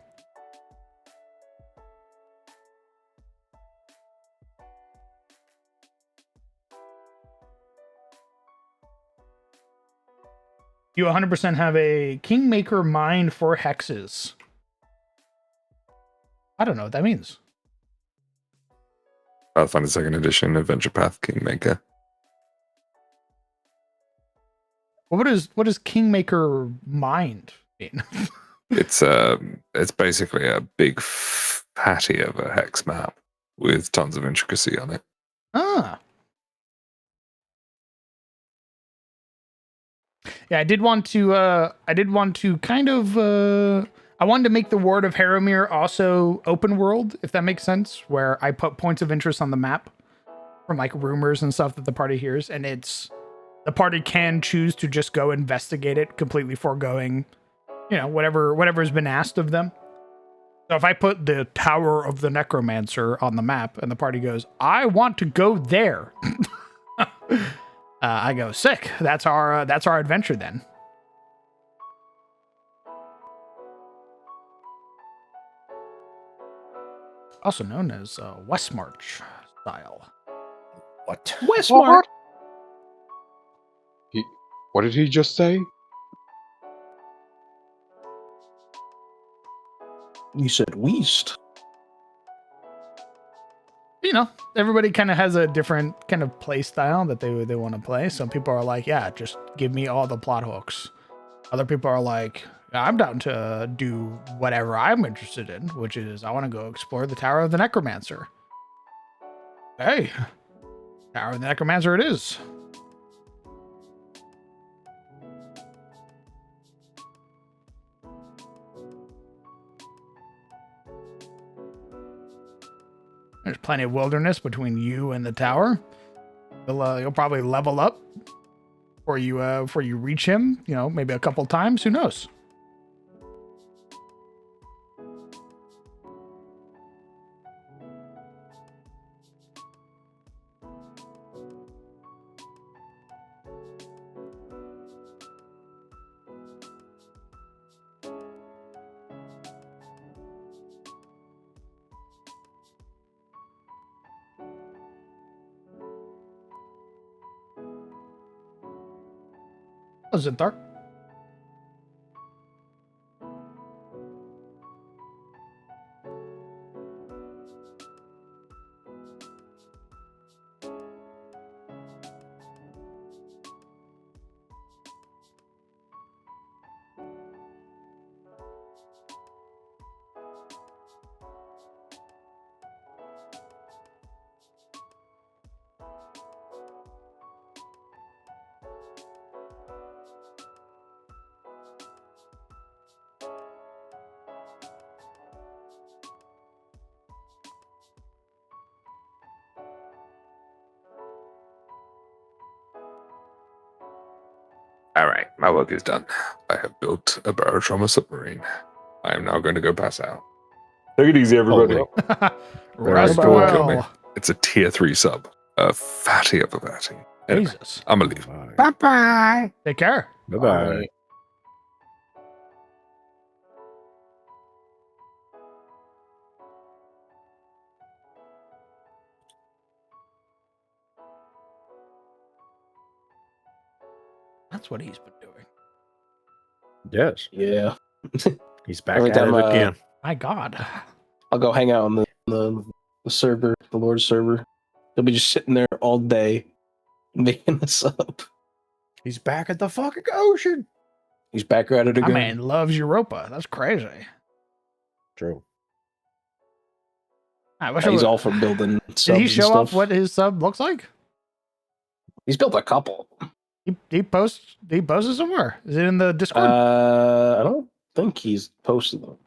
You 100% have a Kingmaker mind for hexes. I don't know what that means. Pathfinder 2nd Edition, Adventure Path, Kingmaker. What does Kingmaker mind mean? It's basically a big fatty of a hex map with tons of intricacy on it. Ah. Yeah, I did want to kind of I wanted to make the Ward of Harrowmere also open world, if that makes sense, where I put points of interest on the map from like rumors and stuff that the party hears, and the party can choose to just go investigate it, completely foregoing, whatever's been asked of them. So if I put the Tower of the Necromancer on the map and the party goes, I want to go there. I go, sick. That's our adventure then. Also known as Westmarch style. What? Westmark. What did he just say? You said Weast. Everybody kind of has a different kind of play style that they want to play. Some people are like, yeah, just give me all the plot hooks. Other people are like, I'm down to do whatever I'm interested in, which is I want to go explore the Tower of the Necromancer. Hey, Tower of the Necromancer it is. There's plenty of wilderness between you and the tower. You'll probably level up before you reach him. Maybe a couple times. Who knows? Oh, Zinthar. All right, my work is done. I have built a barotrauma submarine. I am now going to go pass out. Take it easy, everybody. Rest Don't kill me. well. It's a tier 3 sub. A fatty of a fatty. Anyway, Jesus. I'm going to leave. Bye-bye. Take care. Bye-bye. That's what he's been doing. Yes. Yeah. He's back Every at time, it again. My God. I'll go hang out on the server, the Lord's server. He'll be just sitting there all day making this up. He's back at the fucking ocean. He's back at it My again. man loves Europa. That's crazy. True. I wish Yeah, I he's would- all for building subs Did he and show off stuff. what his sub looks like? He's built a couple. He posted somewhere. Is it in the Discord? I don't think he's posted them.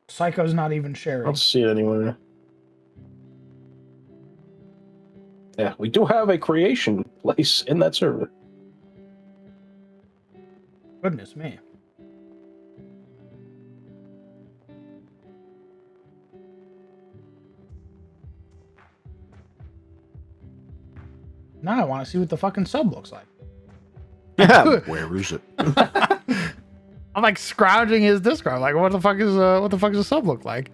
Psycho's not even I sharing. don't see it anywhere. Yeah, we do have a creation place in that server. Goodness me. Now I want to see what the fucking sub looks like. Where is it? I'm like scrounging his Discord. Like, what the fuck does a sub look like?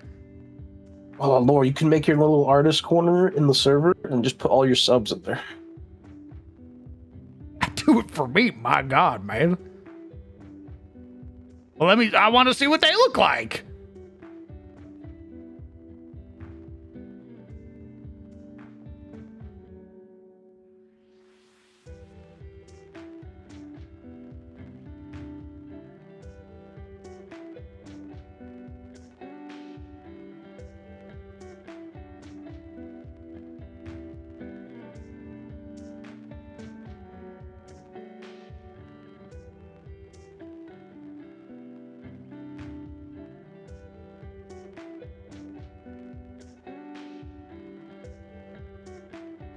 Oh Lord, you can make your little artist corner in the server and just put all your subs in there. Do it for me, my God, man. Well, I want to see what they look like.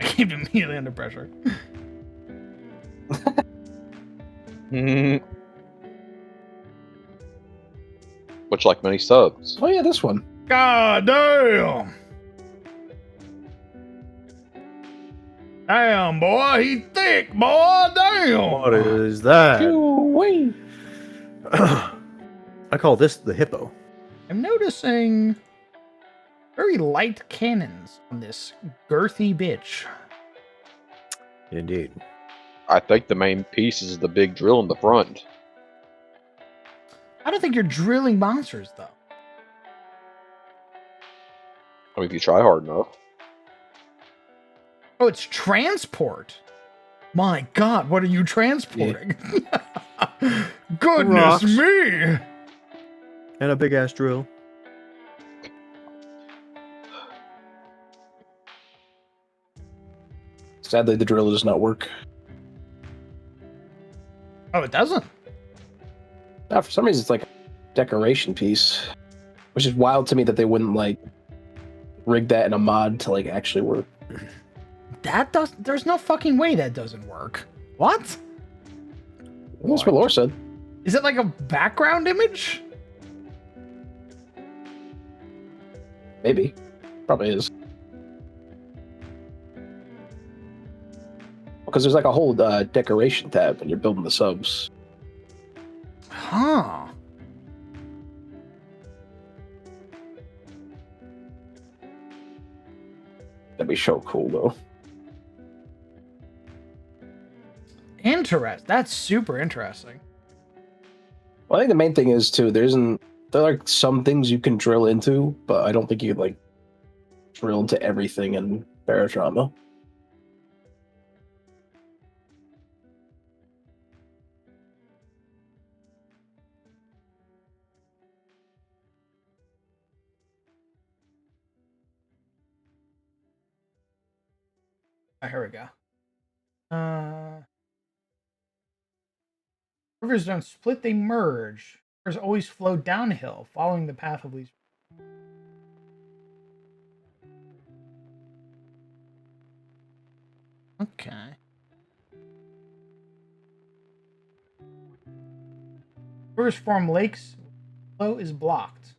I came immediately under pressure. Much like many subs. Oh yeah, this one. God damn. Damn, boy, he thick, boy. Damn. What is that? Wait. I call this the hippo. I'm noticing very light cannons on this girthy bitch. Indeed. I think the main piece is the big drill in the front. I don't think you're drilling monsters, though. I mean, if you try hard enough. Oh, it's transport. My God, what are you transporting? Goodness Rocks. me. And a big ass drill. Sadly, the drill does not work. Oh, it doesn't. For some reason, it's like a decoration piece, which is wild to me that they wouldn't like rig that in a mod to like actually work. There's no fucking way that doesn't work. What? Well, that's what Laura said. Is it like a background image? Maybe. Probably is. Because there's like a whole decoration tab when you're building the subs. Huh. That'd be so cool, though. That's super interesting. Well, I think the main thing is, too, there are like some things you can drill into, but I don't think you could like drill into everything in Barotrauma. Oh, here we go. Rivers don't split, they merge. Rivers always flow downhill, following the path of least. Okay. Rivers form lakes. Flow is blocked.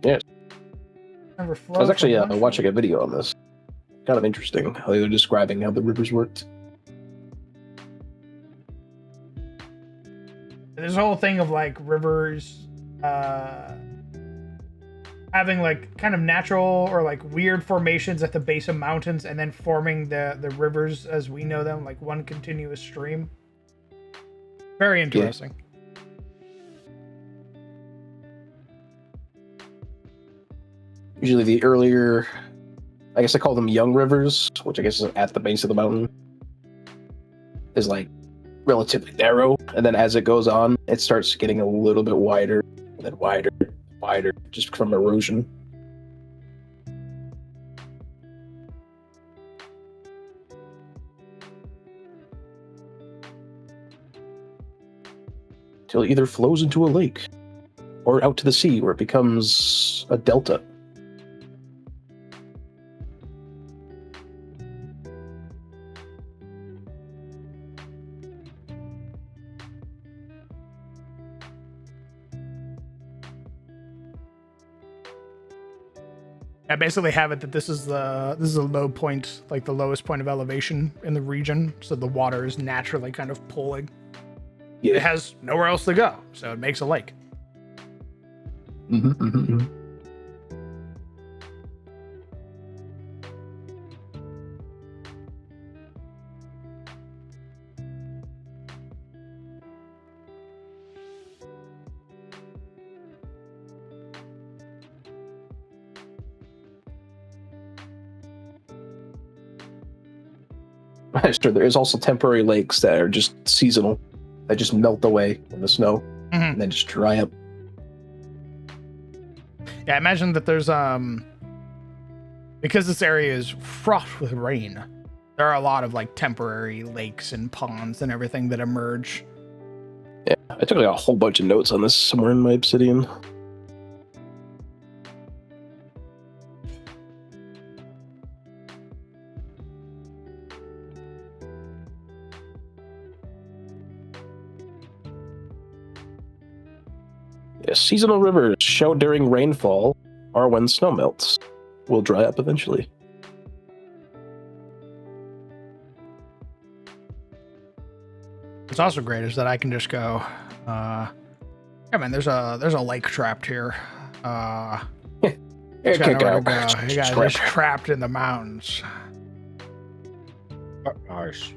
Yeah. Never flow I was actually from one watching a video on this. Kind of interesting how they were describing how the rivers worked. There's a whole thing of like rivers having like kind of natural or like weird formations at the base of mountains and then forming the rivers as we know them, like one continuous stream. Very interesting. Yeah. Usually the earlier, I guess I call them young rivers, which I guess is at the base of the mountain, is like relatively narrow. And then as it goes on, it starts getting a little bit wider, and then wider, wider, just from erosion. Till it either flows into a lake or out to the sea where it becomes a delta. I basically have it that this is a low point, like the lowest point of elevation in the region, so the water is naturally kind of pulling. Yeah. It has nowhere else to go, so it makes a lake. Sure, there is also temporary lakes that are just seasonal, that just melt away in the snow and then just dry up. Yeah, I imagine that there's because this area is fraught with rain, there are a lot of like temporary lakes and ponds and everything that emerge. Yeah, I took like a whole bunch of notes on this somewhere in my obsidian. Yeah, seasonal rivers show during rainfall or when snow melts. Will dry up eventually. What's also great is that I can just go, yeah, man, there's a lake trapped here. It got can't nowhere go. to go. You guys are trapped in the mountains. Harsh.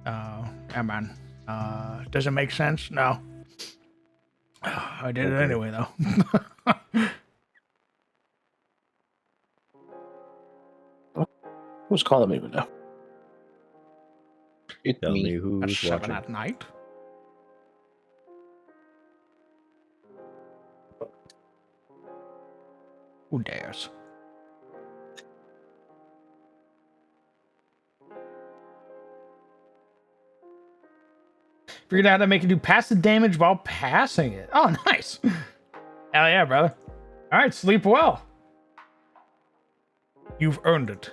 Yeah, man. Does it make sense? No. I did it Okay. anyway, though. Who's calling me right now? It's Tell me me. At who's 7 watching. at night. Who dares? Figured out how to make it do passive damage while passing it. Oh, nice. Hell yeah, brother. All right, sleep well. You've earned it.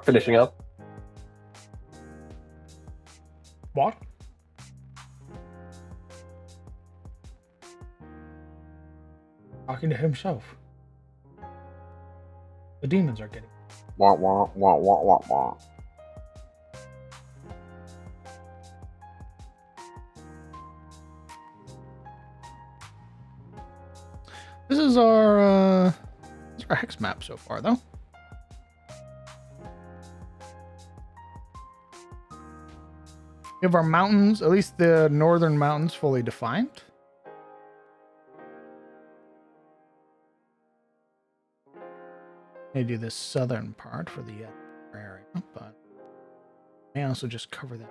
Finishing up. What? Talking to himself. The demons are getting. Wah, wah, wah, wah, wah, wah. This is our hex map so far, though. We have our mountains, at least the northern mountains, fully defined. May do this southern part for the area, but I also just cover that.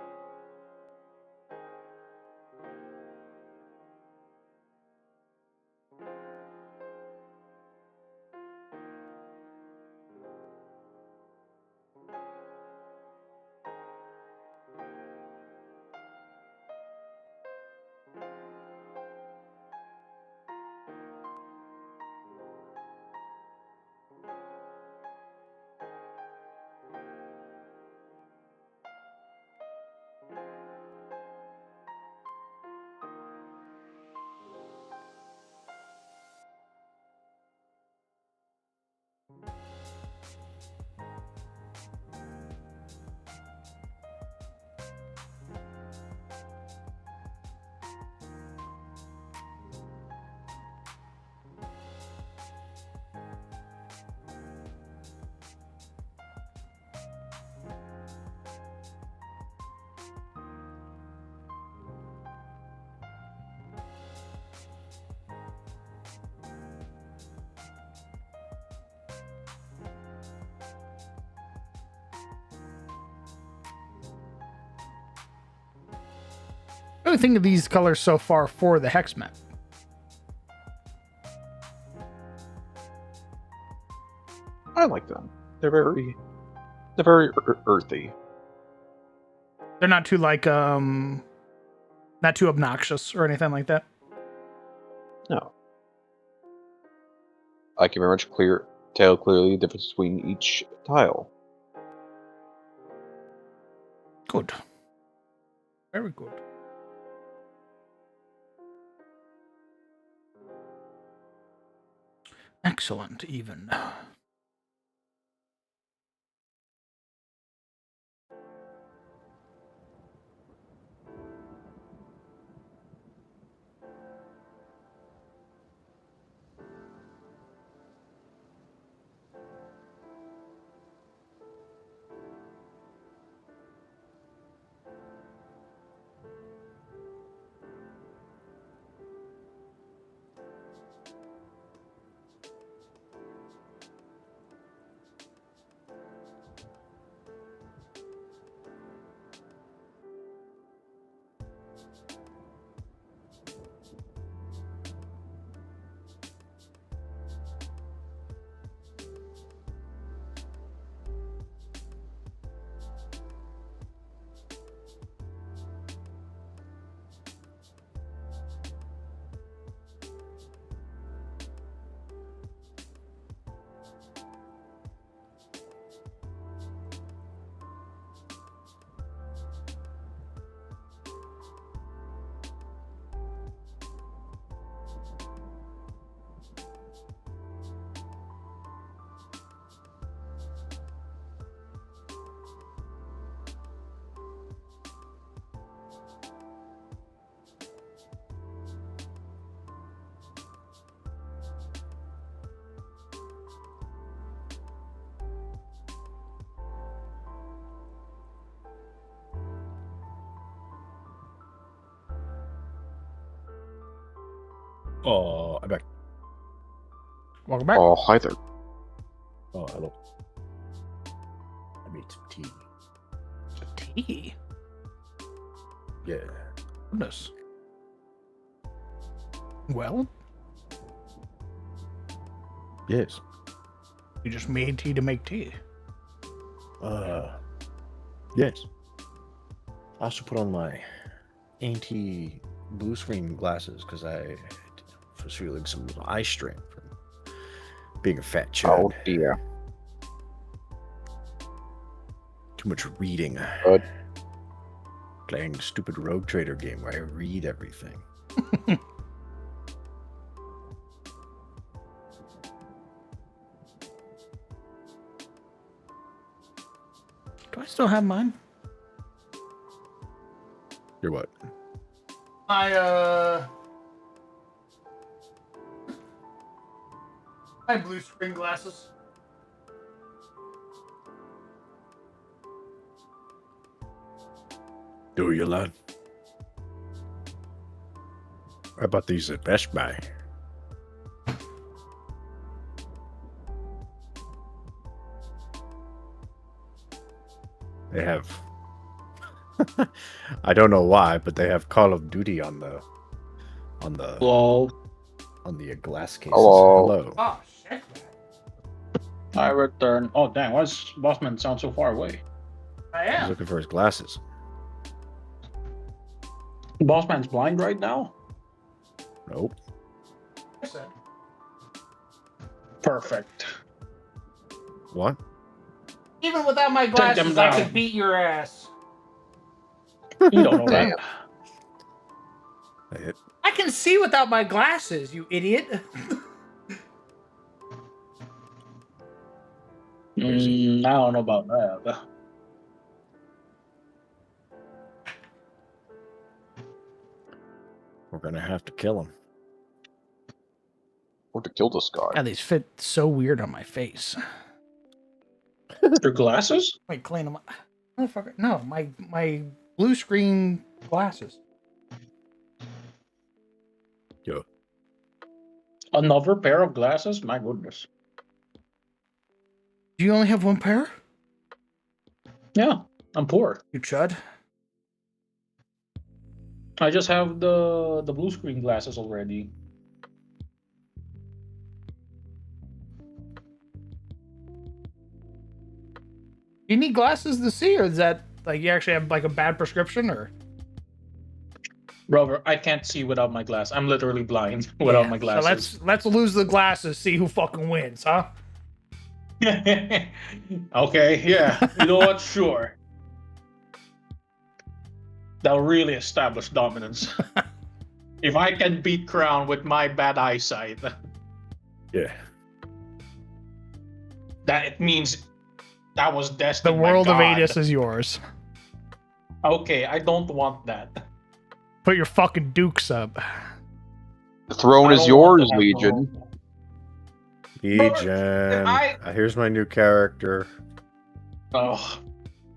What do you think of these colors so far for the HEXmap? I like them. They're very earthy. They're not too like not too obnoxious or anything like that. No. I can very much tell clearly the difference between each tile. Good. Very good. Excellent, even. Oh, I'm back. Welcome back. Oh, hi there. Oh, hello. I made some tea. Tea. Yeah. Goodness. Well, Yes. you just made tea to make tea. Yes. I also put on my anti-blue screen glasses because I was feeling some eye strain from being a fat chud. Oh dear. Too much reading. Good. Playing a stupid Rogue Trader game where I read everything. Do I still have mine? You're what? My my blue screen glasses. Do you, lad? I bought these at Best Buy. They have... I don't know why, but they have Call of Duty on the Lol. on the glass cases. Hello. Hello. Oh shit. I return. Oh dang, why does Bossman sound so far away? I He's am. looking for his glasses. Bossman's blind right now? Nope. Perfect. What? Even without my them glasses, I down. could beat your ass. You don't know Damn. that. I hit. I can see without my glasses, you idiot. Crazy. I don't know about that. We're gonna have to kill him. Or to kill this guy. God, these fit so weird on my face. Your glasses? Wait, clean them up. Motherfucker. No, my blue screen glasses. Yo. Another pair of glasses? My goodness. Do you only have one pair? Yeah, I'm poor. You chud. I just have the blue screen glasses already. You need glasses to see, or is that like you actually have like a bad prescription, or? Brother, I can't see without my glass. I'm literally blind without my glasses. So let's lose the glasses, see who fucking wins, huh? Okay, yeah. You know what? Sure. That'll really establish dominance. If I can beat Crown with my bad eyesight, Yeah. that it means that was The destined. world by of God. Adis is yours. Okay, I don't want that. Put your fucking dukes up. The throne I is don't want to yours, have Legion. Legion. Here's my new character.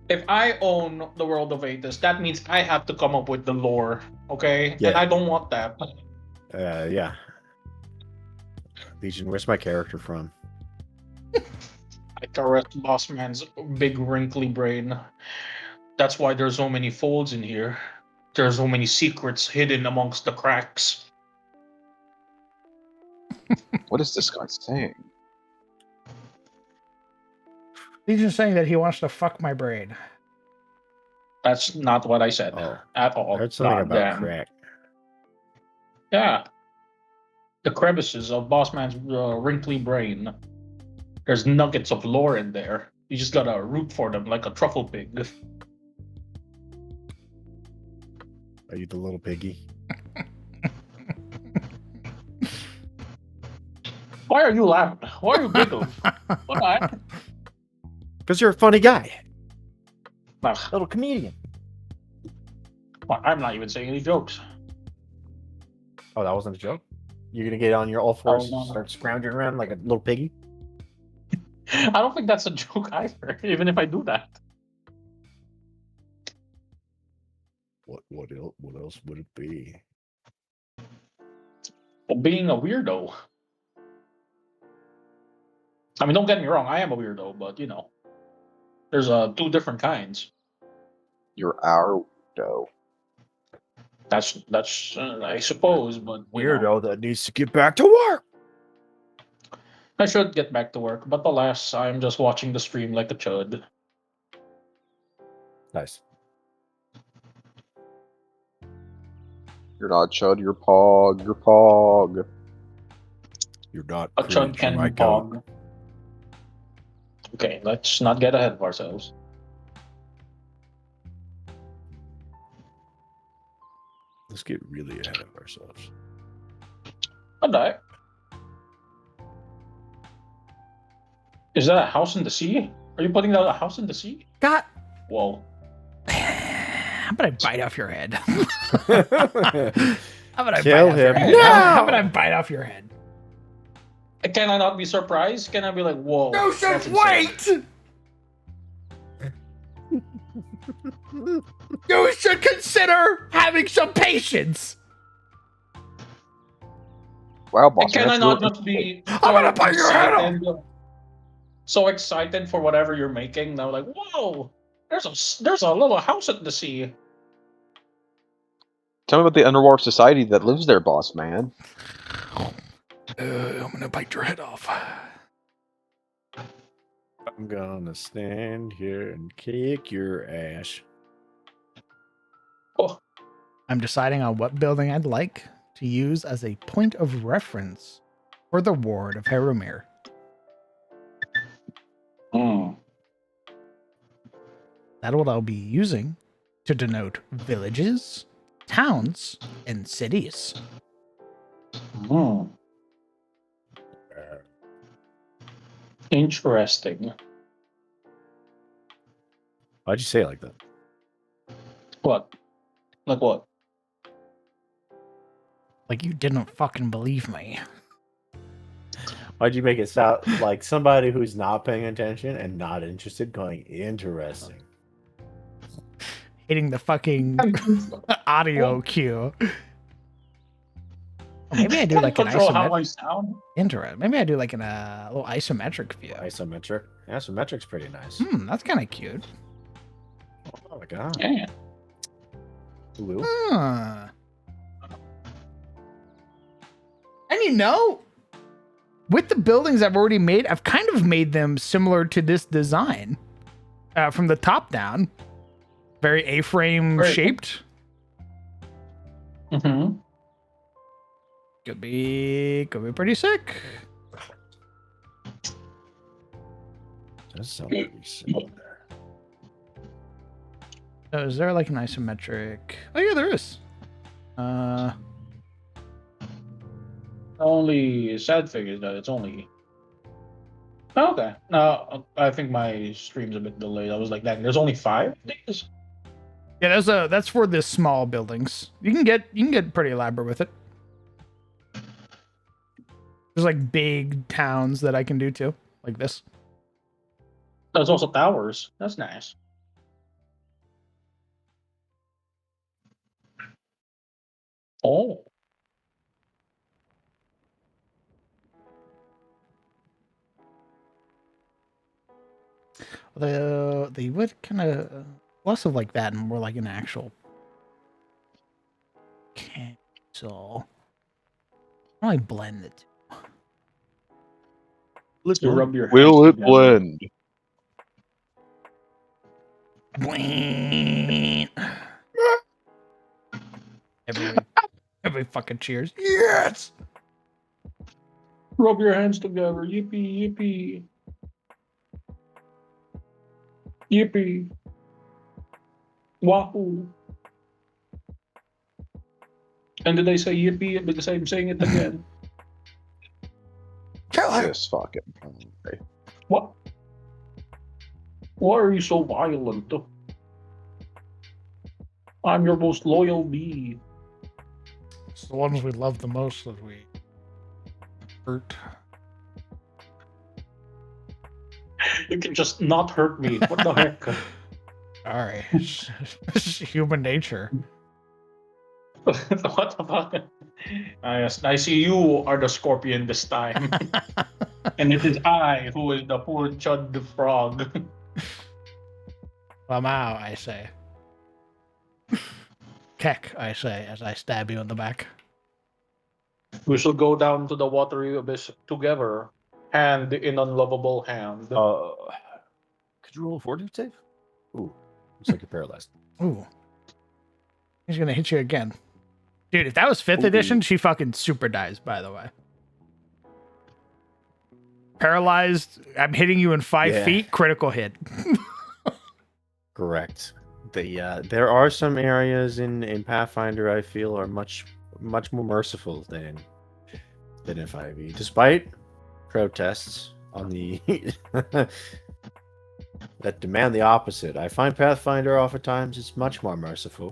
If I own the world of Aethys, that means I have to come up with the lore, okay? Yeah. And I don't want that. Yeah. Legion, where's my character from? I caress Bossman's big wrinkly brain. That's why there's so many folds in here. There's so many secrets hidden amongst the cracks. What is this guy saying? He's just saying that he wants to fuck my brain. That's not what I said at all. I heard something God about damn. crack. Yeah. The crevices of Bossman's wrinkly brain. There's nuggets of lore in there. You just gotta root for them like a truffle pig. Are you the little piggy? Why are you laughing? Why are you giggling? What the heck? Because you're a funny guy. Ugh, Little comedian. well, I'm not even saying any jokes. Oh, that wasn't a joke? You're going to get on your all fours no. and start scrounging around like a little piggy? I don't think that's a joke either, even if I do that. What else would it be? Well, being a weirdo. I mean, don't get me wrong, I am a weirdo, but you know, there's two different kinds. You're our weirdo. That's I suppose, but you know, Weirdo that needs to get back to work. I should get back to work. But alas, I'm just watching the stream like a chud. Nice. You're not Chud, you're Pog. You're Pog. You're not A chud Creed, can my goat. pog. Okay, let's not get ahead of ourselves. Let's get really ahead of ourselves. What the heck? Is that a house in the sea? Are you putting down a house in the sea? God. Whoa. How about I bite off your head? How about I Kill bite off your him. head? No! How about I bite off your head? Can I not be surprised? Can I be like, whoa? You that's should insane. wait! You should consider having some patience! Wow, And boss. can I that's not really- just be I'm gonna bite your head off! so excited for whatever you're making? Now, like, whoa! There's a little house at the sea. Tell me about the underwater society that lives there, boss man. I'm gonna bite your head off. I'm gonna stand here and kick your ass. Oh, I'm deciding on what building I'd like to use as a point of reference for the ward of Harumir. That's what I'll be using to denote villages, towns, and cities. Interesting. Why'd you say it like that? What? Like what? Like you didn't fucking believe me. Why'd you make it sound like somebody who's not paying attention and not interested going, interesting? Hitting the fucking audio cue. Or maybe I do like an control how I isometric. sound. Maybe I do like a little isometric view. Isometric. Yeah, isometric's pretty nice. That's kind of cute. Oh my god. Yeah. Ooh. Huh. And you know, with the buildings I've already made, I've kind of made them similar to this design from the top down. Very A-frame shaped. Mm-hmm. Could be pretty sick. Does sound pretty similar. So is there like an isometric? Oh yeah, there is. The only sad thing is that it's only. Oh, okay. No, I think my stream's a bit delayed. I was like, that. There's only 5 days. Yeah, that's for the small buildings. You can get pretty elaborate with it. There's like big towns that I can do too, like this. There's also towers. That's nice. Oh. They would kind of less of like that and more like an actual cancel. I like blend it. Let's rub your hands Will it together. blend? Everybody fucking cheers. Yes. Rub your hands together. Yippee, yippee. Yippee. Wahoo. And did they say yippee because I'm saying it again? This fucking. Okay. What? Why are you so violent? I'm your most loyal bee. It's the ones we love the most that we hurt. You can just not hurt me. What the heck? Sorry. It's human nature. What the fuck? Yes, I see you are the scorpion this time. And it is I who is the poor Chud the frog. Lamau, I say. Keck, I say, as I stab you in the back. We shall go down to the watery abyss together, hand in unlovable hand. Could you roll a fortitude save? Ooh, looks like you're paralyzed. Ooh. He's gonna hit you again. Dude, if that was 5th edition, she fucking super dies, by the way. Paralyzed, I'm hitting you in 5 feet, critical hit. Correct. There are some areas in Pathfinder I feel are much more merciful than in 5e, despite protests on the that demand the opposite. I find Pathfinder oftentimes is much more merciful.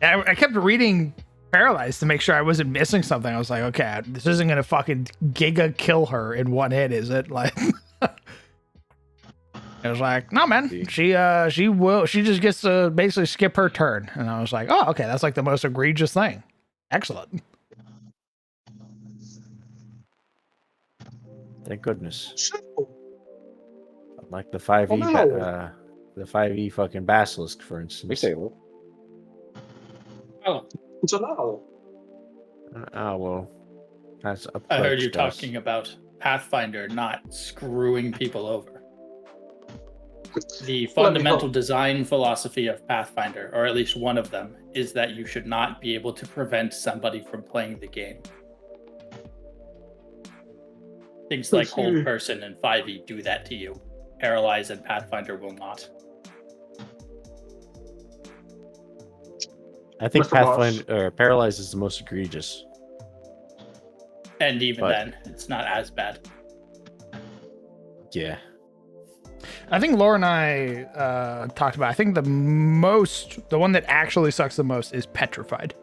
I kept reading Paralyzed to make sure I wasn't missing something. I was like, okay, this isn't gonna fucking giga kill her in one hit, is it? Like, I was like, no, man, she just gets to basically skip her turn. And I was like, oh, okay, that's like the most egregious thing. Excellent. Thank goodness. Like the 5e, the 5e fucking basilisk, for instance. We say, well, Oh, it's an owl. An owl has approached I heard you us. talking about Pathfinder not screwing people over. The fundamental design philosophy of Pathfinder, or at least one of them, is that you should not be able to prevent somebody from playing the game. Things like Hold Person and 5e do that to you. Paralyze and Pathfinder will not. I think Mr. Boss. Pathfinder Paralyze is the most egregious. And even But- then, it's not as bad. Yeah. I think Laura and I talked about, I think the one that actually sucks the most is Petrified.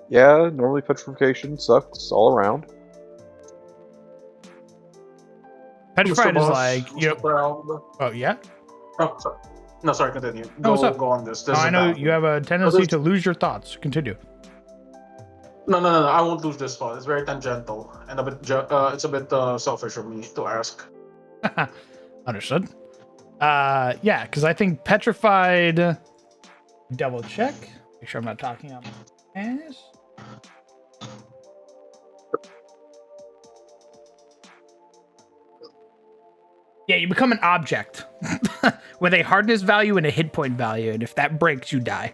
yeah, normally petrification sucks all around. Petrified Mr. is Boss, like, Mr. you know, Brown. oh yeah? Oh, sorry. No, sorry, continue. Oh, what's Go, up? go on this. Oh, This is I know bad. you have a tendency this- to lose your thoughts. Continue. No, I won't lose this one. It's very tangential and a bit. It's a bit selfish of me to ask. Understood. Yeah, because I think petrified. Double check. Make sure I'm not talking on my ass. Yeah, you become an object with a hardness value and a hit point value, and if that breaks, you die.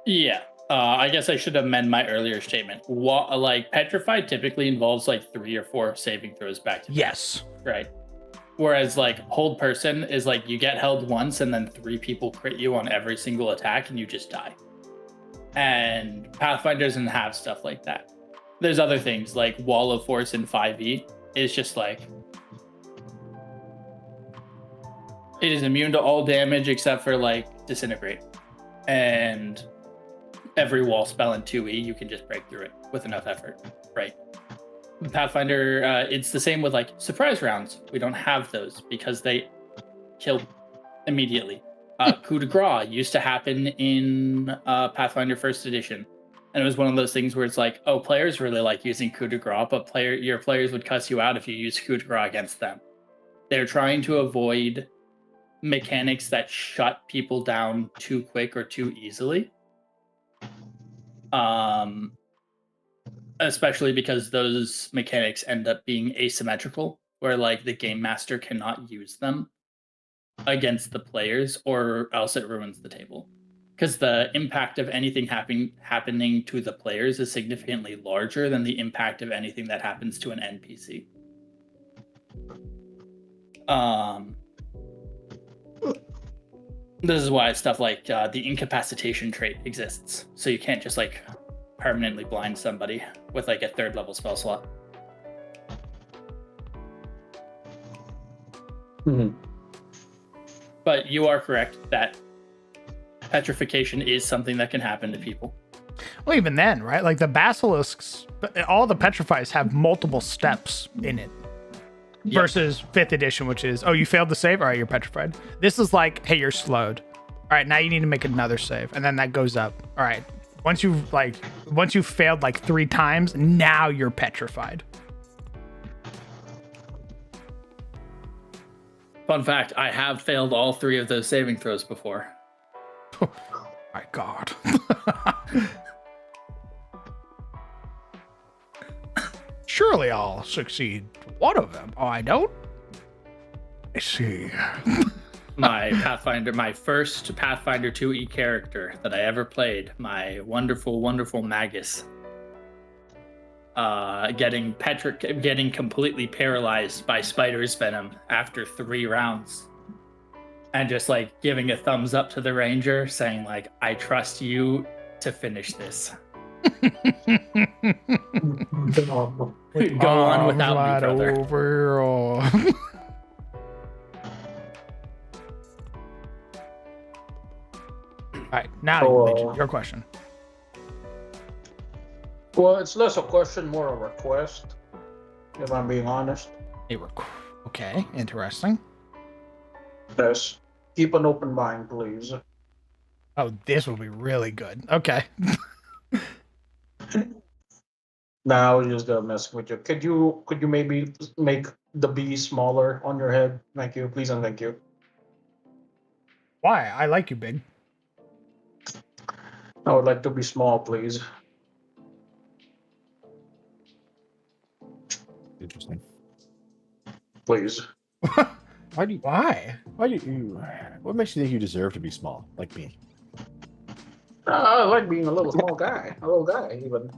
Yeah. I guess I should amend my earlier statement. Like petrified typically involves like 3 or 4 saving throws back to back. Yes. Right. Whereas like hold person is like you get held once and then 3 people crit you on every single attack and you just die. And Pathfinder doesn't have stuff like that. There's other things like Wall of Force in 5e is just like it is immune to all damage except for like disintegrate. And every wall spell in 2e you can just break through it with enough effort, right? Pathfinder, it's the same with like surprise rounds. We don't have those because they kill immediately. Coup de grace used to happen in Pathfinder First Edition, and it was one of those things where it's like, oh, players really like using coup de grace, but your players would cuss you out if you use coup de grace against them. They're trying to avoid mechanics that shut people down too quick or too easily. Especially because those mechanics end up being asymmetrical, where like the game master cannot use them against the players, or else it ruins the table. Because the impact of anything happening to the players is significantly larger than the impact of anything that happens to an NPC. This is why stuff like the incapacitation trait exists. So you can't just like permanently blind somebody with like a 3rd level spell slot. Mm-hmm. But you are correct that petrification is something that can happen to people. Well, even then, right? Like the basilisks, all the petrifies have multiple steps in it. Yep. Versus 5th edition, which is, oh, you failed to save? All right, you're petrified. This is like, hey, you're slowed. All right, now you need to make another save. And then that goes up. All right. Once you've failed like 3 times, now you're petrified. Fun fact, I have failed all 3 of those saving throws before. Oh, my God. Surely I'll succeed one of them. Oh, I don't? I see. My first Pathfinder 2e character that I ever played, my wonderful, wonderful Magus, getting completely paralyzed by spider's venom after 3 rounds. And just like giving a thumbs up to the ranger, saying like, I trust you to finish this. Go on without me, brother. Over, All right, now Legion, your question. Well, it's less a question, more a request, if I'm being honest. Okay, interesting. Yes. Keep an open mind, please. Oh, this will be really good. Okay. Nah, I was just gonna mess with you. Could you maybe make the B smaller on your head? Thank you, please and thank you. Why? I like you, big. I would like to be small, please. Interesting. Please. Why? What makes you think you deserve to be small, like me? I like being a little small guy. A little guy, even.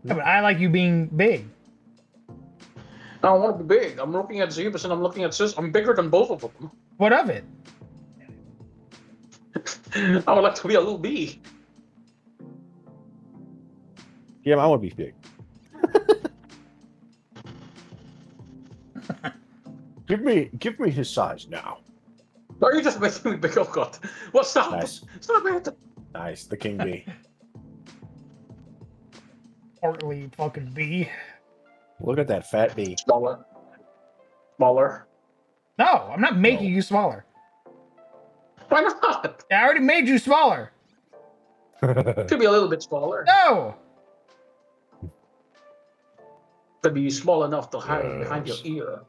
Yeah, but I like you being big. I don't want to be big. I'm looking at Zebus and I'm looking at Sis. I'm bigger than both of them. What of it? I would like to be a little bee. Yeah, I want to be big. Give me his size now. Are you just making me big? Oh God! Well, stop! Nice. Stop it! Nice, the king bee. Portly fucking bee. Look at that fat bee. Smaller. No, I'm not making you smaller. Why not? I already made you smaller. Could be a little bit smaller. No. Could be small enough to hide behind your ear.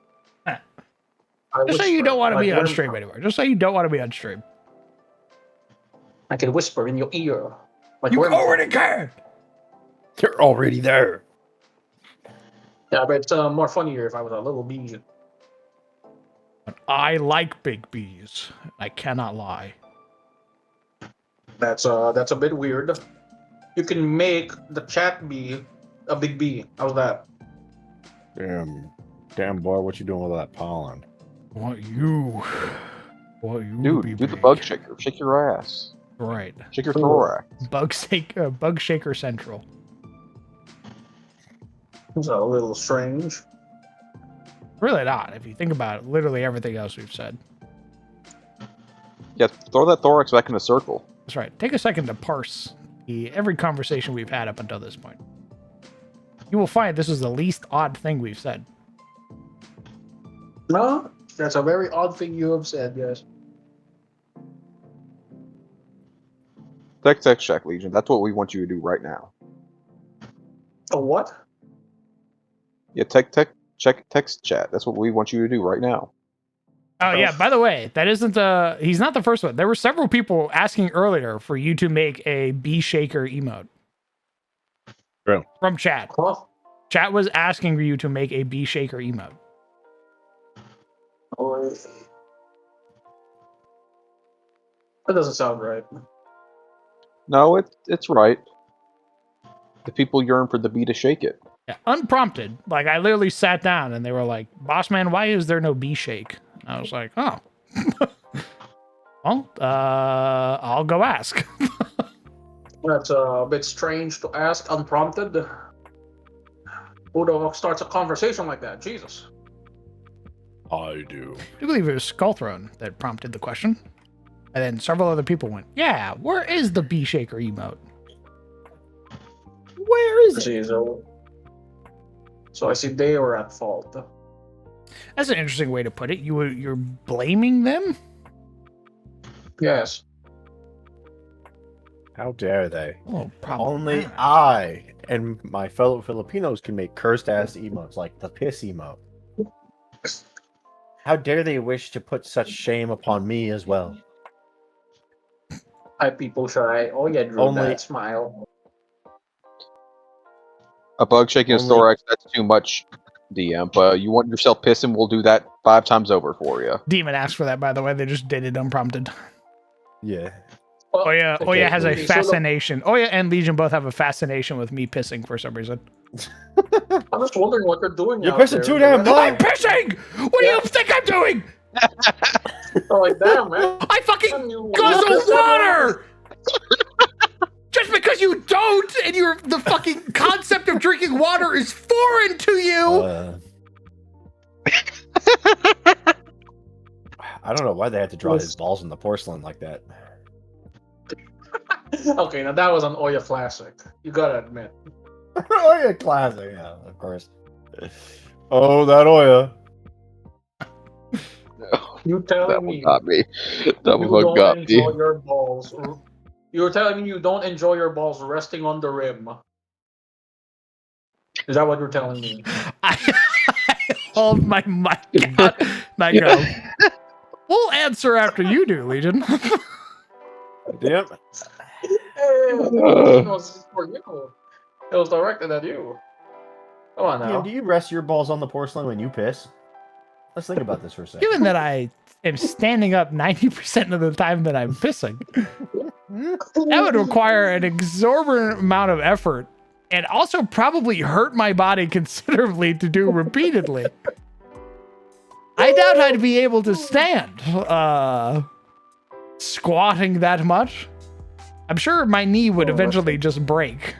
Just say you don't want to be on Like, stream anymore. Just say you don't want to be on stream. I can whisper in your ear. Like You worm. already can. You're already there. Yeah, but it's more funnier if I was a little bee. I like big bees. I cannot lie. That's a bit weird. You can make the chat bee a big bee. How's that? Damn boy, what you doing with that pollen? Want you to Dude, be do the big. bug shaker. Shake your ass. Right. Shake your thorax. Bug shaker central. It's a little strange. Really not. If you think about it, literally everything else we've said. Yeah, throw that thorax back in a circle. That's right. Take a second to parse every conversation we've had up until this point. You will find this is the least odd thing we've said. No, that's a very odd thing you have said, yes. Text check, Legion. That's what we want you to do right now. A what? Yeah, check text chat. That's what we want you to do right now. Oh yeah, by the way, that isn't he's not the first one. There were several people asking earlier for you to make a bee shaker emote. Really? From chat. Huh? Chat was asking for you to make a bee shaker emote. Or... That doesn't sound right. No, it's right. The people yearn for the bee to shake it. Yeah, unprompted. Like I literally sat down and they were like, "Boss man, why is there no bee shake?" And I was like, "Oh, well, I'll go ask." That's a bit strange to ask unprompted. Who the fuck starts a conversation like that? Jesus. I do. I do believe it was Skullthrone that prompted the question. And then several other people went, "Yeah, where is the bee shaker emote? Where is it?" Jeez, so I see they were at fault. That's an interesting way to put it. You're blaming them? Yes. How dare they? Oh, Only I and my fellow Filipinos can make cursed ass emotes like the piss emote. How dare they wish to put such shame upon me as well? Hi, people shy. Oh yeah, Drew, Only- that smile. A bug shaking his Only- thorax, that's too much, DM. But you want yourself pissing, we'll do that 5 times over for you. Demon asked for that, by the way. They just did it unprompted. Yeah. Well, Oya has a okay, so fascination. Oya and Legion both have a fascination with me pissing for some reason. I'm just wondering what they're doing. You're out pissing there. too damn much. I'm pissing! What do you think I'm doing? I'm like, damn, man. I fucking You- guzzle water! Just because you don't and the fucking concept of drinking water is foreign to you! I don't know why they had to draw his balls in the porcelain like that. Okay, now that was an Oya classic. You gotta admit. Oya classic, yeah, of course. Oh, that Oya. You telling That me one got me. That you one don't got me. enjoy your balls. You're telling me you don't enjoy your balls resting on the rim. Is that what you're telling me? I hold my mic out and I go, we'll answer after you do, Legion. Yep. It was for you. It was directed at you. Come on now. Ian, do you rest your balls on the porcelain when you piss? Let's think about this for a second. Given that I am standing up 90% of the time that I'm pissing, that would require an exorbitant amount of effort and also probably hurt my body considerably to do repeatedly. I doubt I'd be able to stand squatting that much. I'm sure my knee would eventually just break.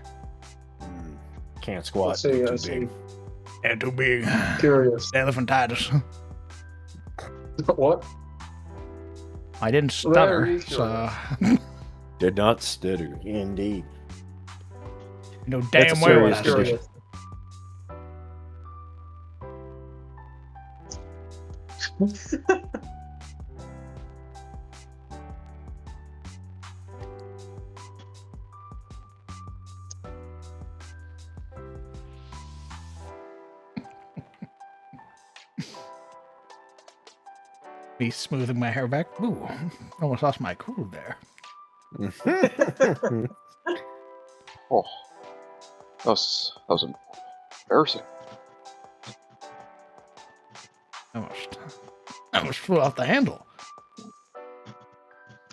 Can't squat. Let's see, Too let's big. see. And too big. Curious. Elephantitis. What? I didn't stutter, Very so Did not stutter, indeed. you know That's damn a well what I serious said. Curious. Me smoothing my hair back. Ooh, almost lost my cool there. Oh, that was embarrassing. Almost flew off the handle.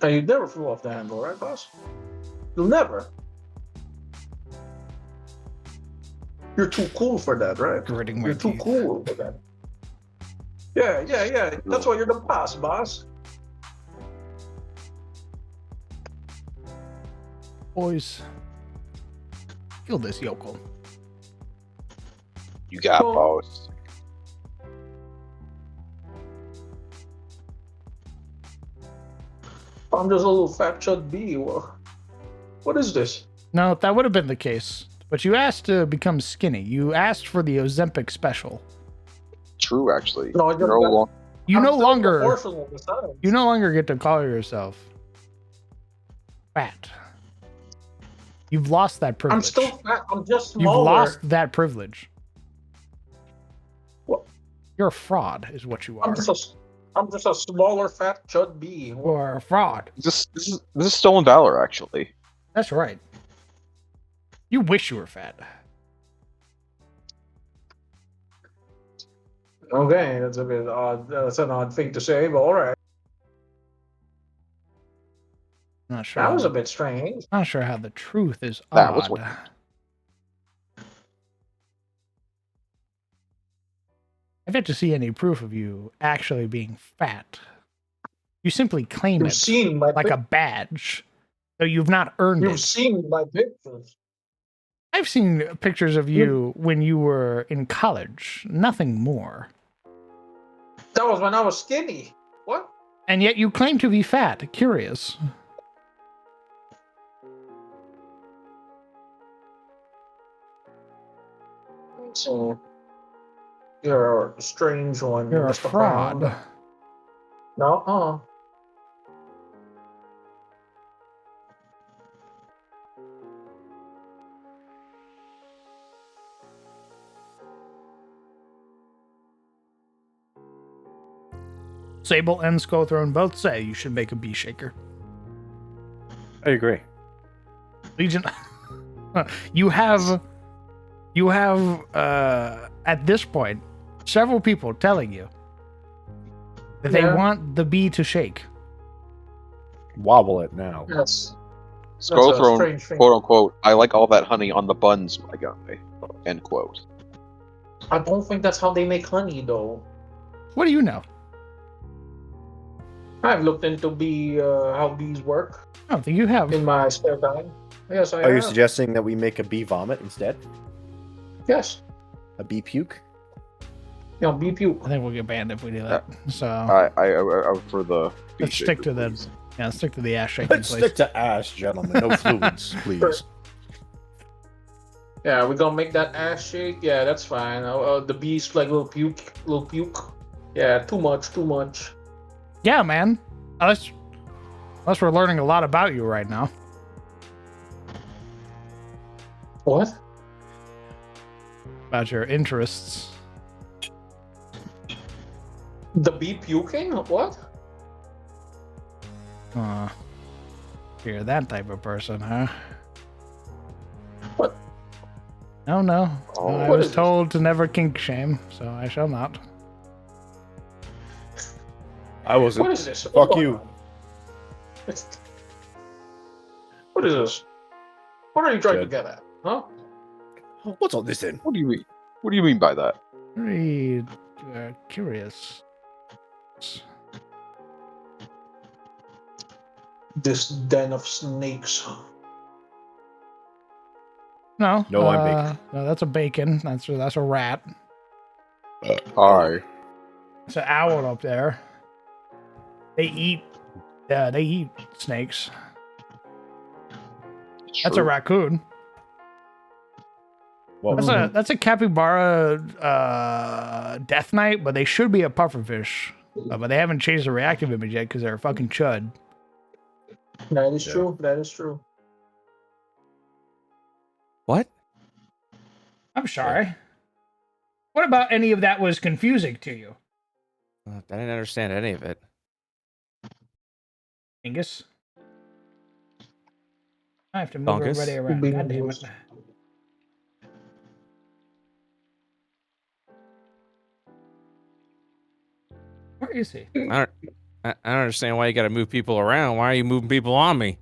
And you never flew off the handle, right, boss? You'll never. You're too cool for that, right? Gritting my You're too teeth. cool for that. Yeah. That's why you're the boss. Boys, kill this yokel. You got Well- boss. I'm just a little fat chud bee. What is this? No, that would have been the case. But you asked to become skinny. You asked for the Ozempic special. True, actually. No, I just You're no got- longer. You I'm no still longer proportional besides. you no longer get to call yourself fat. You've lost that privilege. I'm still fat. I'm just You've smaller. lost that privilege. What? You're a fraud, is what you are. I'm just a smaller fat chud bee. You are a fraud. This is stolen valor, actually. That's right. You wish you were fat. Okay, that's a bit odd. That's an odd thing to say, but all right. Not sure. That how was a the- bit strange. Not sure how the truth is That odd. was what- I've yet to see any proof of you actually being fat. You simply claim You've it seen my like a badge, though you've not earned You've it. seen my pictures. I've seen pictures of you when you were in college. Nothing more. That was when I was skinny. What? And yet you claim to be fat. Curious. So you're a strange one. You're a Mr. fraud. Crown. No, Sable and Skullthrone both say you should make a bee shaker. I agree. Legion, you have at this point several people telling you that they Yeah. want the bee to shake. Wobble it now. Yes. Skull That's a thrown, strange thing. quote unquote. I like all that honey on the buns, my guy. End quote. I don't think that's how they make honey, though. What do you know? I've looked into how bees work I don't think you have. in my spare time. Yes, I Are you have. suggesting that we make a bee vomit instead? Yes. A bee puke? You know, bee puke. I think we'll get banned if we do that. So I prefer the. bee let's stick shaker, to the please. stick to the ass shaking, Let's please. stick to ass, gentlemen. No fluids, please. Yeah, we're gonna make that ass shake. Yeah, that's fine. The bees like little puke. Yeah, too much. Yeah, man. Unless we're learning a lot about you right now. What? About your interests. The bee puking? What? You're that type of person, huh? What? No. Oh, I what was is this? told to never kink shame, so I shall not. I wasn't. What is this? Fuck Hold you. on. What is this? What are you trying to Good. get at? Huh? What's all this in? What do you mean? What do you mean by that? Very curious. This den of snakes. No. No, I'm bacon. No, that's a bacon. That's a rat. Hi. It's an owl up there. They eat snakes. That's a True. raccoon. Well, That's a capybara death knight, but they should be a pufferfish. But they haven't changed the reactive image yet because they're a fucking chud. That is Yeah. true. That is true. What? I'm sorry. What about any of that was confusing to you? I didn't understand any of it. Angus. I have to move Donkus. everybody around. God damn it. Where is he? I don't understand why you got to move people around. Why are you moving people on me?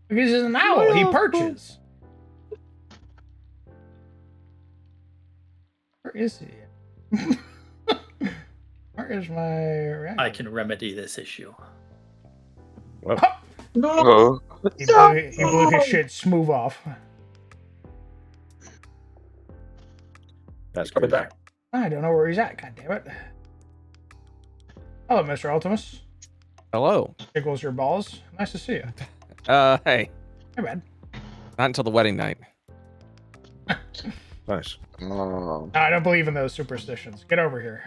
Because he's an owl. He perches. Where is he? Where is my rabbit? I can remedy this issue. No. He blew his shit smooth off. That's Coming good. back. I don't know where he's at. God damn it. Hello, Mr. Ultimus. Hello. Tickles your balls. Nice to see you. Hey. Hey, man. Not until the wedding night. Nice. Oh. I don't believe in those superstitions. Get over here.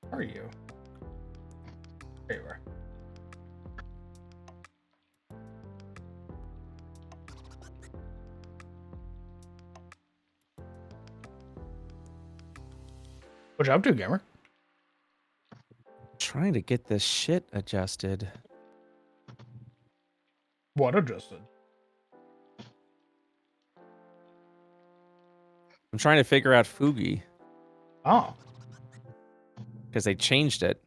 Where are you? There you are. What you up to, gamer? Trying to get this shit adjusted. What adjusted? I'm trying to figure out Fugi Oh, because they changed it.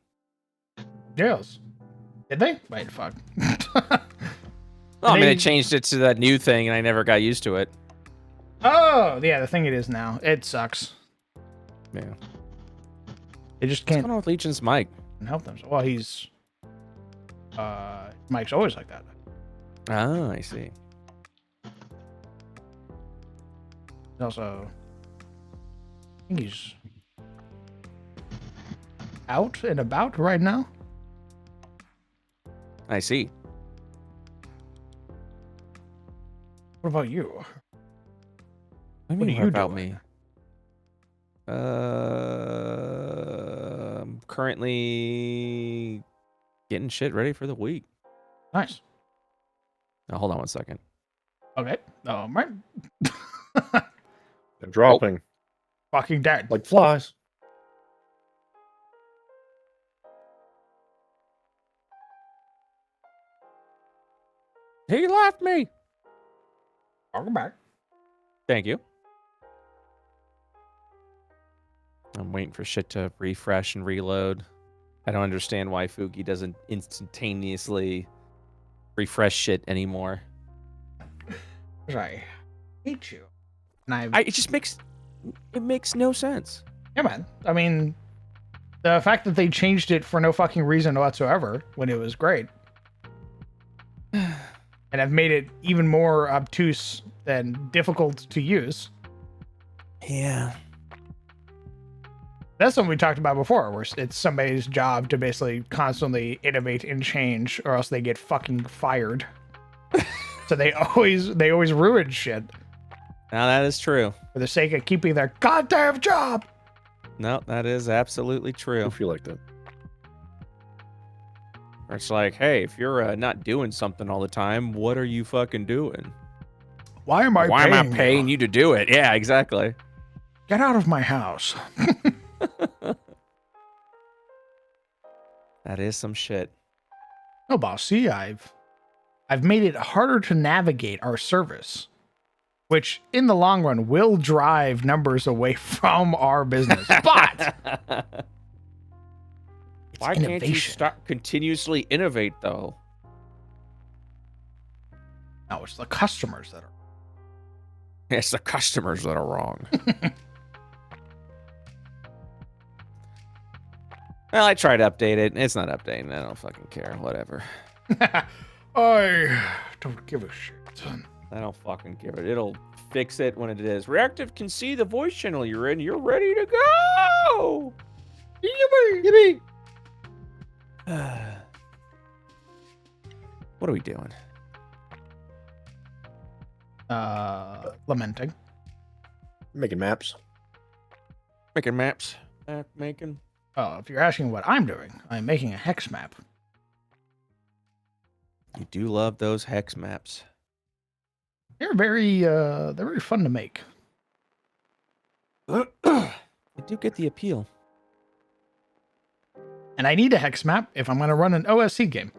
yes. Did they? Wait, fuck. Well, I mean, they changed it to that new thing, and I never got used to it. Oh, yeah, the thing it is now. It sucks. Yeah. They just What's can't going on with Legion's mic? help themselves. Well, he's... Mike's always like that. Ah, I see. He's also... I think he's... out and about right now. I see. What about you? What What do are you you about doing? me? I'm currently getting shit ready for the week. Nice. Now, hold on 1 second. Okay. Right. They're dropping Fucking dead. like flies. He left me. Welcome back. Thank you. I'm waiting for shit to refresh and reload. I don't understand why Fugi doesn't instantaneously refresh shit anymore. I hate you. And It just makes no sense. Yeah, man. I mean, the fact that they changed it for no fucking reason whatsoever when it was great. And have made it even more obtuse and difficult to use. Yeah. That's something we talked about before, where it's somebody's job to basically constantly innovate and change, or else they get fucking fired. So they always ruin shit Now that is true. for the sake of keeping their goddamn job. No, that is absolutely I true. feel like that. Or it's like, hey, if you're not doing something all the time, what are you fucking doing? Why am I paying you to do it? Yeah, exactly. Get out of my house. That is some shit. No, boss. See, I've made it harder to navigate our service, which in the long run will drive numbers away from our business. But Why can't you innovation. stop continuously innovate though? No, it's the customers that are. It's the customers that are wrong. Well, I tried to update it. It's not updating. I don't fucking care. Whatever. I don't give a shit. I don't fucking give it. It'll fix it when it is. Reactive can see the voice channel you're in. You're ready to go. Yippee! What are we doing? Lamenting. Making maps. Making maps. Map making. Oh, if you're asking what I'm doing, I'm making a hex map. You do love those hex maps. They're very fun to make. I do get the appeal. And I need a hex map if I'm going to run an OSC game.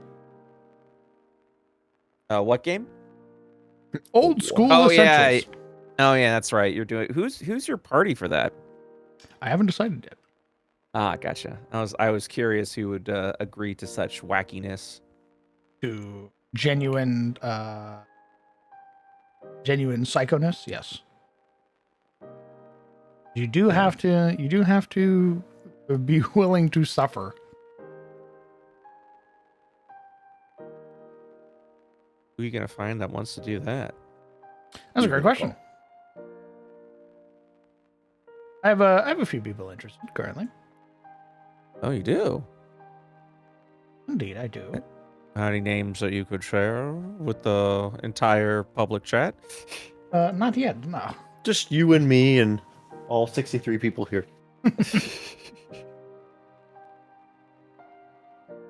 What game? Old school Oh essentials. yeah. Oh yeah, that's right. You're doing. Who's your party for that? I haven't decided yet. Ah, gotcha. I was curious who would agree to such wackiness. To genuine psychoness, yes. You do have to be willing to suffer. Who are you gonna find that wants to do that? That's a great question. I have a few people interested currently. Oh, you do? Indeed, I do. Any names that you could share with the entire public chat? Not yet, no. Just you and me and all 63 people here.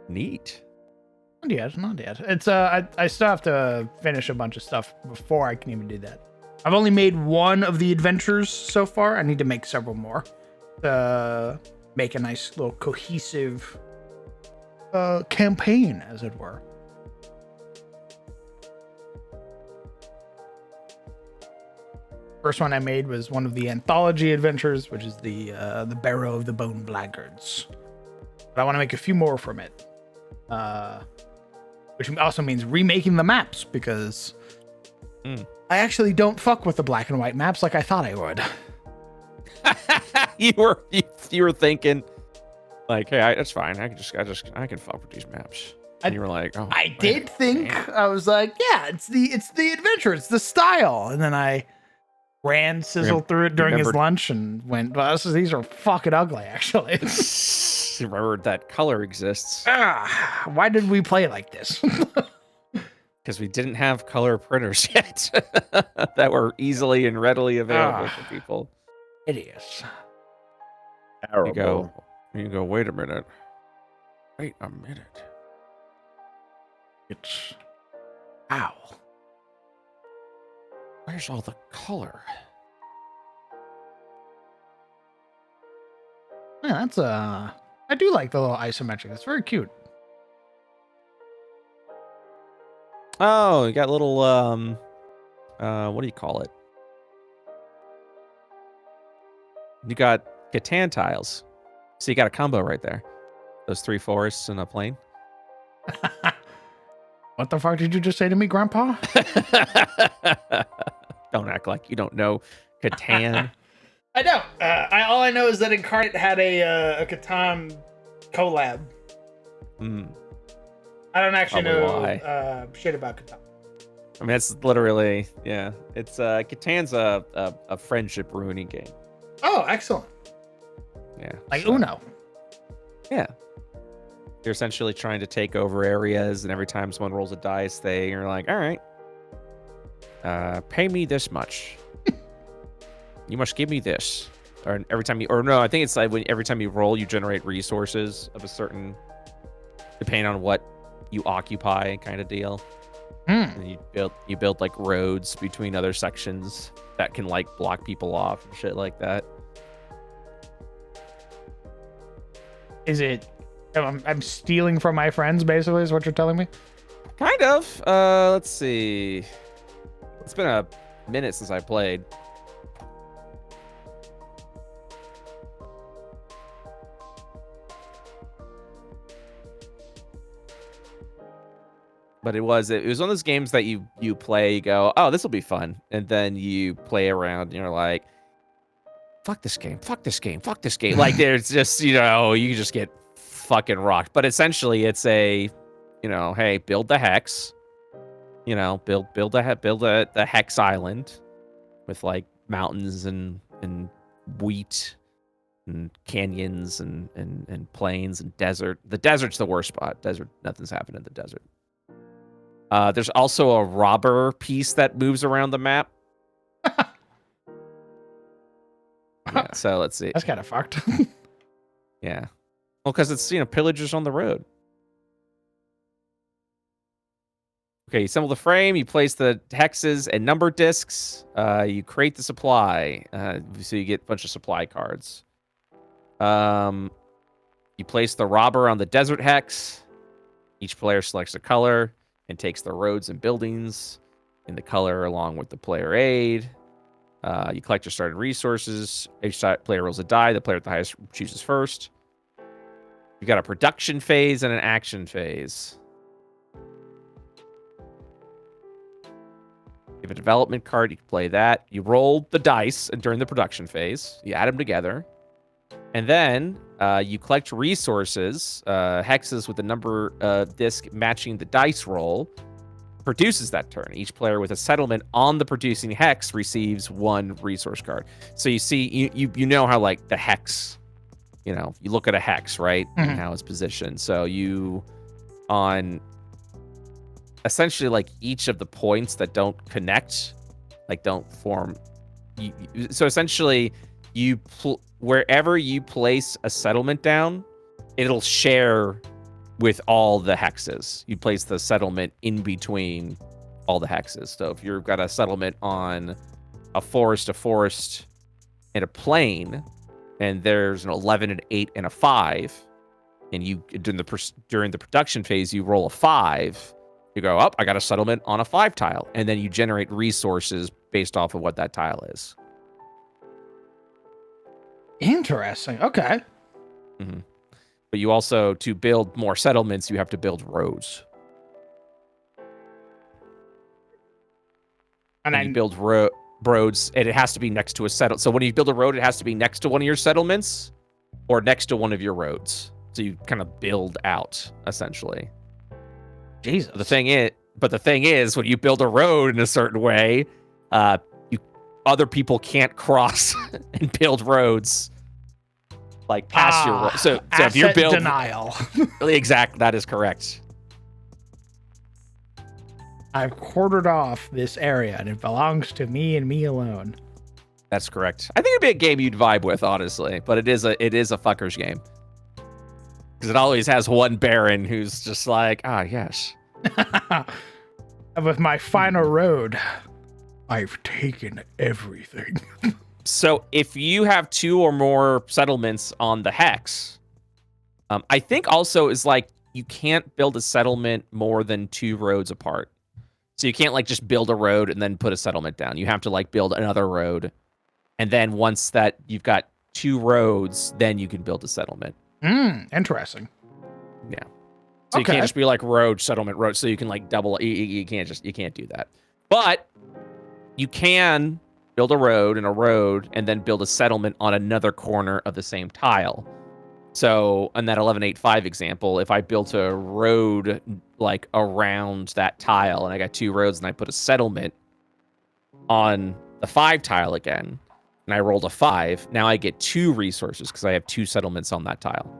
Neat. Not yet. It's I still have to finish a bunch of stuff before I can even do that. I've only made one of the adventures so far. I need to make several more to make a nice little cohesive campaign, as it were. First one I made was one of the anthology adventures, which is the Barrow of the Bone Blackguards. But I want to make a few more from it. Which also means remaking the maps, because I actually don't fuck with the black and white maps like I thought I would. you were thinking, like, hey, that's fine. I can fuck with these maps. And you were like, oh, I did think, I was like, yeah, it's the adventure, it's the style. And then I sizzled through it during his lunch and went, well, these are fucking ugly, actually. Remember that color exists. Why did we play like this? Because we didn't have color printers yet that were easily and readily available for people. Idiots. You go, wait a minute. Wait a minute. It's... Ow. Where's all the color? Yeah, that's I do like the little isometric. It's very cute. Oh, you got little what do you call it? You got Catan tiles. So you got a combo right there. Those 3 forests and a plain. What the fuck did you just say to me, Grandpa? Don't act like you don't know Catan. I know. All I know is that Incarnate had a Catan collab. I don't actually know shit about Catan. I mean, it's literally, yeah. It's Catan's a friendship ruining game. Oh, excellent. Yeah. Like Uno. Yeah. You're essentially trying to take over areas, and every time someone rolls a dice, you're like, all right, pay me this much. You must give me this. Or every time I think it's like every time you roll, you generate resources of a certain, depending on what you occupy, kind of deal. And you build like roads between other sections that can like block people off and shit like that. Is it? I'm stealing from my friends, basically, is what you're telling me? Kind of. Let's see. It's been a minute since I played. But it was one of those games that you play, you go, oh, this will be fun. And then you play around and you're like, fuck this game. Like there's just, you just get fucking rocked. But essentially it's a, hey, build the hex. Build a hex island with like mountains and wheat and canyons and plains and desert. The desert's the worst spot. Nothing's happened in the desert. There's also a robber piece that moves around the map. Yeah, so let's see. That's kind of fucked. Yeah. Well, because it's, pillagers on the road. Okay, you assemble the frame, you place the hexes and number discs, you create the supply, so you get a bunch of supply cards. You You place the robber on the desert hex. Each player selects a color and takes the roads and buildings in the color along with the player aid. You collect your starting resources. Each player rolls a die. The player with the highest chooses first. You've got a production phase and an action phase. You have a development card. You can play that. You roll the dice during the production phase. You add them together. And then you collect resources, hexes with the number disc matching the dice roll, produces that turn. Each player with a settlement on the producing hex receives 1 resource card. So you see, you know how like the hex, you know, you look at a hex, right? Mhm. And how it's positioned. So you, on essentially like each of the points that don't connect, like don't form. So essentially, wherever you place a settlement down, it'll share with all the hexes. You place the settlement in between all the hexes. So if you've got a settlement on a forest, and a plain, and there's an 11, an 8, and a 5, and you during the production phase, you roll a 5. You go up. I got a settlement on a 5 tile, and then you generate resources based off of what that tile is. Interesting. Okay. Mm-hmm. But you also, to build more settlements, you have to build roads. And you build roads, and it has to be next to a settlement. So when you build a road, it has to be next to one of your settlements or next to one of your roads. So you kind of build out, essentially. Jesus. The thing is, when you build a road in a certain way, other people can't cross and build roads like past your road. So if you're building denial. Exactly, that is correct. I've quartered off this area and it belongs to me and me alone. That's correct. I think it'd be a game you'd vibe with, honestly, but it is a fucker's game. Because it always has one Baron who's just like, yes. And with my final road, I've taken everything. So if you have 2 or more settlements on the hex, I think also is like you can't build a settlement more than 2 roads apart. So you can't like just build a road and then put a settlement down. You have to like build another road. And then once that you've got 2 roads, then you can build a settlement. Interesting. Yeah. So you can't just be like road, settlement, road. So you can like double. You can't do that. But you can build a road and then build a settlement on another corner of the same tile. So in that 1185 example, if I built a road like around that tile and I got 2 roads and I put a settlement on the 5 tile again, and I rolled a 5, now I get 2 resources because I have 2 settlements on that tile.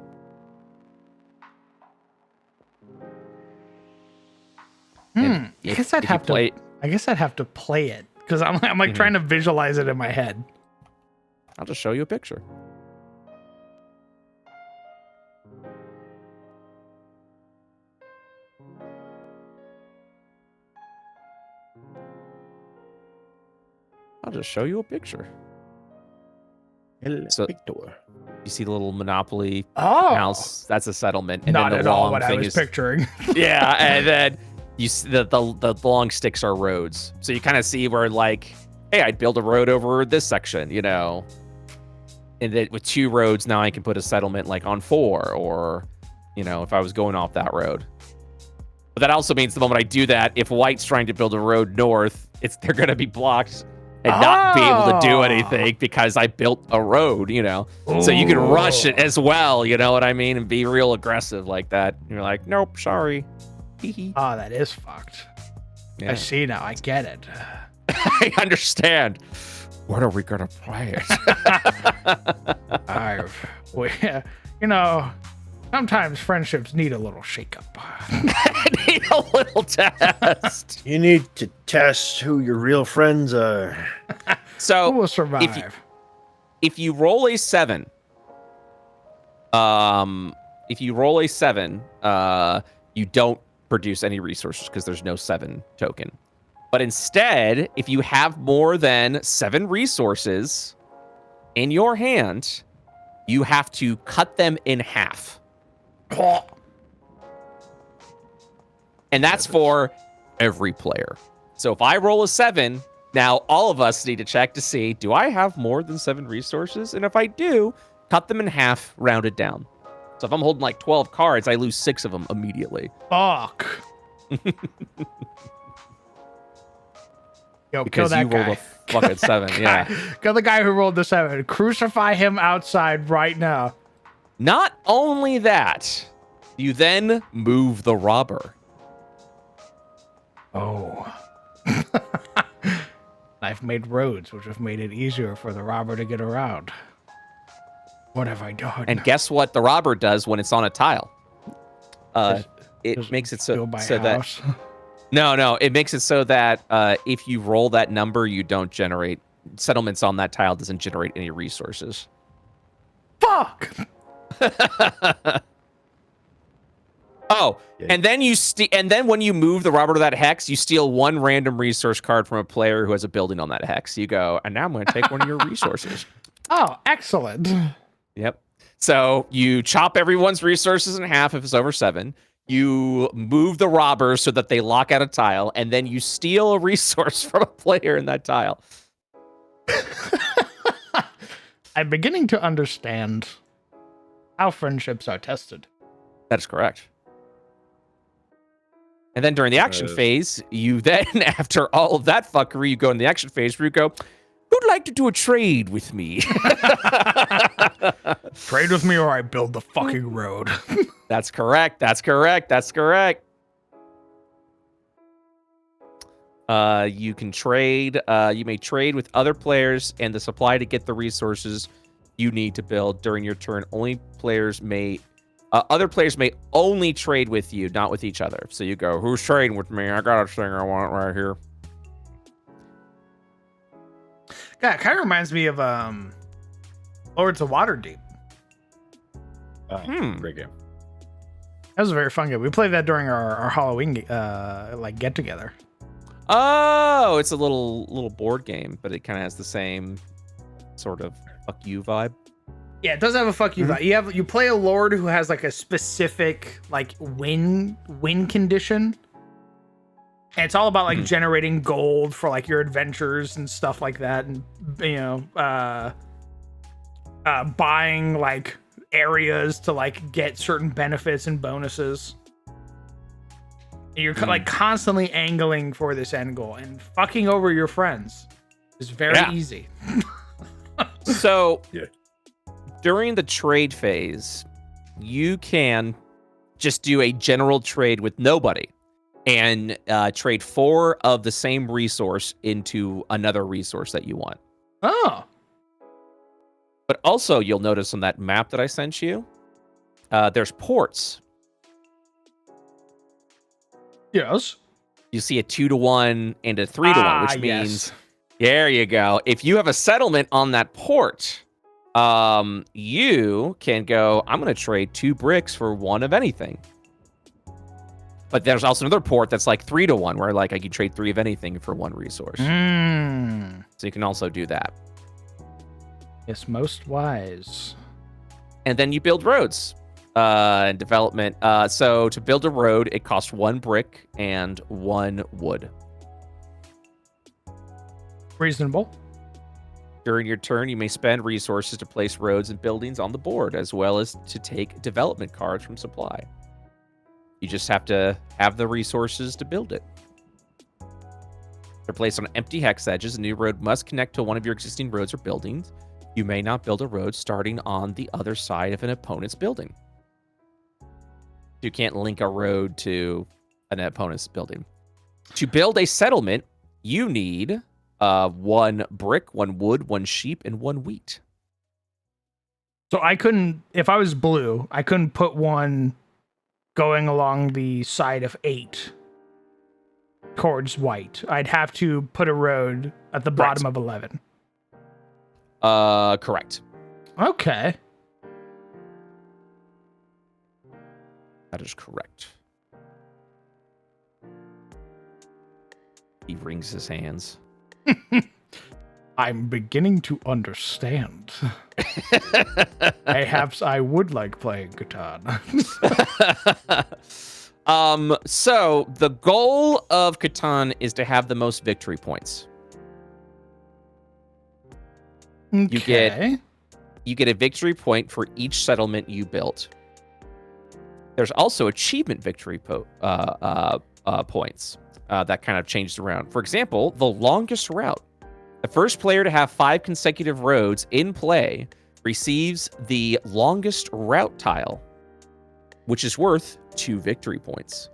I guess I'd have to play it because I'm like trying to visualize it in my head. I'll just show you a picture. So, you see the little Monopoly house? That's a settlement. And Not then at all what I was picturing. Yeah, and then you see the long sticks are roads. So you kind of see where like, hey, I'd build a road over this section, you know. And then with 2 roads, now I can put a settlement like on 4, or, you know, if I was going off that road. But that also means the moment I do that, if White's trying to build a road north, they're going to be blocked and not be able to do anything because I built a road, you know. Ooh. So you can rush it as well, you know what I mean, and be real aggressive like that. And you're like, nope, sorry. Oh, that is fucked. Yeah. I see now. I get it. I understand. When are we gonna play it? You know, sometimes friendships need a little shakeup. Need a little test. You need to test who your real friends are. So who will survive? If you roll a 7, you don't produce any resources because there's no 7 token. But instead, if you have more than 7 resources in your hand, you have to cut them in half. And that's for every player. So if I roll a 7, now all of us need to check to see, do I have more than 7 resources? And if I do, cut them in half, rounded down. So if I'm holding like 12 cards, I lose 6 of them immediately. Fuck. Yo, Because kill that you rolled guy. a fucking 7, yeah. Kill the guy who rolled the 7. Crucify him outside right now. Not only that, you then move the robber. Oh. I've made roads, which have made it easier for the robber to get around. What have I done? And guess what the robber does when it's on a tile? Does It makes it so steal my that house? no, it makes it so that if you roll that number, you don't generate settlements on that tile. Doesn't generate any resources. Fuck. Oh, and then when you move the robber to that hex, you steal 1 random resource card from a player who has a building on that hex. You go, and now I'm going to take one of your resources. Oh, excellent. Yep. So you chop everyone's resources in half if it's over 7. You move the robbers so that they lock out a tile, and then you steal a resource from a player in that tile. I'm beginning to understand how friendships are tested. That is correct. And then during the action phase, you then, after all of that fuckery, you go in the action phase where you go, who'd like to do a trade with me? Trade with me or I build the fucking road. That's correct. That's correct. That's correct. You can trade. You may trade with other players and the supply to get the resources you need to build during your turn. Other players may only trade with you, not with each other. So you go, who's trading with me? I got a thing I want right here. Yeah, it kind of reminds me of Lords of Waterdeep. Great game. That was a very fun game. We played that during our Halloween get together. Oh, it's a little board game, but it kind of has the same sort of fuck you vibe. Yeah, it does have a fuck you vibe. You play a lord who has like a specific like win condition. And it's all about like generating gold for like your adventures and stuff like that, and buying like areas to like get certain benefits and bonuses. And you're like constantly angling for this end goal, and fucking over your friends is very easy. So during the trade phase, you can just do a general trade with nobody and trade 4 of the same resource into another resource that you want. Oh. But also, you'll notice on that map that I sent you, there's ports. Yes. You see a 2-to-1 and a 3-to-1, which means, there you go. If you have a settlement on that port, you can go, I'm going to trade 2 bricks for 1 of anything. But there's also another port that's like 3-to-1, where like I can trade 3 of anything for 1 resource. So you can also do that. Yes, most wise. And then you build roads and development. So to build a road, it costs 1 brick and 1 wood. Reasonable. During your turn, you may spend resources to place roads and buildings on the board, as well as to take development cards from supply. You just have to have the resources to build it. They're placed on empty hex edges. A new road must connect to one of your existing roads or buildings. You may not build a road starting on the other side of an opponent's building. You can't link a road to an opponent's building. To build a settlement, you need 1 brick, 1 wood, 1 sheep, and 1 wheat. So I couldn't, if I was blue, I couldn't put 1 going along the side of 8 towards white. I'd have to put a road at the bottom of 11. Correct. Okay. That is correct. He wrings his hands. I'm beginning to understand. Perhaps I would like playing Catan. So the goal of Catan is to have the most victory points. Okay. You get a victory point for each settlement you built. There's also achievement victory points that kind of changed around. For example, the longest route. The first player to have 5 consecutive roads in play receives the longest route tile, which is worth 2 victory points.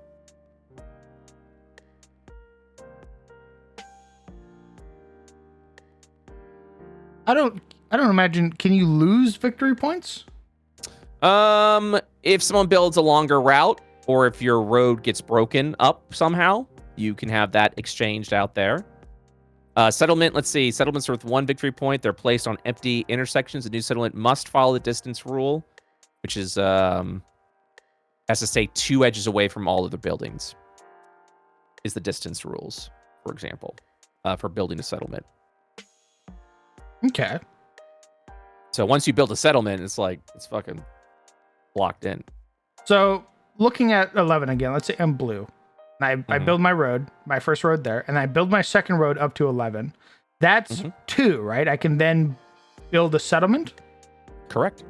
I don't imagine. Can you lose victory points? If someone builds a longer route, or if your road gets broken up somehow, you can have that exchanged out there. Settlement, let's see. Settlements are worth 1 victory point. They're placed on empty intersections. A new settlement must follow the distance rule, which is, has to stay 2 edges away from all of the buildings, is the distance rules, for example, for building a settlement. Okay. So once you build a settlement, it's like, it's fucking locked in. So looking at 11 again, let's say I'm blue. And I build my road, my first road there, and I build my second road up to 11. That's 2, right? I can then build a settlement? Correct.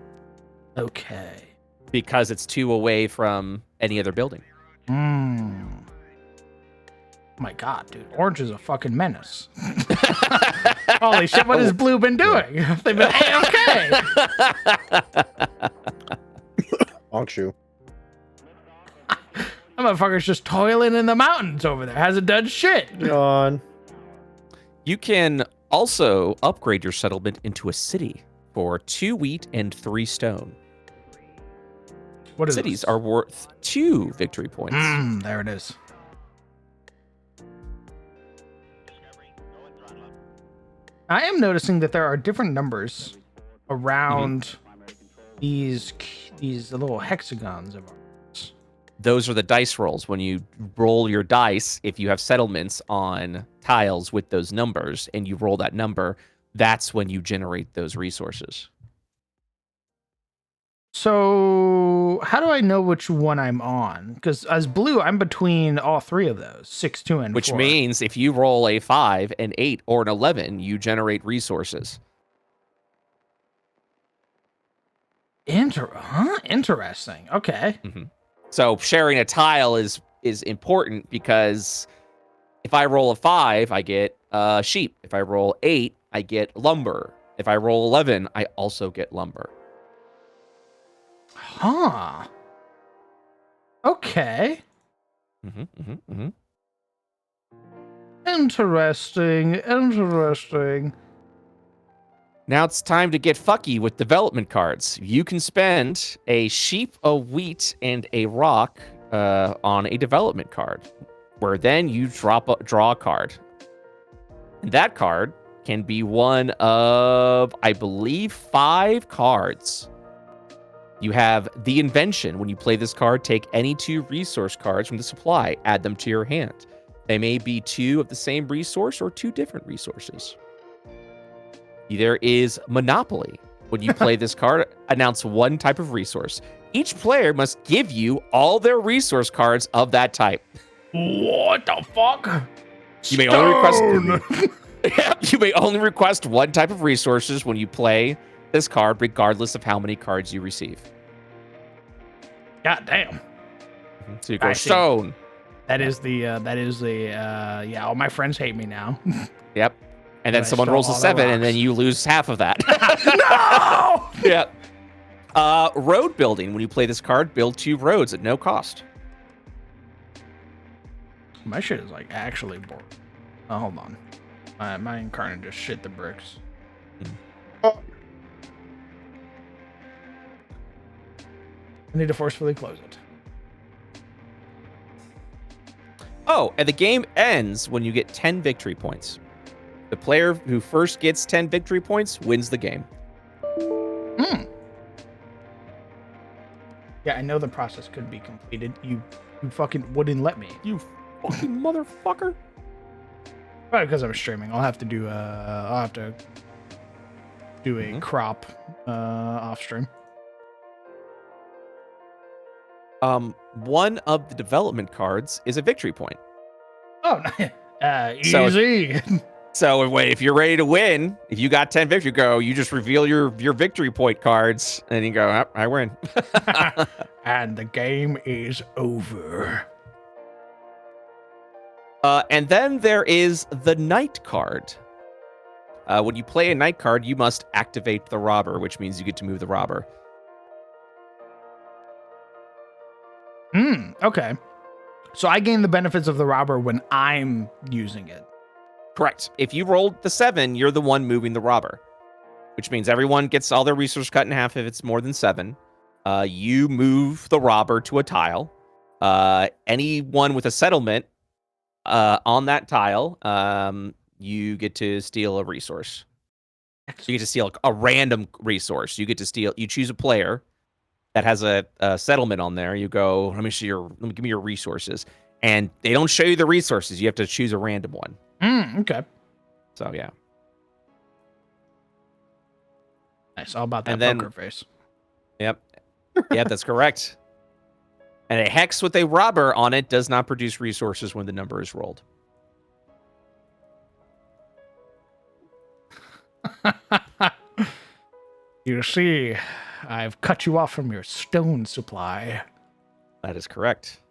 Okay. Because it's 2 away from any other building. Oh my god, dude. Orange is a fucking menace. Holy shit, what has blue been doing? They've been A-okay. Onkshu. That motherfucker's just toiling in the mountains over there. Hasn't done shit. Yawn. You can also upgrade your settlement into a city for 2 wheat and 3 stone. What is Cities this? are worth 2 victory points. There it is. I am noticing that there are different numbers around these little hexagons of ours. Those are the dice rolls. When you roll your dice, if you have settlements on tiles with those numbers and you roll that number, that's when you generate those resources. So how do I know which one I'm on? Because as blue, I'm between all 3 of those, 6, 2, and 4. Which means if you roll a 5, an 8, or an 11, you generate resources. Interesting. Okay. So sharing a tile is important because if I roll a 5, I get sheep. If I roll 8, I get lumber. If I roll 11, I also get lumber. Huh. Okay. Interesting. Now it's time to get fucky with development cards. You can spend a sheep, a wheat, and a rock on a development card, where then you draw a card. And that card can be one of, I believe, 5 cards. You have the invention. When you play this card, take any 2 resource cards from the supply, add them to your hand. They may be 2 of the same resource or 2 different resources. There is Monopoly. When you play this card, announce 1 type of resource. Each player must give you all their resource cards of that type. What the fuck? You may only request you may only request 1 type of resources when you play this card, regardless of how many cards you receive. God damn. So you go stone. That is the yeah, all my friends hate me now. Yep. And then someone rolls a 7, and then you lose half of that. No! Yeah. Road building. When you play this card, build 2 roads at no cost. My shit is like actually boring. Oh, hold on. My incarnate just shit the bricks. Oh. I need to forcefully close it. Oh, and the game ends when you get 10 victory points. The player who first gets 10 victory points wins the game. Yeah, I know the process could be completed. You fucking wouldn't let me. You fucking motherfucker. Probably because I'm streaming. I'll have to do a crop off stream. One of the development cards is a victory point. Oh, easy. So if you're ready to win, if you got 10 victory, you just reveal your victory point cards, and you go, oh, I win. And the game is over. And then there is the Knight card. When you play a Knight card, you must activate the robber, which means you get to move the robber. Okay. So I gain the benefits of the robber when I'm using it. Correct. If you rolled the 7, you're the one moving the robber, which means everyone gets all their resources cut in half if it's more than 7. You move the robber to a tile. Anyone with a settlement on that tile, you get to steal a resource. So you get to steal a random resource. You get to steal. You choose a player that has a settlement on there. You go, let me give me your resources, and they don't show you the resources. You have to choose a random one. Okay. So yeah. Nice. All about that poker face. Yep. Yep, that's correct. And a hex with a robber on it does not produce resources when the number is rolled. You see, I've cut you off from your stone supply. That is correct.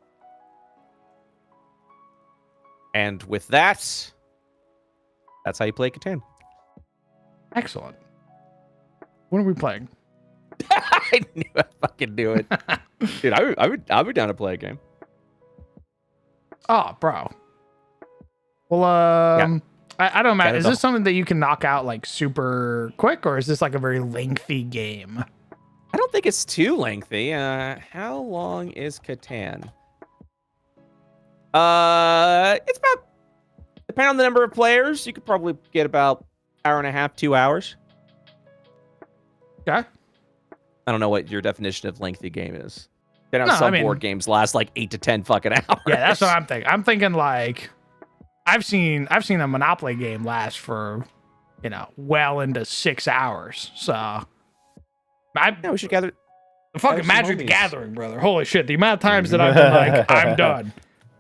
And with that, that's how you play Catan. Excellent. What are we playing? I knew I fucking knew it. Dude, I would down to play a game. Oh, bro. Well, I don't know. Is this something that you can knock out like super quick, or is this like a very lengthy game? I don't think it's too lengthy. How long is Catan? It's about, depending on the number of players, you could probably get about hour and a half, 2 hours. Okay. I don't know what your definition of lengthy game is. Some board games last like 8 to 10 fucking hours. Yeah, that's what I'm thinking. I'm thinking like I've seen a Monopoly game last for, well into 6 hours. So we should gather. The fucking Magic the Gathering, brother. Holy shit. The amount of times that I've been like, I'm done.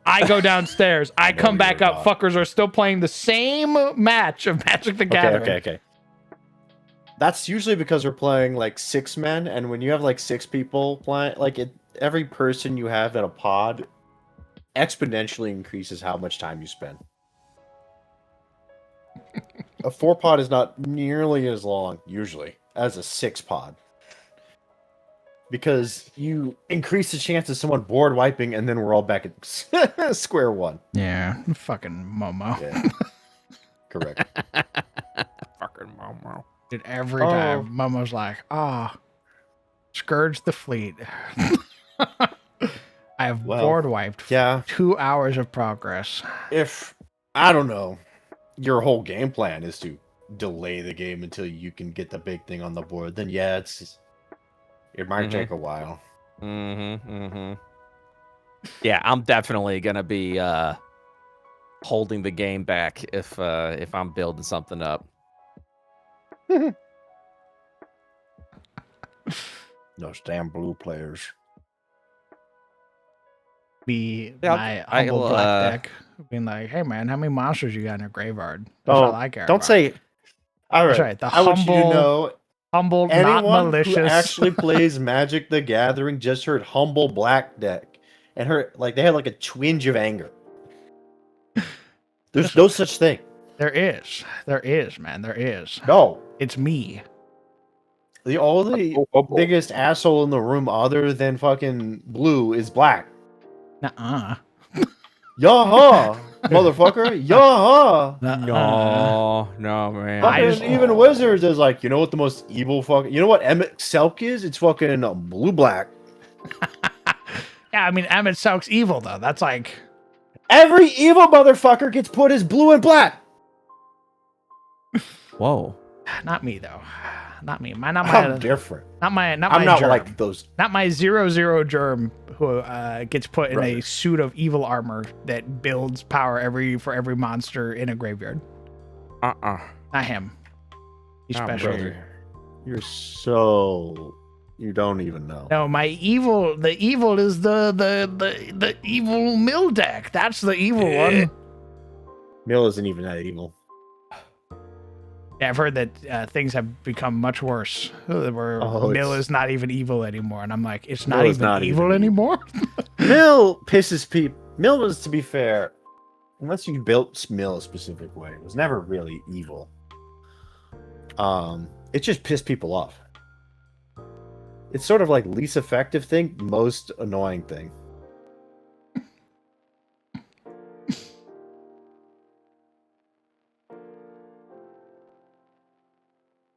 I go downstairs. I come back up. Fuckers are still playing the same match of Magic the Gathering. Okay. That's usually because we're playing like 6 men, and when you have like 6 people playing, every person you have in a pod exponentially increases how much time you spend. A 4 pod is not nearly as long usually as a 6 pod, because you increase the chance of someone board wiping, and then we're all back at square one. Yeah, fucking Momo. Yeah. Correct. Fucking Momo. Dude, every time Momo's like, Scourge the Fleet. I have board wiped 2 hours of progress. If, I don't know, your whole game plan is to delay the game until you can get the big thing on the board, then yeah, it might take a while. Yeah, I'm definitely gonna be holding the game back if I'm building something up. Those damn blue players. My humble black deck being like, hey man, how many monsters you got in your graveyard? That's all I care don't about. say. All right. That's right. The I want you to know, humble, anyone not malicious. who actually plays Magic the Gathering just heard humble black deck and they had like a twinge of anger. There's no such thing. There is, man. There is. No. It's me. The only biggest asshole in the room other than fucking blue is black. Nuh-uh. Yaha, motherfucker. Yaha. No, man. Fucking even Wizards is like, you know what the most evil fucking... You know what Emmett Selk is? It's fucking blue-black. Yeah, I mean, Emmett Selk's evil, though. That's like... Every evil motherfucker gets put as blue and black. Whoa. Not me, though. Not me. I'm different. Not my I'm not germ. like those. Not my 0/0 germ who gets put in a Brother. suit of evil armor that builds power for every monster in a graveyard. Not him. He's Nah, special. Brother, you're so. You don't even know. No, the evil is the evil mill deck. That's the evil one. Mill isn't even that evil. Yeah, I've heard that things have become much worse. Where Mill is not even evil anymore, and I'm like, it's not even evil anymore. Mill pisses people. Mill was, to be fair, unless you built Mill a specific way, it was never really evil. It just pissed people off. It's sort of like least effective thing, most annoying thing.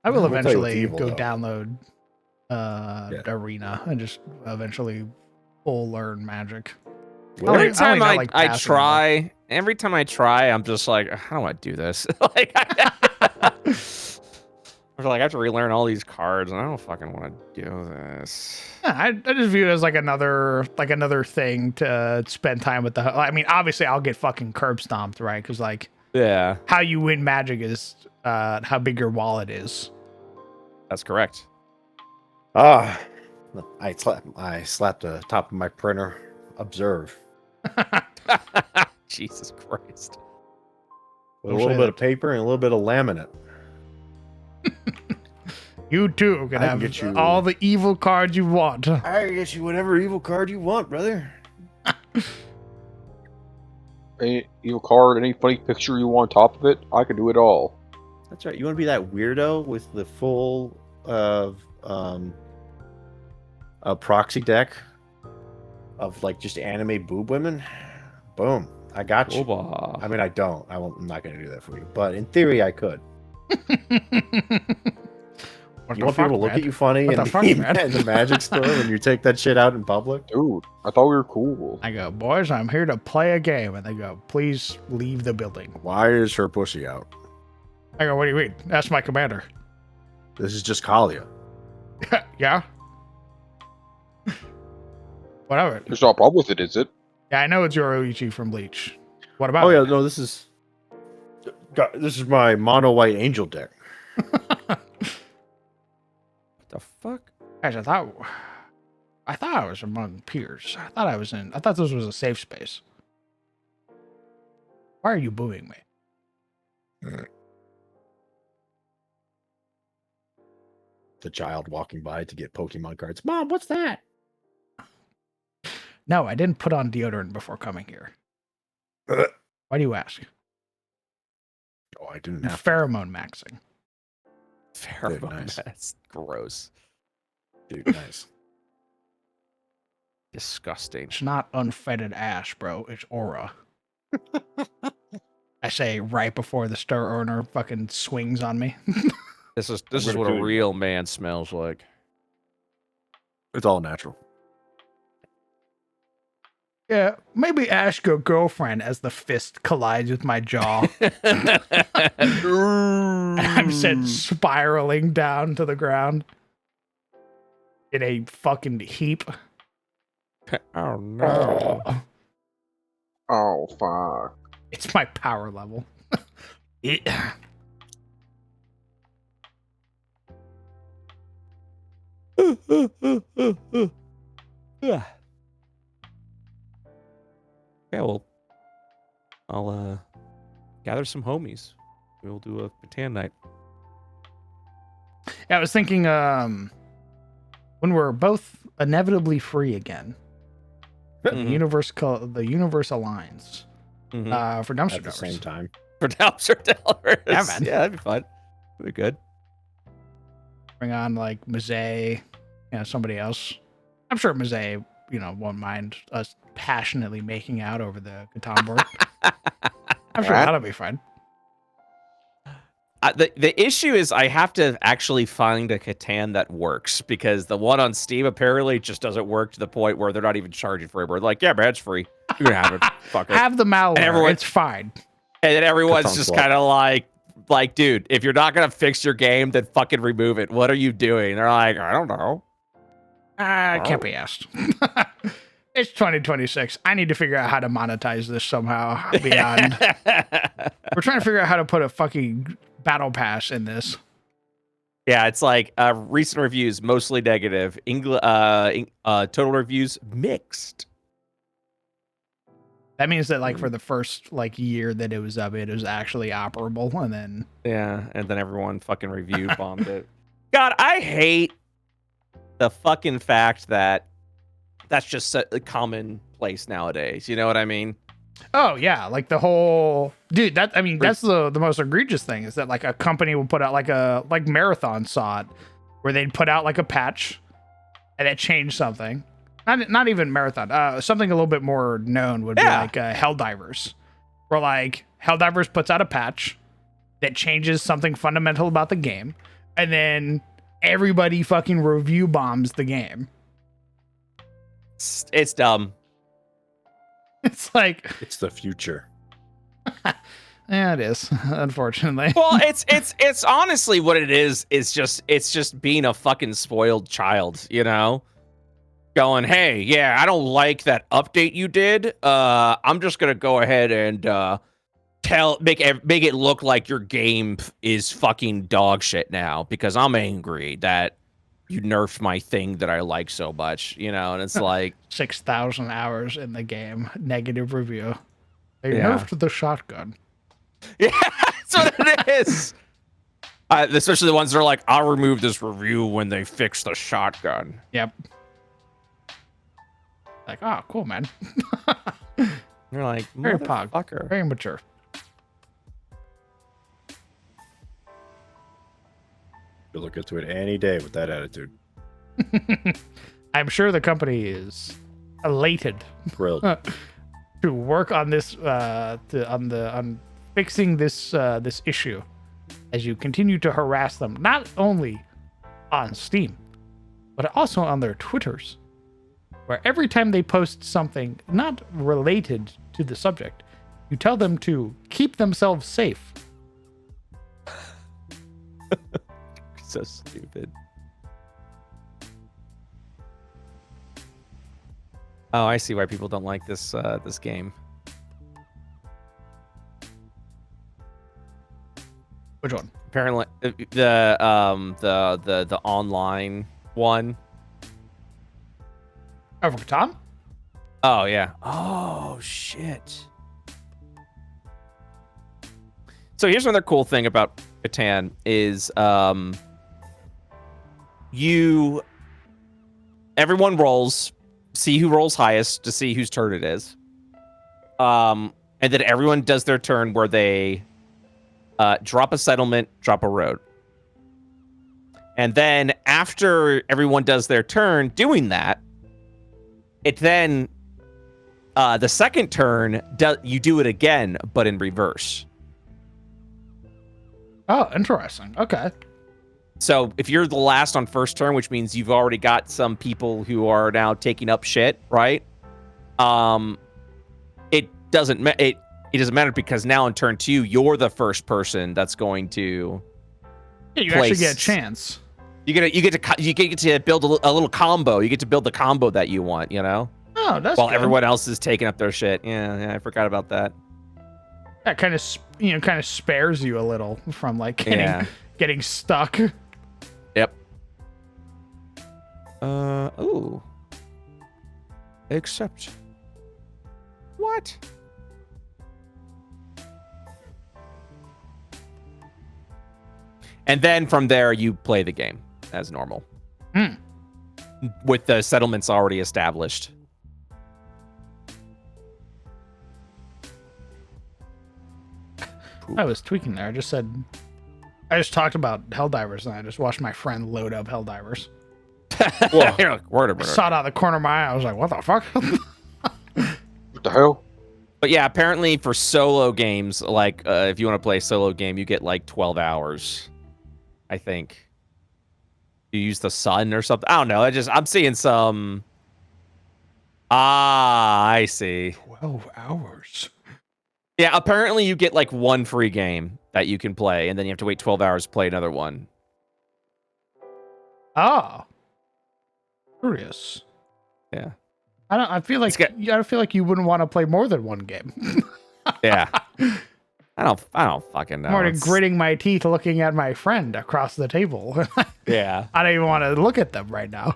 I will Let me tell you what's eventually evil, go though. download Arena and just eventually full learn Magic. Every time I pass try, I'm just like, how do I do this? Like, I have to relearn all these cards, and I don't fucking want to do this. Yeah, I just view it as like another thing to spend time with I mean, obviously, I'll get fucking curb stomped, right? Because like, yeah, how you win Magic is how big your wallet is. That's correct. I slapped the top of my printer. Observe. Jesus Christ. With a little bit of paper and a little bit of laminate. You too can have get you all the evil cards you want. I can get you whatever evil card you want, brother. Any evil card, any funny picture you want on top of it, I can do it all. That's right. You want to be that weirdo with the full of a proxy deck of like just anime boob women? Boom. I got you. Oba. I mean, I don't. I'm not going to do that for you. But in theory, I could. You want people to look at you funny in the Magic store when you take that shit out in public? Dude, I thought we were cool. I go, boys, I'm here to play a game. And they go, please leave the building. Why is her pussy out? I go, what do you mean? That's my commander. This is just Kalia. Yeah? Whatever. There's no problem with it, is it? Yeah, I know it's your Oichi from Bleach. What about Oh, yeah, it? no, this is my mono white angel deck. What the fuck? Guys, I thought I was among peers. I thought this was a safe space. Why are you booing me? The child walking by to get Pokemon cards. Mom, what's that? No, I didn't put on deodorant before coming here. Why do you ask? Oh, I didn't have Pheromone maxing. Pheromone. Nice. That's gross. Dude, nice. Disgusting. It's not unfettered ash, bro. It's aura. I say right before the store owner fucking swings on me. This is what a real man smells like. It's all natural. Yeah, maybe ask your girlfriend as the fist collides with my jaw. I'm sent spiraling down to the ground in a fucking heap. Oh no. Oh, fuck. It's my power level. Yeah. Yeah, well, I'll gather some homies. We'll do a Catan night. Yeah, I was thinking when we're both inevitably free again, the universe aligns for dumpster At the same divers. time. For dumpster delvers. Yeah, man. Yeah, that'd be fun. That'd be good. Bring on like Mazay, somebody else. I'm sure Mazay, won't mind us passionately making out over the Catan board. I'm sure that'll be fun. The issue is I have to actually find a Catan that works because the one on Steam apparently just doesn't work to the point where they're not even charging for it. We're like, yeah, man, it's free. You can have it. Fuck it. Have the malware. And It's fine. And then everyone's Catan's just swap. kind of like, like, dude, if you're not gonna fix your game, then fucking remove it. What are you doing? They're like, I don't know. I can't be asked. It's 2026. I need to figure out how to monetize this somehow beyond. We're trying to figure out how to put a fucking battle pass in this. Yeah, it's like recent reviews mostly negative. Total reviews mixed. That means that like for the first like year that it was up, it was actually operable, and then and then everyone fucking review bombed it. God, I hate the fucking fact that that's just a commonplace nowadays. You know what I mean? Oh yeah, like the whole dude. That's the most egregious thing is that like a company will put out like Marathon saw it, where they'd put out like a patch, and it changed something. Not even Marathon. Something a little bit more known would be like Helldivers, where like Helldivers puts out a patch that changes something fundamental about the game, and then everybody fucking review bombs the game. It's dumb. It's like it's the future. Yeah, it is. Unfortunately. Well, it's honestly what it is. It's just being a fucking spoiled child, you know. Going, hey, yeah, I don't like that update you did. I'm just gonna go ahead and make it look like your game is fucking dog shit now because I'm angry that you nerfed my thing that I like so much, you know. And it's like 6,000 hours in the game, negative review. They nerfed the shotgun. Yeah, that's what it is. Especially the ones that are like, I'll remove this review when they fix the shotgun. Yep. Like, oh, cool, man. You're like, very pog, very mature. You'll look into it any day with that attitude. I'm sure the company is elated, thrilled to work on this, on fixing this this issue, as you continue to harass them not only on Steam, but also on their Twitters, where every time they post something not related to the subject, you tell them to keep themselves safe. So stupid. Oh, I see why people don't like this this game. Which one? Apparently, the online one. Oh, for Catan? Oh yeah. Oh shit. So here's another cool thing about Catan is everyone rolls, see who rolls highest to see whose turn it is. And then everyone does their turn where they drop a settlement, drop a road. And then after everyone does their turn doing that, it then the second turn you do it again, but in reverse. Oh, interesting. Okay. So if you're the last on first turn, which means you've already got some people who are now taking up shit, right? It doesn't matter because now in turn 2, you're the first person that's going to. Yeah, you actually get a chance. You get to build a little combo. You get to build the combo that you want, you know? Oh, that's while good. Everyone else is taking up their shit. Yeah, I forgot about that. That kind of spares you a little from like getting stuck. Yep. Ooh. Except what? And then from there you play the game as normal. With the settlements already established. I was tweaking there. I just talked about Helldivers and I just watched my friend load up Helldivers. I saw it out of the corner of my eye. I was like, what the fuck? What the hell? But yeah, apparently for solo games, like if you want to play a solo game, you get like 12 hours. I think. You use the sun or something. I don't know. I'm seeing some. I see. 12 hours. Yeah, apparently you get like one free game that you can play, and then you have to wait 12 hours to play another one. Oh. Curious. Yeah. I feel like you wouldn't want to play more than one game. Yeah. I don't fucking know. I'm already gritting my teeth looking at my friend across the table. Yeah. I don't even want to look at them right now.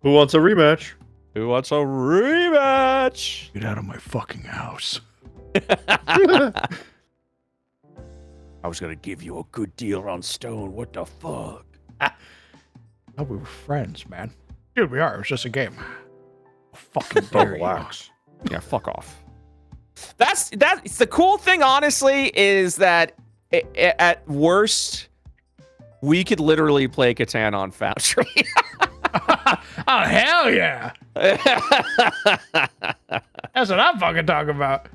Who wants a rematch? Who wants a rematch? Get out of my fucking house. I was gonna give you a good deal on stone. What the fuck? Oh, we were friends, man. Dude, we are. It was just a game. Fucking dare you. Yeah, fuck off. That's the cool thing, honestly, is that at worst, we could literally play Catan on Foundry. Oh, hell yeah. That's what I'm fucking talking about.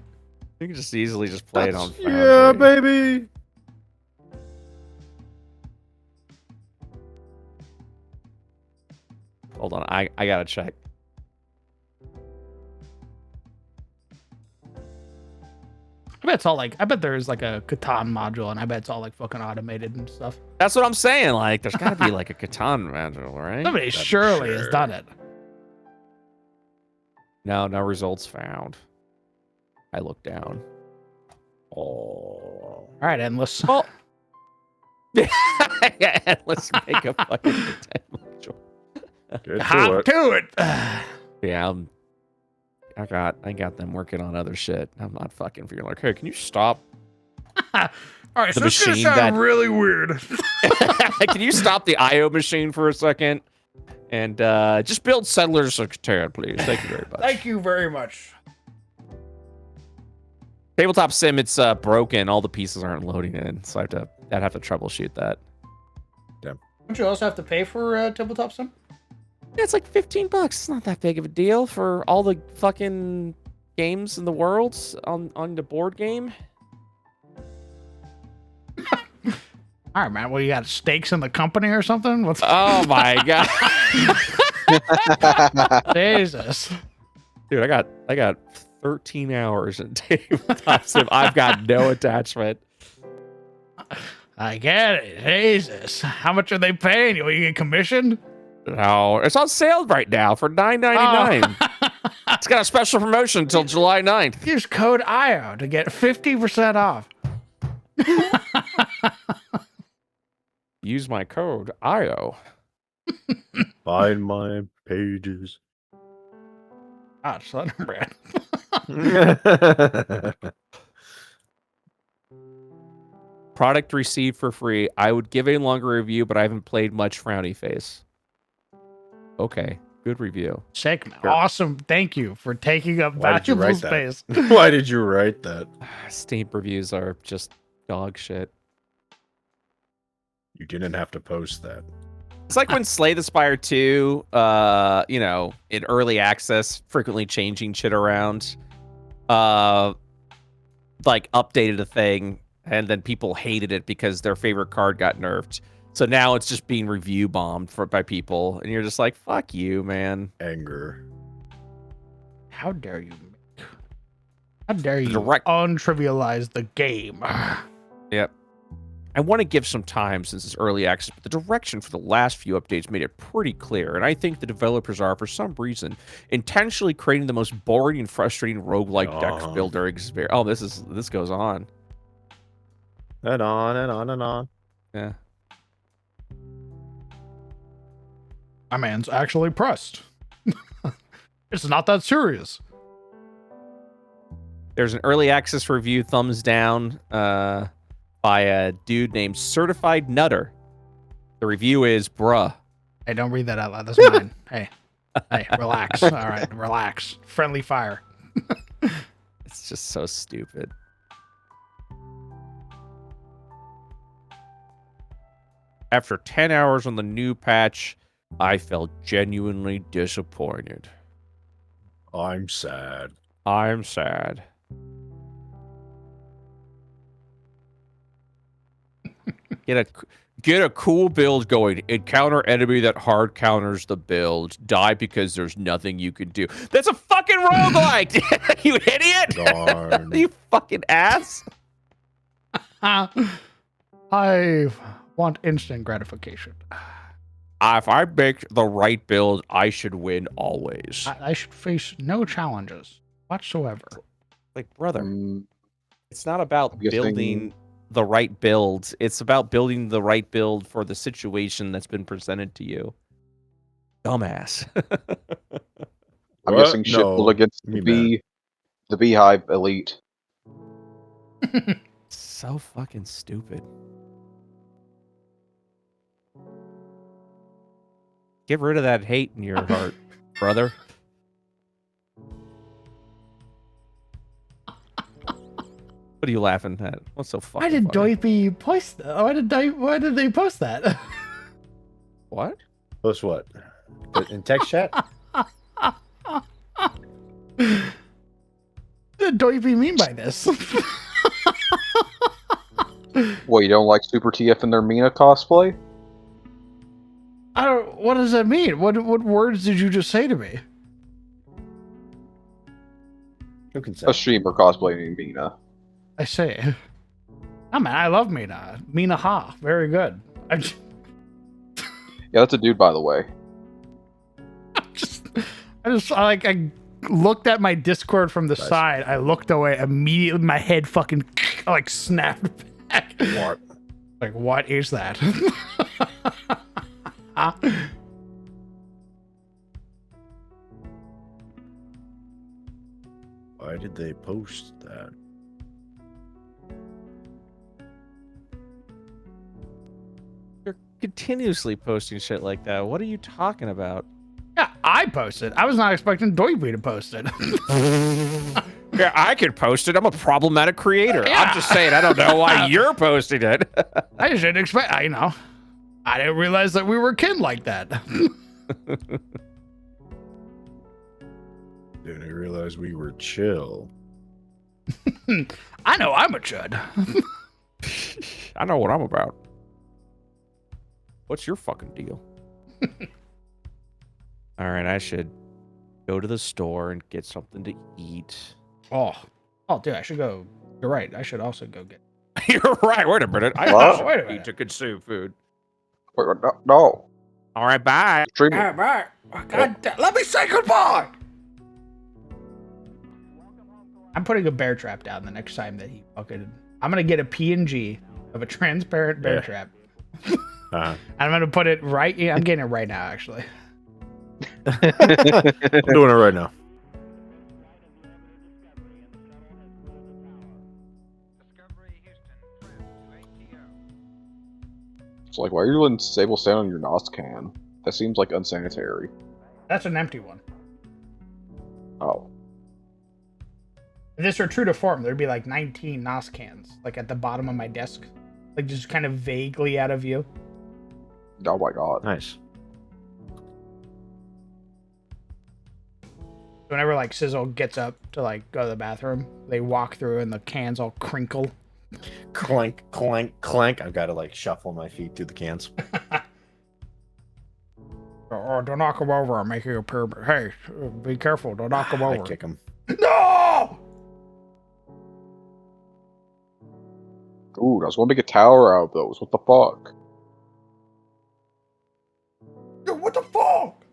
You can just easily just play it on Foundry. Yeah, baby. Hold on, I gotta check. I bet it's all like, I bet there's like a Catan module, and I bet it's all like fucking automated and stuff. That's what I'm saying. Like, there's gotta be like a Catan module, right? Somebody surely has done it. No results found. I look down. Oh. All right, Endless. Well, yeah, let's make a fucking Catan module. Hop to it. Yeah, I got them working on other shit. I'm not fucking feeling like, hey, can you stop? All right, The so it's gonna machine sound that- really weird. Can you stop the IO machine for a second? And just build Settlers of Catan, please. Thank you very much. Thank you very much. Tabletop Sim, it's broken. All the pieces aren't loading in, so I'd have to troubleshoot that. Don't you also have to pay for Tabletop Sim? Yeah, it's like $15. It's not that big of a deal for all the fucking games in the world on the board game. All right, man. Well, you got stakes in the company or something? What's Oh my god, Jesus? dude! I got 13 hours in Tabletop Sim. I've got no attachment. I get it. Jesus. How much are they paying you? You get commission? No, it's on sale right now for $9.99. It's got a special promotion until July 9th. Use code IO to get 50% off. Use my code IO. Find my pages. Ah, Slender Product received for free. I would give a longer review, but I haven't played much. Frowny face. Okay, good review. Sick, man. Sure. Awesome. Thank you for taking up Why did you valuable write space. that? Why did you write that? Steam reviews are just dog shit. You didn't have to post that. It's like when Slay the Spire 2, in early access, frequently changing shit around, like updated a thing, and then people hated it because their favorite card got nerfed. So now it's just being review bombed by people, and you're just like, fuck you, man. Anger. How dare you? How dare you direct- untrivialize the game? Yep. I want to give some time since it's early access, but the direction for the last few updates made it pretty clear, and I think the developers are, for some reason, intentionally creating the most boring and frustrating roguelike deck builder experience. Oh, this goes on. And on and on and on. Yeah. My man's actually pressed. It's not that serious. There's an early access review, thumbs down, by a dude named Certified Nutter. The review is, bruh. Hey, don't read that out loud. That's mine. Hey, relax. All right, relax. Friendly fire. It's just so stupid. After 10 hours on the new patch, I felt genuinely disappointed. I'm sad. I'm sad. Get a cool build going. Encounter enemy that hard counters the build. Die because there's nothing you can do. That's a fucking roguelike! You idiot! Darn. You fucking ass! I want instant gratification. If I make the right build, I should win always. I should face no challenges whatsoever. Like, brother, Mm, it's not about I'm guessing- building the right builds. It's about building the right build for the situation that's been presented to you. Dumbass. I'm What? guessing shit No, pulled against me the Beehive Elite. So fucking stupid. Get rid of that hate in your heart, brother. What are you laughing at? What's so fucking Why did funny? Doipy post that? Why did they post that? What? Post what? In text chat? What did Doipy mean by this? What, you don't like Super TF and their Mina cosplay? I don't. What does that mean? What words did you just say to me? Who can say? A streamer cosplaying Mina. I say, oh man, I love Mina. Mina Ha, very good. I Yeah, that's a dude, by the way. I looked at my Discord from the Nice. side. I looked away immediately. My head fucking like snapped back. What? Like, what is that? Why did they post that? You're continuously posting shit like that. What are you talking about? Yeah, I posted. I was not expecting Doipy to post it. Yeah, I could post it. I'm a problematic creator. Yeah. I'm just saying, I don't know why you're posting it. I just didn't expect. I didn't realize that we were kin like that. Didn't realize we were chill. I know I'm a chud. I know what I'm about. What's your fucking deal? All right, I should go to the store and get something to eat. Oh, dude, I should go. You're right. I should also go get. You're right. Wait a minute. I What? also Wait a need minute. to consume food. Wait, no. All right, bye. Streaming. Let me say goodbye. I'm putting a bear trap down the next time that he fucking. I'm gonna get a PNG of a transparent bear Yeah. trap. Uh-huh. I'm gonna put it right. I'm getting it right now, actually. I'm doing it right now. It's like, why are you letting Sable stand on your NOS can? That seems like unsanitary. That's an empty one. Oh. If this were true to form, there'd be like 19 NOS cans, like at the bottom of my desk, like just kind of vaguely out of view. Oh my god. Nice. Whenever like Sizzle gets up to like go to the bathroom, they walk through and the cans all crinkle. Clank, clank, clank. I've got to like shuffle my feet through the cans. Oh, don't knock them over. I'm making a pyramid. Hey, be careful. Don't knock them I over. kick them. No! Dude, I was going to make a tower out of those. What the fuck? Dude, what the fuck?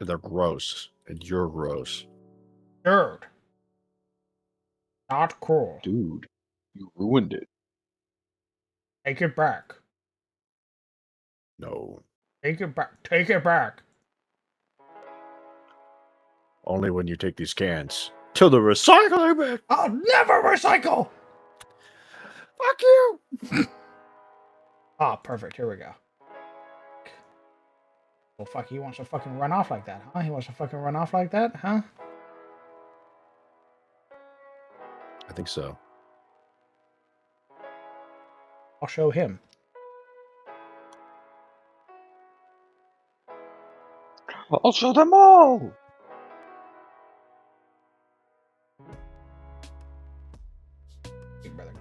They're gross, and you're gross. Dude. Not cool. Dude, you ruined it. Take it back. No. Take it back. Take it back. Only when you take these cans to the recycling bin. I'll never recycle! Fuck you. Ah, perfect. Here we go. Well, fuck, he wants to fucking run off like that, huh? He wants to fucking run off like that, huh? I think so. I'll show him. I'll show them all! Big brother.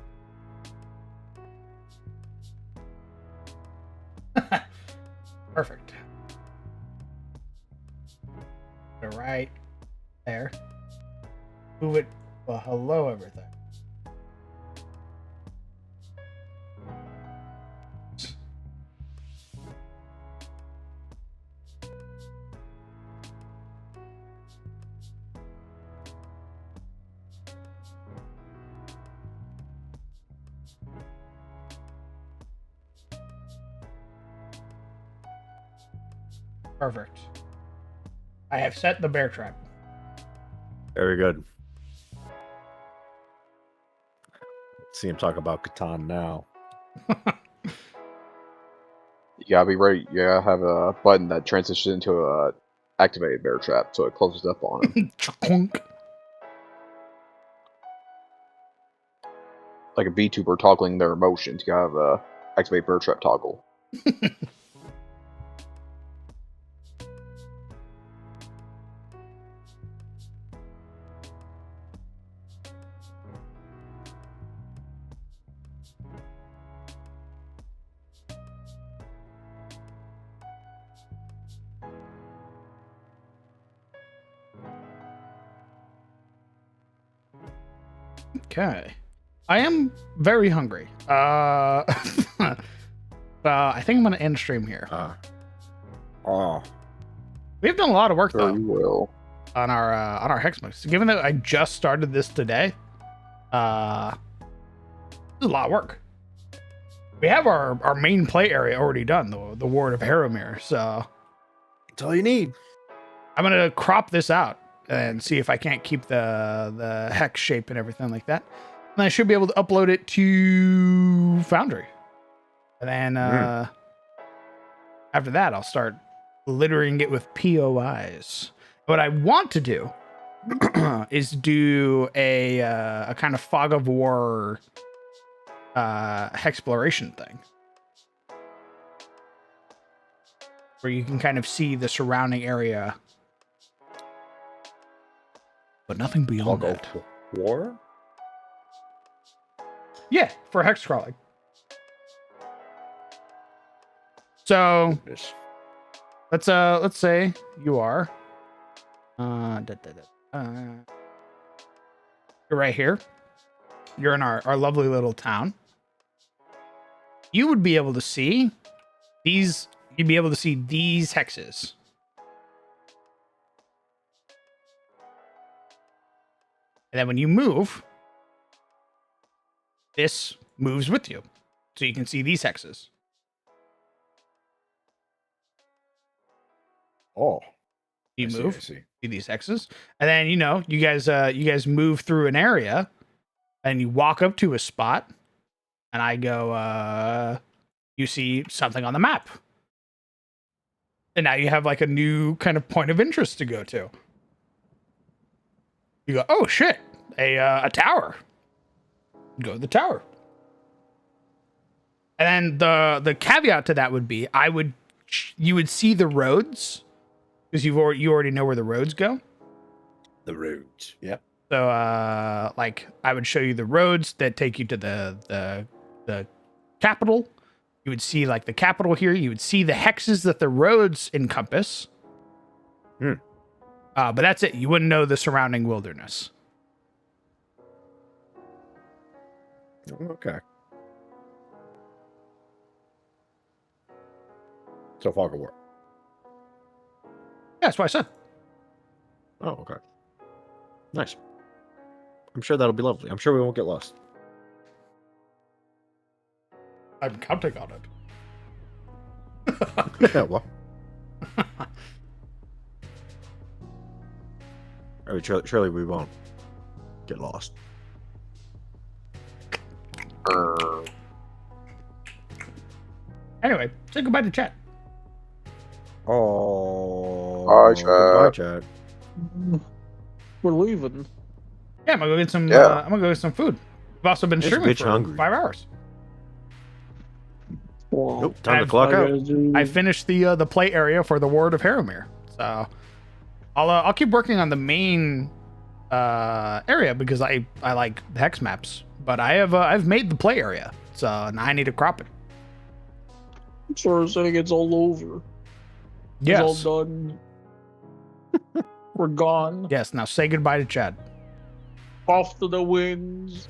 Perfect. Put it right there. Move it. Well, hello, everything. Perfect. I have set the bear trap. Very good. Let's see him talk about Catan now. You gotta be ready. You gotta have a button that transitions into a activated bear trap, so it closes up on him. Chunk. Like a VTuber toggling their emotions. You gotta have a activate bear trap toggle. Okay. I am very hungry. I think I'm gonna end stream here. Oh. We've done a lot of work Very though well. on our HEXmap. Given that I just started this today, this is a lot of work. We have our main play area already done, the Ward of Harrowmere. So That's all you need. I'm gonna crop this out and see if I can't keep the hex shape and everything like that. And I should be able to upload it to Foundry. And then after that, I'll start littering it with POIs. What I want to do is do a kind of fog of war exploration thing, where you can kind of see the surrounding area, but nothing beyond that. War? Yeah, for hex crawling. So let's say you are you're right here. You're in our lovely little town. You would be able to see these. You'd be able to see these hexes. And then when you move, this moves with you. So you can see these hexes. Oh. You I move, see. see these hexes. And then, you guys move through an area and you walk up to a spot and I go, you see something on the map. And now you have like a new kind of point of interest to go to. You go, oh shit, a tower. Go to the tower. And then the caveat to that would be, you would see the roads because you already know where the roads go. The roads. Yep. So like I would show you the roads that take you to the capital. You would see like the capital here. You would see the hexes that the roads encompass. But that's it. You wouldn't know the surrounding wilderness. Okay. So fog of war. Yeah, that's what I said. Oh, okay. Nice. I'm sure that'll be lovely. I'm sure we won't get lost. I'm counting on it. Yeah, well. I mean, surely we won't get lost. Anyway, say goodbye to chat. Oh. Bye, chat. Goodbye, chat. We're leaving. Yeah, I'm gonna go get some. Yeah. I'm gonna go get some food. I've also been This streaming bitch for hungry. 5 hours. Wow. Nope, time to clock out. I finished the play area for the Ward of Harrowmere, so I'll keep working on the main area because I like the hex maps, but I've made the play area, so now I need to crop it. So we're saying it's all over. Yes. It's all done. We're gone. Yes. Now say goodbye to Chad. Off to the winds.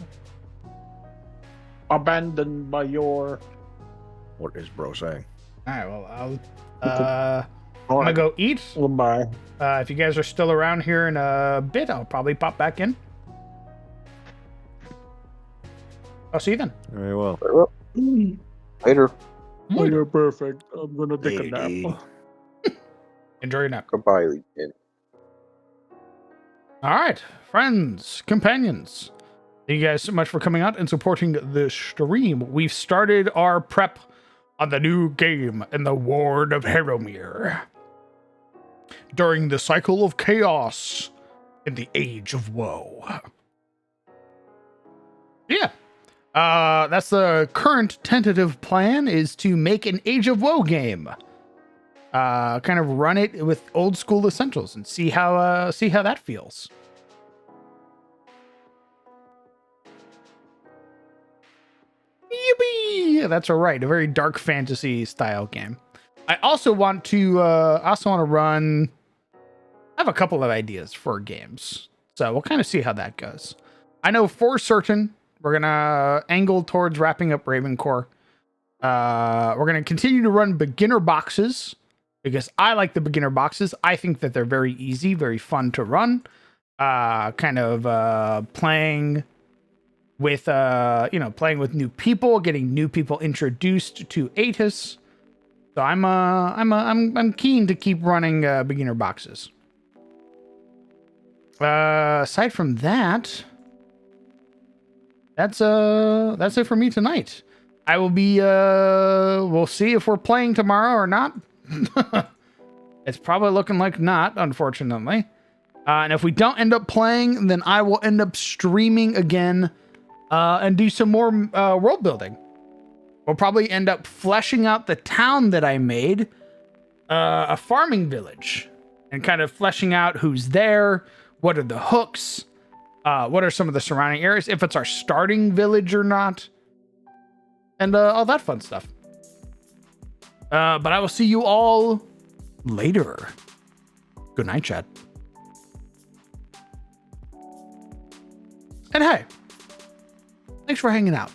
Abandoned by your. What is bro saying? All right. Well, I'm gonna go eat. Goodbye. If you guys are still around here in a bit, I'll probably pop back in. I'll see you then. Very well. Later. You're perfect. I'm gonna take a nap. Enjoy your nap. Goodbye, Legion. All right, friends, companions. Thank you guys so much for coming out and supporting the stream. We've started our prep on the new game in the Ward of Harrowmere. During the cycle of chaos in the Age of Woe. Yeah. That's the current tentative plan, is to make an Age of Woe game. Kind of run it with old school essentials and see how that feels. Yippee! That's all right. A very dark fantasy style game. I also want to run. I have a couple of ideas for games, so we'll kind of see how that goes. I know for certain we're gonna angle towards wrapping up Ravencore. We're gonna continue to run beginner boxes because I like the beginner boxes. I think that they're very easy, very fun to run. Playing with playing with new people, getting new people introduced to Atis. So I'm keen to keep running beginner boxes. Aside from that, that's it for me tonight. I will be we'll see if we're playing tomorrow or not. It's probably looking like not, unfortunately. And if we don't end up playing, then I will end up streaming again and do some more world building. We'll probably end up fleshing out the town that I made, a farming village, and kind of fleshing out who's there, what are the hooks, what are some of the surrounding areas, if it's our starting village or not, and all that fun stuff. But I will see you all later. Good night, chat. And hey, thanks for hanging out.